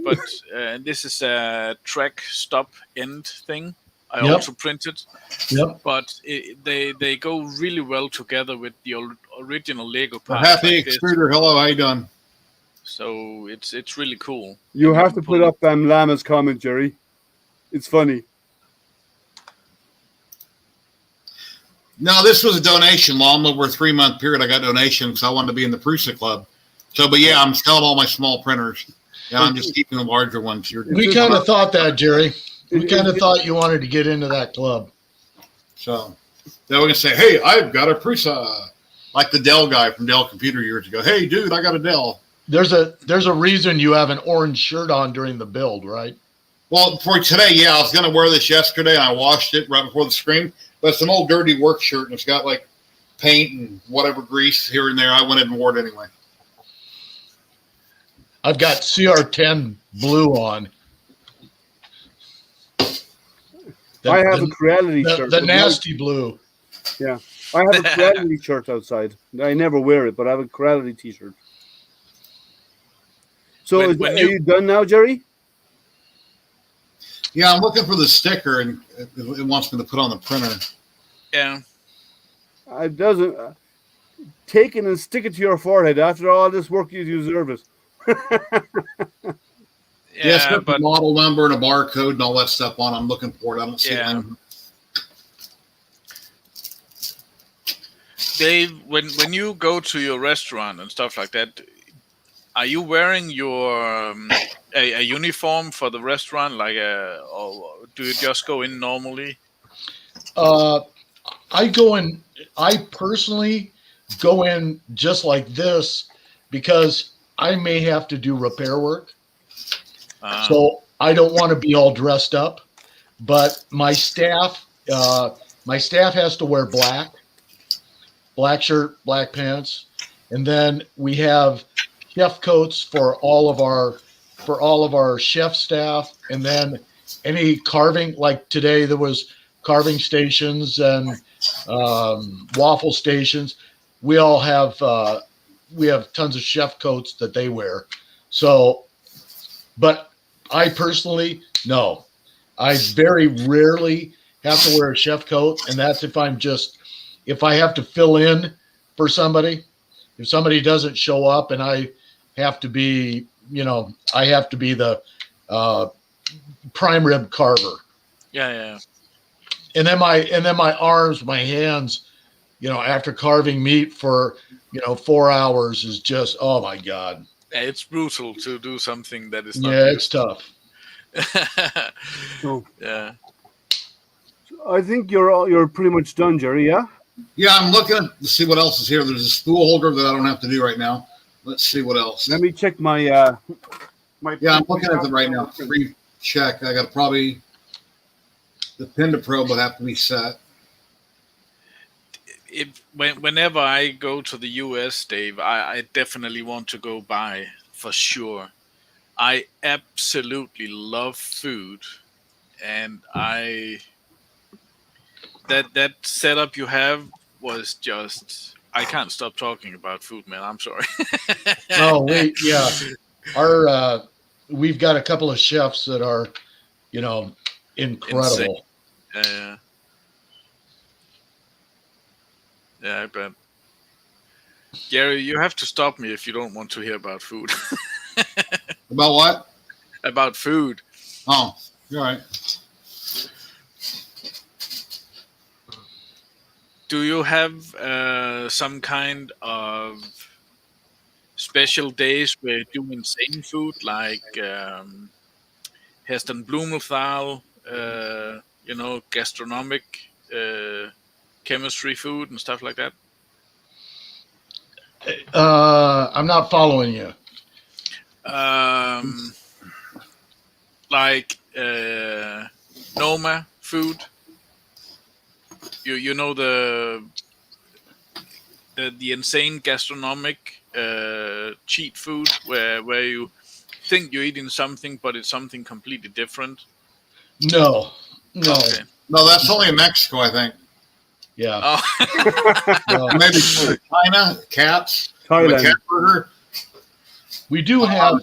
this is a track stop end thing. I also printed. Yep. But they go really well together with the original Lego parts. Happy Extruder. Hello, how you doing? So it's really cool. You have to put up Llama's comment, Jerry. It's funny. No, this was a donation. Long over a 3-month period, I got donations because I wanted to be in the Prusa club. So, but yeah, I'm selling all my small printers. Yeah, I'm just keeping the larger ones. We kind of thought that, Jerry. We kind of thought you wanted to get into that club. So then we're gonna say, "Hey, I've got a Prusa," like the Dell guy from Dell Computer years ago. "Hey, dude, I got a Dell." There's a reason you have an orange shirt on during the build, right? Well, for today, yeah, I was gonna wear this yesterday. And I washed it right before the stream, but it's an old dirty work shirt, and it's got like paint and whatever grease here and there. I went ahead and wore it anyway. I've got CR10 blue on. I have a Creality shirt. The nasty blue. Yeah. I have a Creality shirt outside. I never wear it, but I have a Creality t-shirt. So are you done now, Jerry? Yeah, I'm looking for the sticker, and it wants me to put on the printer. Yeah. It doesn't. Take it and stick it to your forehead. After all this work, you deserve it. Yeah, it's Yeah, got the but model number and a barcode and all that stuff on. I'm looking for it. I don't see Yeah. it. Dave, when you go to your restaurant and stuff like that, are you wearing your a uniform for the restaurant, like or do you just go in normally? I go in. I personally go in just like this because I may have to do repair work. So I don't want to be all dressed up. But my staff has to wear black shirt, black pants, and then we have chef coats for all of our chef staff, and then any carving. Like today, there was carving stations and waffle stations. We all have tons of chef coats that they wear. So, but I personally, no, I very rarely have to wear a chef coat, and that's if I have to fill in for somebody. If somebody doesn't show up, and I have to be the prime rib carver. Yeah. And then my arms, my hands, after carving meat for 4 hours is just, oh my God. Yeah, it's brutal to do something that is not. Yeah, it's tough. So, Yeah. I think you're pretty much done, Jerry. Yeah. Yeah, I'm looking to see what else is here. There's a spool holder that I don't have to do right now. Let's see what else. Let me check my. Yeah, I'm looking at it right now. Free check. I got probably the pin to probe would have to be set. Whenever I go to the US, Dave, I definitely want to go by for sure. I absolutely love food, and that setup you have was just, I can't stop talking about food, man. I'm sorry. Oh wait, yeah. We've got a couple of chefs that are, incredible. Insane. Yeah, I bet. Gary, you have to stop me if you don't want to hear about food. About what? About food. Oh, you're right. Do you have some kind of special days where you do insane food, like Heston Blumenthal, gastronomic chemistry food and stuff like that? I'm not following you. Like Noma food. You know the insane gastronomic cheat food where you think you're eating something but it's something completely different. No. Okay. No, that's only in Mexico, I think. Yeah. Oh. Maybe China, cats, Thailand. a cat burger. We do have,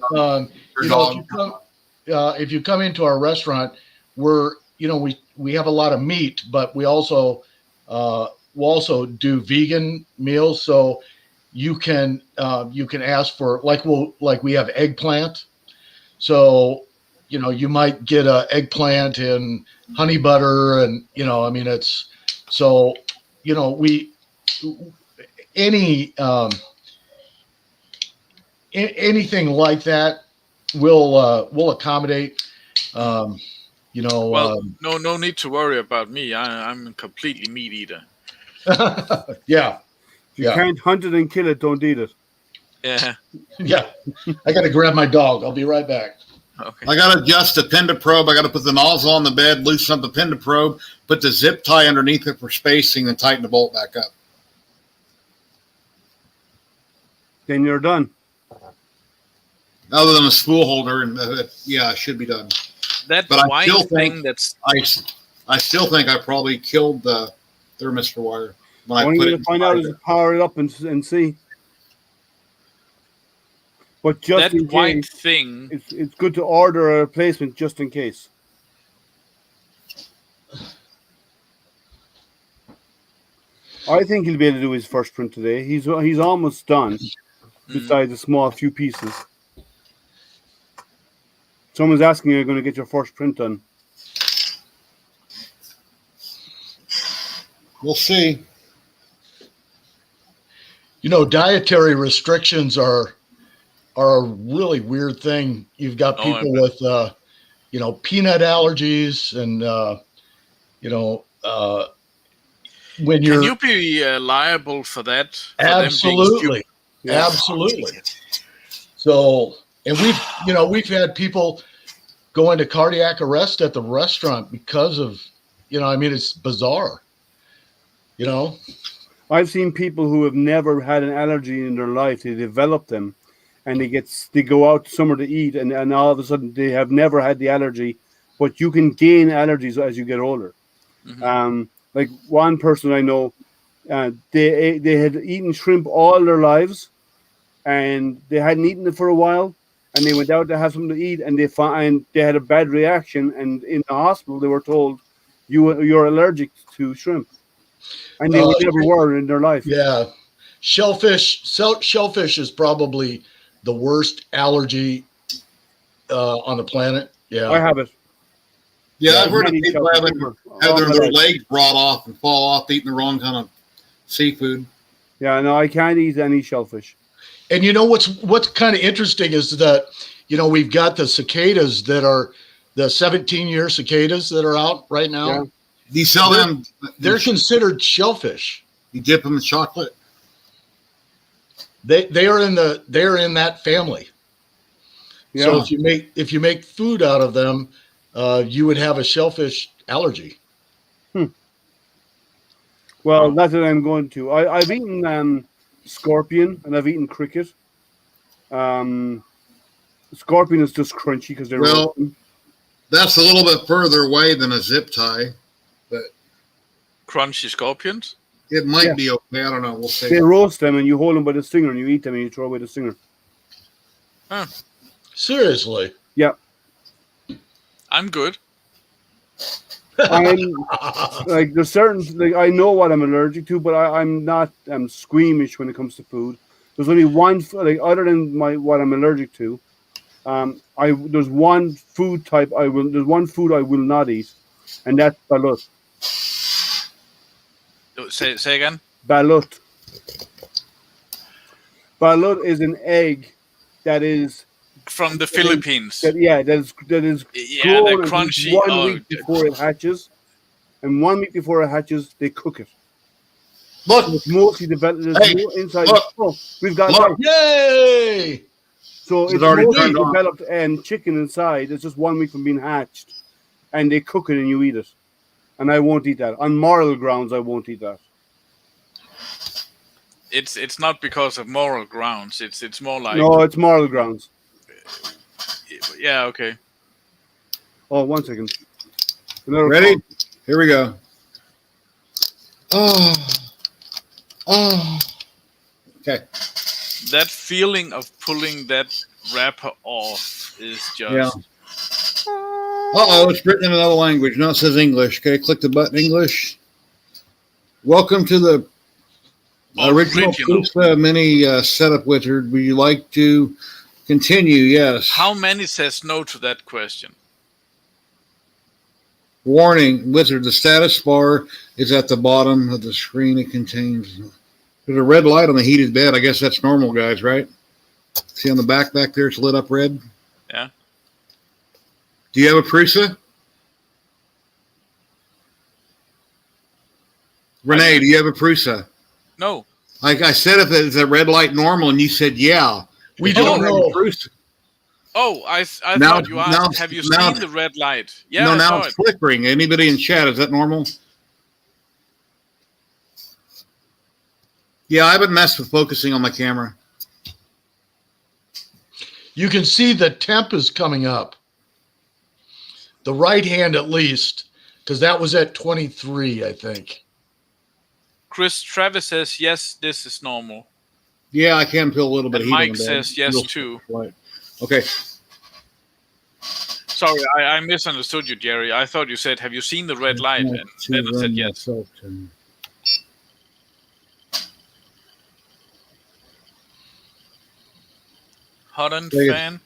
if you come into our restaurant, we have a lot of meat, but we also do vegan meals. So you can ask for, like we have eggplant. So, you might get a eggplant and honey butter, and it's so, anything like that will accommodate. Well, no need to worry about me. I'm a completely meat eater. Yeah. If you can't hunt it and kill it, don't eat it. Yeah. Yeah. I got to grab my dog. I'll be right back. Okay. I got to adjust the pin to probe. I got to put the nozzle on the bed, loosen up the pin to probe, put the zip tie underneath it for spacing, and tighten the bolt back up. Then you're done. Other than a spool holder, and it should be done. That But I wine still thing think that's I still think I probably killed the thermistor wire when I What put you're it. going to find out is power it up and see. But just that in white case, thing. it's good to order a replacement just in case. I think he'll be able to do his first print today. He's almost done, besides a small few pieces. Someone's asking, "You're going to get your first print done?" We'll see. You know, dietary restrictions are a really weird thing. You've got people with, peanut allergies, and when Can you're you be liable for that? For absolutely, absolutely. So, and we've had people go into cardiac arrest at the restaurant because of, it's bizarre. I've seen people who have never had an allergy in their life. They develop them, and they go out somewhere to eat, and all of a sudden they have never had the allergy, but you can gain allergies as you get older. Like one person I know, they had eaten shrimp all their lives, and they hadn't eaten it for a while, and they went out to have something to eat, and they had a bad reaction, and in the hospital they were told you're allergic to shrimp, and they never were in their life. Yeah, shellfish is probably the worst allergy on the planet. Yeah, I have it. Yeah, I've heard of people have their legs brought off and fall off eating the wrong kind of seafood. Yeah, no, I can't eat any shellfish. And you know what's kind of interesting is that, we've got the cicadas that are the 17-year cicadas that are out right now. Yeah. Do you sell them? They're considered shellfish. You dip them in chocolate. They're in that family. Yeah. So if you make food out of them, you would have a shellfish allergy. Well, not that I'm going to. I've eaten scorpion, and I've eaten cricket. Scorpion is just crunchy because they're rotten. That's a little bit further away than a zip tie, but crunchy scorpions. It might be okay. I don't know. We'll see. They roast them, and you hold them by the stinger, and you eat them, and you throw away the stinger. Huh. Seriously? Yeah. I'm good. I'm like there's certain I know what I'm allergic to, but I'm not squeamish when it comes to food. There's only one other than what I'm allergic to. There's one food type there's one food I will not eat, and that's balut. Say again. Balut. Balut is an egg that is from the Philippines. That is grown crunchy 1 week before it hatches, and 1 week before it hatches, they cook it. Look, so it's mostly developed inside. Look, we've got yay! So it's mostly developed and chicken inside. It's just 1 week from being hatched, and they cook it and you eat it. And I won't eat that on moral grounds. I won't eat that. It's not because of moral grounds. It's more like it's moral grounds. Yeah, okay. Oh, 1 second. Ready? Call. Here we go. Okay. That feeling of pulling that wrapper off is just... Yeah. It's written in another language. Now it says English. Okay, click the button English. Welcome to the original Prusa mini setup wizard. Would you like to continue? Yes. How many says no to that question? Warning, wizard, the status bar is at the bottom of the screen. It contains... There's a red light on the heated bed. I guess that's normal, guys, right? See on the back there, it's lit up red? Yeah. Do you have a Prusa? Renee, do you have a Prusa? No. Like I said, if it's a red light normal, and you said, yeah. We don't know. Prusa. Oh, I thought you asked, have you seen the red light? Yeah, no, now it's flickering. Anybody in chat, is that normal? Yeah, I haven't messed with focusing on my camera. You can see the temp is coming up. The right hand at least, because that was at 23, I think. Chris Travis says, yes, this is normal. Yeah, I can feel a little bit of heat. Mike says yes, too. Okay. Sorry, I misunderstood you, Jerry. I thought you said, have you seen the red light? And then I said yes. hot end Like fan.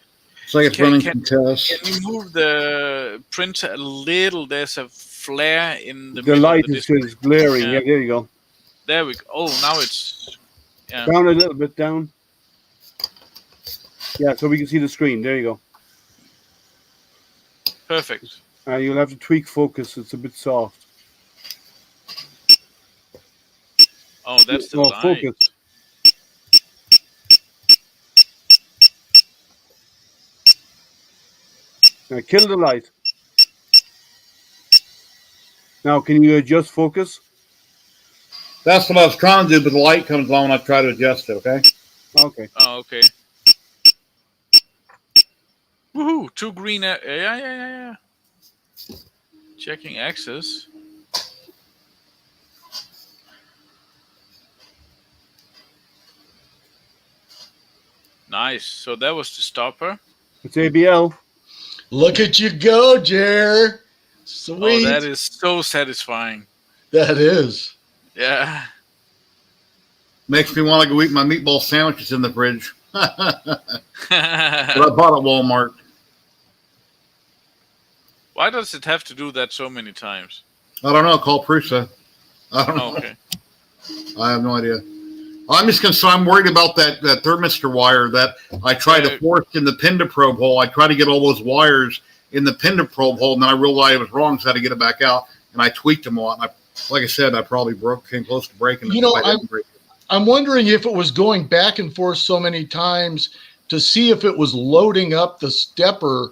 It's like it's Can- running can- some tests. Can you move the printer a little? There's a flare in the The middle light of the is display. just glaring. Yeah. Yeah, there you go. There we go. Oh, now it's yeah. Down a little bit, down. Yeah, so we can see the screen. There you go. Perfect. You'll have to tweak focus. It's a bit soft. Oh, that's the Oh, light. focus. Now kill the light. Now, can you adjust focus? That's what I was trying to do, but the light comes on and I try to adjust it, okay? Okay. Oh, okay. Woohoo! 2 green. Yeah. Checking access. Nice. So that was the stopper. It's ABL. Look at you go, Jer. Sweet. Oh, that is so satisfying. That is. Yeah. Makes me want to go eat my meatball sandwiches in the fridge. But I Why bought at Walmart. does it have to do that so many times? I don't know. Call Prusa. I don't know. Oh, okay. I have no idea. I'm just concerned. I'm worried about that thermistor wire that I try to force in the pin to probe hole. I try to get all those wires in the pin to probe hole, and then I realized I was wrong, so I had to get it back out, and I tweaked them a lot. And like I said, I probably came close to breaking it. You know, I'm wondering if it was going back and forth so many times to see if it was loading up the stepper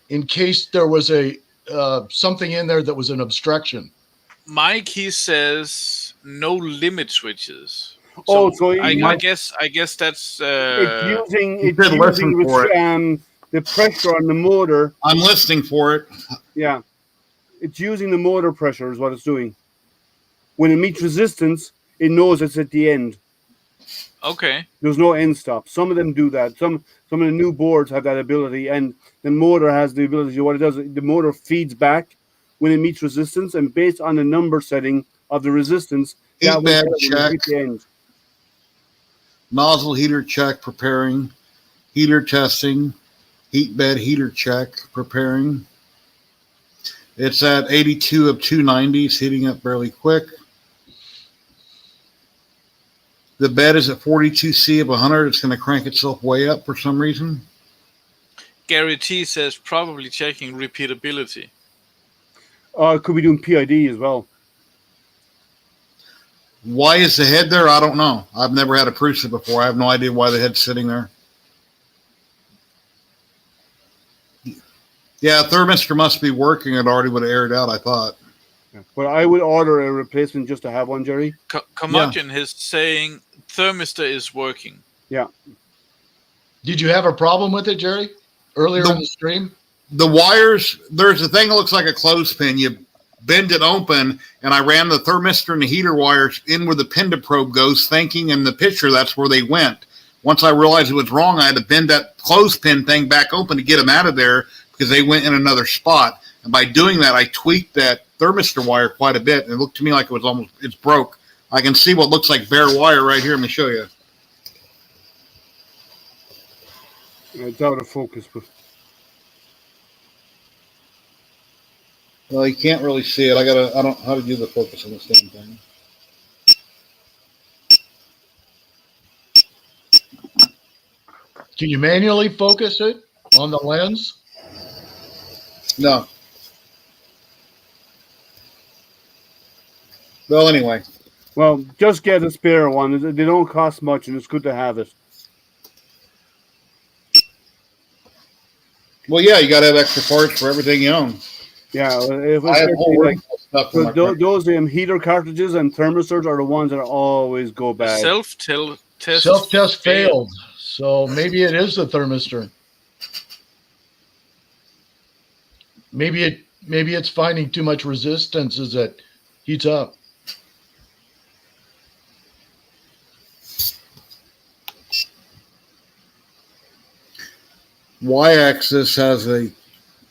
in case there was a something in there that was an obstruction. Mike, he says no limit switches. Oh, so I guess that's it's using listen the pressure on the motor. I'm listening for it. Yeah, it's using the motor pressure is what it's doing. When it meets resistance, it knows it's at the end. okay. There's no end stop. Some of them do that. Some of the new boards have that ability, and the motor has the ability. What it does, the motor feeds back when it meets resistance, and based on the number setting of the resistance, Heat bed will check. hit the end. Nozzle heater check, preparing. Heater testing. Heat bed heater check, preparing. It's at 82 of 290. It's heating up fairly quick. The bed is at 42C of 100. It's going to crank itself way up for some reason. Gary T says probably checking repeatability. It could be doing PID as well. Why is the head there? I don't know. I've never had a Prusa before. I have no idea why the head's sitting there. Yeah, thermistor must be working. It already would have aired out, I thought. But I would order a replacement just to have one, Jerry. Curmudgeon is saying thermistor is working. Yeah. Did you have a problem with it, Jerry, earlier in the stream? The wires, there's a thing that looks like a clothespin. You bend it open, and I ran the thermistor and the heater wires in where the pin to probe goes, thinking in the picture that's where they went. Once I realized it was wrong, I had to bend that clothespin thing back open to get them out of there because they went in another spot. And by doing that, I tweaked that thermistor wire quite a bit, and it looked to me like it was it's broke. I can see what looks like bare wire right here. Let me show you. It's out of focus, but Well, you can't really see it. I don't know how to do the focus on this damn thing. Can you manually focus it on the lens? No. Well, anyway. well, just get a spare one. They don't cost much, and it's good to have it. Well, yeah, you got to have extra parts for everything you own. Yeah, if I have a whole like, range of stuff in my those heater cartridges and thermistors are the ones that always go bad. Self-test Self-test failed. So maybe it is the thermistor. Maybe it's finding too much resistance as it heats up. Y-axis has a,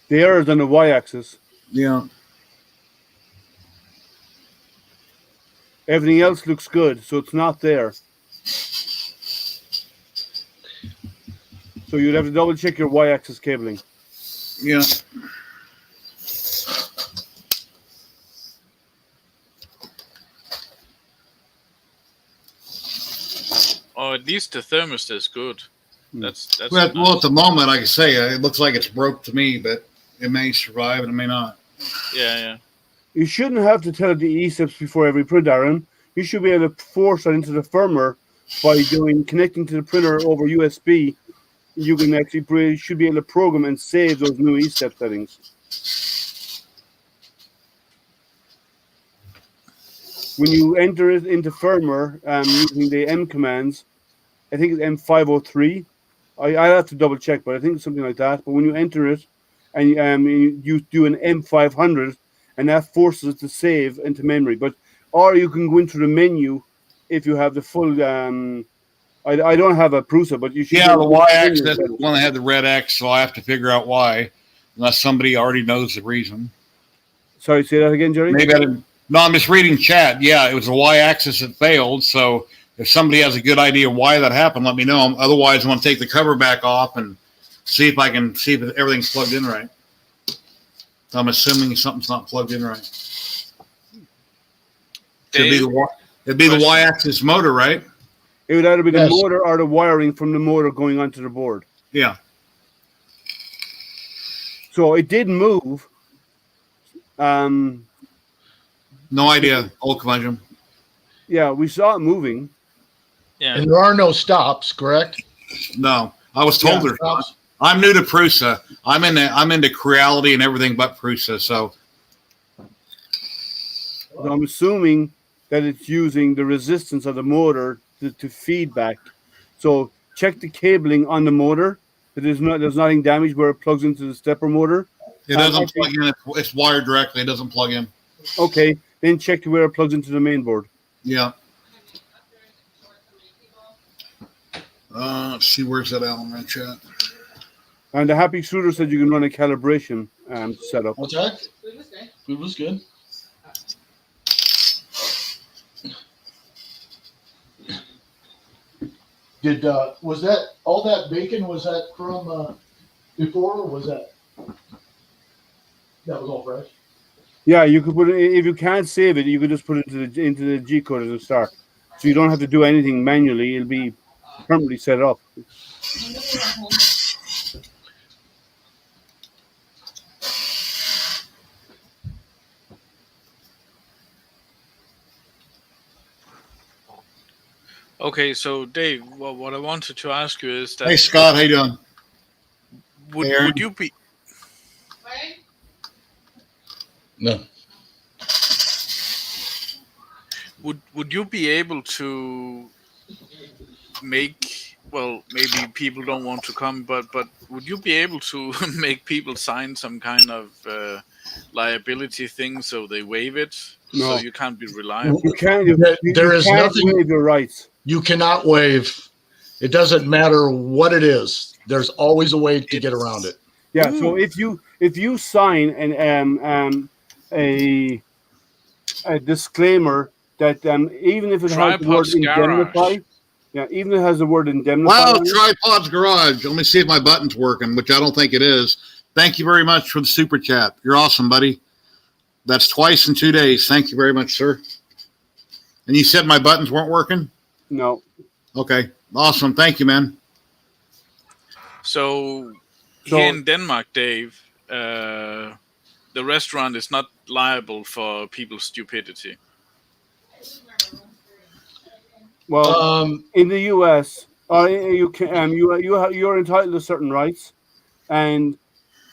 The error is on the y-axis. yeah. Everything else looks good, so it's not there. So you'd have to double check your Y-axis cabling. Yeah. Or at least the thermistor is good. That's Well, nice. well, at the moment, like I say, it looks like it's broke to me, but it may survive and it may not. Yeah. You shouldn't have to tell it the E-steps before every print, Aaron. You should be able to force that into the firmware by connecting to the printer over USB. You can actually should be able to program and save those new E-step settings. When you enter it into firmware using the M commands, I think it's M503. I'll have to double check, but I think it's something like that. But when you enter it and you do an M500, and that forces it to save into memory. Or you can go into the menu if you have the full. I don't have a Prusa, but you should. Yeah, the Y-axis, that's the one that had the red X, so I have to figure out why, unless somebody already knows the reason. Sorry, say that again, Jerry? Maybe I didn't. No, I'm just reading chat. Yeah, it was the Y-axis that failed, so if somebody has a good idea why that happened, let me know. Otherwise, I'm going to take the cover back off and see if everything's plugged in right. I'm assuming something's not plugged in right. It'd be the Y-axis motor, right? It would either be the motor or the wiring from the motor going onto the board. Yeah. So it did move. No idea. Old conundrum. Yeah, we saw it moving. Yeah. And there are no stops, correct? No, I was told there's not. I'm new to Prusa. I'm into Creality and everything but Prusa. So I'm assuming that it's using the resistance of the motor to feedback. So check the cabling on the motor. That there's nothing damaged where it plugs into the stepper motor. It doesn't plug in. It's wired directly. It doesn't plug in. Okay, then check where it plugs into the main board. Yeah. Let's see, where's that Allen wrench at? And the Happy Extruder said you can run a calibration setup. What's that? Food was good. Was that all that bacon? Was that from before, or was that was all fresh? Yeah, you could put it if you can't save it, you could just put it into the G code as a start. So you don't have to do anything manually. It'll be permanently set up. Okay, so Dave, what I wanted to ask you is that. Hey Scott, how you doing? Would you be? No. Would you be able to make? Well, maybe people don't want to come, but would you be able to make people sign some kind of liability thing so they waive it? No. So you can't be reliable. You can't. There is nothing. Waive your rights. You cannot waive. It doesn't matter what it is. There's always a way to get around it. Yeah. So if you sign a disclaimer that even if it has the word indemnify, even if it has the word indemnify. Wow, Tripod's Garage. Let me see if my button's working, which I don't think it is. Thank you very much for the super chat. You're awesome, buddy. That's twice in 2 days. Thank you very much, sir. And you said my buttons weren't working? No. Okay. Awesome. Thank you, man. So here in Denmark, Dave, the restaurant is not liable for people's stupidity. Well, in the U.S., you're entitled to certain rights, and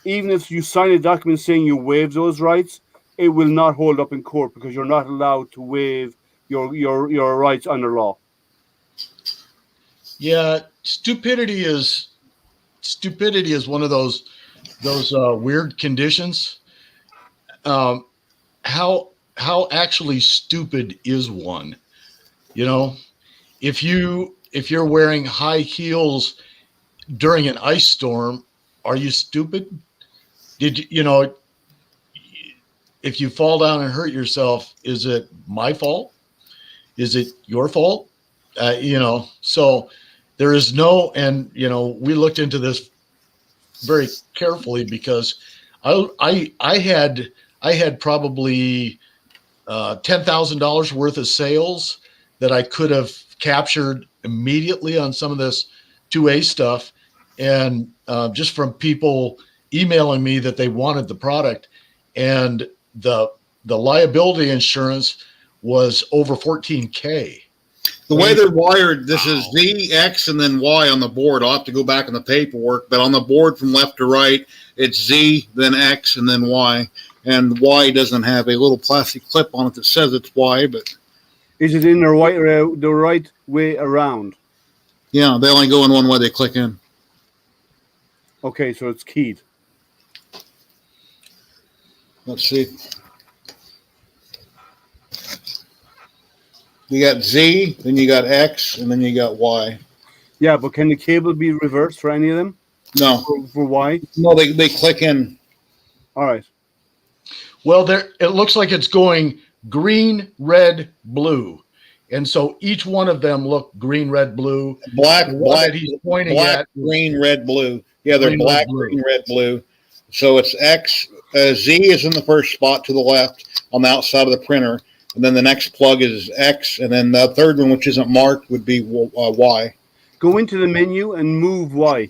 even if you sign a document saying you waive those rights, it will not hold up in court because you're not allowed to waive your rights under law. Yeah, stupidity is one of those weird conditions. How actually stupid is one? You know, if you're wearing high heels during an ice storm, are you stupid? If you fall down and hurt yourself, is it my fault? Is it your fault? So there is no, and we looked into this very carefully because I had probably $10,000 worth of sales that I could have captured immediately on some of this 2A stuff, and just from people emailing me that they wanted the product, and the liability insurance was over $14K. The way they're wired, this is Z, X, and then Y on the board. I'll have to go back in the paperwork, but on the board from left to right, it's Z, then X, and then Y. And Y doesn't have a little plastic clip on it that says it's Y, but is it in the right way around? Yeah, they only go in one way. They click in. Okay, so it's keyed. Let's see. You got Z, then you got X, and then you got Y. Yeah, but can the cable be reversed for any of them? No. For Y? No, they click in. All right. Well, it looks like it's going green, red, blue. And so each one of them look green, red, blue. Black, he's pointing black, at green, red, blue. Yeah, they're green, black, red, blue. green, red, blue. So it's X. Z is in the first spot to the left on the outside of the printer. And then the next plug is X. And then the third one, which isn't marked, would be Y. Go into the menu and move Y.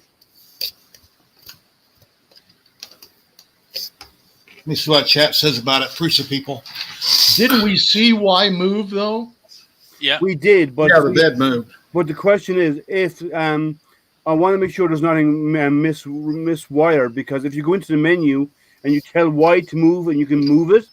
Let me see what chat says about it. Prusa people. Didn't we see Y move, though? Yeah. We did, but Yeah, the bed moved. But the question is, if I want to make sure there's nothing miswired, because if you go into the menu and you tell Y to move and you can move it,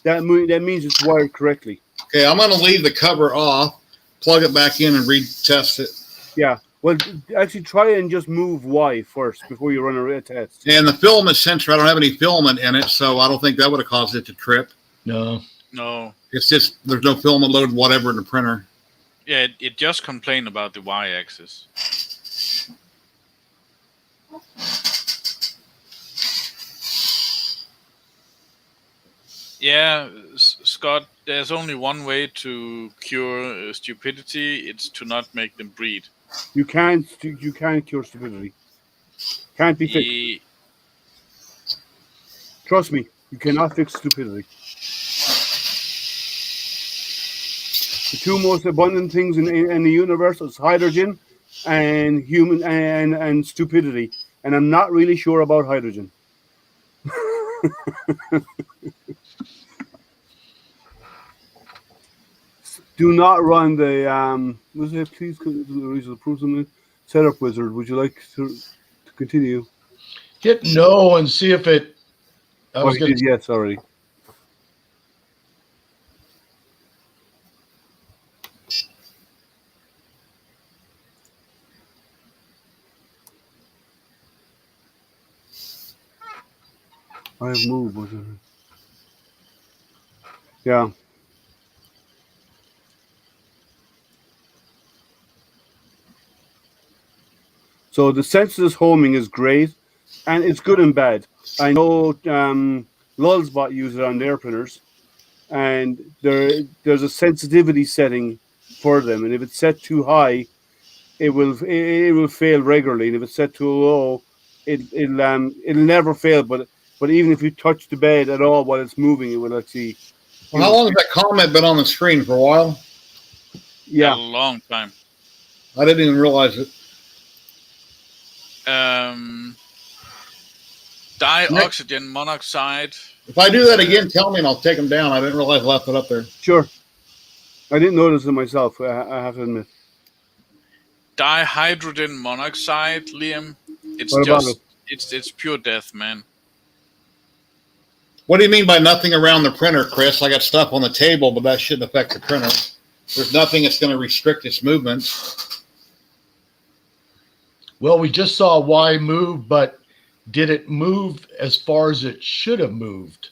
that means it's wired correctly. Okay, I'm going to leave the cover off, plug it back in, and retest it. Yeah. Well, actually, try and just move Y first before you run a test. And the filament sensor, I don't have any filament in it, so I don't think that would have caused it to trip. No. No. It's just there's no filament load, whatever, in the printer. Yeah, it just complained about the y-axis. Yeah, Scott, there's only one way to cure stupidity. It's to not make them breed. You can't cure stupidity. Can't be fixed. Trust me, you cannot fix stupidity. The two most abundant things in the universe is hydrogen and human and stupidity. And I'm not really sure about hydrogen. Do not run the please approve something. Setup wizard. Would you like to continue? Hit no and see if it. Yes, already. I have moved, was it? Yeah. So the senseless homing is great, and it's good and bad. I know Lulzbot use it on their printers, and there's a sensitivity setting for them, and if it's set too high, it will fail regularly, and if it's set too low, it'll never fail. But even if you touch the bed at all while it's moving, it will actually. Well, how long has that comment been on the screen? For a while? Yeah, a long time. I didn't even realize it. Dioxygen monoxide. If I do that again, tell me and I'll take them down. I didn't realize I left it up there. Sure. I didn't notice it myself, I have to admit. Dihydrogen monoxide, Liam. It's What about just it's pure death, man. What do you mean by nothing around the printer, Chris? I got stuff on the table, but that shouldn't affect the printer. There's nothing that's going to restrict its movements. Well, we just saw Y move, but did it move as far as it should have moved?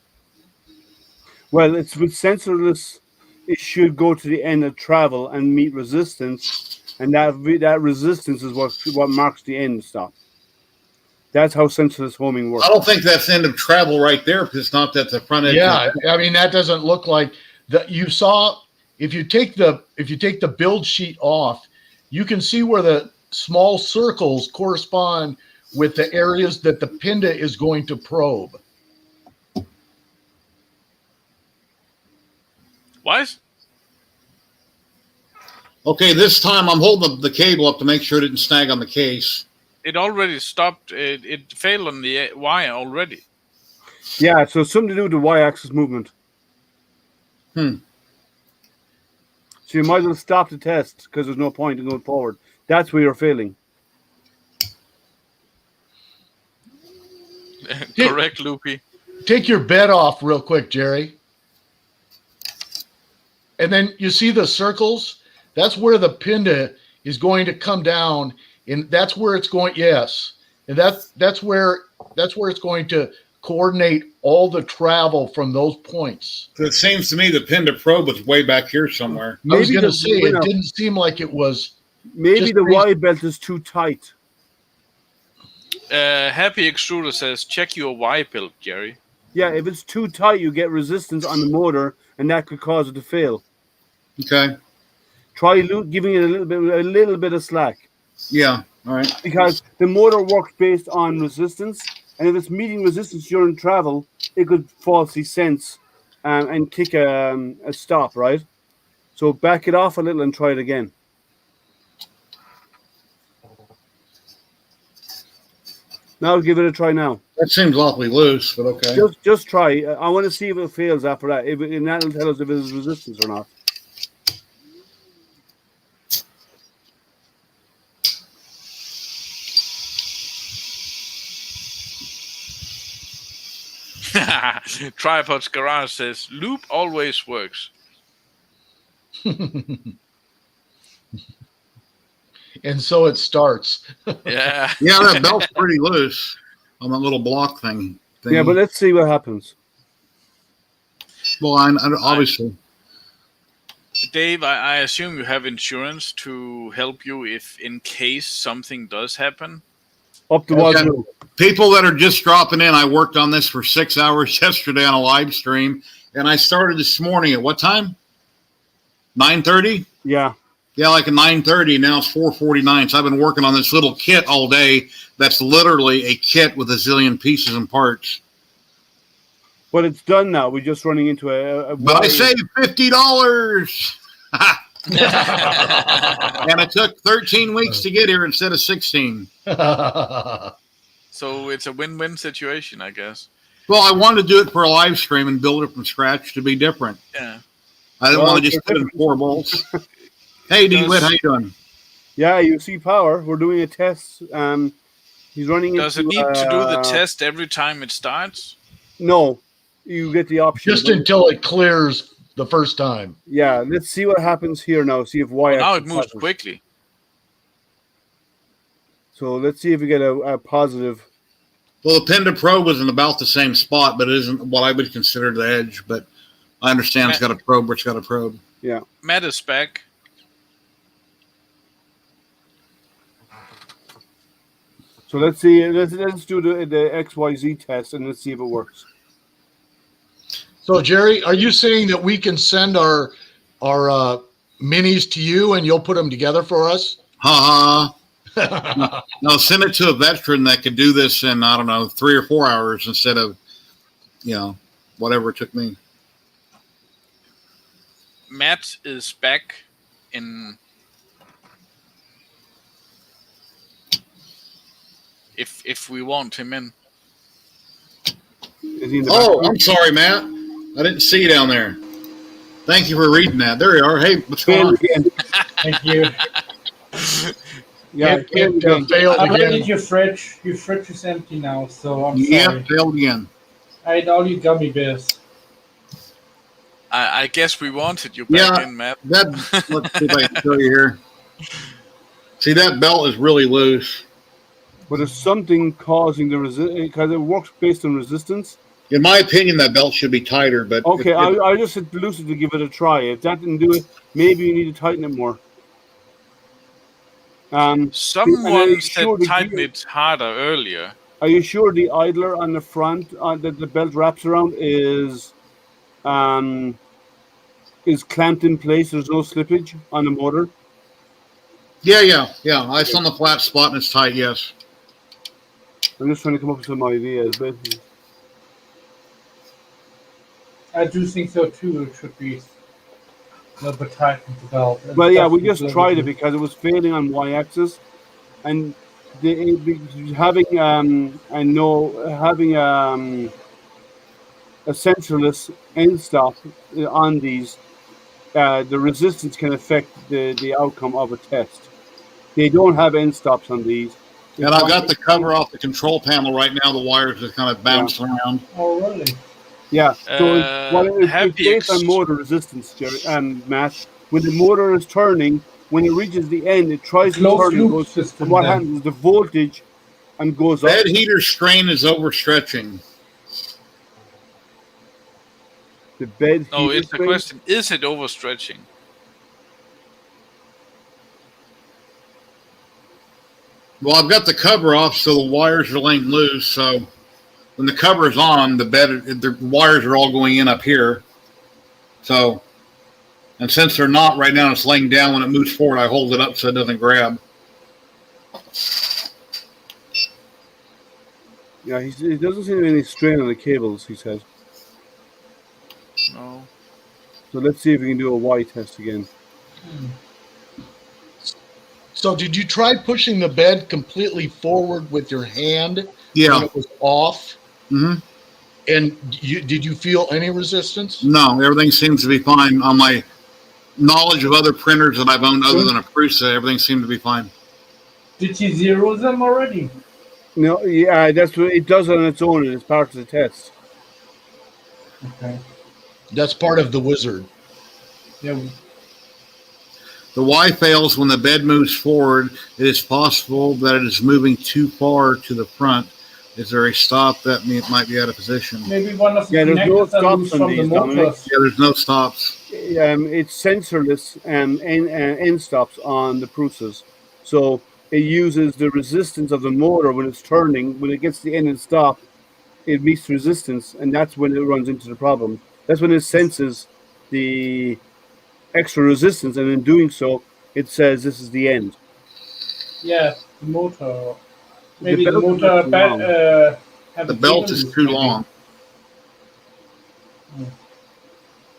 Well, it's with sensorless. It should go to the end of travel and meet resistance, and that resistance is what marks the end stop. That's how sensorless homing works. I don't think that's the end of travel right there, because it's not that the front edge. Yeah, I mean that doesn't look like that. You saw if you take the build sheet off, you can see where the small circles correspond with the areas that the pinda is going to probe. What? Okay, this time I'm holding the cable up to make sure it didn't snag on the case. It already stopped. It failed on the wire already. Yeah, so it's something to do with the y-axis movement. Hmm. So you might as well stop the test because there's no point in going forward. That's where you're failing. Correct, Loopy. Take your bed off real quick, Jerry. And then you see the circles? That's where the pinda is going to come down, and that's where it's going. Yes, and that's where it's going to coordinate all the travel from those points. So it seems to me the pin to probe was way back here somewhere. I was going to say it didn't seem like it was. Maybe the Y belt is too tight. Happy Extruder says, check your Y belt, Jerry. Yeah, if it's too tight, you get resistance on the motor, and that could cause it to fail. Okay. Try giving it a little bit of slack. Yeah. All right. Because the motor works based on resistance, and if it's meeting resistance during travel, it could falsely sense and kick a stop, right? So back it off a little and try it again. Now give it a try now. That seems awfully loose, but okay. Just try. I want to see if it fails after that. And that'll tell us if it is resistance or not. Tripod's Garage says, loop always works. And so it starts. Yeah. Yeah, that belt's pretty loose on that little block thing. Yeah, but let's see what happens. Well, obviously. Dave, I assume you have insurance to help you if in case something does happen? Up to okay. People that are just dropping in, I worked on this for 6 hours yesterday on a live stream, and I started this morning at what time? 9:30? Yeah. Yeah, like at 9:30. Now it's 4:49. So I've been working on this little kit all day. That's literally a kit with a zillion pieces and parts. But it's done now. We're just running into a but I saved $50. And it took 13 weeks to get here instead of 16. So it's a win-win situation, I guess. Well, I wanted to do it for a live stream and build it from scratch to be different. Yeah. I didn't want to just put in 4 bolts. Hey, D-Wit, how you doing? Yeah, you see power. We're doing a test. He's running Does it need to do the test every time it starts? No. You get the option. Just until it clears the first time. Yeah, let's see what happens here now. See if Y. Well, now it moves quickly. So let's see if we get a positive. Well, the pin to probe was in about the same spot, but it isn't what I would consider the edge. But I understand it's got a probe where it's got a probe. Yeah. Matt is back. So let's see. Let's do the XYZ test and let's see if it works. So, Jerry, are you saying that we can send our minis to you and you'll put them together for us? No, send it to a veteran that could do this in, I don't know, 3 or 4 hours instead of, whatever it took me. Matt is back in. If we want him in. Oh, I'm sorry, Matt. I didn't see you down there. Thank you for reading that. There you are. Hey, what's going on? Thank you. Yeah, it failed I again. need your fridge. Your fridge is empty now, so I'm sorry. Yeah, failed again. I ate all your gummy bears. I guess we wanted you back in, Matt. Let's see if I can show you here. See, that belt is really loose. But there's something causing the resistance because it works based on resistance. In my opinion, that belt should be tighter. But okay, I just said to Lucy to give it a try. If that didn't do it, maybe you need to tighten it more. Someone said tighten it harder earlier. Are you sure the idler on the front that the belt wraps around is clamped in place? There's no slippage on the motor. Yeah. It's on the flat spot and it's tight. Yes. I'm just trying to come up with some ideas. But I do think so too. It should be a little bit tight with the belt. well, yeah, we just tried it because it was failing on y-axis, and having a centerless end stop on these, the resistance can affect the outcome of a test. They don't have end stops on these. And I've got the cover off the control panel right now. The wires just kind of bounce around. Oh, really? Yeah. So it's based on motor resistance, Jerry and Matt. When the motor is turning, when it reaches the end, it tries to turn and goes. And what happens is the voltage goes up. Bed heater strain is overstretching. The bed. No, it's the question: is it overstretching? Well, I've got the cover off, so the wires are laying loose. So when the cover is on, the wires are all going in up here. So, and since they're not right now, it's laying down. When it moves forward, I hold it up so it doesn't grab. Yeah, he doesn't seem to be any strain on the cables, he says. No. So let's see if we can do a Y test again. So did you try pushing the bed completely forward with your hand Yeah. when it was off? Mm-hmm. And did you feel any resistance? No, everything seems to be fine. On my knowledge of other printers that I've owned other than a Prusa, everything seemed to be fine. Did you zero them already? No, yeah, that's what it does on its own. It's part of the test. Okay. That's part of the wizard. Yeah. The Y fails when the bed moves forward. It is possible that it is moving too far to the front. Is there a stop that might be out of position? Maybe one of the there's no connectors are stops loose on from the these, Dominic. motors. Yeah, there's no stops. It's sensorless end stops on the Prusas. So it uses the resistance of the motor when it's turning. When it gets to the end and stop, it meets resistance, and that's when it runs into the problem. That's when it senses the extra resistance, and in doing so, it says this is the end. Yeah, the motor. Maybe The the belt is motor too belt. The belt is too long.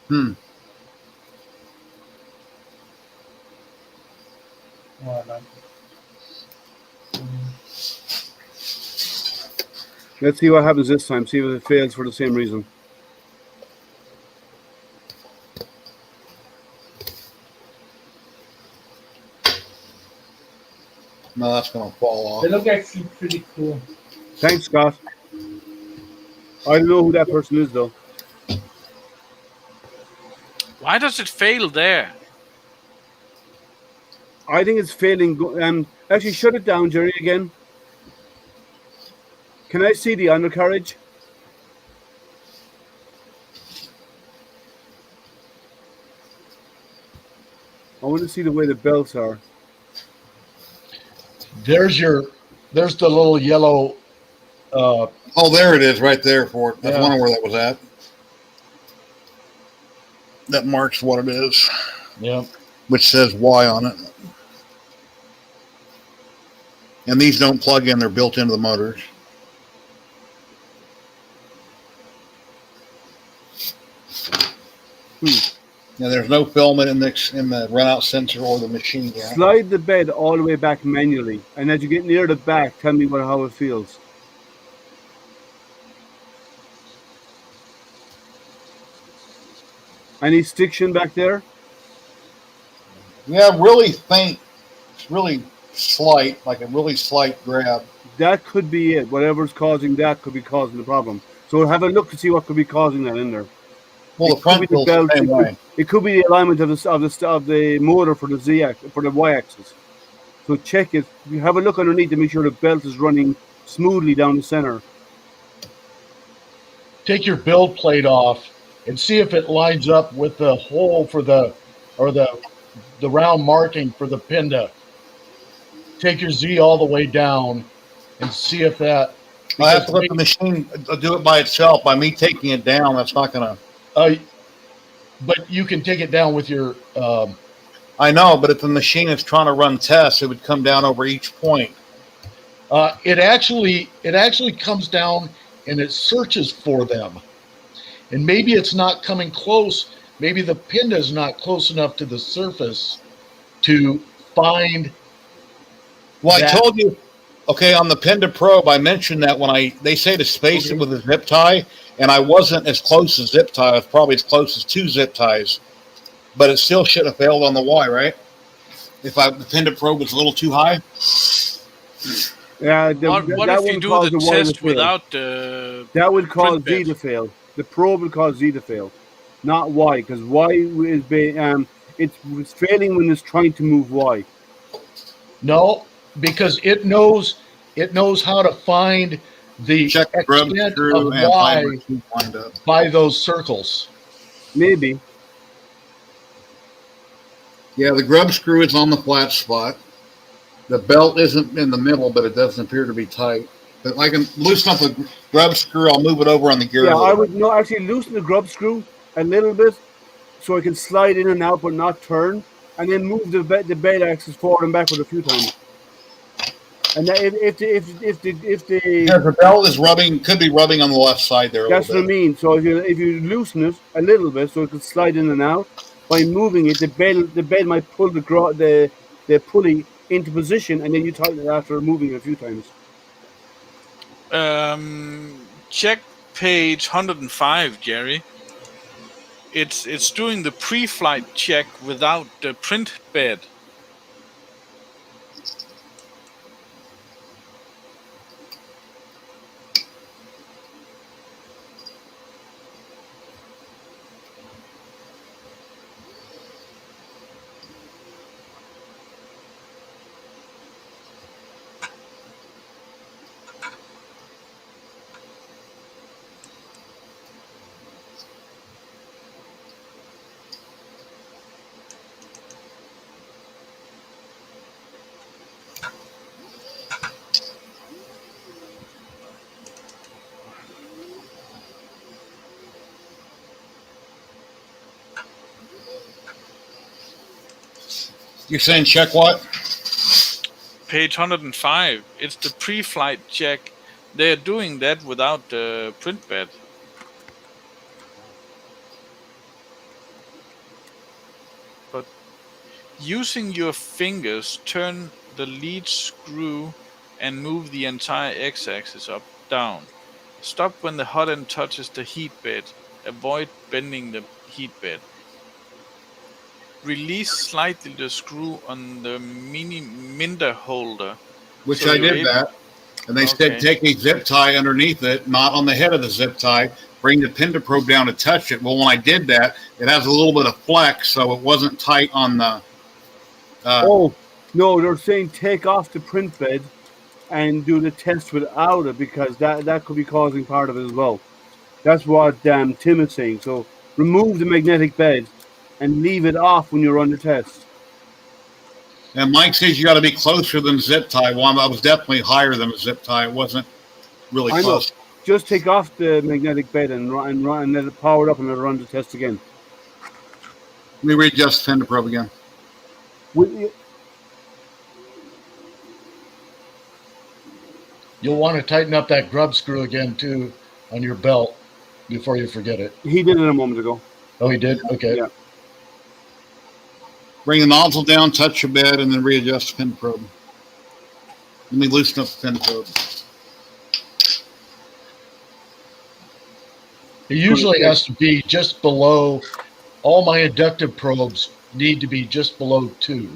Hmm. Oh, I like it. Let's see what happens this time. See if it fails for the same reason. No, that's going to fall off. They look actually pretty cool. Thanks, Scott. I don't know who that person is, though. Why does it fail there? I think it's failing. Actually, shut it down, Jerry, again. Can I see the undercarriage? I want to see the way the belts are. There's the little yellow. Oh, there it is, right there for it. I was wondering where that was at. That marks what it is. Yeah. Which says Y on it. And these don't plug in; they're built into the motors. Yeah, there's no filament in the runout sensor or the machine yet. Slide the bed all the way back manually, and as you get near the back, tell me how it feels. Any stiction back there? Yeah, really faint. It's really slight, like a really slight grab. That could be it. Whatever's causing that could be causing the problem. So have a look to see what could be causing that in there. Well, the front feels the same way. It could be the alignment of the motor for the for the y-axis. So check it. You have a look underneath to make sure the belt is running smoothly down the center. Take your build plate off and see if it lines up with the hole for the round marking for the pinda. Take your Z all the way down and see if that. I have to let the machine do it by itself. By me taking it down, that's not going to. But you can take it down with your I know, but if the machine is trying to run tests, it would come down over each point. It actually comes down and it searches for them. And maybe it's not coming close. Maybe the pin is not close enough to the surface to find. Well, I told you, okay, on the pin to probe, I mentioned that when they say to space it with a zip tie, and I wasn't as close as zip tie. I was probably as close as 2 zip ties, but it still should have failed on the Y, right? If the pin to probe was a little too high. Yeah. What if you do the test without the? That would cause print Z bed? to fail. The probe will cause Z to fail, not Y, because Y is it's failing when it's trying to move Y. No, because it knows how to find the Check the grub extent screw of and Y wind up. by those circles. Maybe. Yeah, the grub screw is on the flat spot. The belt isn't in the middle, but it doesn't appear to be tight. But I can loosen up the grub screw. I'll move it over on the gear. Yeah, I would actually loosen the grub screw a little bit so I can slide in and out but not turn, and then move the bed axis forward and backward a few times. And if the belt is rubbing, could be rubbing on the left side there. That's what I mean. So if you loosen it a little bit so it can slide in and out, by moving it, the bed might pull the pulley into position, and then you tighten it after moving it a few times. Check page 105, Jerry. It's doing the pre-flight check without the print bed. You're saying check what? Page 105. It's the pre-flight check. They're doing that without the print bed. But using your fingers, turn the lead screw and move the entire x-axis up, down. Stop when the hot end touches the heat bed. Avoid bending the heat bed. Release slightly the screw on the minder holder. Which I did that. And they said take a zip tie underneath it, not on the head of the zip tie. Bring the pin to probe down to touch it. Well, when I did that, it has a little bit of flex, so it wasn't tight on the... oh, no, they're saying take off the print bed and do the test without it, because that could be causing part of it as well. That's what Tim is saying. So remove the magnetic bed and leave it off when you're under test. And Mike says you got to be closer than zip tie. Well, I was definitely higher than a zip tie. It wasn't really close. Just take off the magnetic bed and run and let it power up and let it run the test again. Let me readjust the pin to probe again. You'll want to tighten up that grub screw again too on your belt before you forget it. He did it a moment ago. Oh, he did? Okay. Yeah. Bring the nozzle down, touch your bed, and then readjust the pin probe. Let me loosen up the pin probe. It usually has to be just below. All my inductive probes need to be just below 2.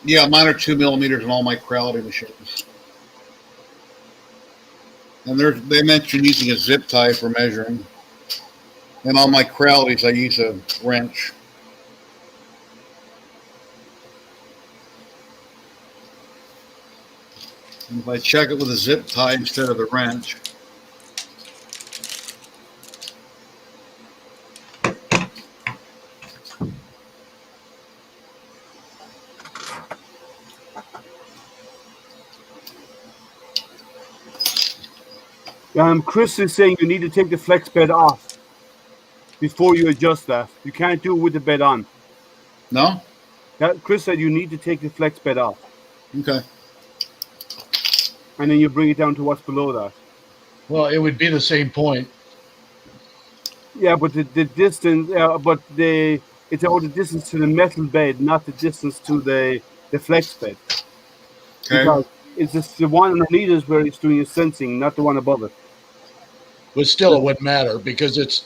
Yeah, mine are 2 millimeters in all my Crowley machines. And they mentioned using a zip tie for measuring. And on my Crowleys, I use a wrench. And if I check it with a zip tie instead of the wrench. Chris is saying you need to take the flex bed off before you adjust that. You can't do it with the bed on. No? Yeah, Chris said you need to take the flex bed off, Okay. and then you bring it down to what's below that. Well, it would be the same point. Yeah, but the distance, it's about the distance to the metal bed, not the distance to the flex bed. Okay. Because it's just the one underneath is where it's doing your sensing, not the one above it. But still, it wouldn't matter because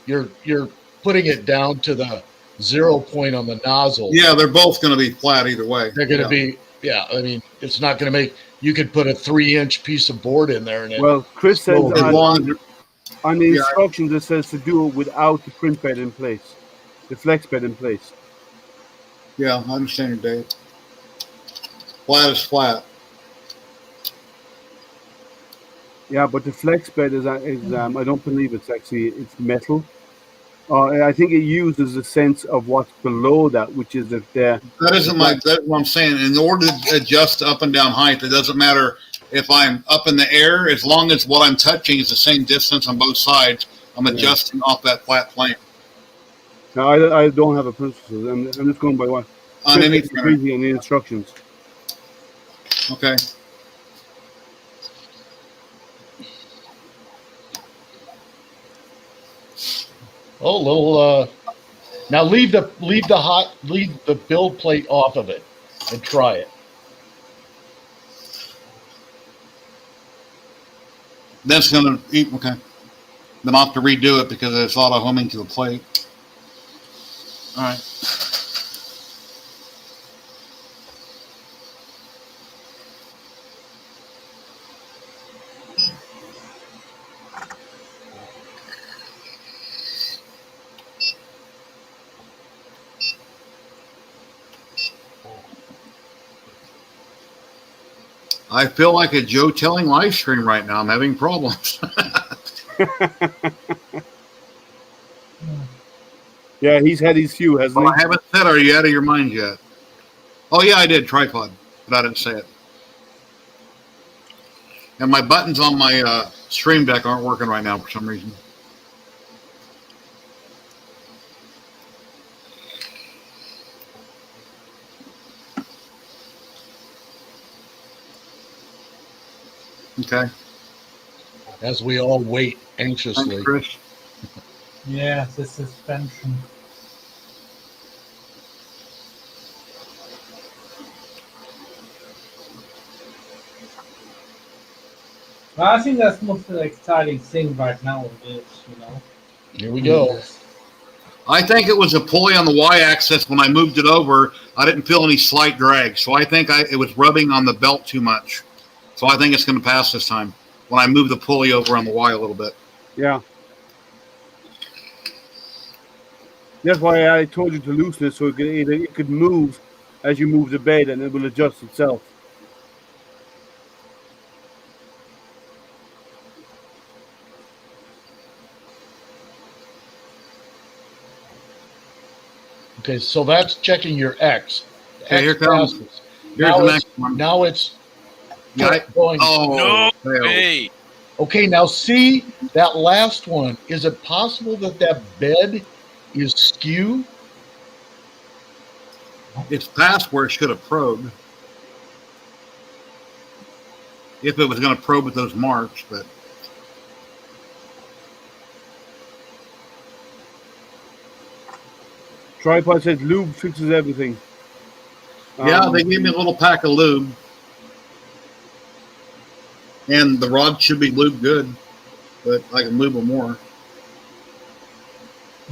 you're putting it down to the 0 point on the nozzle. Yeah, they're both going to be flat either way. They're going to be, yeah. I mean, it's not going to make. You could put a 3-inch piece of board in there, and Well, Chris says still- As long as you're- on the Yeah. instructions it says to do it without the print bed in place, the flex bed in place. yeah, I understand you, Dave. Flat is flat. Yeah, but the flex bed is I don't believe it's metal. I think it uses a sense of what's below that, which is if the That isn't that's what I'm saying. In order to adjust up and down height, it doesn't matter if I'm up in the air, as long as what I'm touching is the same distance on both sides, I'm adjusting off that flat plane. No, I don't have a principle. I'm just going by what On Chris any is reading in the instructions. Okay. Oh, little. Now leave the build plate off of it and try it. That's going to eat. Okay. Then I'll have to redo it because it's auto homing to the plate. All right. I feel like a Joe telling live stream right now. I'm having problems. Yeah, he's had his few, hasn't Well, I he? haven't said, are you out of your mind yet? Oh, yeah, I did. Tripod. But I didn't say it. And my buttons on my stream deck aren't working right now for some reason. Okay. As we all wait anxiously. Thanks, Chris. Yeah, the suspension. Well, I think that's most exciting thing right now is, Here we go. I think it was a pulley on the y-axis. When I moved it over, I didn't feel any slight drag. So I think it was rubbing on the belt too much. So I think it's going to pass this time when I move the pulley over on the Y a little bit. Yeah. That's why I told you to loosen it so it could move as you move the bed and it will adjust itself. Okay, so that's checking your X. Okay, here comes. passes. Here's Now the it's- next one. Now it's Yeah, going. oh, No failed. way. Okay, now see that last one. Is it possible that bed is skew? It's past where it should have probed. If it was going to probe with those marks, but Tripod says lube fixes everything. yeah, they gave me a little pack of lube. And the rod should be lubed good, but I can lube them more.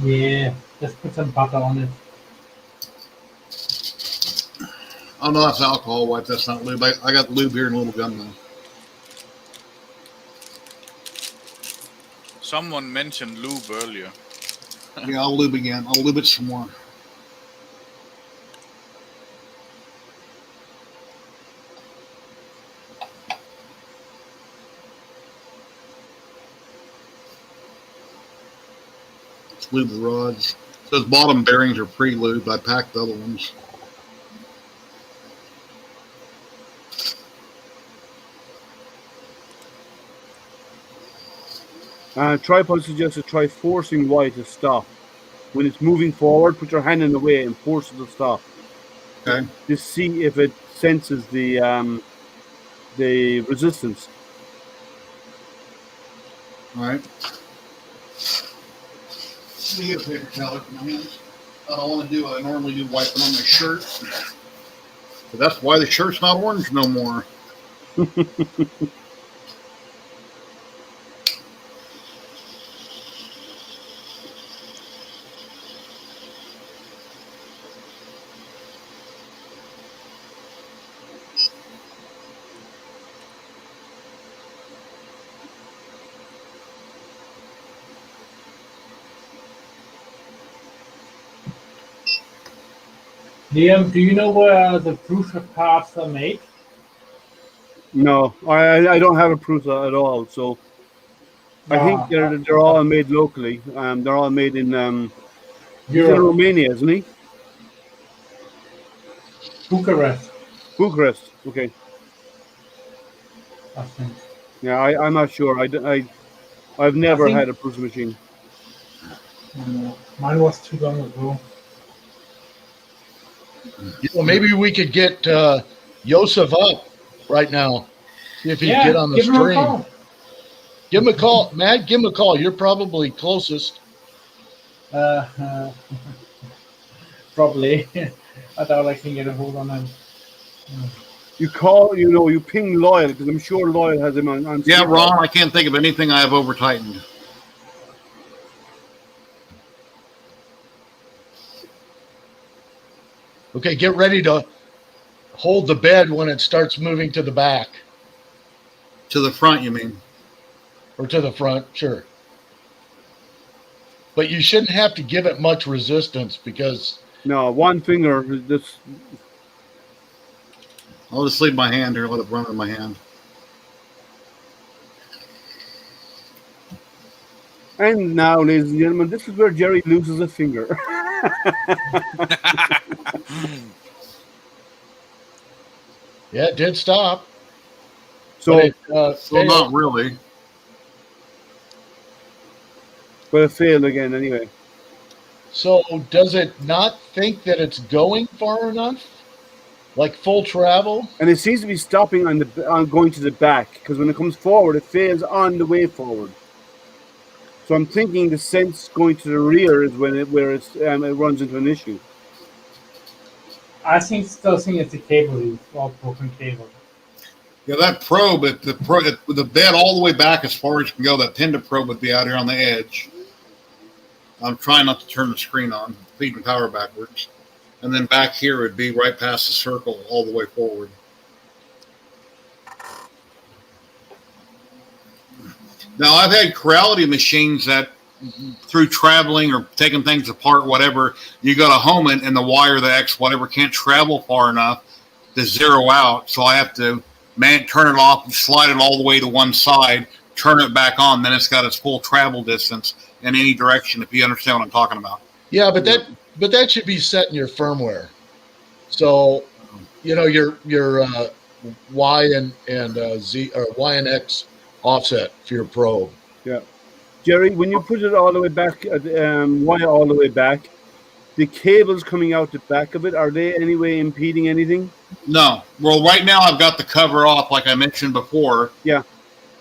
Yeah, just put some butter on it. Oh, no, that's alcohol wipe. That's not lube. I got lube here in a little gun, though. Someone mentioned lube earlier. Yeah, I'll lube again. I'll lube it some more. Let's lube the rods. Those bottom bearings are pre-lubed. I packed the other ones. Tripod suggests to try forcing Y to stop. When it's moving forward, put your hand in the way and force it to stop. Okay. to see if it senses the resistance. All right. Let me get a paper towel in my hands. I don't want to do what I normally do, wiping on my shirt. But that's why the shirt's not orange no more. Liam, do you know where the Prusa parts are made? No, I don't have a Prusa at all. So I think they're all made locally. They're all made in he's in Romania, isn't he? Bucharest, Bucharest. Okay. I think. Yeah, I'm not sure. I've never had a Prusa machine. Mine was too long ago. Well, maybe we could get Yosef up right now. See if he can get on the give him a stream. call. Give him a call, Matt. Give him a call. You're probably closest. Probably. I doubt I can get a hold on him. You call, you ping Loyal, because I'm sure Loyal has him on Yeah, speaker. Ron, I can't think of anything I have over tightened. Okay, get ready to hold the bed when it starts moving to the back. To the front, you mean? Or to the front, sure. But you shouldn't have to give it much resistance because... No, one finger. This. I'll just leave my hand here, let it run in my hand. And now, ladies and gentlemen, this is where Jerry loses a finger. Yeah, it did stop. So, Well, not really. But it failed again anyway. So does it not think that it's going far enough? Like full travel? And it seems to be stopping on going to the back, because when it comes forward, it fails on the way forward. So I'm thinking the sense going to the rear is when it runs into an issue. I still think it's a cable or broken cable. Yeah, that probe, with the bed all the way back as far as you can go, that tender probe would be out here on the edge. I'm trying not to turn the screen on, feeding power backwards. And then back here would be right past the circle all the way forward. Now, I've had Creality machines that, through traveling or taking things apart, whatever, you got to home it, and the wire, the X, whatever, can't travel far enough to zero out. So I have to turn it off and slide it all the way to one side, turn it back on. Then it's got its full travel distance in any direction, if you understand what I'm talking about. Yeah, but that should be set in your firmware. So, your Y and Z or Y and X offset for your probe. Yeah, Jerry, when you put it all the way back, wire all the way back, the cables coming out the back of it, are they anyway impeding anything? No. Well, right now I've got the cover off, like I mentioned before. Yeah.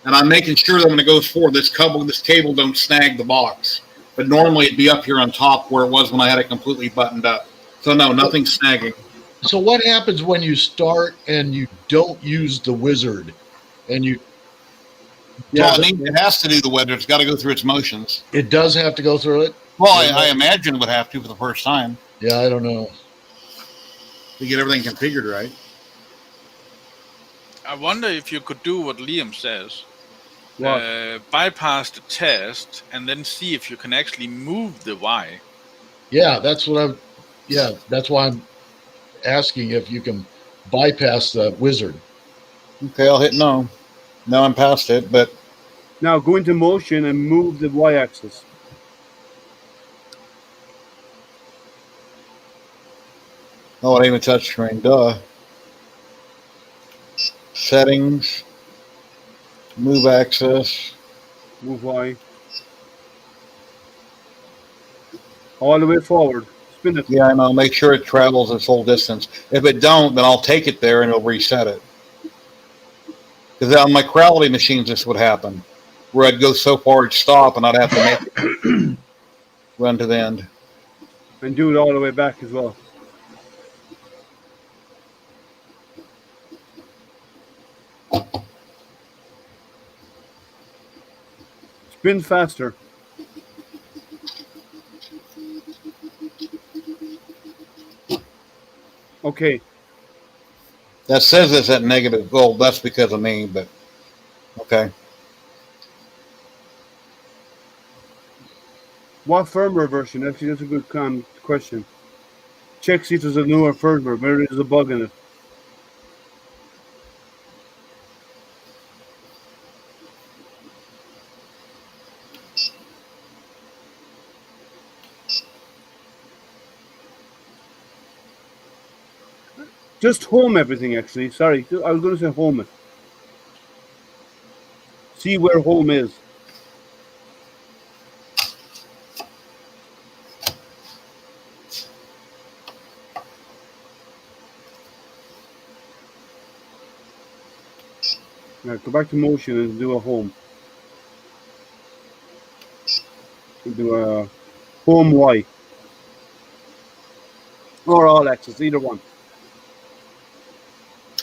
And I'm making sure that when it goes forward, this cable don't snag the box. But normally it'd be up here on top where it was when I had it completely buttoned up. So no, nothing's snagging. So what happens when you start and you don't use the wizard and you... Yeah, it has to do the weather. It's got to go through its motions. It does have to go through it? Well, I imagine it would have to for the first time. Yeah, I don't know. To get everything configured right. I wonder if you could do what Liam says. What? Bypass the test and then see if you can actually move the Y. Yeah, that's why I'm asking if you can bypass the wizard. Okay, I'll hit no. Now I'm past it, but... Now go into motion and move the Y-axis. Oh, it ain't even touchscreen. Duh. Settings. Move axis. Move Y. All the way forward. spin it. Yeah, I know. Make sure it travels its whole distance. If it don't, then I'll take it there and it'll reset it. Because on my quality machines, this would happen, where I'd go so far it'd stop, and I'd have to make it run to the end. And do it all the way back as well. Spin faster. Okay. That says it's at negative. Well, that's because of me, but okay. What firmware version? Actually, that's a good question. Check see if there's a newer firmware. Maybe there's a bug in it. Just home everything, actually. Sorry, I was going to say home it. See where home is. Now, go back to motion and do a home. And do a home Y. Or all axis, either one.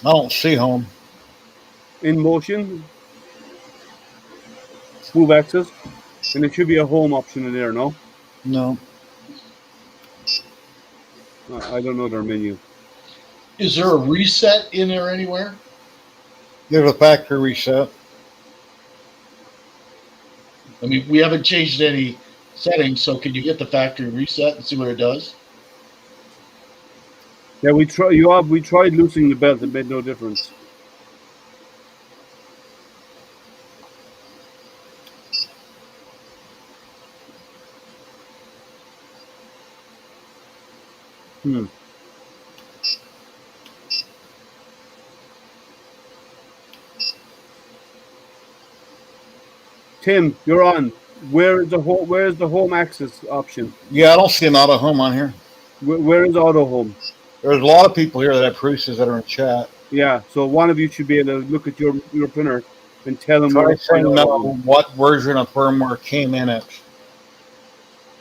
I don't see home. In motion, move axis, and there should be a home option in there, no? No. I don't know their menu. Is there a reset in there anywhere? There's a factory reset. I mean, we haven't changed any settings, so can you get the factory reset and see what it does? Yeah, we tried loosening the belt. It made no difference. Tim, you're on. Where is the home axis option? Yeah, I don't see an auto home on here. Where is auto home? There's a lot of people here that have Prusas that are in chat. Yeah, so one of you should be able to look at your printer and tell them Try where to know what version of firmware came in it.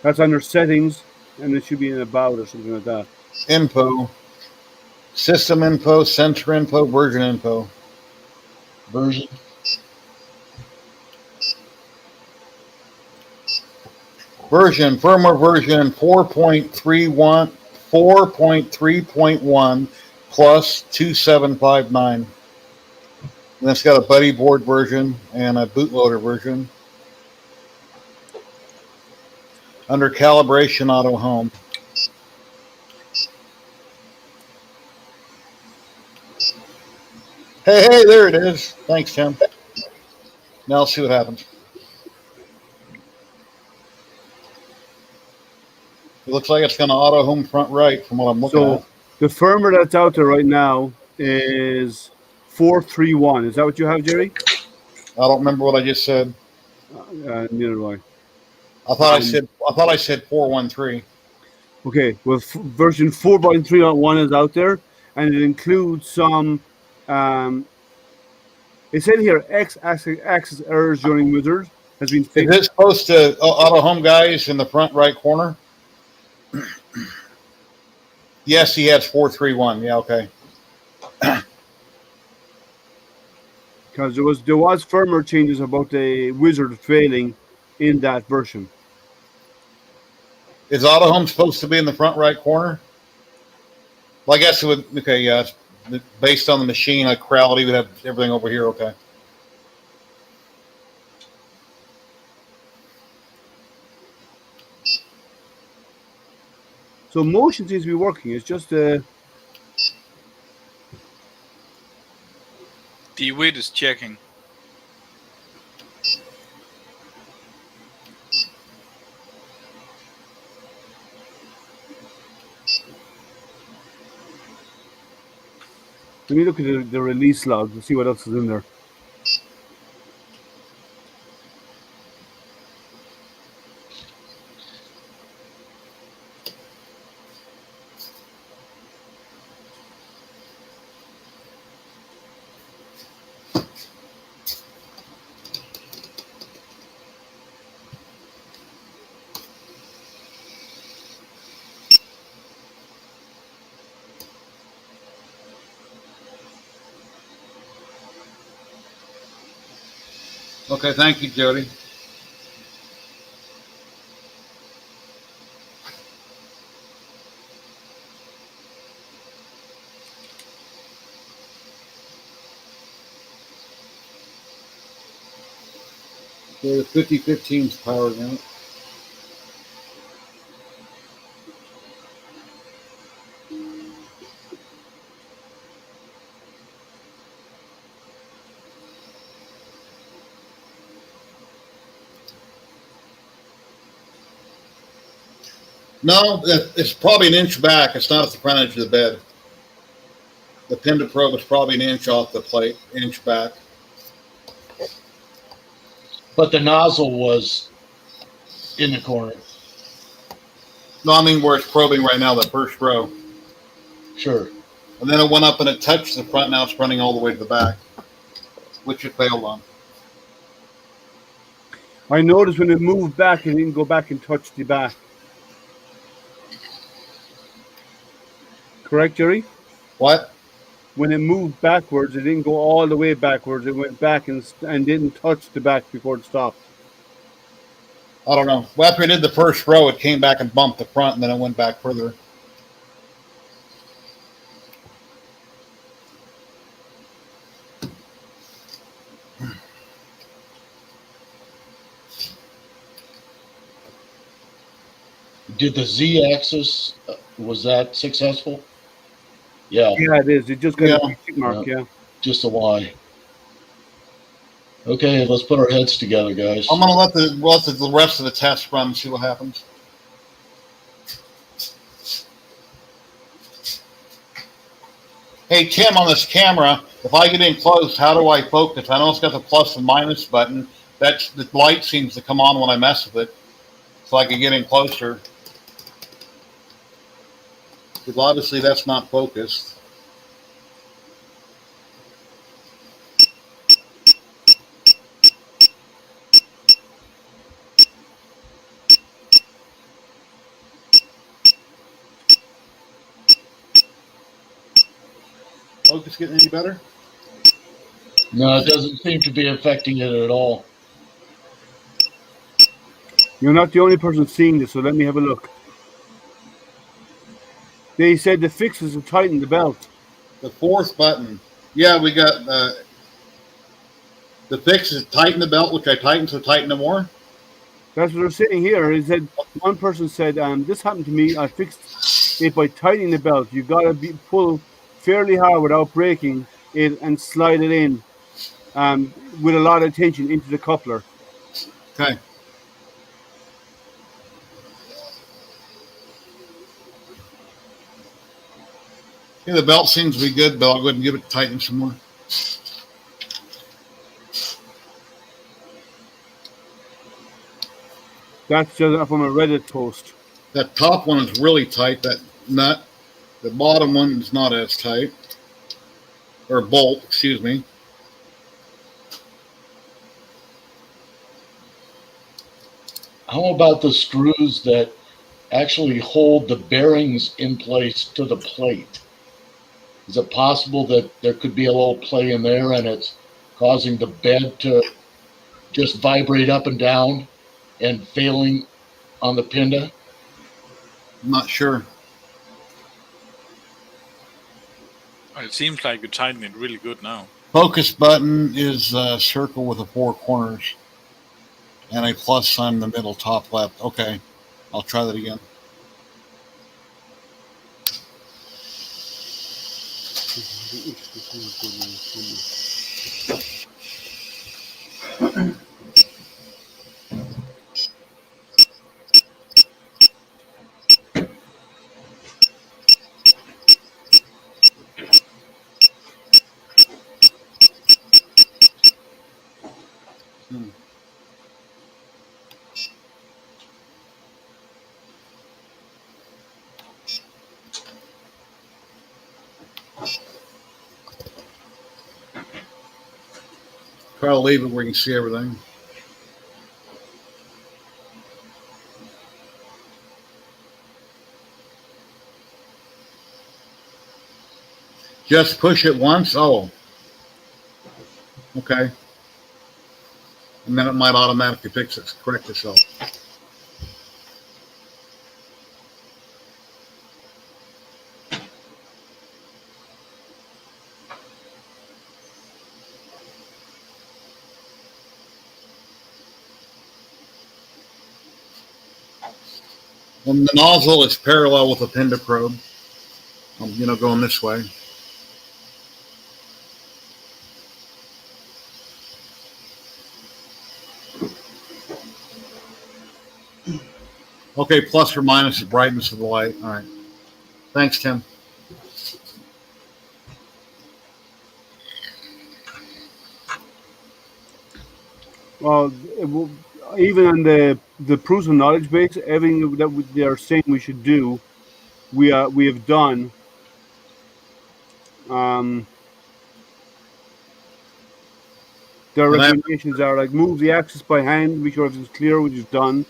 That's under settings, and it should be in about or something like that. Info. System info, sensor info, version info. Version. Firmware version 4.3.1 plus 2759. And it's got a buddy board version and a bootloader version. Under calibration auto home. Hey, there it is. Thanks, Tim. Now let's see what happens. It looks like it's going to auto home front right from what I'm looking at. The firmware that's out there right now is 4.3.1. Is that what you have, Jerry? I don't remember what I just said. Neither do I. I thought I said 4.1.3. Okay, well, version 4.3.1 is out there, and it includes some. It said here X-axis errors during wizard has been fixed. Is it supposed to auto home guys in the front right corner? Yes, he has 4.3.1. Yeah, okay. Because there was firmware changes about the wizard failing in that version. Is auto home supposed to be in the front right corner? Well, I guess it would. Okay, yeah. Based on the machine, like quality would have everything over here. Okay. So motion seems to be working. It's just The width is checking. let me look at the release log to see what else is in there. Okay, thank you, Jody. Okay, the 5015 is powered out. No, it's probably an inch back. It's not at the front edge of the bed. The pin to probe is probably an inch off the plate, inch back. But the nozzle was in the corner. No, I mean where it's probing right now, the first row. Sure. And then it went up and it touched the front. Now it's running all the way to the back, which it failed on. I noticed when it moved back, it didn't go back and touch the back. Correct, Jerry? What? When it moved backwards, it didn't go all the way backwards. It went back and didn't touch the back before it stopped. I don't know. Well, after it did the first row, it came back and bumped the front, and then it went back further. Did the Z-axis, was that successful? Yeah. Yeah, it is. It just got a tick mark, yeah. Just a Y. Okay, let's put our heads together, guys. I'm going to let the rest of the test run and see what happens. Hey, Tim, on this camera, if I get in close, how do I focus? I know it's got the plus and minus button. The light seems to come on when I mess with it, so I can get in closer. Because obviously that's not focused. Focus getting any better? No, it doesn't seem to be affecting it at all. You're not the only person seeing this, so let me have a look. They said the fix is to tighten the belt. The fourth button. Yeah, we got the fix is tighten the belt, which I tightened, so tighten it more. That's what they're saying here. It said one person said, "This happened to me. I fixed it by tightening the belt. You got to pull fairly hard without breaking it and slide it in with a lot of tension into the coupler." Okay. Yeah, the belt seems to be good, but I'll go ahead and give it a tighten some more. That's just from a Reddit post. That top one is really tight, that nut. The bottom one is not as tight. Or bolt, excuse me. How about the screws that actually hold the bearings in place to the plate? Is it possible that there could be a little play in there and it's causing the bed to just vibrate up and down and failing on the pinda? I'm not sure. It seems like you tighten it really good now. Focus button is a circle with the four corners and a plus sign in the middle top left. Okay, I'll try that again. Try to leave it where you can see everything. Just push it once. Oh. Okay. and then it might automatically correct itself. And the nozzle is parallel with the Penda probe. Going this way. Okay, plus or minus the brightness of the light. All right. Thanks, Tim. Well, even on the Prusa knowledge base, everything that they are saying we should do, we have done. Their recommendations are like move the axis by hand, make sure everything's clear, which is done.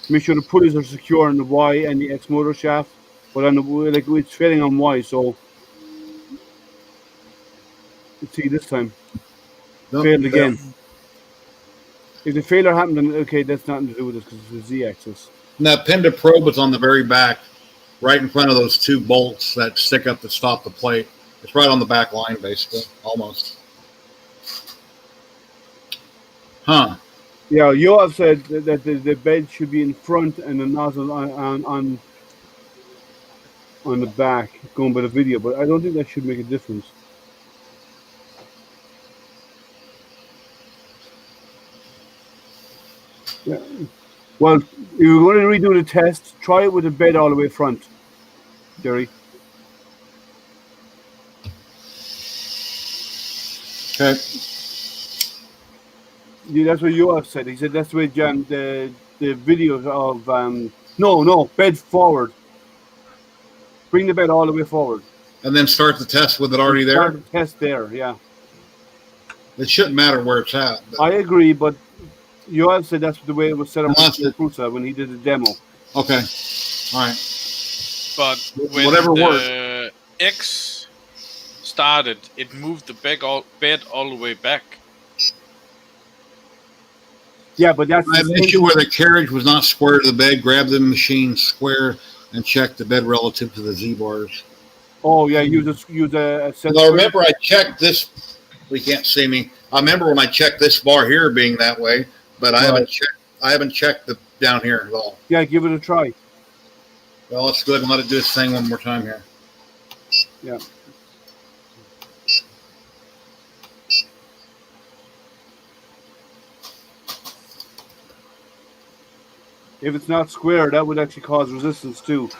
Make sure the pulleys are secure on the Y and the X motor shaft, but on the it's failing on Y. So let's see this time. Failed again. If the failure happened, then okay, that's nothing to do with this because it's the Z-axis. And that Penda probe is on the very back, right in front of those two bolts that stick up to stop the plate. It's right on the back line, basically, almost. Huh. Yeah, Yoav said that the bed should be in front and the nozzle on the back, going by the video, but I don't think that should make a difference. Yeah. Well, if you're going to redo the test, try it with the bed all the way front, Jerry. Okay. Yeah, that's what Yoav said. He said that's the way Jan, the videos of no, bed forward. Bring the bed all the way forward. And then start the test with it already there? Start the test there, yeah. It shouldn't matter where it's at. I agree, but Yoav said that's the way it was set up with Prusa when he did the demo. Okay. All right. But when whatever the works. X started, it moved the bed all the way back. Yeah, but that's I have an issue where the carriage was not square to the bed. Grab the machine square and check the bed relative to the Z-bars. Oh, yeah, use a set. Now, remember, I checked this. We can't see me. I remember when I checked this bar here being that way, but I haven't checked the down here at all. Yeah, give it a try. Well, let's go ahead and let it do its thing one more time here. Yeah. If it's not square, that would actually cause resistance too.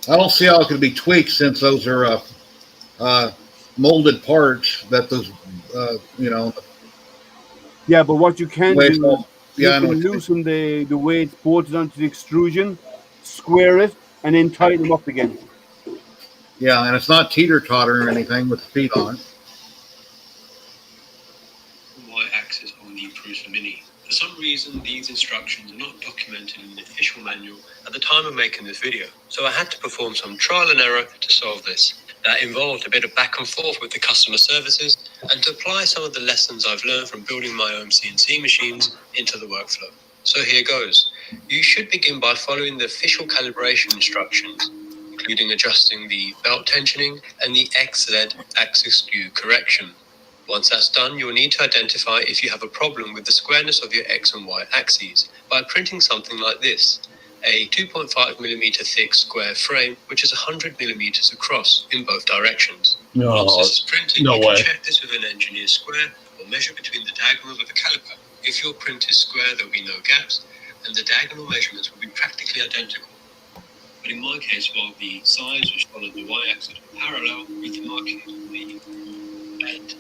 I don't see how it could be tweaked since those are molded parts that those, Yeah, but what you can do is you can loosen the way it's bolted onto the extrusion, square it, and then tighten them up again. Yeah, and it's not teeter-totter or anything with the feet on it. Y-axis on the Prusa Mini. For some reason, these instructions are not documented in the official manual at the time of making this video, so I had to perform some trial and error to solve this. That involved a bit of back and forth with the customer services and to apply some of the lessons I've learned from building my own CNC machines into the workflow. So here goes. You should begin by following the official calibration instructions, including adjusting the belt tensioning and the XZ axis skew correction. Once that's done, you'll need to identify if you have a problem with the squareness of your X and Y axes by printing something like this, a 2.5mm thick square frame, which is 100mm across in both directions. Once this is printed, you can check this with an engineer's square or measure between the diagonals of the caliper. If your print is square, there will be no gaps, and the diagonal measurements will be practically identical. But in my case, while the sides which follow the Y-axis were parallel with the markings on the bed,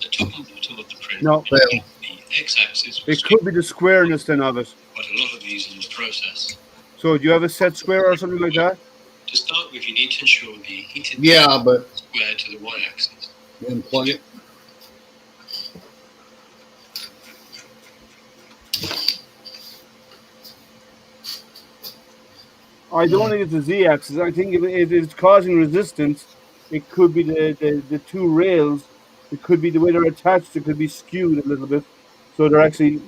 the top and bottom of the print, the X-axis. It could be the squareness then of it. But a lot of these in the process. So do you have a set square or something like that? To start with, you need to ensure the heated but square to the Y-axis. And plug it. I don't think it's the Z-axis. I think if it's causing resistance, It could be the two rails. It could be the way they're attached. It could be skewed a little bit, so they're actually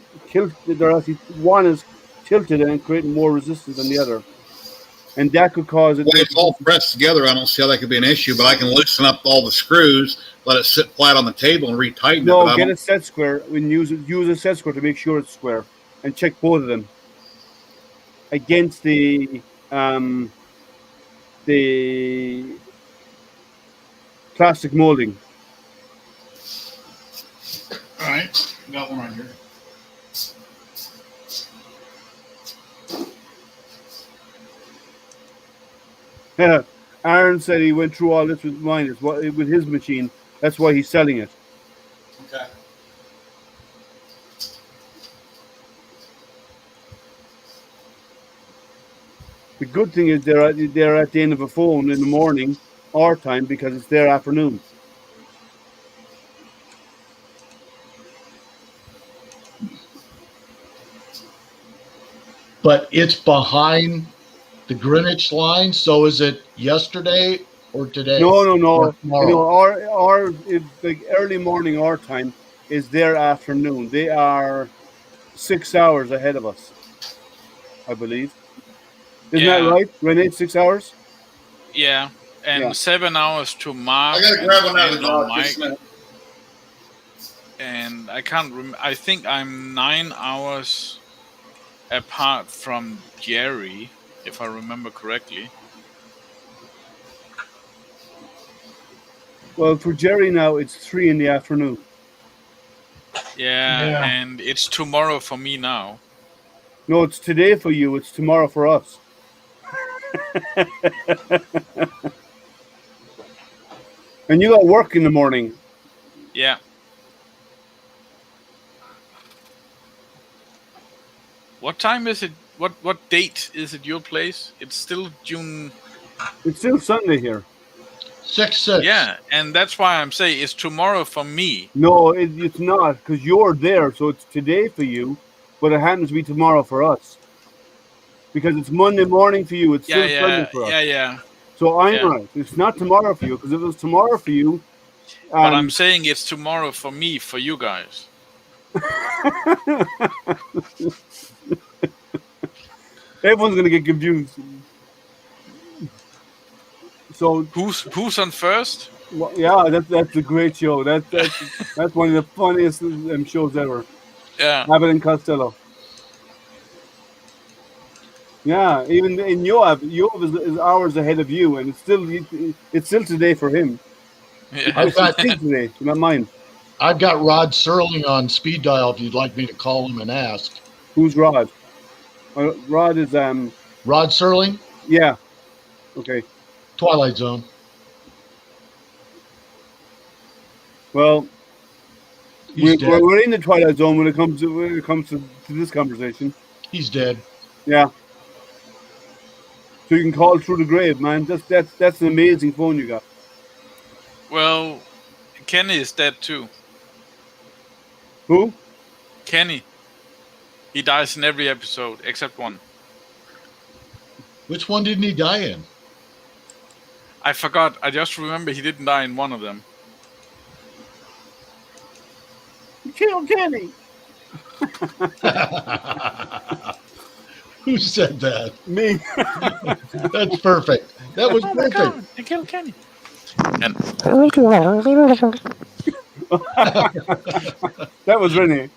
one is tilted and creating more resistance than the other, and that could cause it. When it's all pressed together, I don't see how that could be an issue. But I can loosen up all the screws, let it sit flat on the table, and retighten it. No, get a set square. When use a set square to make sure it's square, and check both of them against the plastic molding. All right, got one on here. Aaron said he went through all this with mine, with his machine. That's why he's selling it. Okay. The good thing is they're at the end of a phone in the morning, our time, because it's their afternoon. But it's behind the Greenwich line. So is it yesterday or today? No. If like early morning our time is their afternoon. They are 6 hours ahead of us, I believe. Isn't that right, Renee? 6 hours? Yeah, and 7 hours to Mark. I gotta grab one out of the dog. Mike. And I can't remember. I think I'm 9 hours apart from Jerry, if I remember correctly. Well, for Jerry now, it's 3 in the afternoon. Yeah, and it's tomorrow for me now. No, it's today for you. It's tomorrow for us. And you got work in the morning. Yeah. What time is it? What date is it your place? It's still June. It's still Sunday here. 6/6. Yeah, and that's why I'm saying it's tomorrow for me. No, it's not, because you're there, so it's today for you, but it happens to be tomorrow for us. Because it's Monday morning for you, it's still Sunday for us. Yeah. So I'm right. It's not tomorrow for you, because if it was tomorrow for you... but I'm saying it's tomorrow for me, for you guys. Everyone's going to get confused. So who's on first? Well, yeah, that's a great show. That's one of the funniest shows ever. Yeah, Abbott and Costello. Yeah, even in Yoav is hours ahead of you, and it's still today for him. Yeah. I've got today, not mine. I've got Rod Serling on speed dial. If you'd like me to call him and ask. Who's Rod? Rod is Rod Serling. Yeah. Okay. Twilight Zone. Well, we're in the Twilight Zone when it comes to this conversation. He's dead. Yeah. So you can call through the grave, man. That's an amazing phone you got. Well, Kenny is dead too. Who? Kenny. He dies in every episode except one. Which one didn't he die in? I forgot. I just remember he didn't die in one of them. You killed Kenny. Who said that? Me. That's perfect. That was perfect. I killed Kenny. And that was Renee.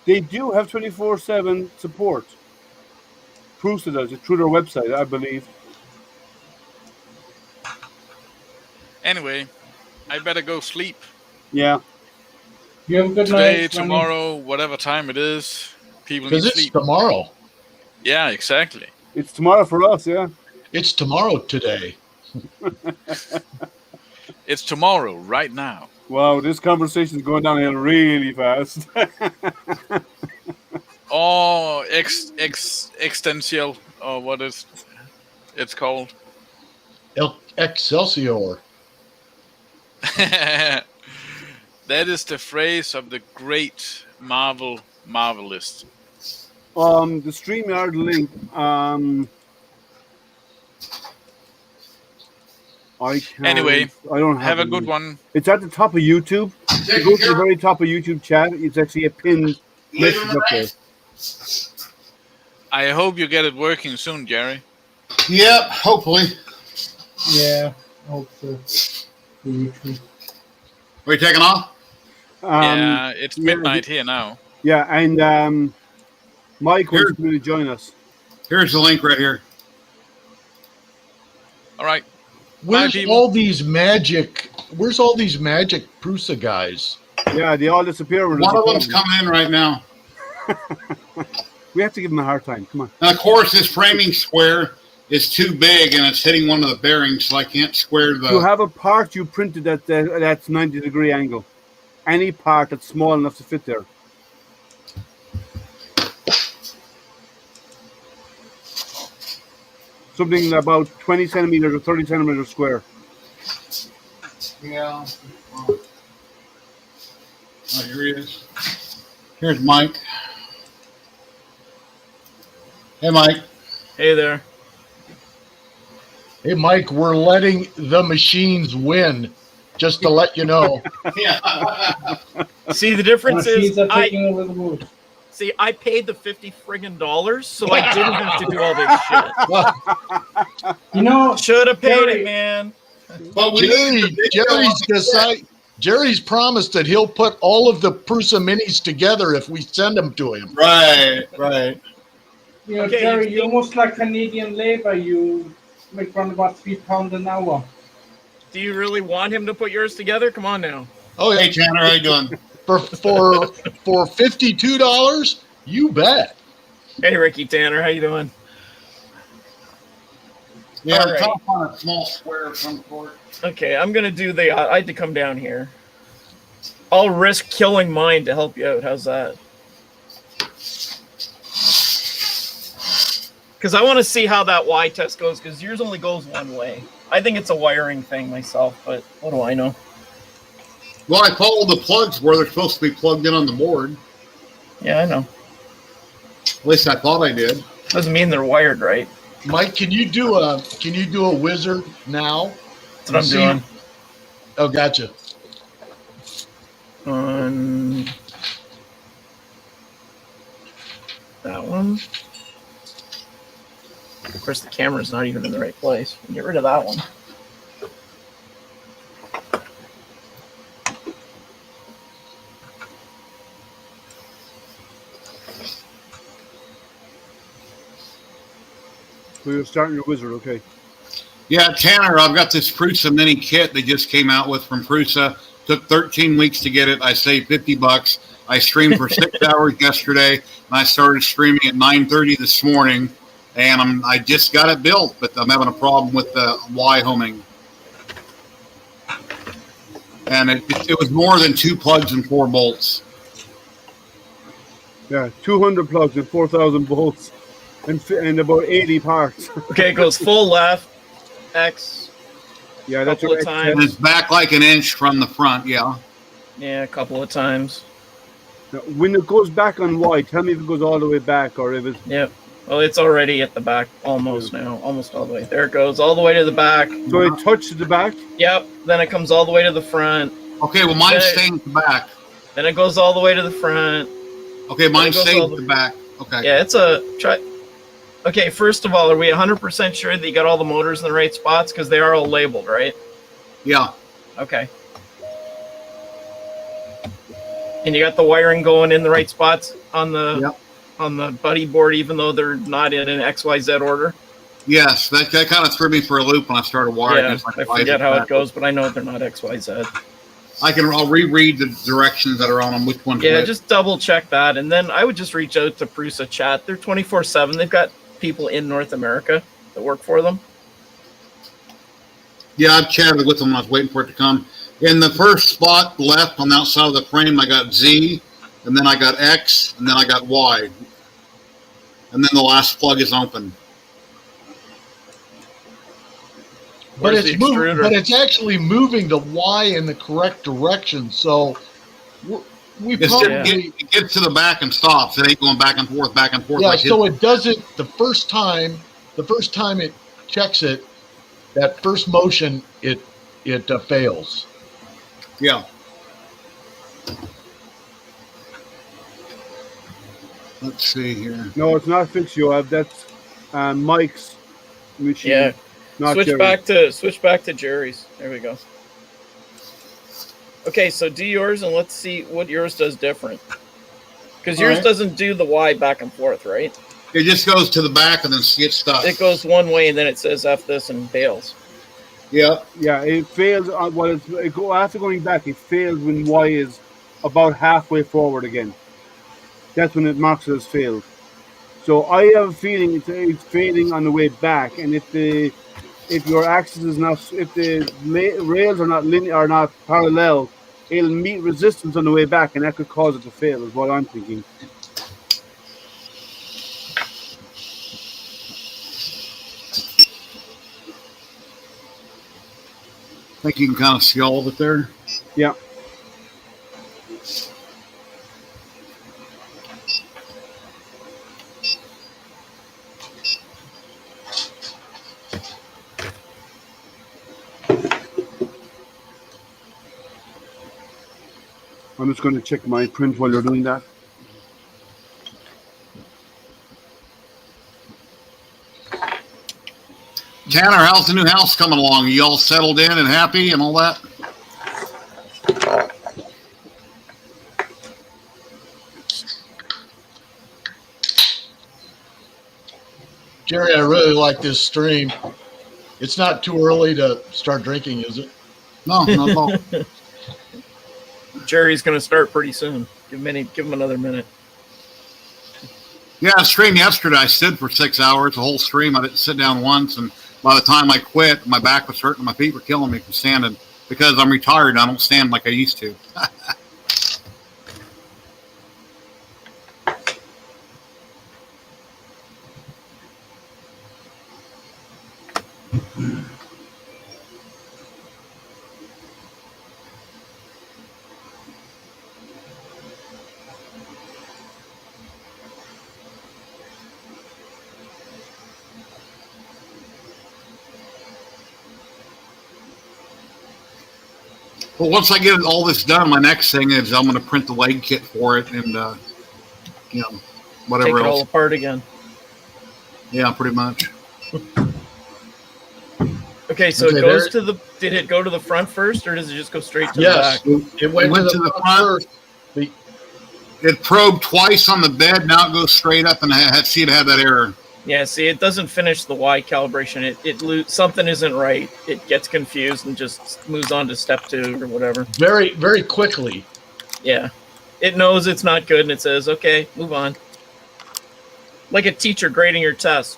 They do have 24/7 support. Prusa does it through their website, I believe. anyway, I better go sleep. Yeah. You have a good Today, night. tomorrow, whatever time it is, people need Because to it's sleep. tomorrow. Yeah, exactly. It's tomorrow for us, yeah. It's tomorrow today. It's tomorrow, right now. Wow, this conversation is going downhill really fast. Oh, extensial, or what is it's called? Excelsior. That is the phrase of the great Marvel Marvelist. The StreamYard link, I can't. Anyway, I don't have a any. good one. It's at the top of YouTube. You go to the very top of YouTube chat. It's actually a pinned message up there. I hope you get it working soon, Jerry. Yep, hopefully. Yeah, I hope so. Are you taking off? Yeah, it's midnight here now. Yeah, and Mike was going to join us. Here's the link right here. All right. Where's all these magic Prusa guys? Yeah, they all disappear. One of them's coming in right now. We have to give them a hard time. Come on. And of course, this framing square is too big, and it's hitting one of the bearings, so I can't square the... You have a part you printed that's 90-degree angle. Any part that's small enough to fit there. Something about 20 centimeters or 30 centimeters square. Yeah. Oh, here he is. Here's Mike. Hey, Mike. Hey there. Hey, Mike, we're letting the machines win, just to let you know. See, the difference is I paid the $50 friggin', so I didn't have to do all this shit. You know, should have paid it, man. But Jerry's promised that he'll put all of the Prusa minis together if we send them to him. Right. You know, Jerry, you're almost like Canadian labor. You make around about £3 an hour. Do you really want him to put yours together? Come on now. Oh, yeah. Hey, Tanner, how you doing? For $52, you bet. Hey, Ricky Tanner, how you doing? Yeah, All right. top on a small square of some sort. Okay, I'm gonna do the. I had to come down here. I'll risk killing mine to help you out. How's that? Because I want to see how that Y test goes. Because yours only goes one way. I think it's a wiring thing myself, but what do I know? Well, I followed the plugs where they're supposed to be plugged in on the board. Yeah, I know. At least I thought I did. Doesn't mean they're wired right. Mike, can you do a wizard now? That's what I'm doing. Oh, gotcha. On that one. Of course, the camera's not even in the right place. Get rid of that one. So you're starting your wizard, okay. Yeah, Tanner, I've got this Prusa mini kit they just came out with from Prusa. Took 13 weeks to get it. I saved $50. I streamed for 6 hours yesterday, and I started streaming at 9:30 this morning, and I just got it built, but I'm having a problem with the Y homing. And it was more than 2 plugs and 4 bolts. Yeah, 200 plugs and 4,000 bolts and about 80 parts. Okay, it goes full left, X. Yeah, that's couple of times. And it's back like an inch from the front, yeah. Yeah, a couple of times. Now, when it goes back on Y, tell me if it goes all the way back or if it's... Yep. Well, it's already at the back almost now. Almost all the way. There it goes, all the way to the back. So it touches the back? Yep. Then it comes all the way to the front. Okay, well, mine's staying at the back. Then it goes all the way to the front. Okay, mine's staying at the back. Okay. Yeah, it's a... Okay, first of all, are we 100% sure that you got all the motors in the right spots? Because they are all labeled, right? Yeah. Okay. And you got the wiring going in the right spots on the buddy board, even though they're not in an XYZ order? Yes, that kind of threw me for a loop when I started wiring. Yeah, I forget how it goes, but I know they're not XYZ. I'll reread the directions that are on them, which one's Yeah, which. just double check that. And then I would just reach out to Prusa Chat. They're 24/7. They've got people in North America that work for them. Yeah, I've chatted with them. I was waiting for it to come. In the first spot left on the outside of the frame, I got Z, and then I got X, and then I got Y. And then the last plug is open. But it's actually moving the Y in the correct direction. So it gets to the back and stops. It ain't going back and forth, back and forth. Yeah, like so it does it the first time it checks it, that first motion, it fails. Yeah. Let's see here. No, it's not fixed, Yoav. That's Mike's machine. Yeah. Not Switch Jerry's. back to Jerry's. There we go. Okay, so do yours and let's see what yours does different. Because yours doesn't do the Y back and forth, right? It just goes to the back and then gets stuck. It goes one way and then it says F this and fails. Yeah. Yeah, it fails. After going back, it fails when Y is about halfway forward again. That's when it marks it as failed. So I have a feeling it's failing on the way back, and if your axis is not, if the rails are not linear, are not parallel, it'll meet resistance on the way back, and that could cause it to fail. Is what I'm thinking. I think you can kind of see all of it there. Yeah. I'm just going to check my print while you're doing that. Tanner, how's the new house coming along? You all settled in and happy and all that? Jerry, I really like this stream. It's not too early to start drinking, is it? No, not at all. Jerry's going to start pretty soon. Give him another minute. Yeah, I streamed yesterday. I stood for 6 hours, the whole stream. I didn't sit down once, and by the time I quit, my back was hurting, my feet were killing me from standing because I'm retired and I don't stand like I used to. Well, once I get all this done, my next thing is I'm going to print the leg kit for it and, whatever Take it else. all apart again. Yeah, pretty much. Okay, so it goes to the. Did it go to the front first, or does it just go straight to the back? It went to the front first. It probed twice on the bed. Now it goes straight up, and I had that error. Yeah, see, it doesn't finish the Y calibration. Something isn't right. It gets confused and just moves on to step 2 or whatever. Very, very quickly. Yeah. It knows it's not good, and it says, okay, move on. Like a teacher grading your test.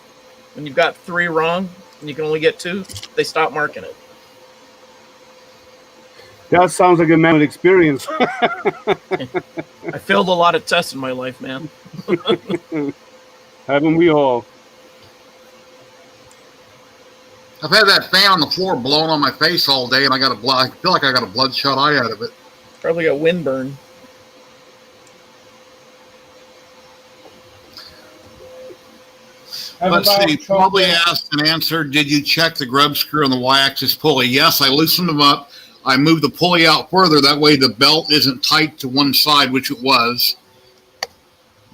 When you've got 3 wrong, and you can only get 2, they stop marking it. That sounds like a man with experience. I failed a lot of tests in my life, man. Haven't we all? I've had that fan on the floor blowing on my face all day, and I feel like I got a bloodshot eye out of it. Probably got windburn. Let's see. Probably asked and answered. Did you check the grub screw on the Y-axis pulley? Yes, I loosened them up. I moved the pulley out further. That way the belt isn't tight to one side, which it was.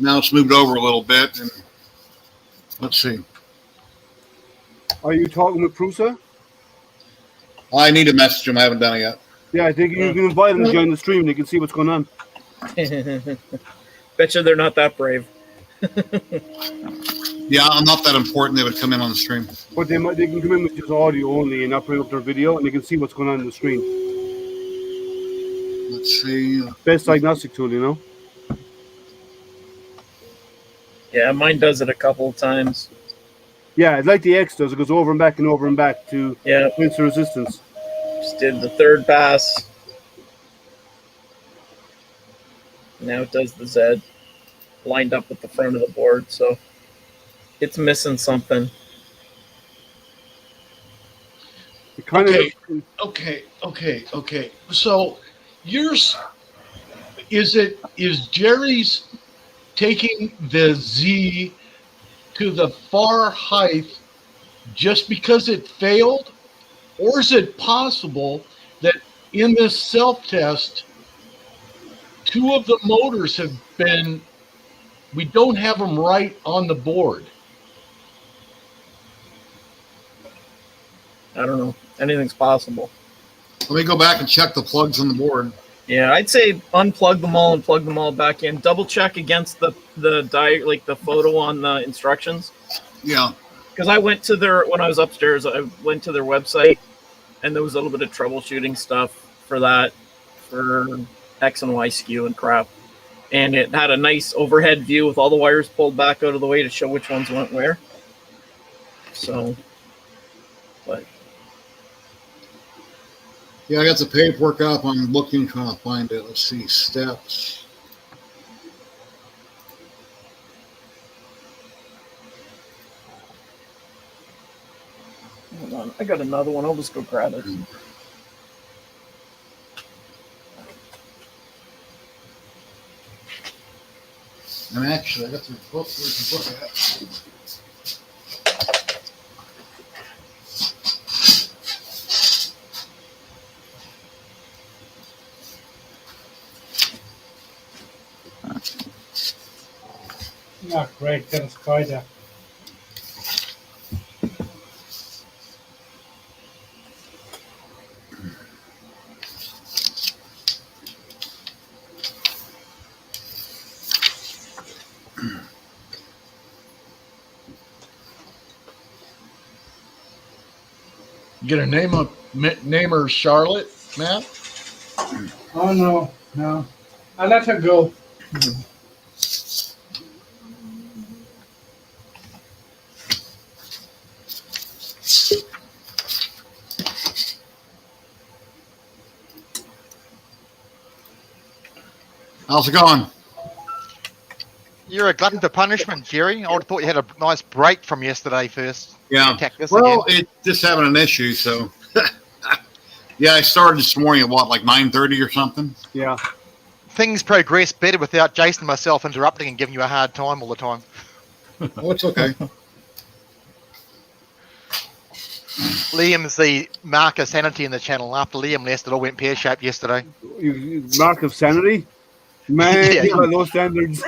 Now it's moved over a little bit. And let's see. Are you talking with Prusa? I need to message him. I haven't done it yet. Yeah, I think you can invite them to join the stream. They can see what's going on. Bet you they're not that brave. Yeah, I'm not that important. They would come in on the stream. But they can come in with just audio only and not bring up their video, and they can see what's going on in the screen. Let's see. Best diagnostic tool, you know? Yeah, mine does it a couple of times. Yeah, it's like the X does. It goes over and back to rinse the resistance. Just did the 3rd pass. Now it does the Z. Lined up with the front of the board, so it's missing something. Okay. So yours is Jerry's taking the Z to the far height just because it failed, Or is it possible that in this self-test, 2 of the motors have been, we don't have them right on the board? I don't know. Anything's possible. Let me go back and check the plugs on the board. Yeah, I'd say unplug them all and plug them all back in. Double check against the like the photo on the instructions. Yeah. Because I went to when I was upstairs, I went to their website, and there was a little bit of troubleshooting stuff for that, for X and Y skew and crap. And it had a nice overhead view with all the wires pulled back out of the way to show which ones went where. So, but Yeah, I got the paperwork up. I'm looking, trying to find it. Let's see, steps. hold on, I got another one. I'll just go grab it. And actually, I got the book. Where's the book at? Yeah, great. Got a spider. You gonna name her Charlotte, Matt? Oh no, no. I let her go. How's it going? You're a glutton for punishment, Jerry. I would have thought you had a nice break from yesterday first. Yeah. Attack this Well, again. it's just having an issue, so. Yeah, I started this morning at what, like 9:30 or something? Yeah. Things progress better without Jason and myself interrupting and giving you a hard time all the time. Oh, it's okay. Liam's the mark of sanity in the channel. After Liam left, it all went pear-shaped yesterday. Mark of sanity? Man, Yeah. you got low standards.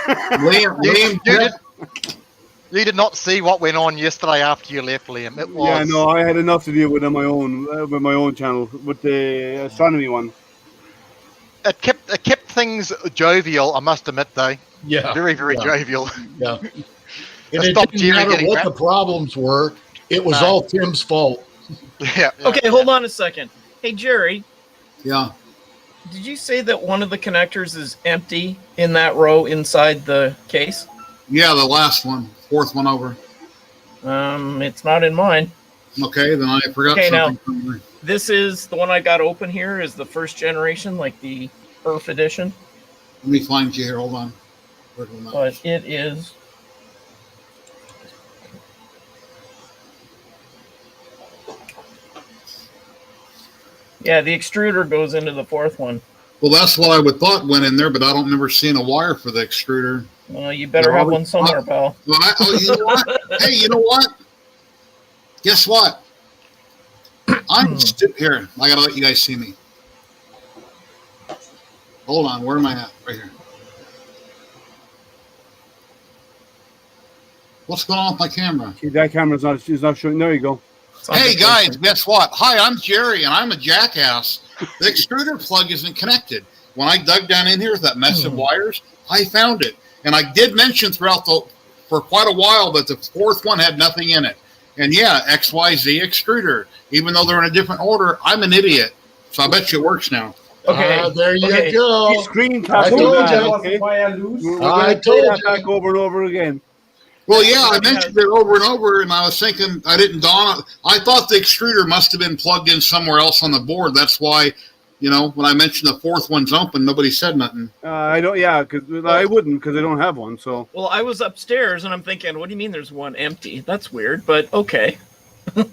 You did not see what went on yesterday after you left, Liam. It was, Yeah, no, I had enough to deal with on my own, with my own channel, with the astronomy one. It kept things jovial, I must admit, though. Yeah. Very, very Yeah. jovial. Yeah. And It it stopped didn't Jerry matter getting what crap. the problems were. It was No. all Tim's fault. Yeah. Okay, hold on a second. Hey, Jerry, Yeah. did you say that one of the connectors is empty in that row inside the case? Yeah, the last one. Fourth one over. It's not in mine. Okay, then I forgot Okay, now, something. From this is the one I got open here is the first generation, like the Earth edition, Let me find you here. Hold on. Where's the mouse? but it is. Yeah, the extruder goes into the fourth one. Well, that's what I would thought went in there, but I don't remember seeing a wire for the extruder. Well, you better have one somewhere, pal. Well, you know what? Hey, you know what? Guess what? I'm here. I gotta let you guys see me. Hold on. Where am I at? Right here. What's going on with my camera? See, that camera's not, is not showing. There you go. Hey guys, guess what? Hi, I'm Jerry, and I'm a jackass. The extruder plug isn't connected. When I dug down in here with that mess of wires, I found it. And I did mention for quite a while that the fourth one had nothing in it. And yeah, XYZ extruder. Even though they're in a different order, I'm an idiot. So I bet you it works now. Okay. There you Okay. go. Screen I cap told back, you. okay? Why I lose? We're I gonna play told that you. back over and over again. Well, yeah, I mentioned it over and over, and I was thinking, I didn't dawn on. I thought the extruder must have been plugged in somewhere else on the board. That's why, you know, when I mentioned the fourth one's open, nobody said nothing. I don't, yeah, because I wouldn't, because I don't have one, so. Well, I was upstairs and I'm thinking, what do you mean there's one empty? That's weird, but okay.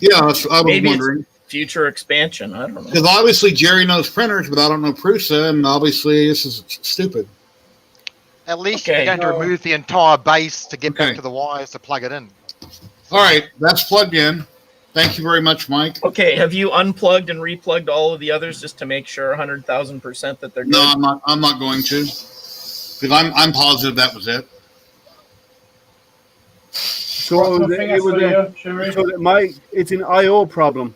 Yeah, I was Maybe wondering. it's future expansion. I don't know. Because obviously Jerry knows printers, but I don't know Prusa, and obviously this is stupid. At least Okay. you're going to remove the entire base to get Okay. back to the wires to plug it in. All right, that's plugged in. Thank you very much, Mike. Okay, have you unplugged and replugged all of the others just to make sure 100,000% that they're good? No, I'm not going to, because I'm positive that was it. So it's an I/O problem.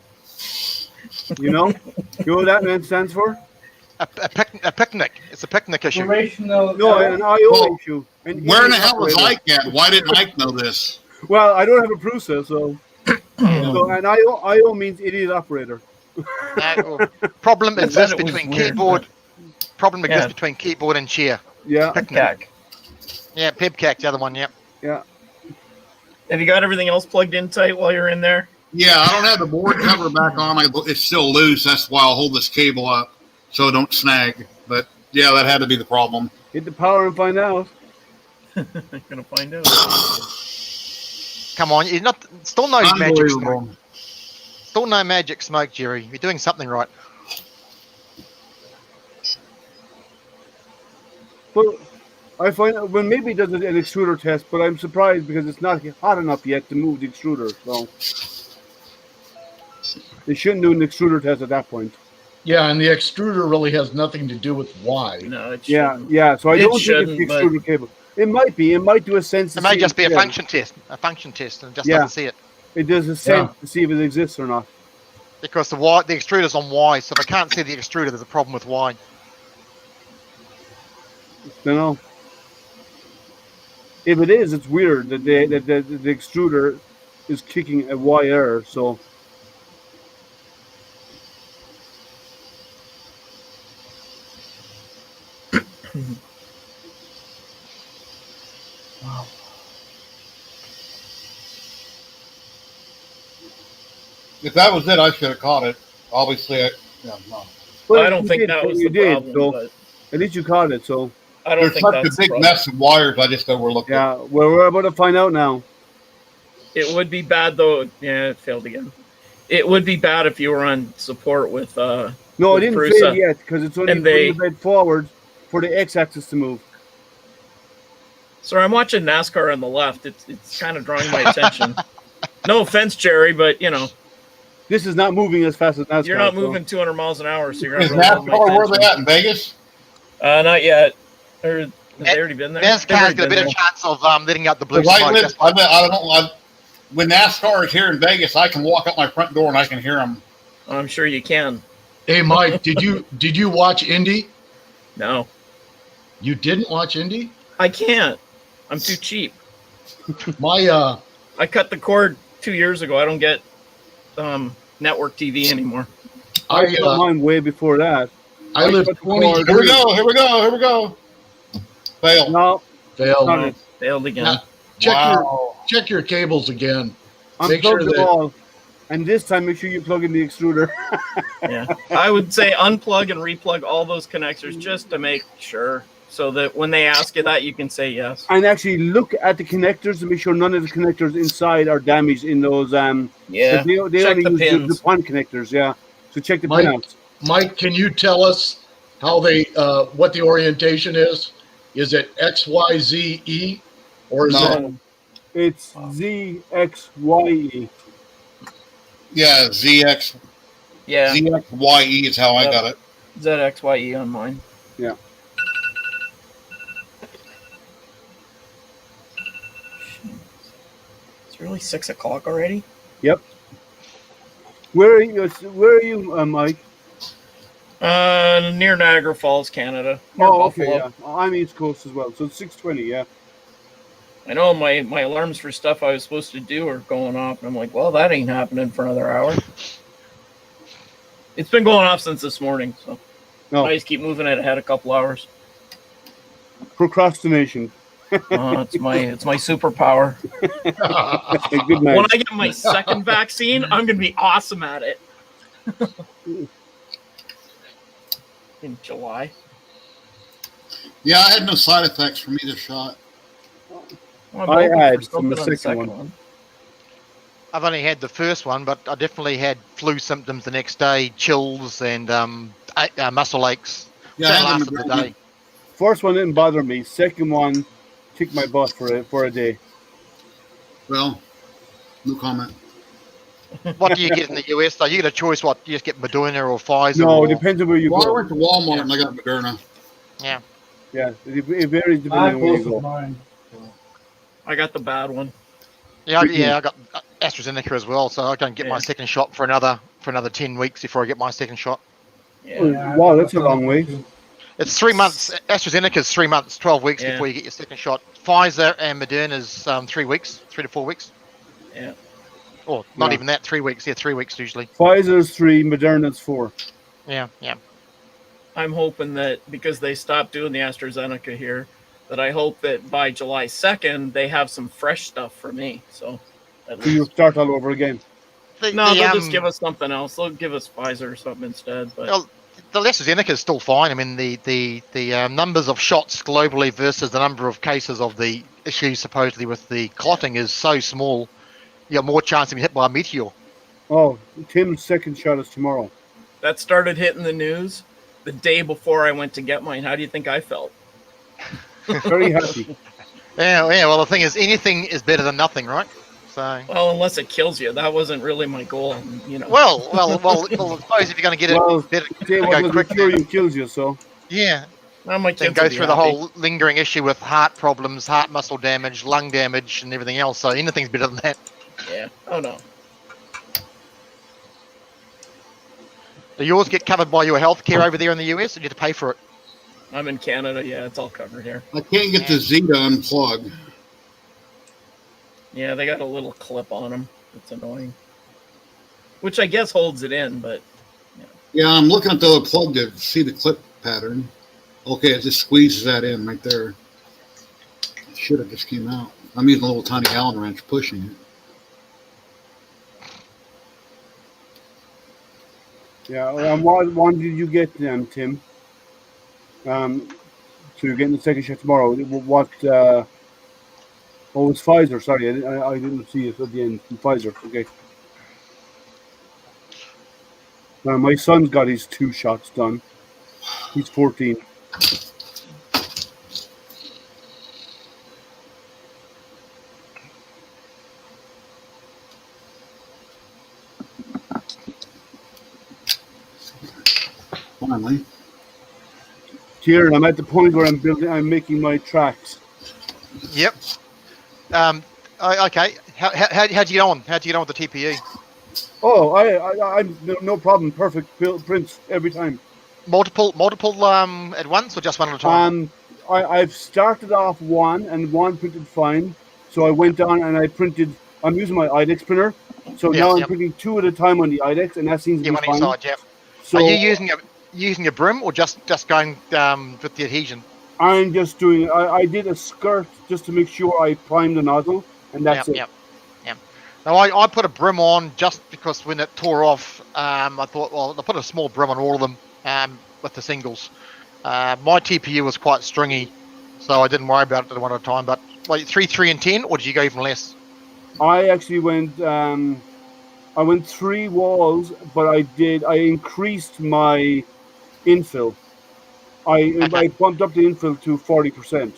You know what that man stands for? A picnic. It's a picnic issue. No, an I/O issue. Where in the hell was Ike at? Why didn't Ike know this? Well, I don't have a Prusa, so an I/O means idiot operator. Problem exists between keyboard. Problem exists between keyboard and chair. Yeah. Pipcac. Yeah, Pipcac, the other one. Yep. Yeah. Have you got everything else plugged in tight while you're in there? Yeah, I don't have the board cover back on. It's still loose. That's why I'll hold this cable up so it don't snag. But yeah, that had to be the problem. Hit the power and find out. I'm gonna find out. Come on, you're not. Still no magic smoke. Still no magic smoke, Jerry. You're doing something right. Well, I find out when maybe it does an extruder test, but I'm surprised because it's not hot enough yet to move the extruder. So they shouldn't do an extruder test at that point. Yeah, and the extruder really has nothing to do with why. No, it shouldn't. Yeah. So I don't think it's the extruder cable. It might be. It might do a sense. It may just be a function test. A function test, and just doesn't see it. It does a sense to see if it exists or not. Because the extruder's on Y, so if I can't see the extruder, there's a problem with Y. Don't know. If it is, it's weird that the extruder is kicking a Y error. So. Wow. If that was it, I should have caught it. Obviously, no. Well, I don't think that was the problem. So at least you caught it. So I don't think that's such a big mess of wires. I just overlooked it. Yeah, well, we're about to find out now. It would be bad though. Yeah, it failed again. It would be bad if you were on support with. No, with it didn't Prusa. fail yet because it's only putting the bed forward for the X-axis to move. Sorry, I'm watching NASCAR on the left. It's kind of drawing my attention. No offense, Jerry, but you know. This is not moving as fast as NASCAR. You're not moving 200 miles an hour, so you're going Is to really love my NASCAR where attention. they at in Vegas? Not yet. Or have they already been there? NASCAR's got a better chance of letting out the blue Because smoke. I don't know. When NASCAR is here in Vegas, I can walk up my front door and I can hear them. I'm sure you can. Hey, Mike, did you watch Indy? No. You didn't watch Indy? I can't. I'm too cheap. I cut the cord 2 years ago. I don't get network TV anymore. I got mine way before that. I lived 20 years. Here we go. Fail. No. Failed. Failed again. Now, check your cables again. Unplug them all. And this time, make sure you plug in the extruder. Yeah. I would say unplug and replug all those connectors just to make sure. So that when they ask you that, you can say yes. And actually look at the connectors to make sure none of the connectors inside are damaged in those. Yeah. They check only the use pins. the pin connectors. Yeah. So check the pin outs. Mike, can you tell us how what the orientation is? Is it X, Y, Z, E, or is it? It's Z, X, Y, E. Yeah, ZX. Yeah. ZXYE is how I got it. ZXYE on mine. Yeah. It's really 6 o'clock already. Yep. Where are you, Mike? Near Niagara Falls, Canada. Near Okay. Buffalo. Yeah. I'm East Coast as well, so it's 6:20. Yeah. I know my alarms for stuff I was supposed to do are going off, and I'm like, well, that ain't happening for another hour. It's been going off since this morning, so I just keep moving it ahead a couple hours. Procrastination. It's my superpower. Good man. When I get my second vaccine, I'm gonna be awesome at it. In July. Yeah, I had no side effects from either shot. Well, I hoping had for from the something on second one. I've only had the first one, but I definitely had flu symptoms the next day, chills and muscle aches. Yeah, That I had lasted them the day. First one didn't bother me. Second one kicked my butt for a day. Well, no comment. What do you get in the US though? You get a choice. What you just get Moderna or Pfizer? No, or... it depends on where you Well, I go. went to Walmart and I got Moderna. Yeah. Yeah, it varies I depending on where both you of go. mine. I got the bad one. Yeah, I got AstraZeneca as well, so I don't get my second shot for another 10 weeks before I get my second shot. Yeah. Oh, wow, that's a long way. It's 3 months. AstraZeneca is 3 months, 12 weeks Yeah. before you get your second shot. Pfizer and Moderna is 3 weeks, 3 to 4 weeks. Yeah. Or not Yeah. even that, 3 weeks. Yeah, 3 weeks usually. Pfizer's 3, Moderna's 4. Yeah. I'm hoping that because they stopped doing the AstraZeneca here, that I hope that by July 2nd they have some fresh stuff for me. So at So you least. start all over again. No, they'll just give us something else. They'll give us Pfizer or something instead. But Well, the AstraZeneca is still fine. I mean, the numbers of shots globally versus the number of cases of the issues supposedly with the clotting is so small. You have more chance of being hit by a meteor. Oh, Tim's second shot is tomorrow. that started hitting the news the day before I went to get mine. How do you think I felt? Very happy. Yeah. Well, the thing is, anything is better than nothing, right? So. Well, unless it kills you, that wasn't really my goal. You know. Well. I suppose if you're going to get it, better go quick. Curing kills you, so. Yeah. Now my Then kids go will be through the happy. whole lingering issue with heart problems, heart muscle damage, lung damage, and everything else. So anything's better than that. Yeah. Oh no. Do yours get covered by your health care over there in the US, or do you have to pay for it? I'm in Canada. Yeah, it's all covered here. I can't get the Z to unplug. Yeah, they got a little clip on them. It's annoying. Which I guess holds it in, but Yeah, I'm looking at the plug to see the clip pattern. Okay, it just squeezes that in right there. It should have just came out. I'm using a little tiny Allen wrench pushing it. Yeah, what one did you get, Tim? So you're getting the second shot tomorrow. What? Oh, it's Pfizer. Sorry, I didn't see it at the end. Pfizer. Okay. My son's got his 2 shots done. He's 14. Finally. Kieran, I'm at the point where I'm making my tracks. Yep. Okay. How'd you get on? How'd you get on with the TPE? Oh, I'm no problem. Perfect prints every time. Multiple at once, or just one at a time? I've started off one, and one printed fine. So I went on and I printed. I'm using my IDEX printer, so now I'm printing 2 at a time on the IDEX, and that seems to be one fine. inside, yeah. So are you using a brim, or just going with the adhesion? I'm just doing. I did a skirt just to make sure I primed the nozzle, and that's it. Yep. Now I put a brim on just because when it tore off, I thought, well, I put a small brim on all of them with the singles. My TPU was quite stringy, so I didn't worry about it one at a time. But like 3, 3, and 10, or did you go even less? I actually went. I went 3 walls, but I increased my infill. I bumped up the infill to 40%.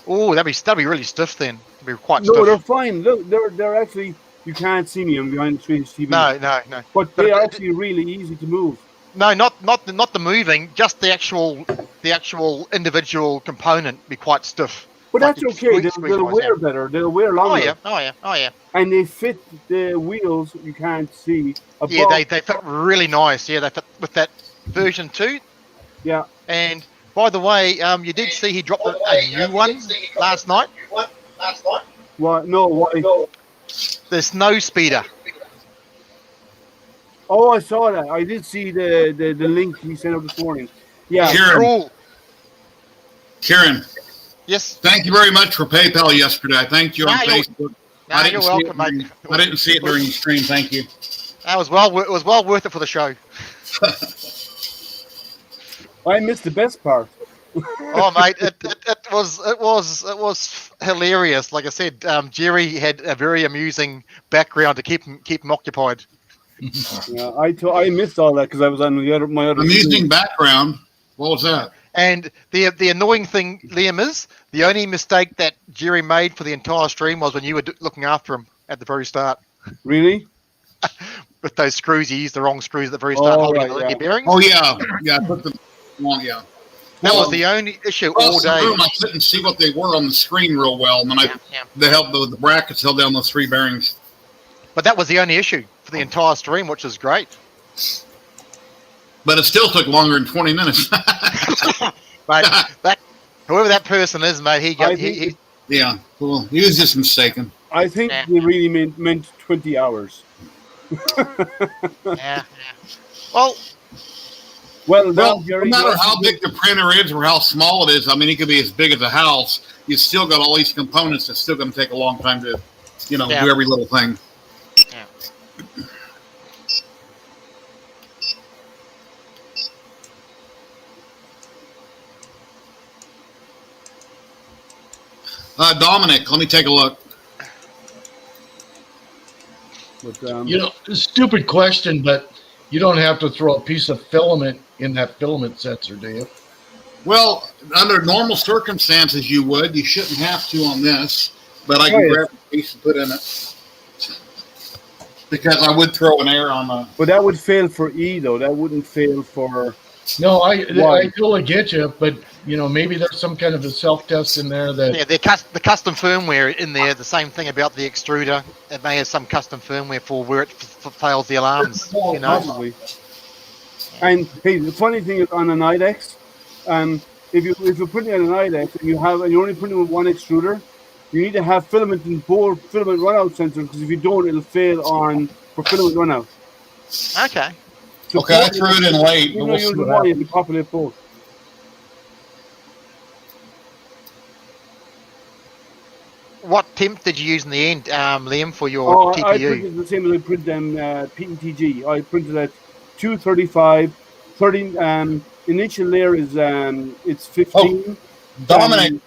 Oh, that'd be really stiff then. It'd be quite No, stiff. they're fine. Look, they're actually. You can't see me. I'm behind the screen TV. No. But they are actually really easy to move. No, not the moving, just the actual individual component be quite stiff. But Like that's okay. They'll wear better. They'll wear longer. Oh yeah. And they fit the wheels. You can't see. Above. Yeah, they fit really nice. Yeah, they fit with that version 2. Yeah. And by the way, you did see he dropped a new one last night. What? No. Why? The snow speeder. Oh, I saw that. I did see the link he sent out this morning. Yeah. Kieran. Yes. Thank you very much for PayPal yesterday. I thanked you on Facebook. You're welcome, mate. I didn't see it during the stream. Thank you. That was it was well worth it for the show. I missed the best part. Oh, mate, it was hilarious. Like I said, Jerry had a very amusing background to keep him occupied. Yeah, I missed all that because I was on my other. Amusing screen. background. What was that? And the annoying thing, Liam, is the only mistake that Jerry made for the entire stream was when you were looking after him at the very start. Really? with those screws. You used the wrong screws at the very start, holding right, the bearings. Oh yeah, yeah. I put the wrong. Yeah. That Well, was the only issue across all the day. room, I couldn't see what they were on the screen real well, and then the brackets held down those 3 bearings. But that was the only issue for the entire stream, which is great. But it still took longer than 20 minutes. Mate, whoever that person is, mate, yeah, well, he was just mistaken. I think they really meant 20 hours. Yeah. Well, no matter how big the printer is or how small it is, I mean, it could be as big as a house. You still got all these components that's still going to take a long time to, do every little thing. Yeah. Dominic, let me take a look. But, stupid question, but you don't have to throw a piece of filament in that filament sensor, do you? Well, under normal circumstances, you would. You shouldn't have to on this, but I can grab a piece and put in it. Because I would throw an air on the... But that would fail for E, though. That wouldn't fail for... No, I totally get you, but, maybe there's some kind of a self-test in there that... Yeah, the custom firmware in there, the same thing about the extruder. It may have some custom firmware for where it fails the alarms, Possibly. And, hey, the funny thing is on an IDEX, if you're putting it on an IDEX and you're only putting it with one extruder, you need to have filament in both filament runout sensors, because if you don't, it'll fail for filament runout. Okay. So I threw it in late. You know, you have to populate both. What temp did you use in the end, Liam, for your TPU? I printed the same as I printed PETG. I printed at 235, 30. Initial layer is it's 15. Dominic,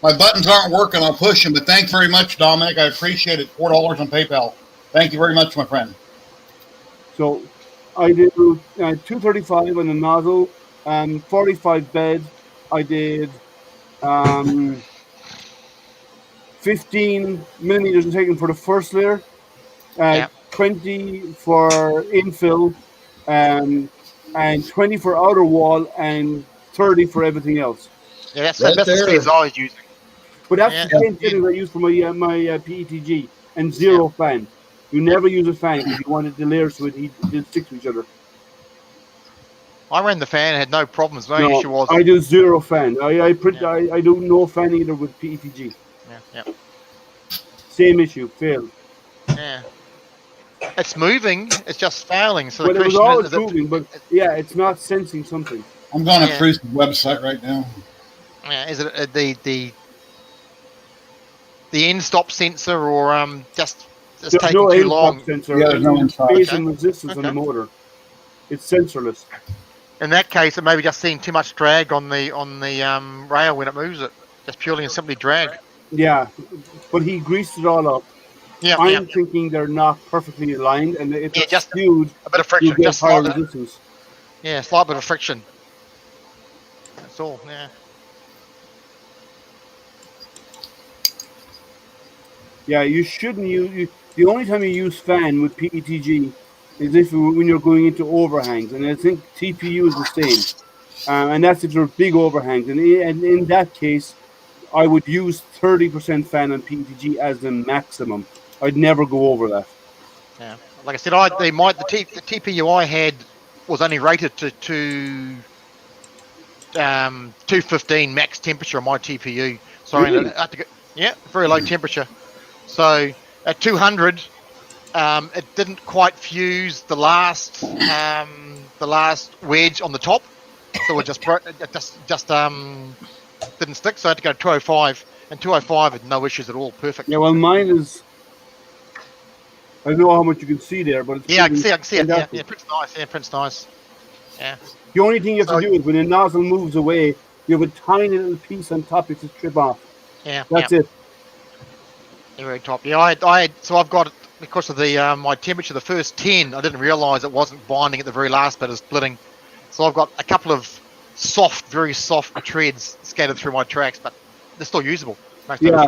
my buttons aren't working. I'll push them, but thanks very much, Dominic. I appreciate it. $4 on PayPal. Thank you very much, my friend. So I did 235 on the nozzle, 45 bed. I did 15 millimeters in taking for the first layer, 20 for infill, and 20 for outer wall, and 30 for everything else. Yeah, that's the speeds I was using. But that's the same thing I use for my PETG, and zero fan. You never use a fan because you wanted the layers so it didn't stick to each other. I ran the fan and had no problems. No issue was. I do zero fan. I do no fan either with PETG. Yeah. Same issue, failed. Yeah. It's moving, it's just failing. So but the it was question always moving, but yeah, it's not sensing something. I'm going to Prusa's website right now. Yeah, is it the end stop sensor or just taking no too long? Sensor. Yeah, there's no end stop. Phase and resistance on the motor. It's sensorless. In that case, it may be just seeing too much drag on the rail when it moves it. Just purely and simply drag. Yeah, but he greased it all up. Yeah, I'm thinking they're not perfectly aligned, and it's just skewed. A bit of friction, just higher slight resistance. Yeah, slight bit of friction. That's all. Yeah. Yeah, you shouldn't use. The only time you use fan with PETG is when you're going into overhangs, and I think TPU is the same, and that's if there are big overhangs, and in that case, I would use 30% fan on PETG as the maximum. I'd never go over that. Yeah, like I said, the TPU I had was only rated to 215 max temperature on my TPU. So really? I had to go, very low temperature. So at 200, it didn't quite fuse the last wedge on the top, so it just didn't stick. So I had to go to 205, and 205 had no issues at all. Perfect. Yeah, well, mine is. I don't know how much you can see there, but it's I can see it. Yeah, print's nice. Yeah, print's nice. Yeah. The only thing you have to do is when the nozzle moves away, you have a tiny little piece on top you can strip off. Yeah. That's it. The very top. Yeah, I've got, because of the my temperature, the first 10, I didn't realise it wasn't binding at the very last bit of splitting. So I've got a couple of very soft treads scattered through my tracks, but they're still usable.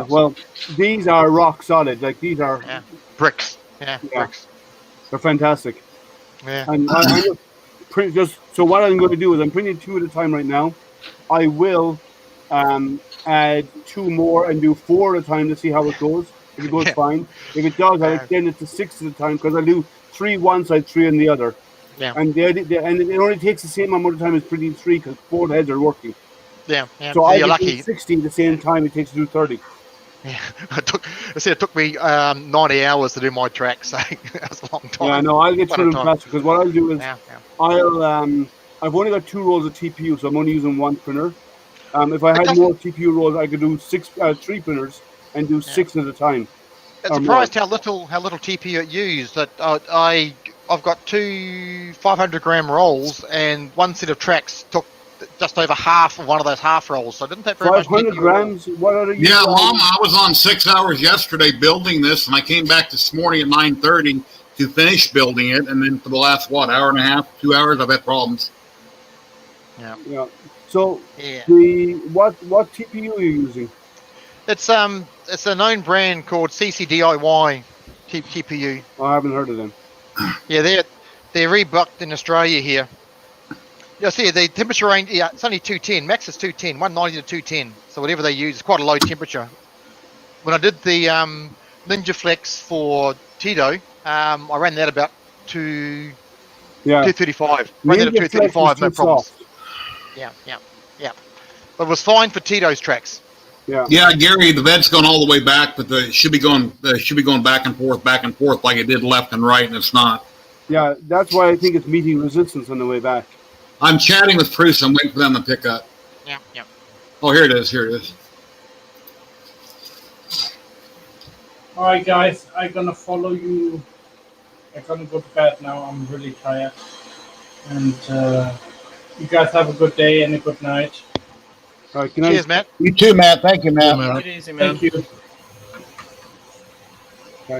Well, these are rock solid. Like these are bricks. Yeah, bricks. They're fantastic. Yeah. And I'm just so what I'm going to do is I'm printing 2 at a time right now. I will add 2 more and do 4 at a time to see how it goes. If it goes fine. If it does, I'll extend it to 6 at a time because I'll do 3 one side, 3 on the other. Yeah. And and it only takes the same amount of time as printing 3 because both heads are working. Yeah. So I you're can lucky. do 60 at the same time it takes to do 30. Yeah. It took me 90 hours to do my track, so that's a long time. Yeah, no, I'll get through them faster because what I'll do is I've only got 2 rolls of TPU, so I'm only using 1 printer. If I had more TPU rolls, I could do 3 printers and do 6 at a time. It's surprised how little TPU it used. That I've got 2 500-gram rolls, and one set of tracks took just over half of one of those half rolls. So it didn't take very much. 500 grams. What are you? Yeah, Mom, I was on 6 hours yesterday building this, and I came back this morning at 9:30 to finish building it, and then for the last hour and a half, 2 hours, I've had problems. Yeah. So what TPU are you using? It's a known brand called CCDIY TPU. I haven't heard of them. Yeah, they're rebucked in Australia here. You'll see the temperature range. Yeah, it's only 210. Max is 210, 190 to 210. So whatever they use, it's quite a low temperature. When I did the Ninja Flex for Tito, I ran that about 235. Ran that at 235, no problems. Yeah. But it was fine for Tito's tracks. Yeah, Gary, the bed's going all the way back, but it should be going back and forth like it did left and right, and it's not. Yeah, that's why I think it's meeting resistance on the way back. I'm chatting with Prusa. I'm waiting for them to pick up. Yeah. Oh, here it is. All right, guys, I'm gonna follow you. I'm gonna go to bed now. I'm really tired, and you guys have a good day and a good night. All right, cheers, Matt. You too, Matt. Thank you, Matt. Take it easy, man. Thank you.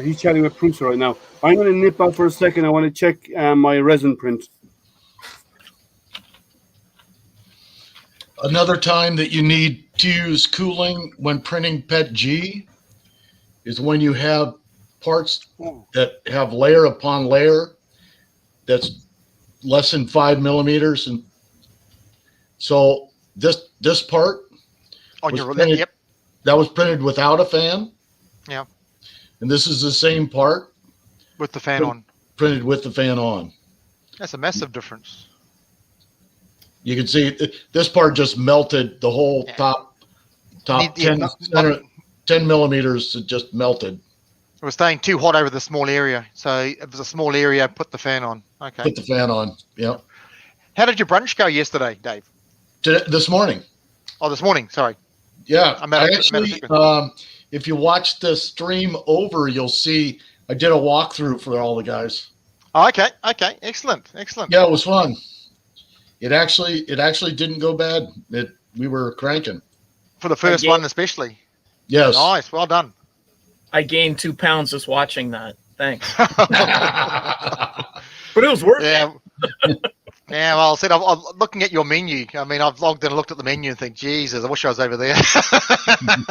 He's chatting with Prusa right now. I'm going to nip out for a second. I want to check my resin print. Another time that you need to use cooling when printing PETG is when you have parts that have layer upon layer that's less than 5 millimeters. And so this part on your printed, that was printed without a fan. Yeah. And this is the same part with the fan on. Printed with the fan on. That's a massive difference. You can see this part just melted the whole top 10 millimeters. It just melted. It was staying too hot over the small area. So if it was a small area, put the fan on. Okay. Put the fan on. Yeah. How did your brunch go yesterday, Dave? This morning. Oh, this morning. Sorry. Yeah. If you watch the stream over, you'll see I did a walkthrough for all the guys. Oh, okay. Excellent. Yeah, it was fun. It actually didn't go bad. We were cranking. For the first one especially. Yes. Nice. Well done. I gained 2 pounds just watching that. Thanks. But it was worth it. Yeah, well, I'm looking at your menu. I mean, I've logged in and looked at the menu and think, Jesus, I wish I was over there. I'm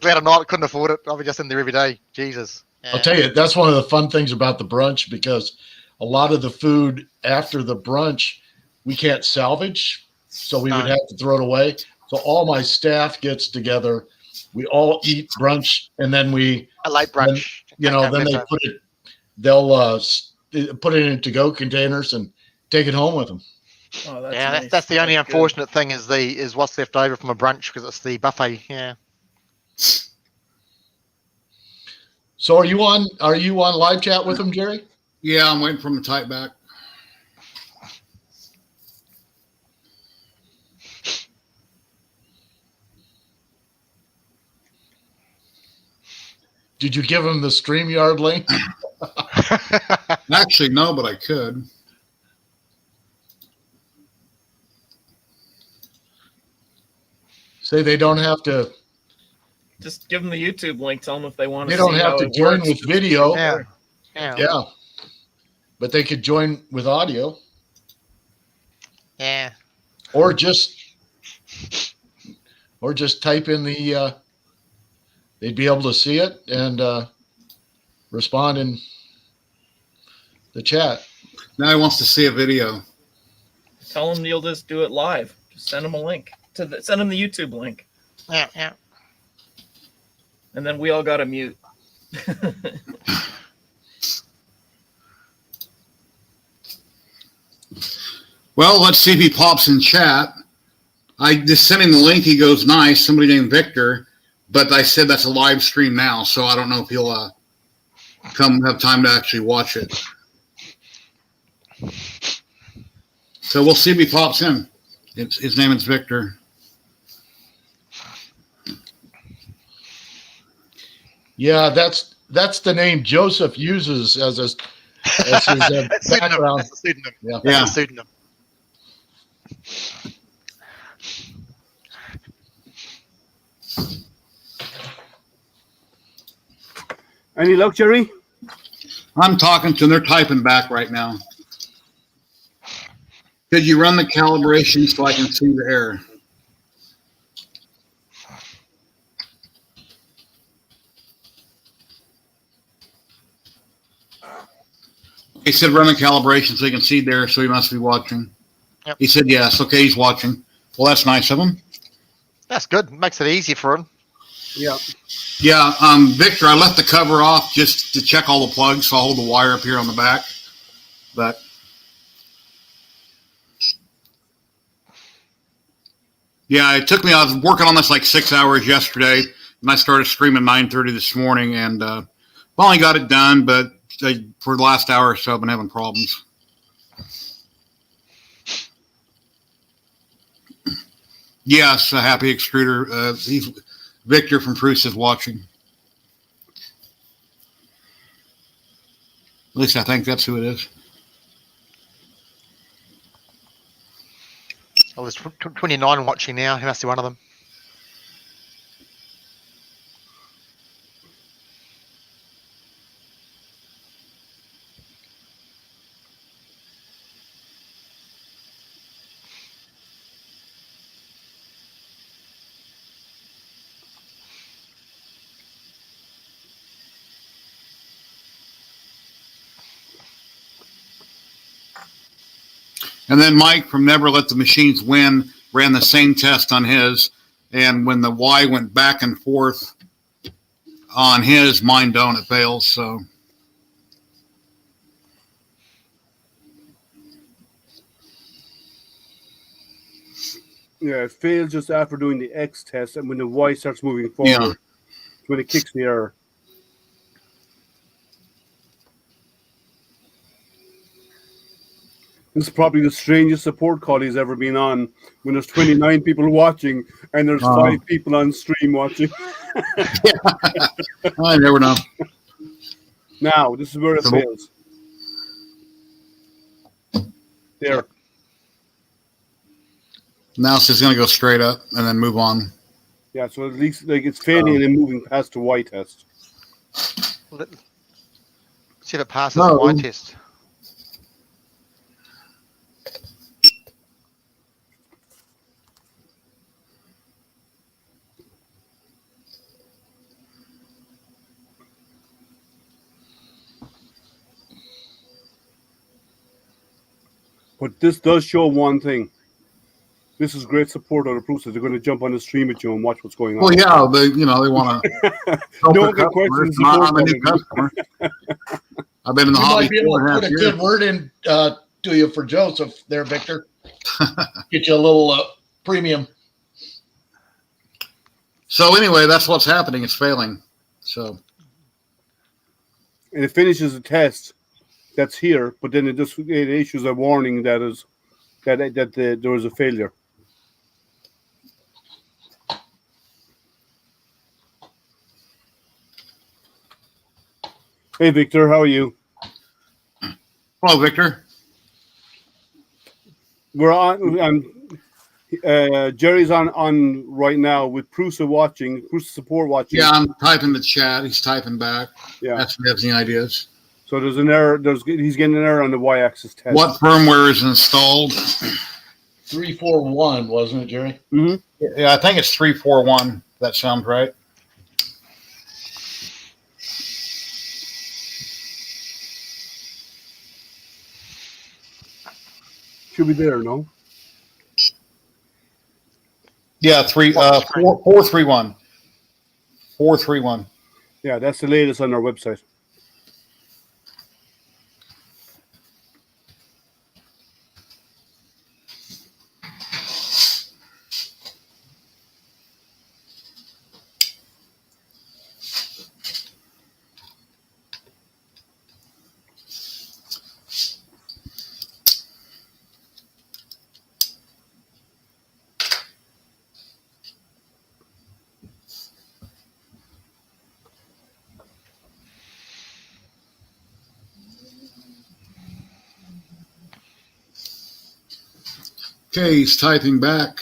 glad I couldn't afford it. I'll be just in there every day. Jesus. Yeah. I'll tell you, that's one of the fun things about the brunch, because a lot of the food after the brunch we can't salvage, so we would have to throw it away. So all my staff gets together. We all eat brunch, and then a light brunch. They'll put it in to-go containers and take it home with them. Oh, that's nice. That's the only unfortunate thing is what's left over from a brunch, because it's the buffet. Yeah. So are you on live chat with them, Jerry? Yeah, I'm waiting for him to type back. Did you give him the StreamYard link? Actually, no, but I could. Say they don't have to. Just give them the YouTube link. Tell them if they want to. They don't have to join with video. Yeah. But they could join with audio. Yeah. Or just type in the. They'd be able to see it and respond in the chat. Now he wants to see a video. Tell him you'll just do it live. Just send him a link send him the YouTube link, Yeah. and then we all got to mute. Well, let's see if he pops in chat. I just sent him the link. He goes, nice. Somebody named Victor. But I said that's a live stream now, so I don't know if he'll come have time to actually watch it. So we'll see if he pops in. His name is Victor. Yeah, that's the name Joseph uses as his background. That's a pseudonym. Yeah. That's a pseudonym. Any luck, Jerry? I'm talking to them. They're typing back right now. Could you run the calibration so I can see the error? He said run the calibration so he can see there, so he must be watching. Yep. He said yes. Okay, he's watching. Well, that's nice of him. That's good. Makes it easy for him. Yeah. Yeah, Victor, I left the cover off just to check all the plugs, so I'll hold the wire up here on the back. But yeah, it took me. I was working on this like 6 hours yesterday, and I started streaming 9:30 this morning, and finally got it done. But for the last hour or so, I've been having problems. Yes, a happy extruder. He's Victor from Prusa is watching. At least I think that's who it is. Oh, there's 29 watching now. He must be one of them. And then Mike from Never Let the Machines Win ran the same test on his. And when the Y went back and forth on his, mine don't, it fails. So Yeah, it fails just after doing the X test, and when the Y starts moving forward, when it kicks the error. This is probably the strangest support call he's ever been on, when there's 29 people watching and there's 5 people on stream watching. I never know. Now, this is where it fails. There. Now it's just going to go straight up and then move on. Yeah, so at least like it's fading and then moving past the Y test. Let's see if it passes the Y test. But this does show one thing. This is great support on the Prusa. They're going to jump on the stream with you and watch what's going on. Well, yeah, they want to. Don't get questions. I'm a new customer. I've been in the hobby. Might be able to put a good word in to you for Joseph there, Victor. Get you a little premium. So anyway, that's what's happening. It's failing. So, and it finishes the test that's it issues a warning that there was a failure. Hey, Victor, how are you? Hello, Victor. We're on. Jerry's on right now with Prusa support watching. Yeah, I'm typing the chat. He's typing back. Yeah, that's if he has any ideas. So there's an error. He's getting an error on the Y-axis test. What firmware is installed? 341, wasn't it, Jerry? Mm-hmm. Yeah, I think it's 341. That sounds right. Should be there, no? Yeah, 431. 431. Yeah, that's the latest on our website. Okay, he's typing back.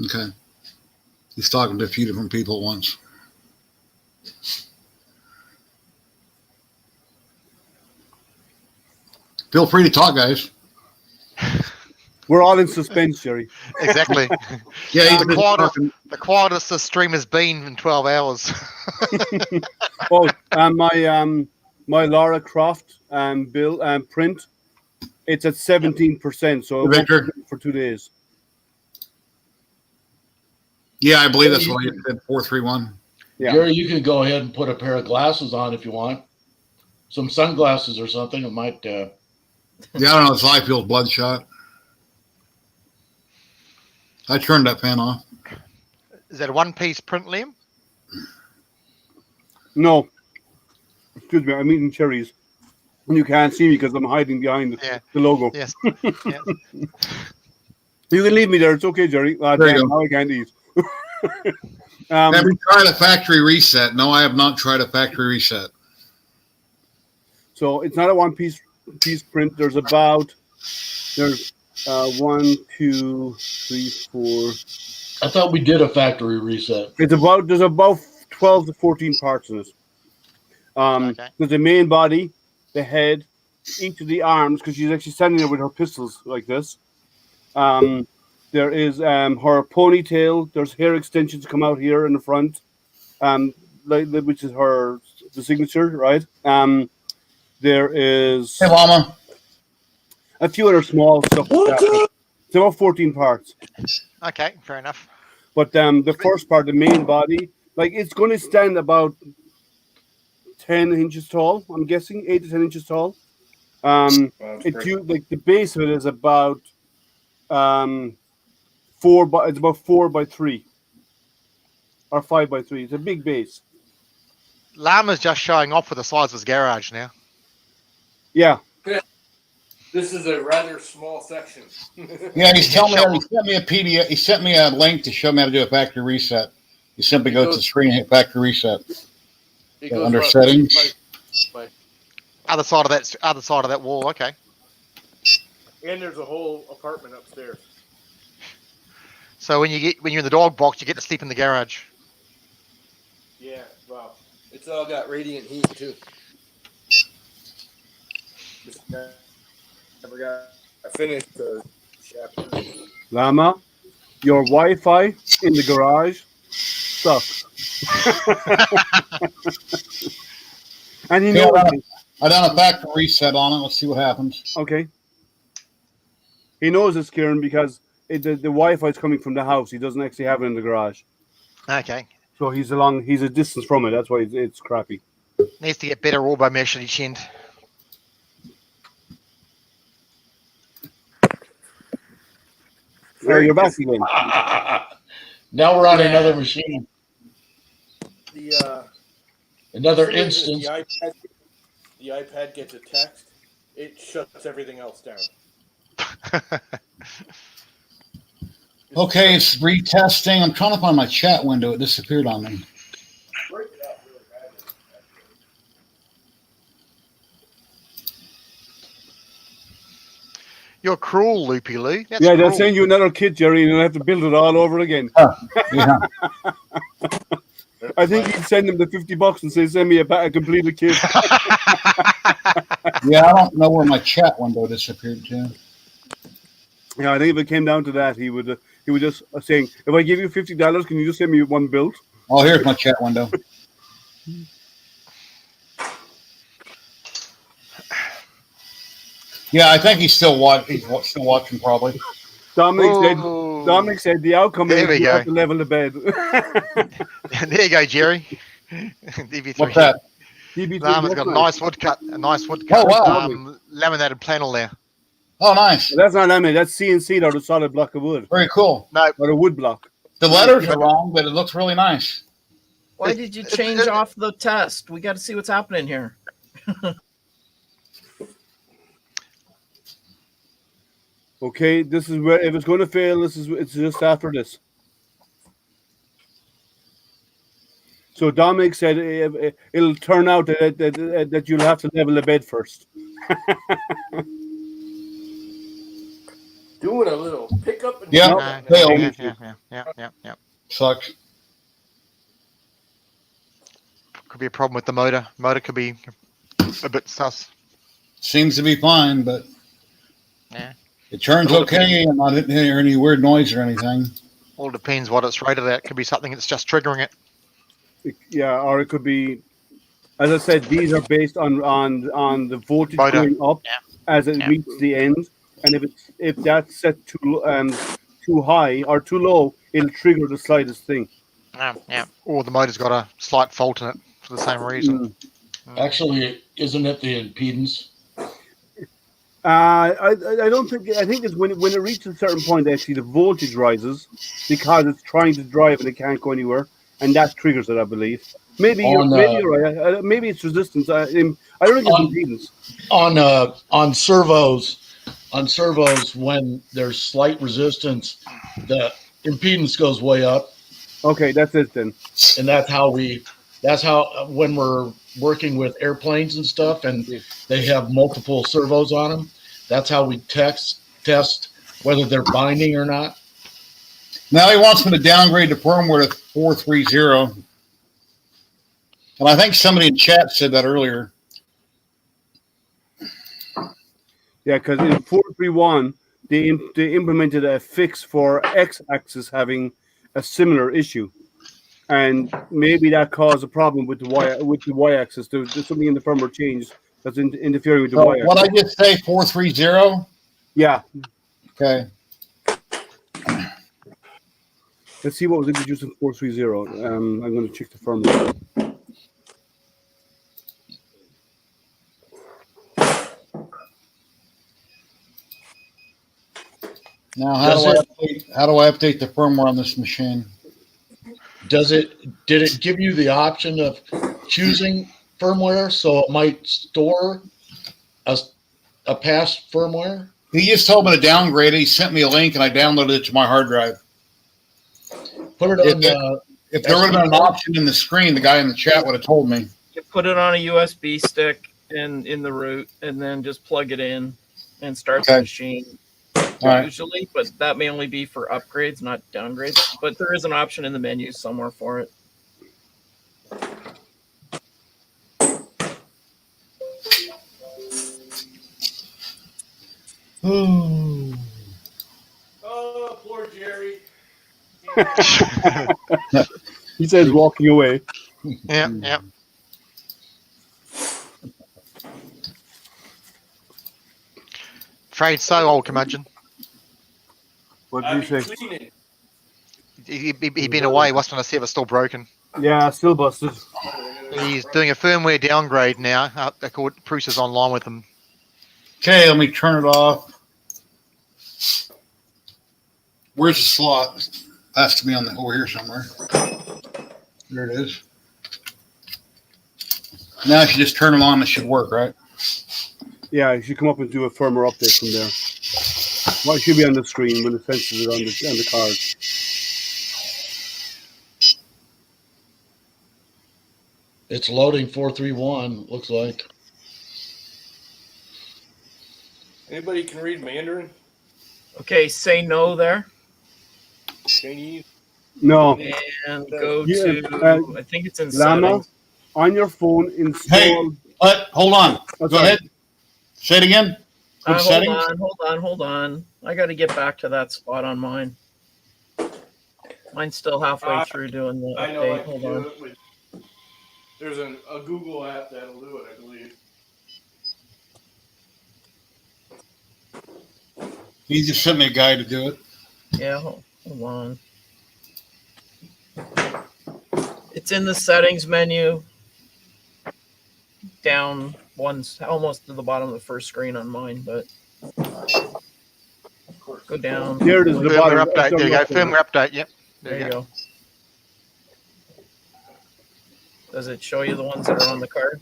Okay. He's talking to a few different people at once. Feel free to talk, guys. We're all in suspense, Jerry. Exactly. Yeah, the quietest the stream has been in 12 hours. Oh, my Lara Croft bill print, it's at 17%, so it won't be for 2 days. Yeah, I believe that's what you said, 431. Yeah. Gary, you could go ahead and put a pair of glasses on if you want. Some sunglasses or something. It might. Yeah, I don't know. His eye feels bloodshot. I turned that fan off. Is that a one-piece print, Liam? No. Excuse me, I'm eating cherries. You can't see me because I'm hiding behind the logo. Yes. Yes. You can leave me there. It's okay, Jerry. Now I can't eat. Have you tried a factory reset? No, I have not tried a factory reset. So it's not a one-piece print. There's 1, 2, 3, 4. I thought we did a factory reset. There's about 12 to 14 parts in it. There's the main body, the head, each of the arms, because she's actually standing there with her pistols like this. There is her ponytail. There's hair extensions come out here in the front, which is the signature, right? There is a few other small stuff. It's about 14 parts. Okay, fair enough. But the first part, the main body, like it's going to stand about 10 inches tall. I'm guessing 8 to 10 inches tall. The base of it is about 4 by 3 or 5 by 3. It's a big base. Llama's just showing off with the size of his garage now. Yeah. This is a rather small section. Yeah, he's telling me. He sent me a PDF. He sent me a link to show me how to do a factory reset. You simply go to the screen, hit factory reset. Under settings. Other side of that wall. Okay. And there's a whole apartment upstairs. So when you're in the dog box, you get to sleep in the garage. Yeah, well, it's all got radiant heat too. Just never got finished the chapter. Llama, your Wi-Fi in the garage sucks. And you know, I done a factory reset on it. Let's see what happens. Okay. He knows it's Kieran because the Wi-Fi is coming from the house. He doesn't actually have it in the garage. Okay. So he's a distance from it. That's why it's crappy. Needs to get better robo mesh at each end. Oh, you're back again. Now we're on another machine. Another as soon as instance. The iPad gets a text, it shuts everything else down. Okay, it's retesting. I'm trying to find my chat window. It disappeared on me. You're cruel, Loopy Lou. That's yeah, they'll cruel. send you another kit, Jerry, and you'll have to build it all over again. Yeah. I think you'd send them the $50 and say, send me a completed kit. Yeah, I don't know where my chat window disappeared to. Yeah, I think if it came down to that, he would he was just saying, if I give you $50, can you just send me one build? Oh, here's my chat window. Yeah, I think he's still watching probably. Dominic said the outcome There is we you go. have to level the bed. There you go, Jerry. DB3. What's that? DB3 It's got a nice wood cut. Oh, wow. Laminated panel there. Oh, nice. That's not laminate. That's CNC'd out of a solid block of wood. Very cool. No, or a wood block. The letters are wrong, but it looks really nice. Why did you change off the test? We got to see what's happening here. Okay, this is where if it's going to fail, it's just after this. So Dominic said it'll turn out that you'll have to level the bed first. Doing a little pickup and Yeah. Yeah. Sucks. Could be a problem with the motor. Motor could be a bit sus. Seems to be fine, but yeah, it turns okay. I'm not hearing any weird noise or anything. All depends what it's rated at. Could be something that's just triggering it. Yeah, or it could be, as I said, these are based on the voltage motor going up as it reaches the end, and if that's set too high or too low, it'll trigger the slightest thing. Yeah. Or the motor's got a slight fault in it for the same reason. Actually, isn't it the impedance? I don't think. I think it's when it reaches a certain point, actually, the voltage rises because it's trying to drive and it can't go anywhere, and that triggers it, I believe. Maybe you're right. Maybe it's resistance. I don't think it's impedance. On servos, when there's slight resistance, the impedance goes way up. Okay, that's it then. And that's how when we're working with airplanes and stuff, and they have multiple servos on them, that's how we test whether they're binding or not. Now he wants me to downgrade the firmware to 430. And I think somebody in chat said that earlier. Yeah, because in 431, they implemented a fix for X-axis having a similar issue, and maybe that caused a problem with the Y-axis. There's something in the firmware change that's interfering with the Y-axis. What I just say, 430? Yeah. Okay. Let's see what was introduced in 430. I'm going to check the firmware. Now, how do I update the firmware on this machine? Did it give you the option of choosing firmware so it might store a past firmware? He just told me to downgrade it. He sent me a link and I downloaded it to my hard drive. Put it on if there would have been an option in the screen, the guy in the chat would have told me. You put it on a USB stick and in the root, and then just plug it in and start the machine. Usually, but that may only be for upgrades, not downgrades. But there is an option in the menu somewhere for it. Oh, poor Jerry. He says walking away. Yeah. Afraid so, old curmudgeon. What did you say? He'd been away. Wants to see if it's still broken. Yeah, still busted. He's doing a firmware downgrade now. They call it Prusa's online with him. Okay, let me turn it off. Where's the slot? Has to be over here somewhere. There it is. Now if you just turn it on, it should work, right? Yeah, you should come up and do a firmware update from there. Well, it should be on the screen when the sensors are on the card. It's loading 431, looks like. Anybody can read Mandarin? Okay, say no there. Chinese? No. And go to, I think it's in Llama, settings. on your phone, install. Hey, hold on. Go ahead. Say it again. Hold on. I got to get back to that spot on mine. Mine's still halfway through doing the I know I update. can Hold do on. it with. There's a Google app that'll do it, I believe. He just sent me a guide to do it. Yeah, hold on. It's in the settings menu. Down once, almost to the bottom of the first screen on mine, but go down. There it is. The Firmware bottom. update. There you go. Firmware update. Yep. There you go. Does it show you the ones that are on the card?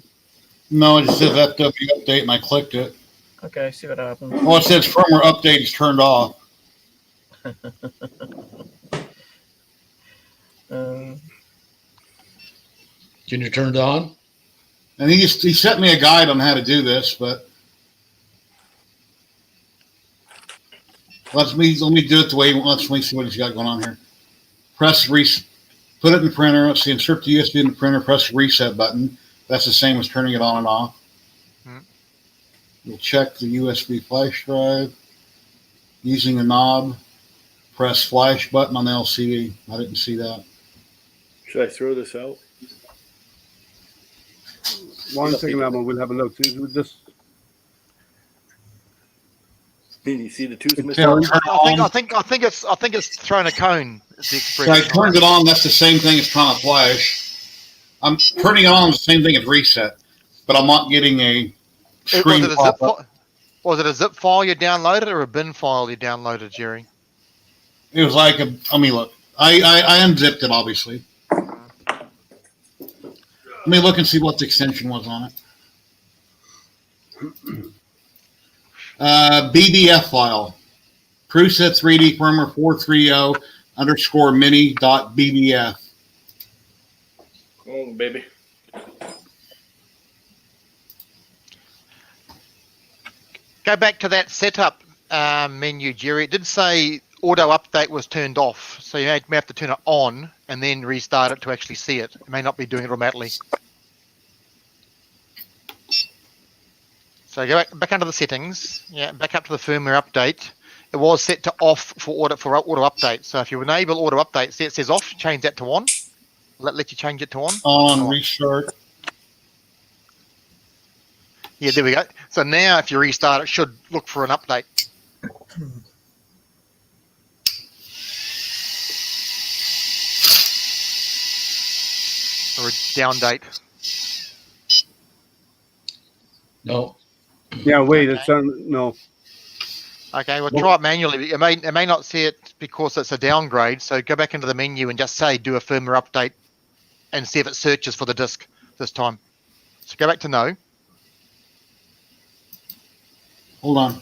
No, it just says FW update, and I clicked it. Okay, see what happens. Well, it says firmware update is turned off. Can you turn it on? And he sent me a guide on how to do this, but let me do it the way he wants. Let me see what he's got going on here. Press reset. Put it in the printer. Let's see. Insert the USB in the printer. Press the reset button. That's the same as turning it on and off. We'll check the USB flash drive using the knob. Press flash button on the LCD. I didn't see that. Should I throw this out? 1 second, Emma. We'll have a look. We'll just. You see the tooth missing? I think it's thrown a cone. So I turned it on. That's the same thing as trying to flash. I'm turning it on. The same thing as reset, but I'm not getting a screen pop up. Was it a zip file you downloaded or a bin file you downloaded, Jerry? It was like a. I mean, look. I unzipped it, obviously. Let me look and see what the extension was on it. BDF file. Prusa 3D firmware 430_mini.bbf. Oh, baby. Go back to that setup menu, Jerry. It did say auto update was turned off, so you may have to turn it on and then restart it to actually see it. It may not be doing it automatically. So go back under the settings. Yeah, back up to the firmware update. It was set to off for auto update. So if you enable auto update, see it says off, change that to on. Let you change it to on. On restart. Yeah, there we go. So now if you restart, it should look for an update. Or a down date. No. Yeah, wait. It's no. Okay, well, try it manually. It may not see it because it's a downgrade. So go back into the menu and just say do a firmware update and see if it searches for the disk this time. So go back to no. Hold on.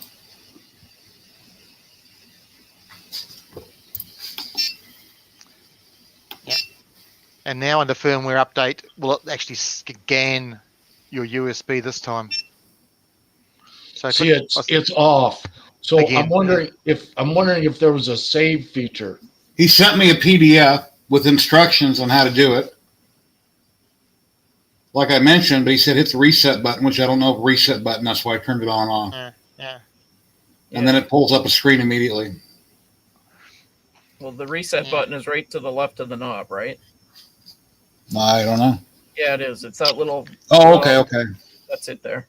Yeah. And now under firmware update, will it actually scan your USB this time? So see, it's off. So again, I'm wondering if there was a save feature. He sent me a PDF with instructions on how to do it. Like I mentioned, but he said hit the reset button, which I don't know if reset button. That's why I turned it on and off. Yeah. And then it pulls up a screen immediately. Well, the reset button is right to the left of the knob, right? I don't know. Yeah, it is. It's that little. Oh, okay. That's it there.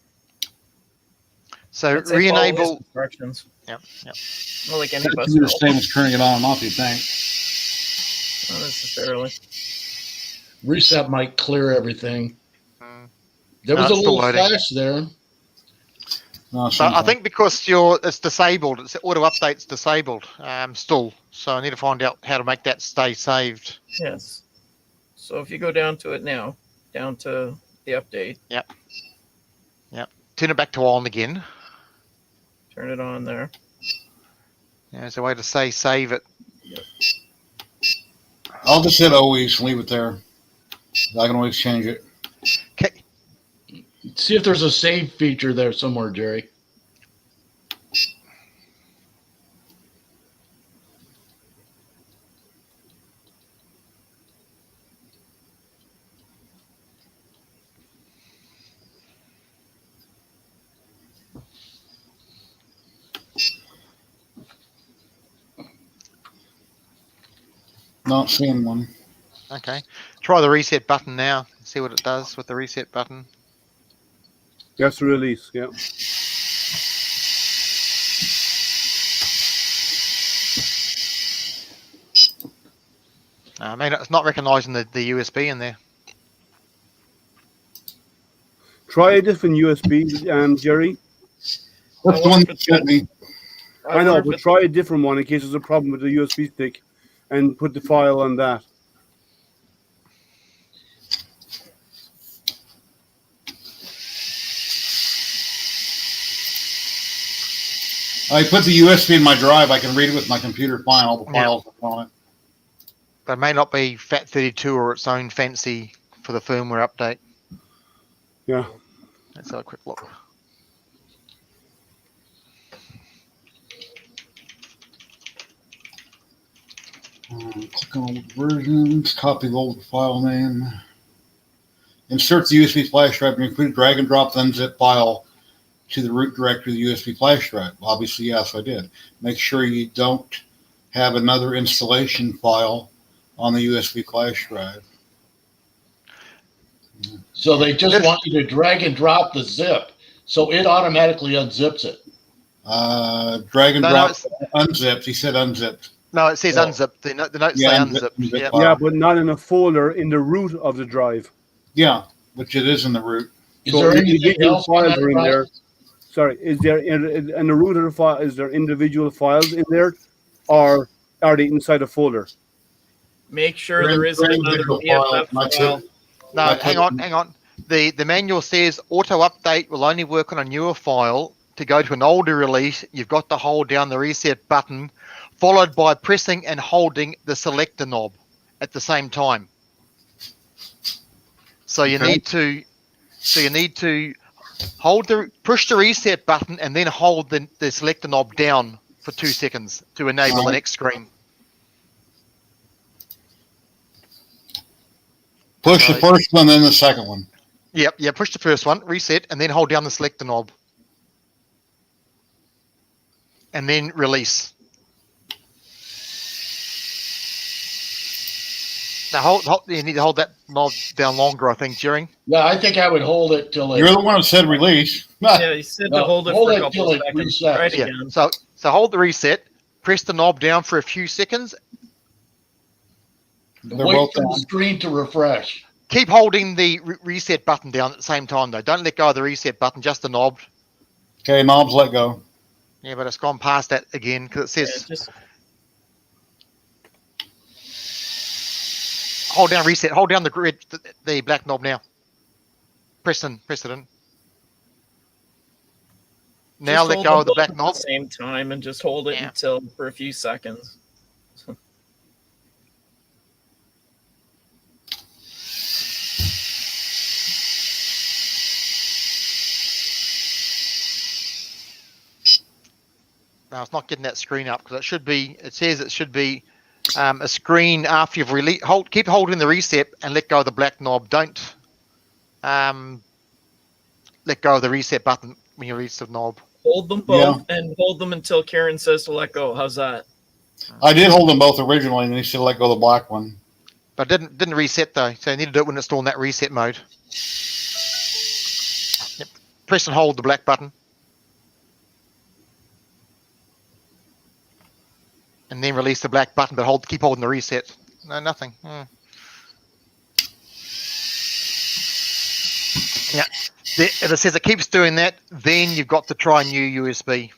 So That's it, follow his re-enable. instructions. Yep. Well, like any That's bus the same as turning it on and off, you think? Not necessarily. Reset might clear everything. There No, was a it's still little loading. flash there. No, So I think because it's disabled, it's auto update's disabled still. So I need to find out how to make that stay saved. Yes. So if you go down to it now, down to the update. Yep. Turn it back to on again. Turn it on there. Yeah, there's a way to say save it. I'll just hit always, leave it there. I can always change it. Okay. See if there's a save feature there somewhere, Jerry. Not seeing one. Okay. Try the reset button now. See what it does with the reset button. That's the release. Yeah. I mean, it's not recognizing the USB in there. Try a different USB, Jerry. That's the one that showed me. I know, but try a different one in case there's a problem with the USB stick, and put the file on that. I put the USB in my drive. I can read it with my computer fine. All the files are on it. But it may not be FAT32 or its own fancy for the firmware update. Yeah. Let's have a quick look. Click on versions, copy the old file name. Insert the USB flash drive and include drag and drop the unzip file to the root directory of the USB flash drive. Obviously, yes, I did. Make sure you don't have another installation file on the USB flash drive. So they just want you to drag and drop the zip, so it automatically unzips it. Drag and drop unzipped. He said unzipped. No, it says unzipped. The notes say unzipped. Yeah, but not in a folder in the root of the drive. Yeah, which it is in the root. Is there anything else on that are in drive? there? Sorry, is there in the root of the file? Is there individual files in there, or are they inside a folder? Make sure there isn't another BFF file. No, hang on. The manual says auto update will only work on a newer file. To go to an older release, you've got to hold down the reset button, followed by pressing and holding the selector knob at the same time. So you need to push the reset button and then hold the selector knob down for 2 seconds to enable the next screen. Push the first one, then the second one. Yep, yeah, push the first one, reset, and then hold down the selector knob. And then release. Now you need to hold that knob down longer, I think, Jerry. Yeah, I think I would hold it till it. You're the one who said release. Yeah, you said to hold it for a couple of seconds. Try it Yeah. again. So hold the reset, press the knob down for a few seconds. Wait for the screen to refresh. Keep holding the reset button down at the same time, though. Don't let go of the reset button, just the knob. Okay, knobs let go. Yeah, but it's gone past that again because it says hold down reset. Hold down the black knob now. Press it in. Now let go of the black knob. At the same time and just hold it until for a few seconds. No, it's not getting that screen up because it should be. It says it should be a screen after you've released. Keep holding the reset and let go of the black knob. Don't let go of the reset button when you release the knob. Hold them both and hold them until Karen says to let go. How's that? I did hold them both originally, and he should let go of the black one. But didn't reset though, so you need to do it when it's still in that reset mode. Yep. Press and hold the black button. And then release the black button, but keep holding the reset. No, nothing. Yeah. If it says it keeps doing that, then you've got to try new USB.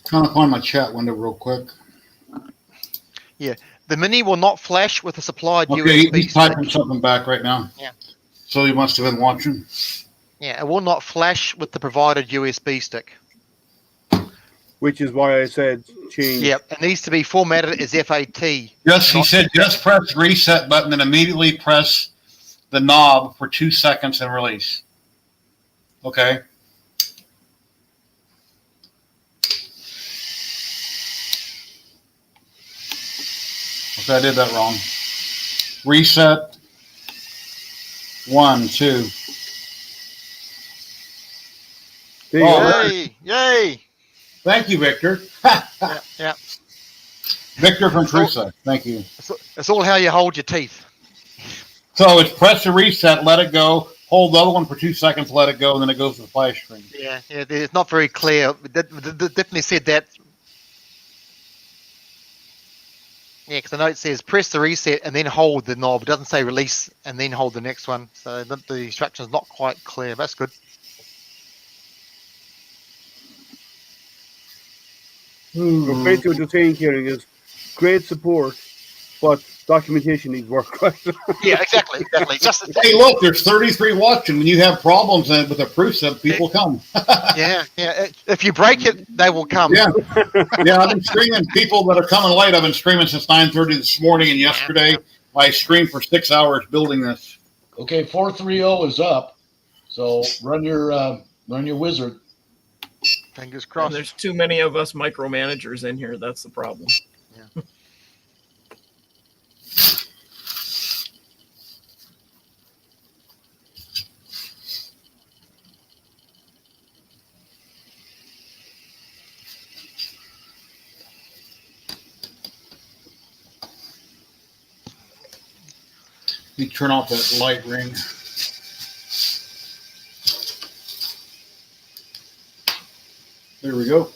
Trying to find my chat window real quick. Yeah, the Mini will not flash with a supplied Okay, USB he's typing something back right now. Yeah. So he must have been watching. Yeah, it will not flash with the provided USB stick. Which is why I said change. Yep, it needs to be formatted as FAT. Yes, he said just press the reset button and immediately press the knob for 2 seconds and release. Okay. Okay, I did that wrong. Reset. 1, 2. There you go. Yay! Yay! Thank you, Victor. Yeah, yeah. Victor from Prusa. Thank you. It's all how you hold your teeth. So it's press the reset, let it go, hold the other one for 2 seconds, let it go, and then it goes to the flash screen. Yeah, yeah. It's not very clear. They definitely said that. Yeah, because the note says press the reset and then hold the knob. It doesn't say release and then hold the next one. So the instruction's not quite clear. That's good. So basically what you're saying, Kieran, is great support, but documentation needs work, right? Yeah, exactly. Hey, look, there's 33 watching. When you have problems with a Prusa, people come. Yeah. If you break it, they will come. Yeah. I've been streaming people that are coming late. I've been streaming since 9:30 this morning and yesterday. I streamed for 6 hours building this. Okay, 430 is up. So run your wizard. Fingers And crossed. there's too many of us micromanagers in here. That's the problem. Yeah. You turn off that light ring. There we go.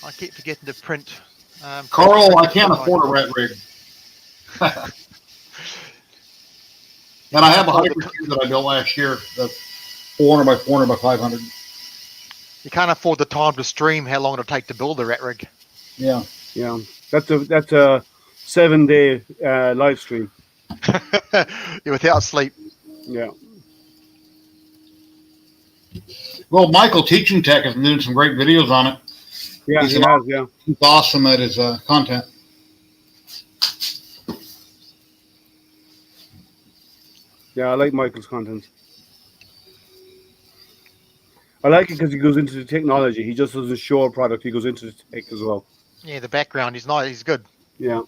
I keep forgetting to print. Carl, I can't afford a red rig. And I have a hybrid that I built last year, the 400 by 400 by 500. You can't afford the time to stream how long it'll take to build a rat rig. Yeah. That's a 7-day live stream. You're without sleep. Yeah. Well, Michael Teaching Tech has been doing some great videos on it. Yeah, he has. Yeah. He's awesome at his content. Yeah, I like Michael's content. I like it because he goes into the technology. He just doesn't show a product. He goes into the tech as well. Yeah, the background is nice. He's good. Yeah.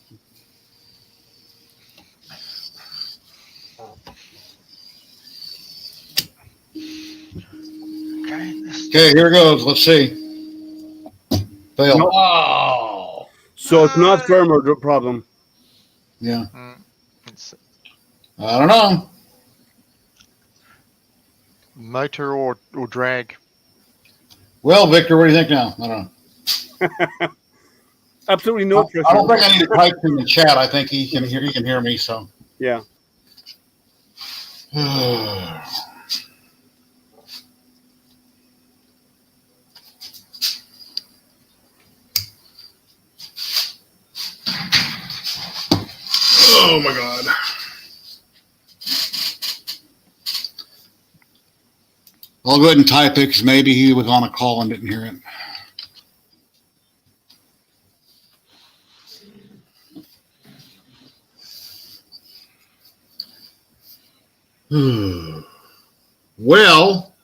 Okay, here goes. Let's see. Fail. No. Oh. So it's not firmware problem. Yeah. I don't know. Motor or drag. Well, Victor, what do you think now? I don't know. Absolutely no pressure. I don't think I need to type in the chat. I think he can hear me. So yeah. Oh my God. I'll go ahead and type it because maybe he was on a call and didn't hear it. Well,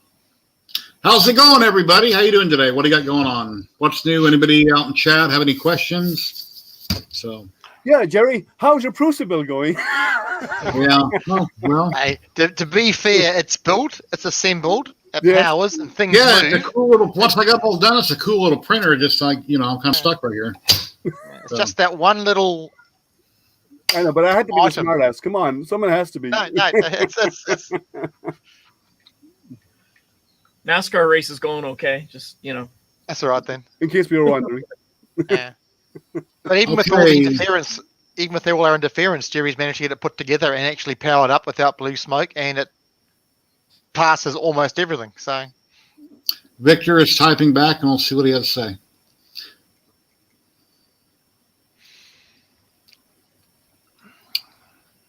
how's it going, everybody? How you doing today? What do you got going on? What's new? Anybody out in chat have any questions? So. Yeah, Jerry, how's your Prusa bill going? Yeah. Well. Hey, to be fair, it's built, it's assembled, it powers, and things Yeah, move. it's a cool little. Once I got all done, it's a cool little printer. Just like I'm kind of stuck right here. It's just that one little. I know, but I had to be the smart ass. Come on, someone has to be. No, it's NASCAR race is going okay. Just That's all right then. In case we were wondering. Yeah. But even with all the interference, even with all our interference, Jerry's managed to get it put together and actually powered up without blue smoke, and it passes almost everything. So Victor is typing back, and we'll see what he has to say.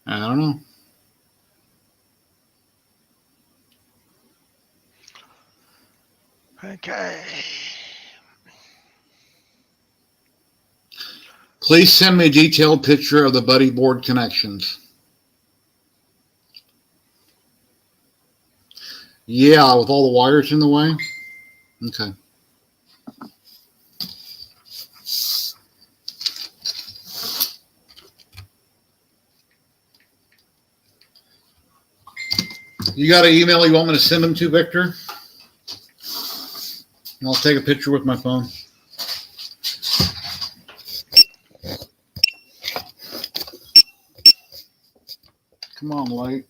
I don't know. Okay. Please send me a detailed picture of the buddy board connections. Yeah, with all the wires in the way. Okay. You got an email you want me to send them to, Victor? I'll take a picture with my phone. Come on, light.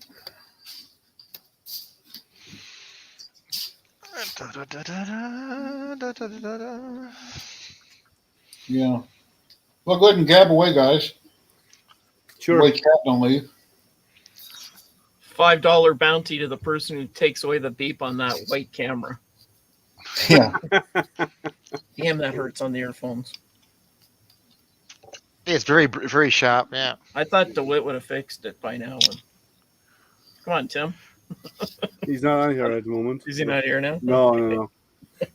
Yeah. Well, go ahead and gab away, guys. Sure. Wait, cat, don't leave. $5 bounty to the person who takes away the beep on that white camera. Yeah. Damn, that hurts on the earphones. Yeah, it's very, very sharp. Yeah. I thought DeWitt would have fixed it by now. Come on, Tim. He's not on here at the moment. Is he not here now? No.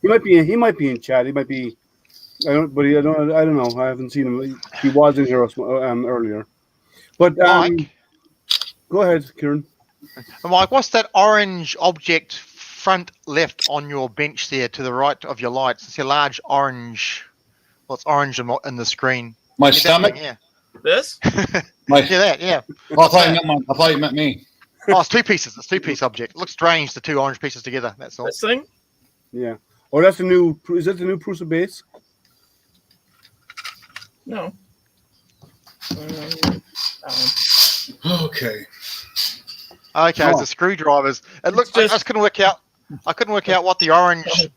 He might be in chat. He might be. I don't know. I haven't seen him. He was in here earlier. But Mike, go ahead, Kieran. Mike, what's that orange object front left on your bench there to the right of your lights? It's a large orange. Well, it's orange in the screen. My stomach? Yeah. This? Yeah, that. Yeah. Oh, I thought you meant me. Oh, it's two pieces. It's two-piece object. It looks strange, the two orange pieces together. That's all. This thing? Yeah. Oh, that's the new. Is that the new Prusa base? No. Okay. Okay, it's the screwdrivers. It looks. I just couldn't work out. I couldn't work out what the orange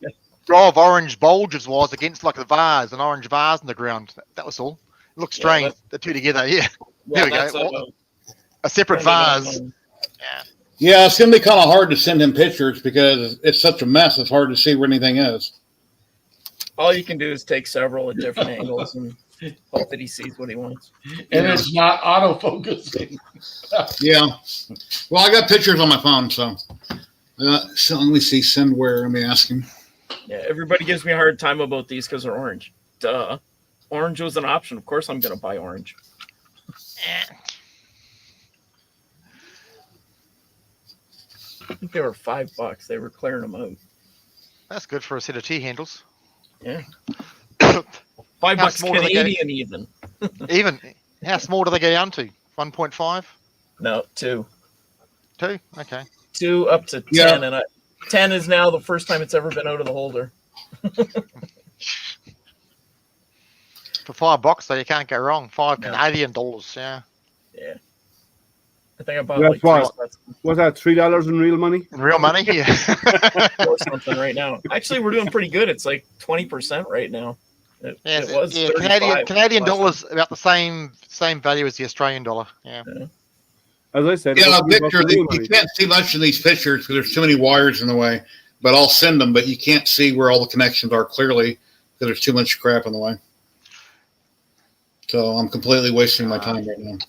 row of orange bulges was against, like a vase, an orange vase in the ground. That was all. It looks strange. The two together. Yeah. There we go. A separate vase. Yeah, it's going to be kind of hard to send him pictures because it's such a mess. It's hard to see where anything is. All you can do is take several at different angles and hope that he sees what he wants. And it's not autofocusing. Yeah. Well, I got pictures on my phone, so let me see. Send where? Let me ask him. Yeah, everybody gives me a hard time about these because they're orange. Duh. Orange was an option. Of course I'm going to buy orange. I think they were $5. They were clearing them out. That's good for a set of T-handles. Yeah. $5 Canadian even. Even? How small do they go down to? 1.5? No, 2. 2? Okay. 2 up to 10, and 10 is now the first time it's ever been out of the holder. For $5, though, you can't go wrong. Canadian dollars, yeah. Yeah. I think I bought That's like what? Was that $3 in real money? In real money, yeah. or something right now. Actually, we're doing pretty good. It's like 20% right now. It was Canadian dollars about the same value as the Australian dollar. Yeah. As I said, Victor, you can't see much in these pictures because there's too many wires in the way. But I'll send them. But you can't see where all the connections are clearly because there's too much crap in the way. So I'm completely wasting my time right now.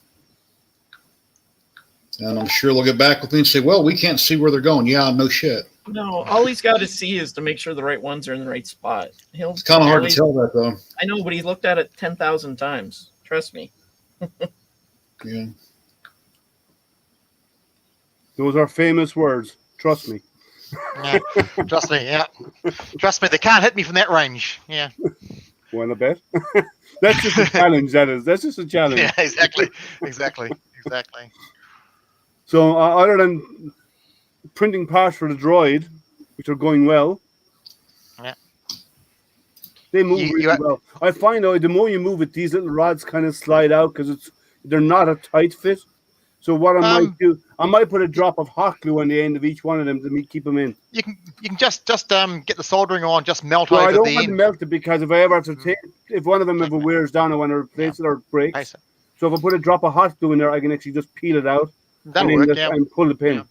And I'm sure they'll get back with me and say, well, we can't see where they're going. Yeah, no shit. No, all he's got to see is to make sure the right ones are in the right spot. It's kind of hard to tell that, though. I know, but he looked at it 10,000 times. Trust me. Yeah. Those are famous words. Trust me. Yeah. Trust me, yeah. Trust me, they can't hit me from that range. Yeah. Want to bet? That's just a challenge, that is. That's just a challenge. Yeah, exactly. So other than printing parts for the droid, which are going well, they move really well. I find though the more you move it, these little rods kind of slide out because they're not a tight fit. So what I might do, I might put a drop of hot glue on the end of each one of them to keep them in. You can just get the soldering on, just melt over the end. I don't want to melt it because if I ever have to if one of them ever wears down, I want to replace it or breaks. So if I put a drop of hot glue in there, I can actually just peel it out and pull the pin. Yeah.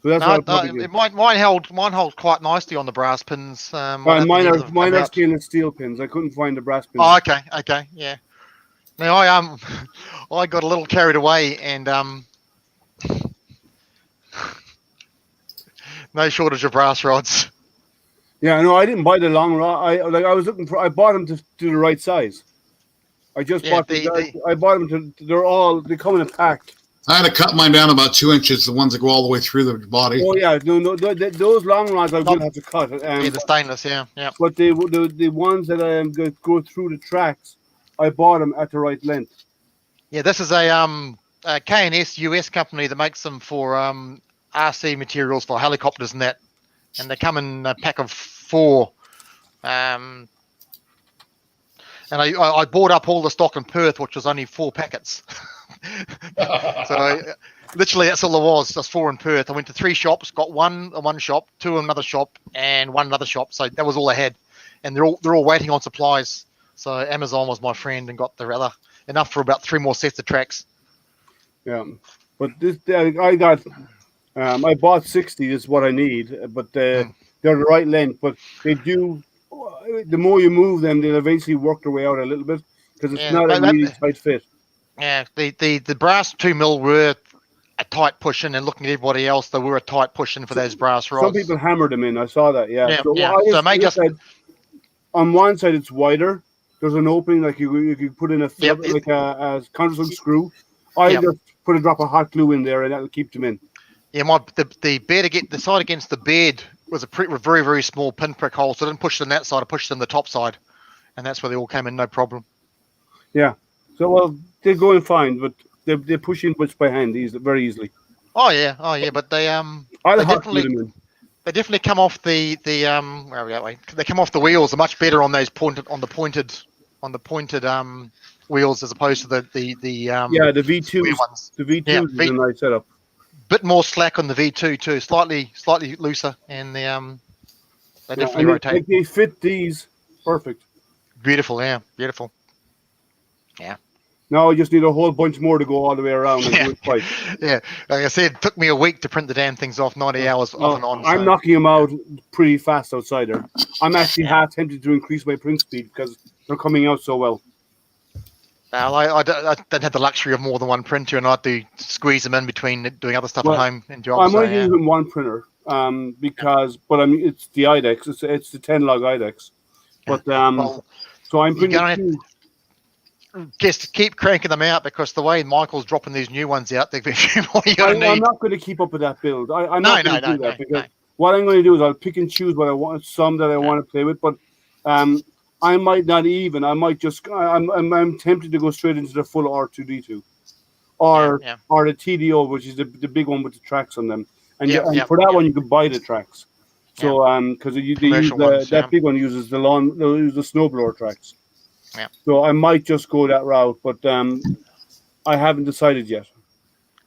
So that's what I'll do. Mine held quite nicely on the brass pins. Mine are stainless steel pins. I couldn't find the brass pins. Oh, okay, yeah. Now I got a little carried away and no shortage of brass rods. Yeah, no, I didn't buy the long rod. I bought them to do the right size. I just bought I bought them they come in a pack. I had to cut mine down about 2 inches, the ones that go all the way through the body. Oh yeah, no, those long rods I will have to cut. The stainless, yeah. But the ones that go through the tracks, I bought them at the right length. Yeah, this is a K&S US company that makes them for RC materials for helicopters and that, and they come in a pack of 4. And I bought up all the stock in Perth, which was only 4 packets. So literally that's all there was, just 4 in Perth. I went to 3 shops, got 1 in one shop, 2 in another shop, and 1 another shop. So that was all I had, and they're all waiting on supplies. So Amazon was my friend and got the other enough for about 3 more sets of tracks. Yeah, but this I got. I bought 60 is what I need, but they're the right length. But they do. The more you move them, they'll eventually work their way out a little bit because it's not a really tight fit. Yeah, the brass 2mm were a tight push in, and looking at everybody else, they were a tight push in for those brass rods. Some people hammered them in. I saw that. Yeah. So, yeah. So on one side it's wider. There's an opening like you could put in a countersunk screw. I just put a drop of hot glue in there, and that'll keep them in. Yeah, the bed the side against the bed was a very, very small pinprick hole, so I didn't push it in that side. I pushed it in the top side, and that's where they all came in, no problem. Yeah. So they're going fine, but they push in bits by hand very easily. Oh yeah, but they definitely come off the where are we at? They come off the wheels are much better on those pointed wheels as opposed to the V2 ones. The V2 is a nice setup. Bit more slack on the V2 too, slightly looser, and they definitely rotate. They fit these perfect. Beautiful, yeah, beautiful. Yeah. Now I just need a whole bunch more to go all the way around and do it twice. Yeah, like I said, it took me a week to print the damn things off, 90 hours off and on. I'm knocking them out pretty fast outside there. I'm actually half tempted to increase my print speed because they're coming out so well. I don't have the luxury of more than one printer, and I have to squeeze them in between doing other stuff at home and jobs. I'm only using one printer it's the IDEX. It's the 10 log IDEX. But so I'm printing just keep cranking them out because the way Michael's dropping these new ones out, they're I'm not going to keep up with that build. I'm not going to do that because what I'm going to do is I'll pick and choose what I want, some that I want to play with, but I might not even. I might just. I'm tempted to go straight into the full R2D2, or the TDO, which is the big one with the tracks on them. And, for that one, you could buy the tracks. So because that big one uses the snowblower tracks. Yeah. So I might just go that route, but I haven't decided yet.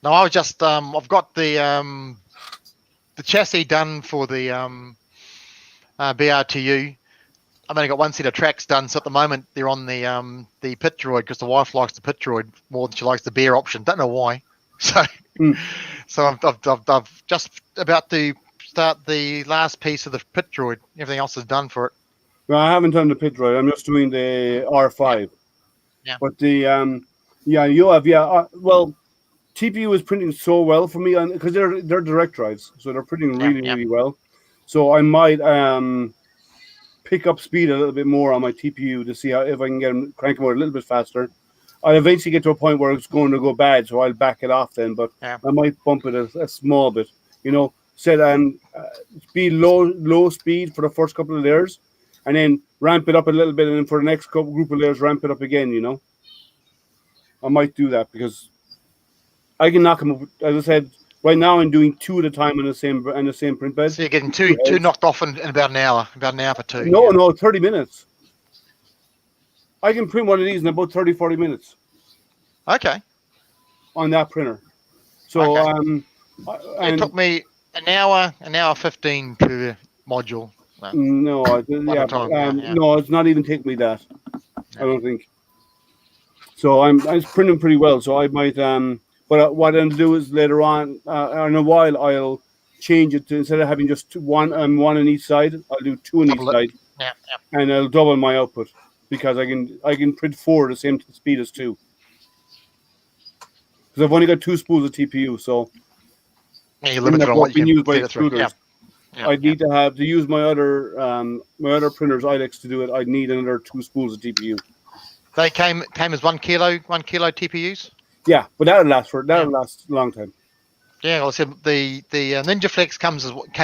No, I was just. I've got the chassis done for the BRTU. I've only got 1 set of tracks done, so at the moment they're on the pit droid because the wife likes the pit droid more than she likes the bear option. Don't know why. So, I've just about to start the last piece of the pit droid. Everything else is done for it. Well, I haven't done the pit droid. I'm just doing the R5. Yeah. But the well, TPU is printing so well for me because they're direct drives, so they're printing really well. So I might pick up speed a little bit more on my TPU to see if I can get them crank them out a little bit faster. I'll eventually get to a point where it's going to go bad, so I'll back it off then. But I might bump it a small bit, set speed low speed for the first couple of layers, and then ramp it up a little bit, and then for the next couple group of layers, ramp it up again. I might do that because I can knock them. As I said, right now I'm doing 2 at a time on the same print bed. So you're getting two knocked off in about an hour for 2. No, 30 minutes. I can print one of these in about 30, 40 minutes. Okay. On that printer. So it took me an hour 15 per module. No, it's not even taking me that. I don't think. So I'm printing pretty well. So I might but what I'll do is later on in a while I'll change it to, instead of having just one on each side, I'll do 2 on each side. And I'll double my output because I can print 4 at the same speed as 2. Because I've only got 2 spools of TPU, so you're limited on what you can used by extruders. I need to use my other printer's IDEX to do it. I need another 2 spools of TPU. They came as 1 kilo TPUs. Yeah, but that'll last a long time. Yeah, well, I said the Ninja Flex came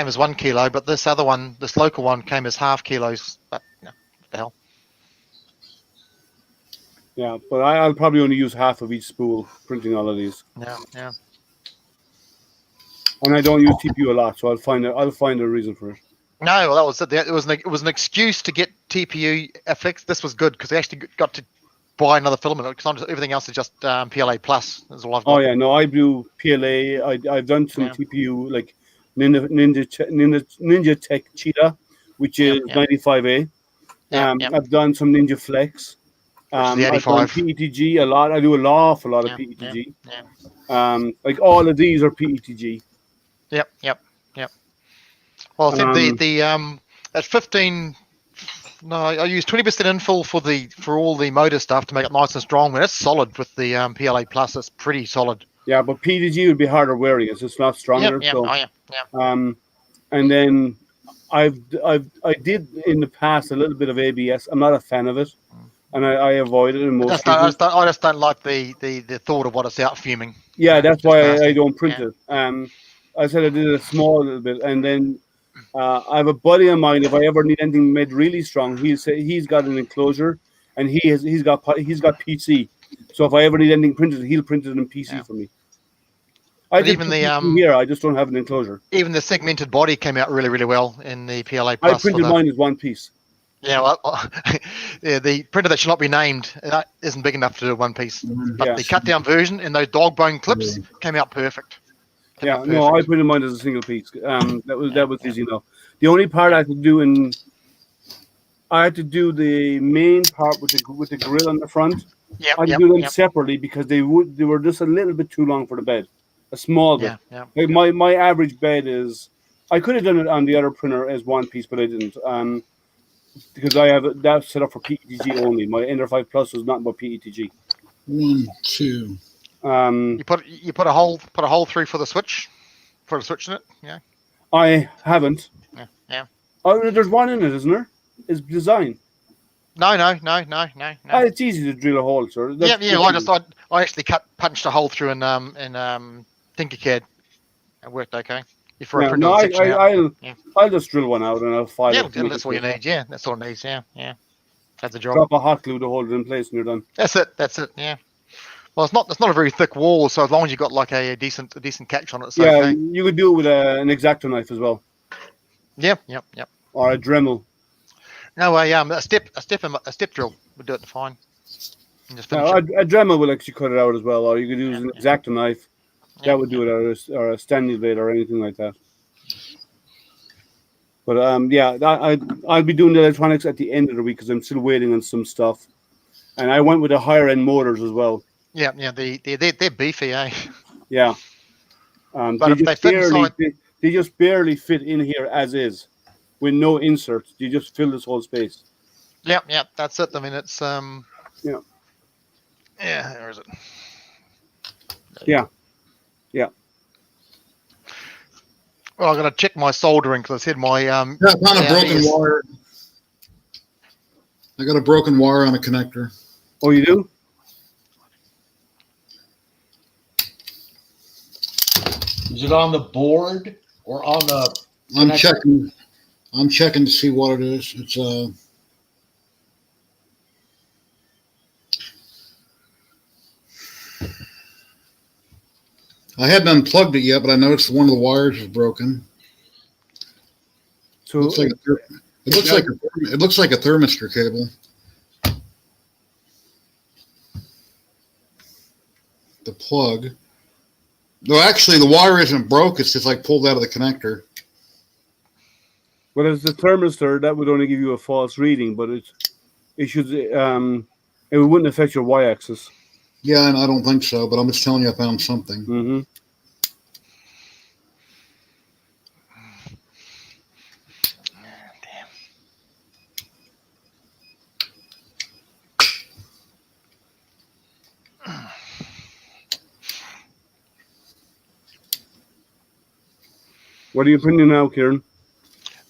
as 1 kilo, but this other one, this local one, came as half kilos. But what the hell? Yeah, but I'll probably only use half of each spool printing all of these. Yeah. And I don't use TPU a lot, so I'll find a reason for it. No, well, that was it. It was an excuse to get TPU fixed. This was good because they actually got to buy another filament because everything else is just PLA plus. Is all I've got. Oh yeah, no, I do PLA. I've done some TPU like Ninja Tech Cheetah, which is 95A. I've done some Ninja Flex. I've done PETG a lot. I do an awful lot of PETG. Like all of these are PETG. Yep. Well, I think the at 15. No, I use 20% infill for all the motor stuff to make it nice and strong. But it's solid with the PLA plus. It's pretty solid. Yeah, but PETG would be harder wearing. It's just not stronger. And then I did in the past a little bit of ABS. I'm not a fan of it, and I avoid it in most cases. I just don't like the thought of what it's out fuming. Yeah, that's why I don't print it. I said I did a small little bit, and then I have a buddy of mine. If I ever need anything made really strong, he's got an enclosure, and he's got PC. So if I ever need anything printed, he'll print it in PC for me. I just don't have an enclosure. Even the segmented body came out really, really well in the PLA Plus. I printed mine as one piece. Yeah, well, the printer that should not be named isn't big enough to do one piece. But the cut down version in those dog bone clips came out perfect. No, I printed mine as a single piece. That was easy enough. The only part I had to do I had to do the main part with the grill on the front. I had to do them separately because they were just a little bit too long for the bed. A small bit. Like my average bed is. I could have done it on the other printer as one piece, but I didn't. Because I have that set up for PETG only. My Ender 5 Plus was not about PETG. 1, 2. You put a hole through for the switch, in it. Yeah. I haven't. Yeah. Oh, there's one in it, isn't there? It's design. No. It's easy to drill a hole, sir. I actually punched a hole through in Tinkercad. It worked okay. I'll just drill one out and I'll file it. Yeah, that's all you need. Yeah, that's all it needs. Yeah. That's the job. Drop a hot glue to hold it in place and you're done. That's it. Yeah. Well, it's not a very thick wall, so as long as you've got like a decent catch on it, it's okay. You could do it with an X-Acto knife as well. Yep. Or a Dremel. No, a step drill would do it fine. A Dremel will actually cut it out as well, or you could use an X-Acto knife. That would do it, or a standing blade, or anything like that. But I'll be doing the electronics at the end of the week because I'm still waiting on some stuff, and I went with the higher end motors as well. Yeah, they're beefy, eh? Yeah. But if they fit inside, they just barely fit in here as is, with no inserts. You just fill this whole space. Yeah, that's it. I mean, it's Yeah, where is it? Yeah. Well, I'm gonna check my soldering because I said my I found a broken wire. I got a broken wire on a connector. Oh, you do? Is it on the board or on the? I'm checking to see what it is. It's I hadn't unplugged it yet, but I noticed one of the wires is broken. So it looks like a thermistor cable. The plug. No, actually, the wire isn't broke. It's just like pulled out of the connector. Well, as the thermistor, that would only give you a false reading, but it should it wouldn't affect your y-axis. Yeah, and I don't think so, but I'm just telling you I found something. Mm-hmm. What are you printing now, Kieran?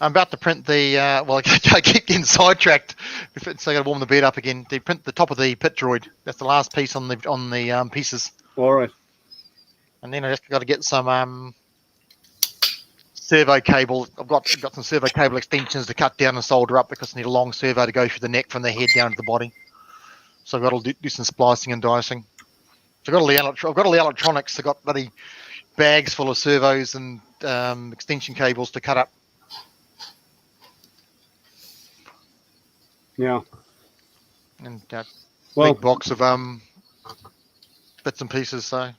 I'm about to print the, I keep getting sidetracked, so I got to warm the bed up again. They print the top of the pit droid. That's the last piece on the pieces. All right. And then I just got to get some servo cable. I've got some servo cable extensions to cut down and solder up because I need a long servo to go through the neck from the head down to the body. So I've got to do some splicing and dicing. So I've got all the electronics. I've got bloody bags full of servos and extension cables to cut up. Yeah. And Well, big box of bits and pieces. So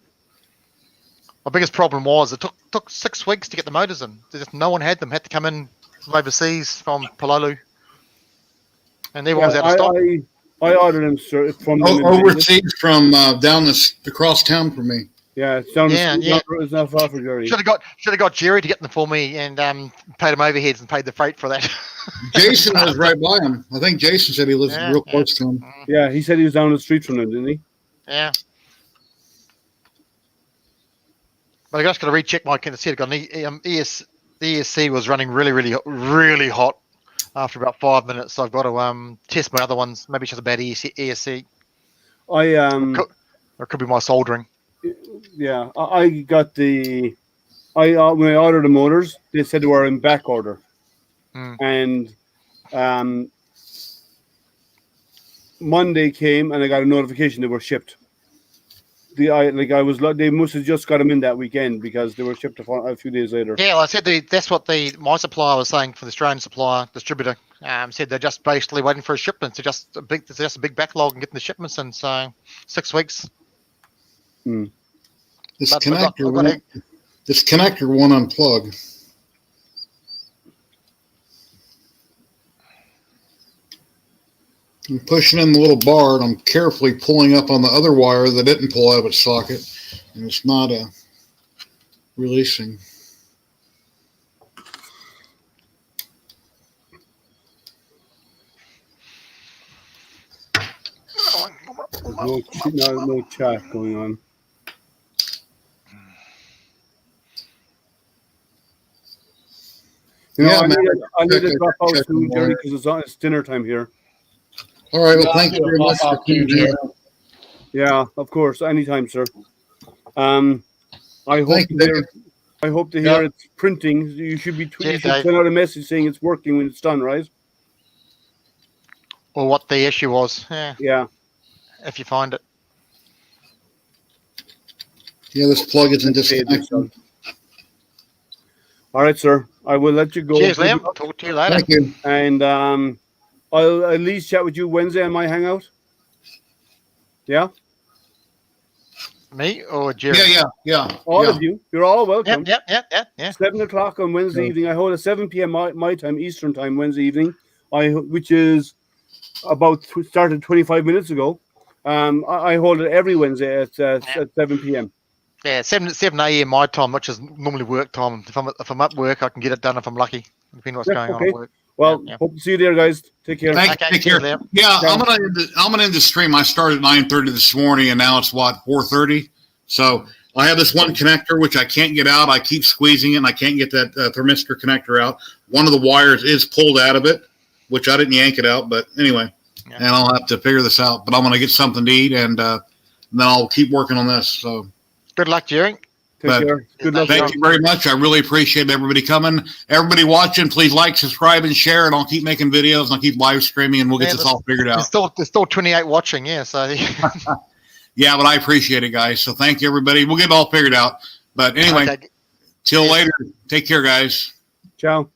my biggest problem was it took 6 weeks to get the motors in. Just no one had them. Had to come in from overseas, from Palolu, and everyone was out of stock. I ordered them from them overseas from down across town from me. Yeah, it's down. Yeah. It's not far from Jerry. Should have got Jerry to get them for me and paid him overheads and paid the freight for that. Jason was right by him. I think Jason said he lives real close to him. Yeah, he said he was down the street from them, didn't he? Yeah. But I just got to recheck my cassette. Got an the ESC was running really hot after about 5 minutes. So I've got to test my other ones. Maybe it's just a bad ESC. Or it could be my soldering. Yeah, I got when I ordered the motors, they said they were in back order, and Monday came and I got a notification they were shipped. They must have just got them in that weekend because they were shipped a few days later. Yeah, well, I said that's what my supplier was saying for the Australian distributor. Said they're just basically waiting for a shipment. There's just a big backlog and getting the shipments in. So 6 weeks. This connector won't unplug. I'm pushing in the little bar and I'm carefully pulling up on the other wire that didn't pull out of its socket, and it's not releasing. No chat going on. I need to drop out soon, Jerry, because it's dinner time here. All right. Well, thank you very much for coming. Yeah, of course. Anytime, sir. I hope to hear it's printing. You should send out a message saying it's working when it's done, right? Or what the issue was. Yeah. If you find it. Yeah, this plug isn't disconnected. All right, sir. I will let you go. Cheers, Liam. I'll talk to you later. Thank you. And I'll at least chat with you Wednesday on my hangout. Yeah? Me or Jerry? Yeah. All of you. You're all welcome. Yep. 7 o'clock on Wednesday evening. I hold at 7 p.m. my time, Eastern time, Wednesday evening, which is started 25 minutes ago. I hold it every Wednesday at 7 p.m. Yeah, 7 a.m. my time, which is normally work time. If I'm at work, I can get it done if I'm lucky, depending on what's going on at work. Well, hope to see you there, guys. Take care. Take care. Yeah, I'm gonna end the stream. I started at 9:30 this morning, and now it's 4:30. So I have this one connector which I can't get out. I keep squeezing it, and I can't get that thermistor connector out. One of the wires is pulled out of it, which I didn't yank it out. But anyway, and I'll have to figure this out. But I'm gonna get something to eat, and then I'll keep working on this. So good luck, Jerry. Take care. Good luck. Thank you very much. I really appreciate everybody coming. Everybody watching, please like, subscribe, and share. And I'll keep making videos and I'll keep live streaming, and we'll get this all figured out. There's still 28 watching, so yeah, but I appreciate it, guys. So thank you, everybody. We'll get it all figured out. But anyway, till later. Take care, guys. Ciao.